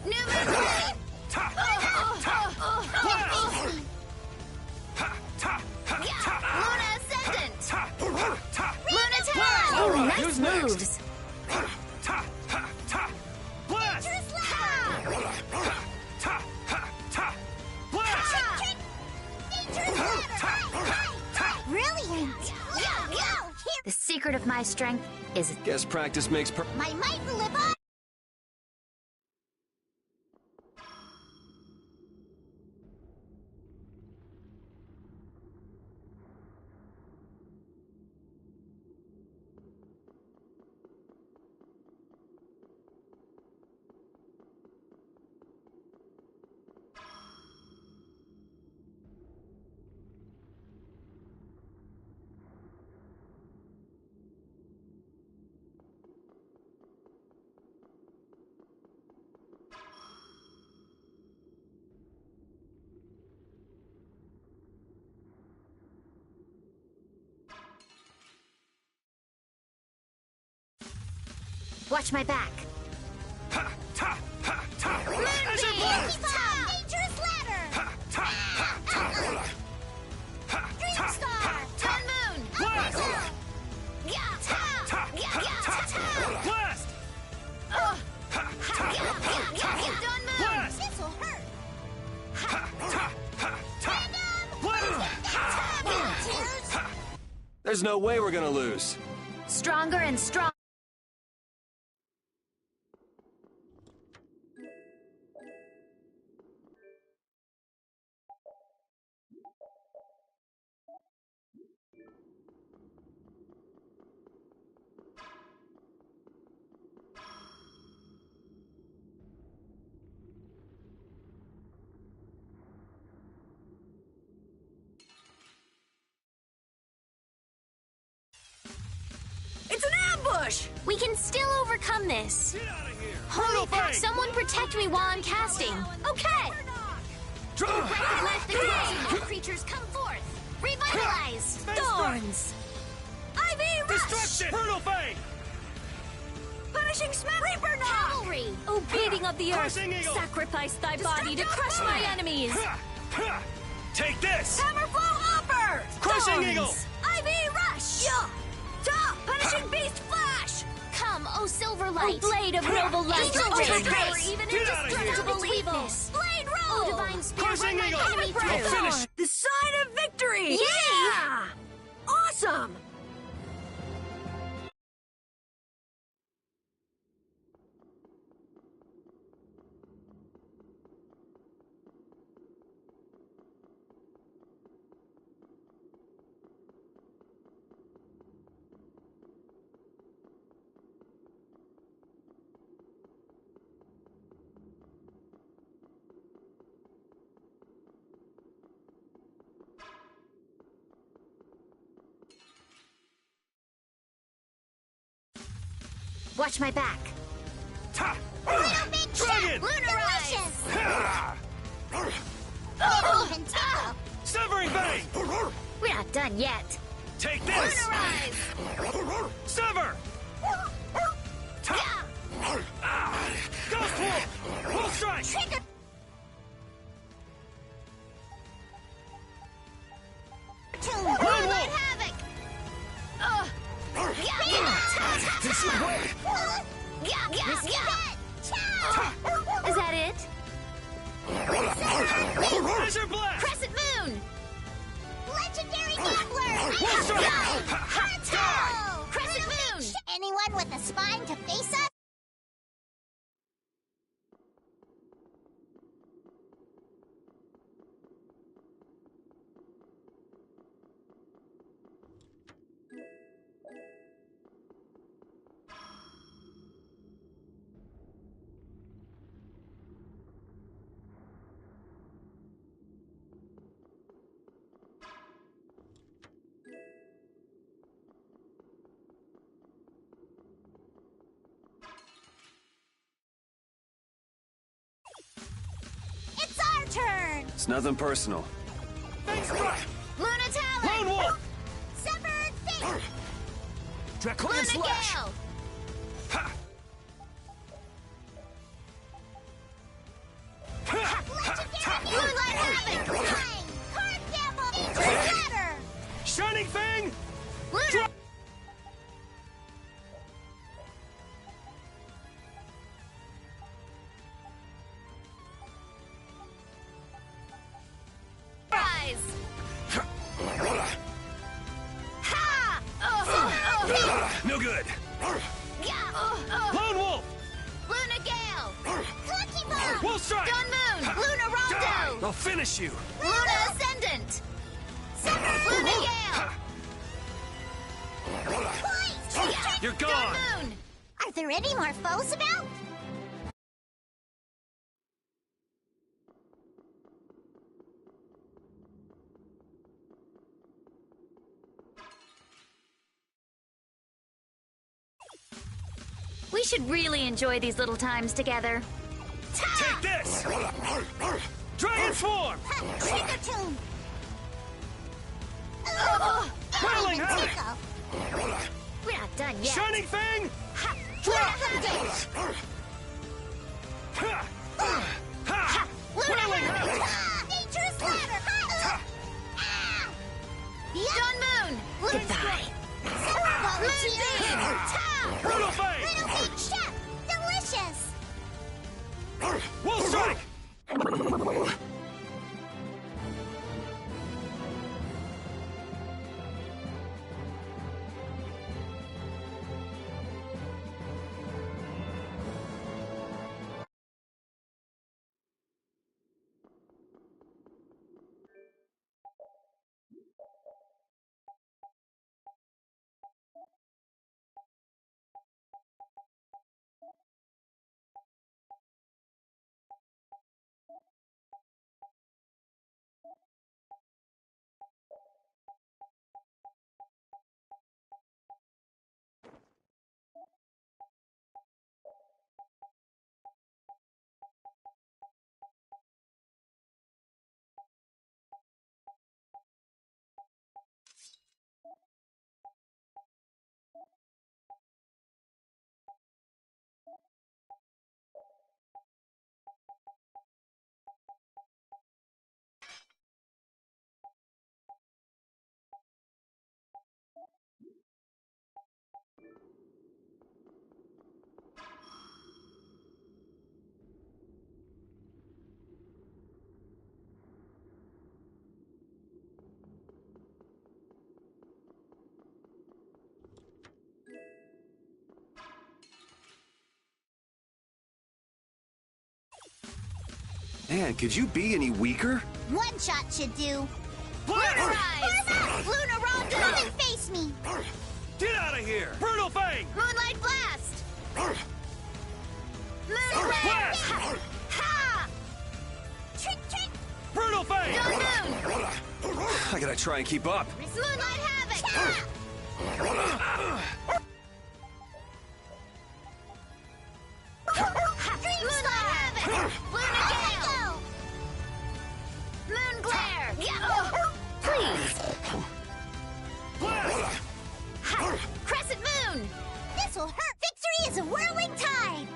New movement! Luna Ascendant! Luna Tower! Oh, nice moves! The secret of my strength is... Guess practice makes My might will live on! Watch my back. Dangerous ladder! Dream Star! Sun Moon! Blast! There's no way we're gonna lose. Stronger and stronger. It's an ambush! We can still overcome this. Holy fuck, someone protect me while I'm casting. Okay. Breath of life, the crazy creatures come forth. Revitalize. Thorns. IV rush! Destruction! Hurdle Fang! Punishing smack! Reaper knock! Cavalry. O beating of the earth, Crushing eagle. sacrifice thy body to crush my enemies. Take this! Hammerflow upper! Crushing Thorns. eagle! IV rush! Yeah! Top! Punishing beast flash! Come, O silver light. O blade of noble light, Angel overpower rays. even Get out of here. indestructible Down its evil. weakness. Blade roll! O divine spirit, Crushing run my eagle. enemy I'll through. finish. The sign of victory! Yeah! Awesome! Watch my back. Dragon! Even tickle. Severing Fang! We're not done yet. Take this! Sever! Ghost Wolf! Wolf Strike! Trigger. Lone Wolf! Havoc. Is that it? Azure Blast! Crescent Moon. Legendary Gambler! Wolf Strike! Hato! Crescent Moon. Anyone with a spine to face us? It's our turn! It's nothing personal. Luna Talon. Lone Wolf! Severed Fate! Draconian Luna Slash! Gale. Moonlight Havoc! Flying! Card Gamble! Nature Splatter! Shining Fang! Luna. Rise. Ha! No good! Yeah. Lone Wolf! Luna Gale. Lucky Bomb! Wolf Strike! Dawn Moon. Luna Rondo. I'll finish you! Luna Ascendant. Luna Gale. Point! You're Dawn gone! Moon. Are there any more foes about? We should really enjoy these little times together. Take this! Dragon Swarm! Trick-or-tomb! Whirling Havoc! Tickle! We're not done yet. Shining Fang! Luna Hunter! Whirling Havoc! Nature's Ladder! Dawn Moon. Goodbye! Volunteer! Brutal Fang! Little Big Chef! Delicious! Wolf Strike! Man, could you be any weaker? One shot should do. Lunarize! Lunar Rock, come and face me! Get out of here! Brutal Fang! Moonlight Blast! Moon Blast! Ha! Trick, trick! Brutal Fang! Moon! I gotta try and keep up. Moonlight Havoc! Moonlight Havoc! Lunar Gale! Moon Glare! Please! Crescent Moon! This'll hurt! Victory is a whirling tide!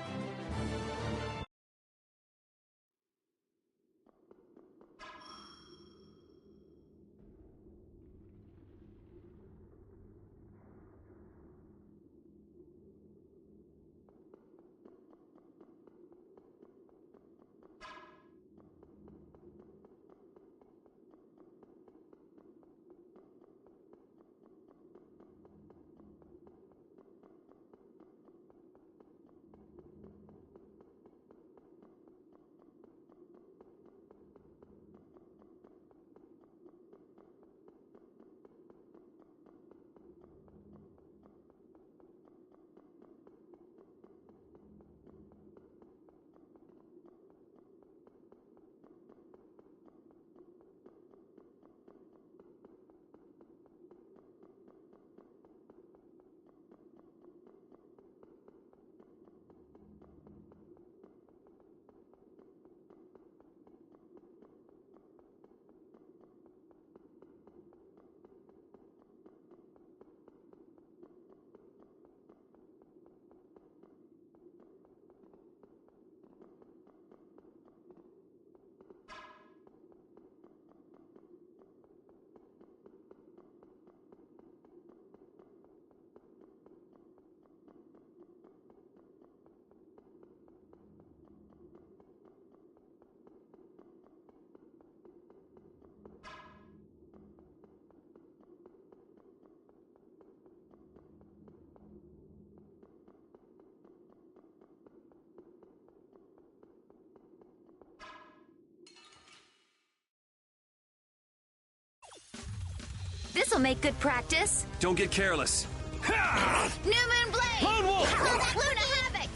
This'll make good practice. Don't get careless. New Moon Blade! Lone Wolf! Luna Havoc!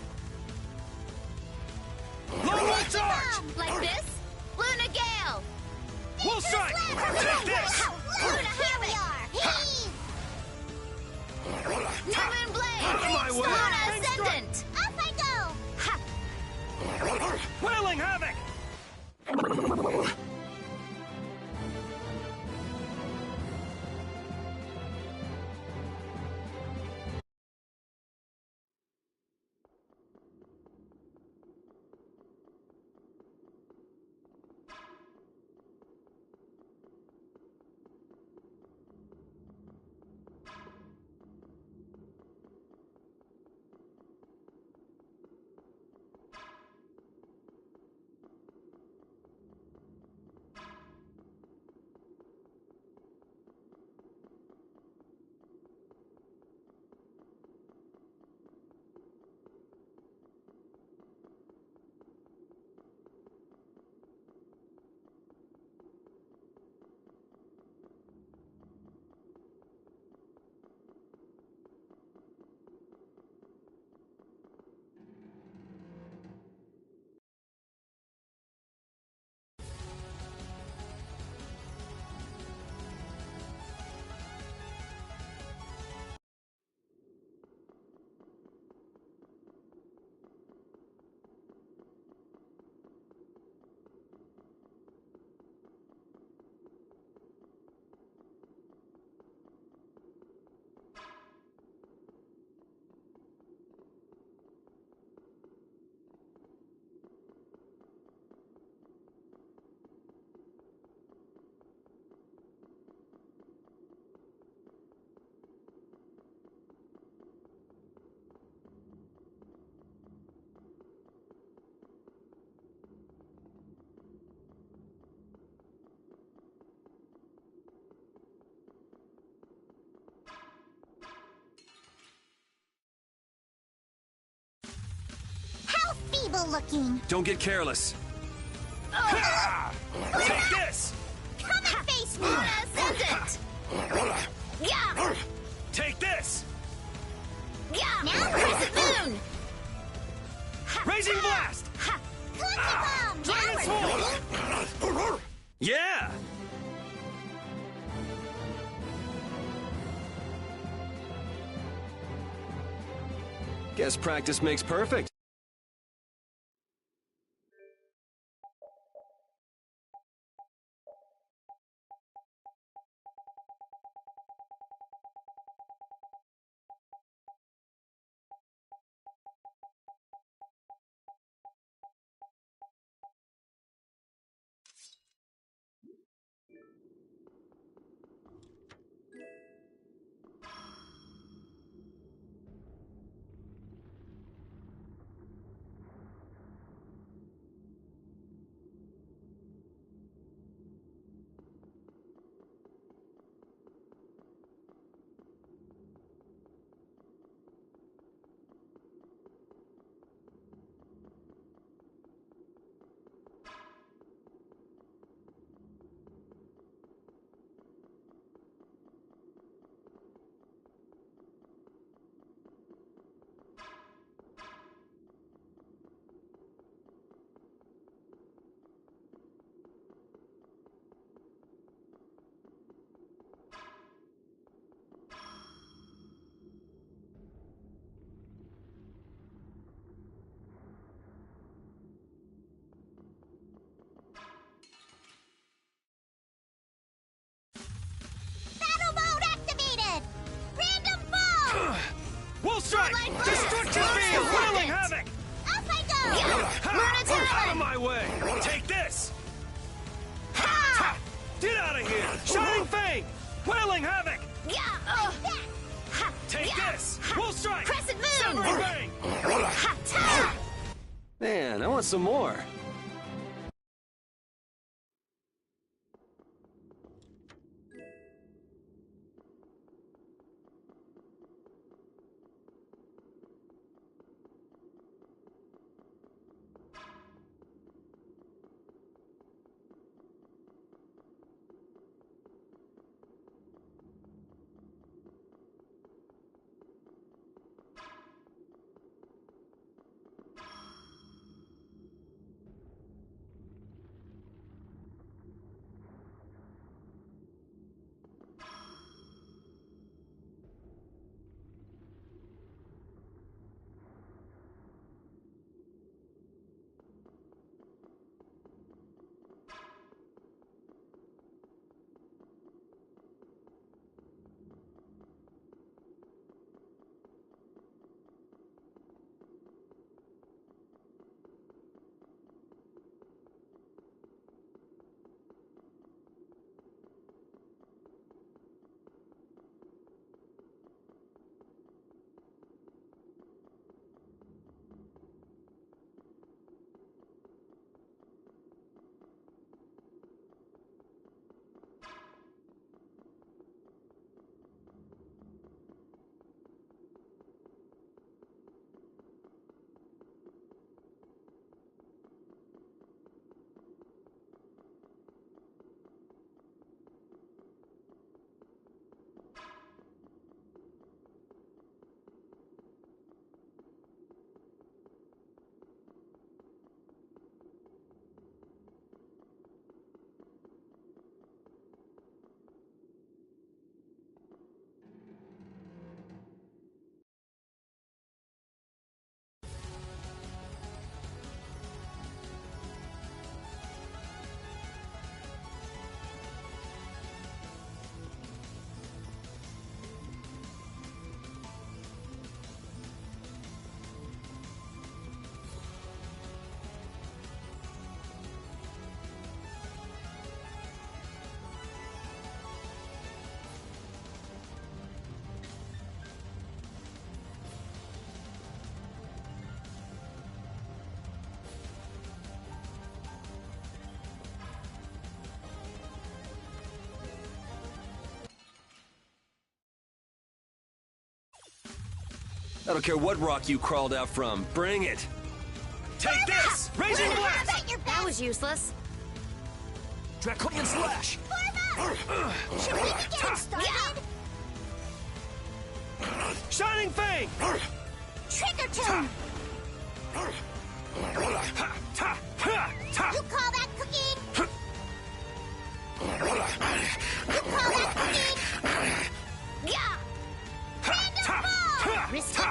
Lone Wolf Charge! Like this? Luna Gale! Wolf Strike! Take this! Luna Havoc! New Moon Blade! Out of my way! Luna Ascendant! Off I go! Wailing Havoc! How feeble looking! Don't get careless. Take this! Come and face me! Send it! Yeah! Take this! Yeah! Now Crescent Moon! Raising Blast! Clunky Bomb! Now Yeah! Guess practice makes perfect. Battle mode activated! Random ball! Wolf Strike! Destruction Field! Whirling Havoc! Off I go! Out of my way! Take this! Ha! Get out of here! Shining Fang! Whirling Havoc! Yeah! Take this! Wolf Strike! Crescent Moon! Severing Fang! Man, I want some more. I don't care what rock you crawled out from. Bring it! Take this! Raising Blast! That was useless. Draconian Slash! Should we be getting started? Shining Fang! Trick or two! You call that cooking? You call that cooking? Yeah! Random ball! Risky.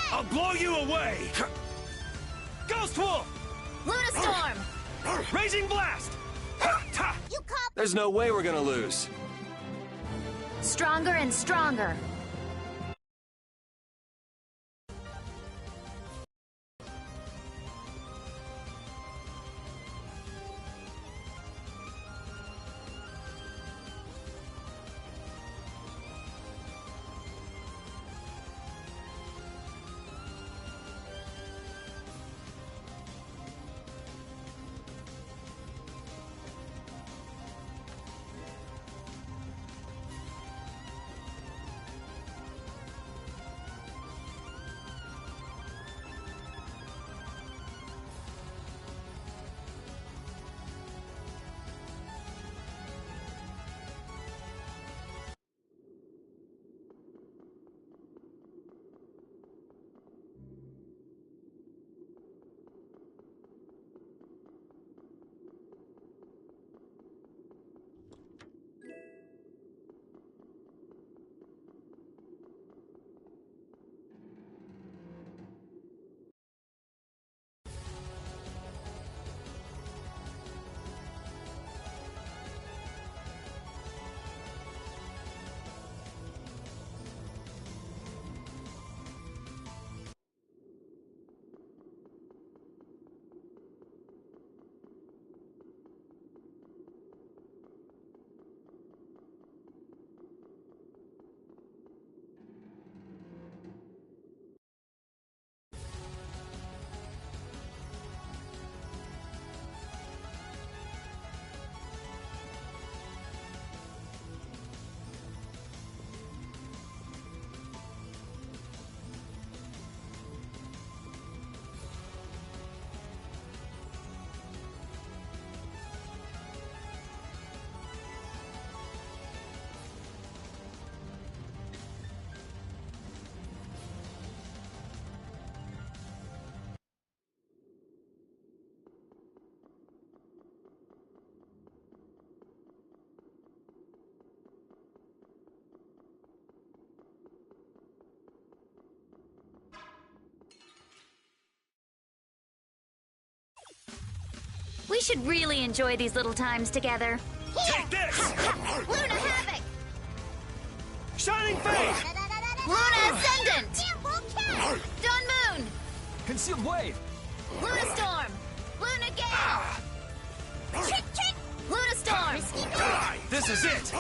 I'll blow you away! Ghost Wolf! Lunastorm! Raging Blast! You call... There's no way we're gonna lose. Stronger and stronger. should really enjoy these little times together. Take this! Luna Havoc! Shining Fang! Luna Ascendant! Dawn Moon! Concealed Wave! Luna Storm! Luna Gale! Trick, trick! Luna Storm! This is it!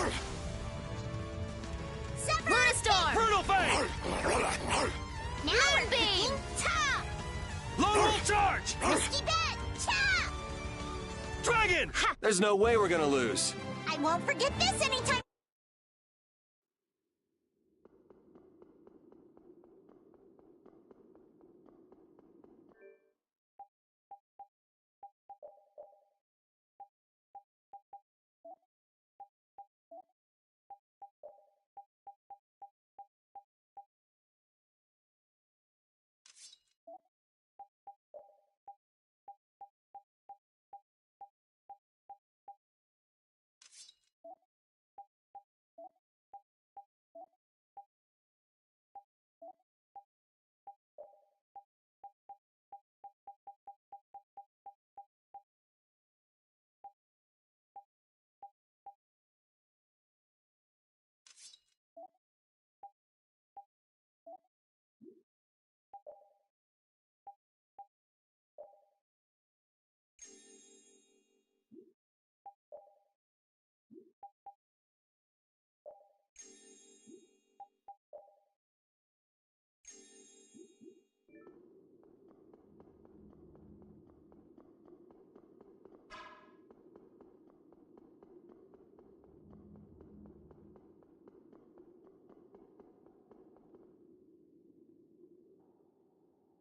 Luna Storm! Brutal Fang! Moonbeam! Lone Wolf Charge! Risky bet! Cha! Dragon! There's no way we're gonna lose. I won't forget this anytime.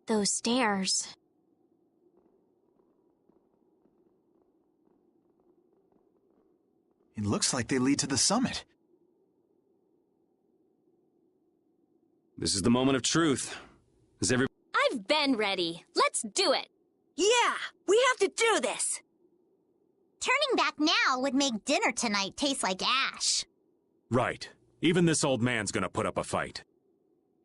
Those stairs. It looks like they lead to the summit. This is the moment of truth. Is every... I've been ready. Let's do it. Yeah, we have to do this. Turning back now would make dinner tonight taste like ash. Right. Even this old man's gonna put up a fight.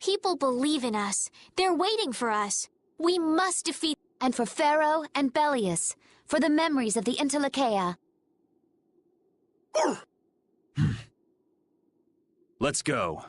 People believe in us. They're waiting for us. We must defeat... And for Pharaoh and Belius, for the memories of the Interlakeia. Let's go.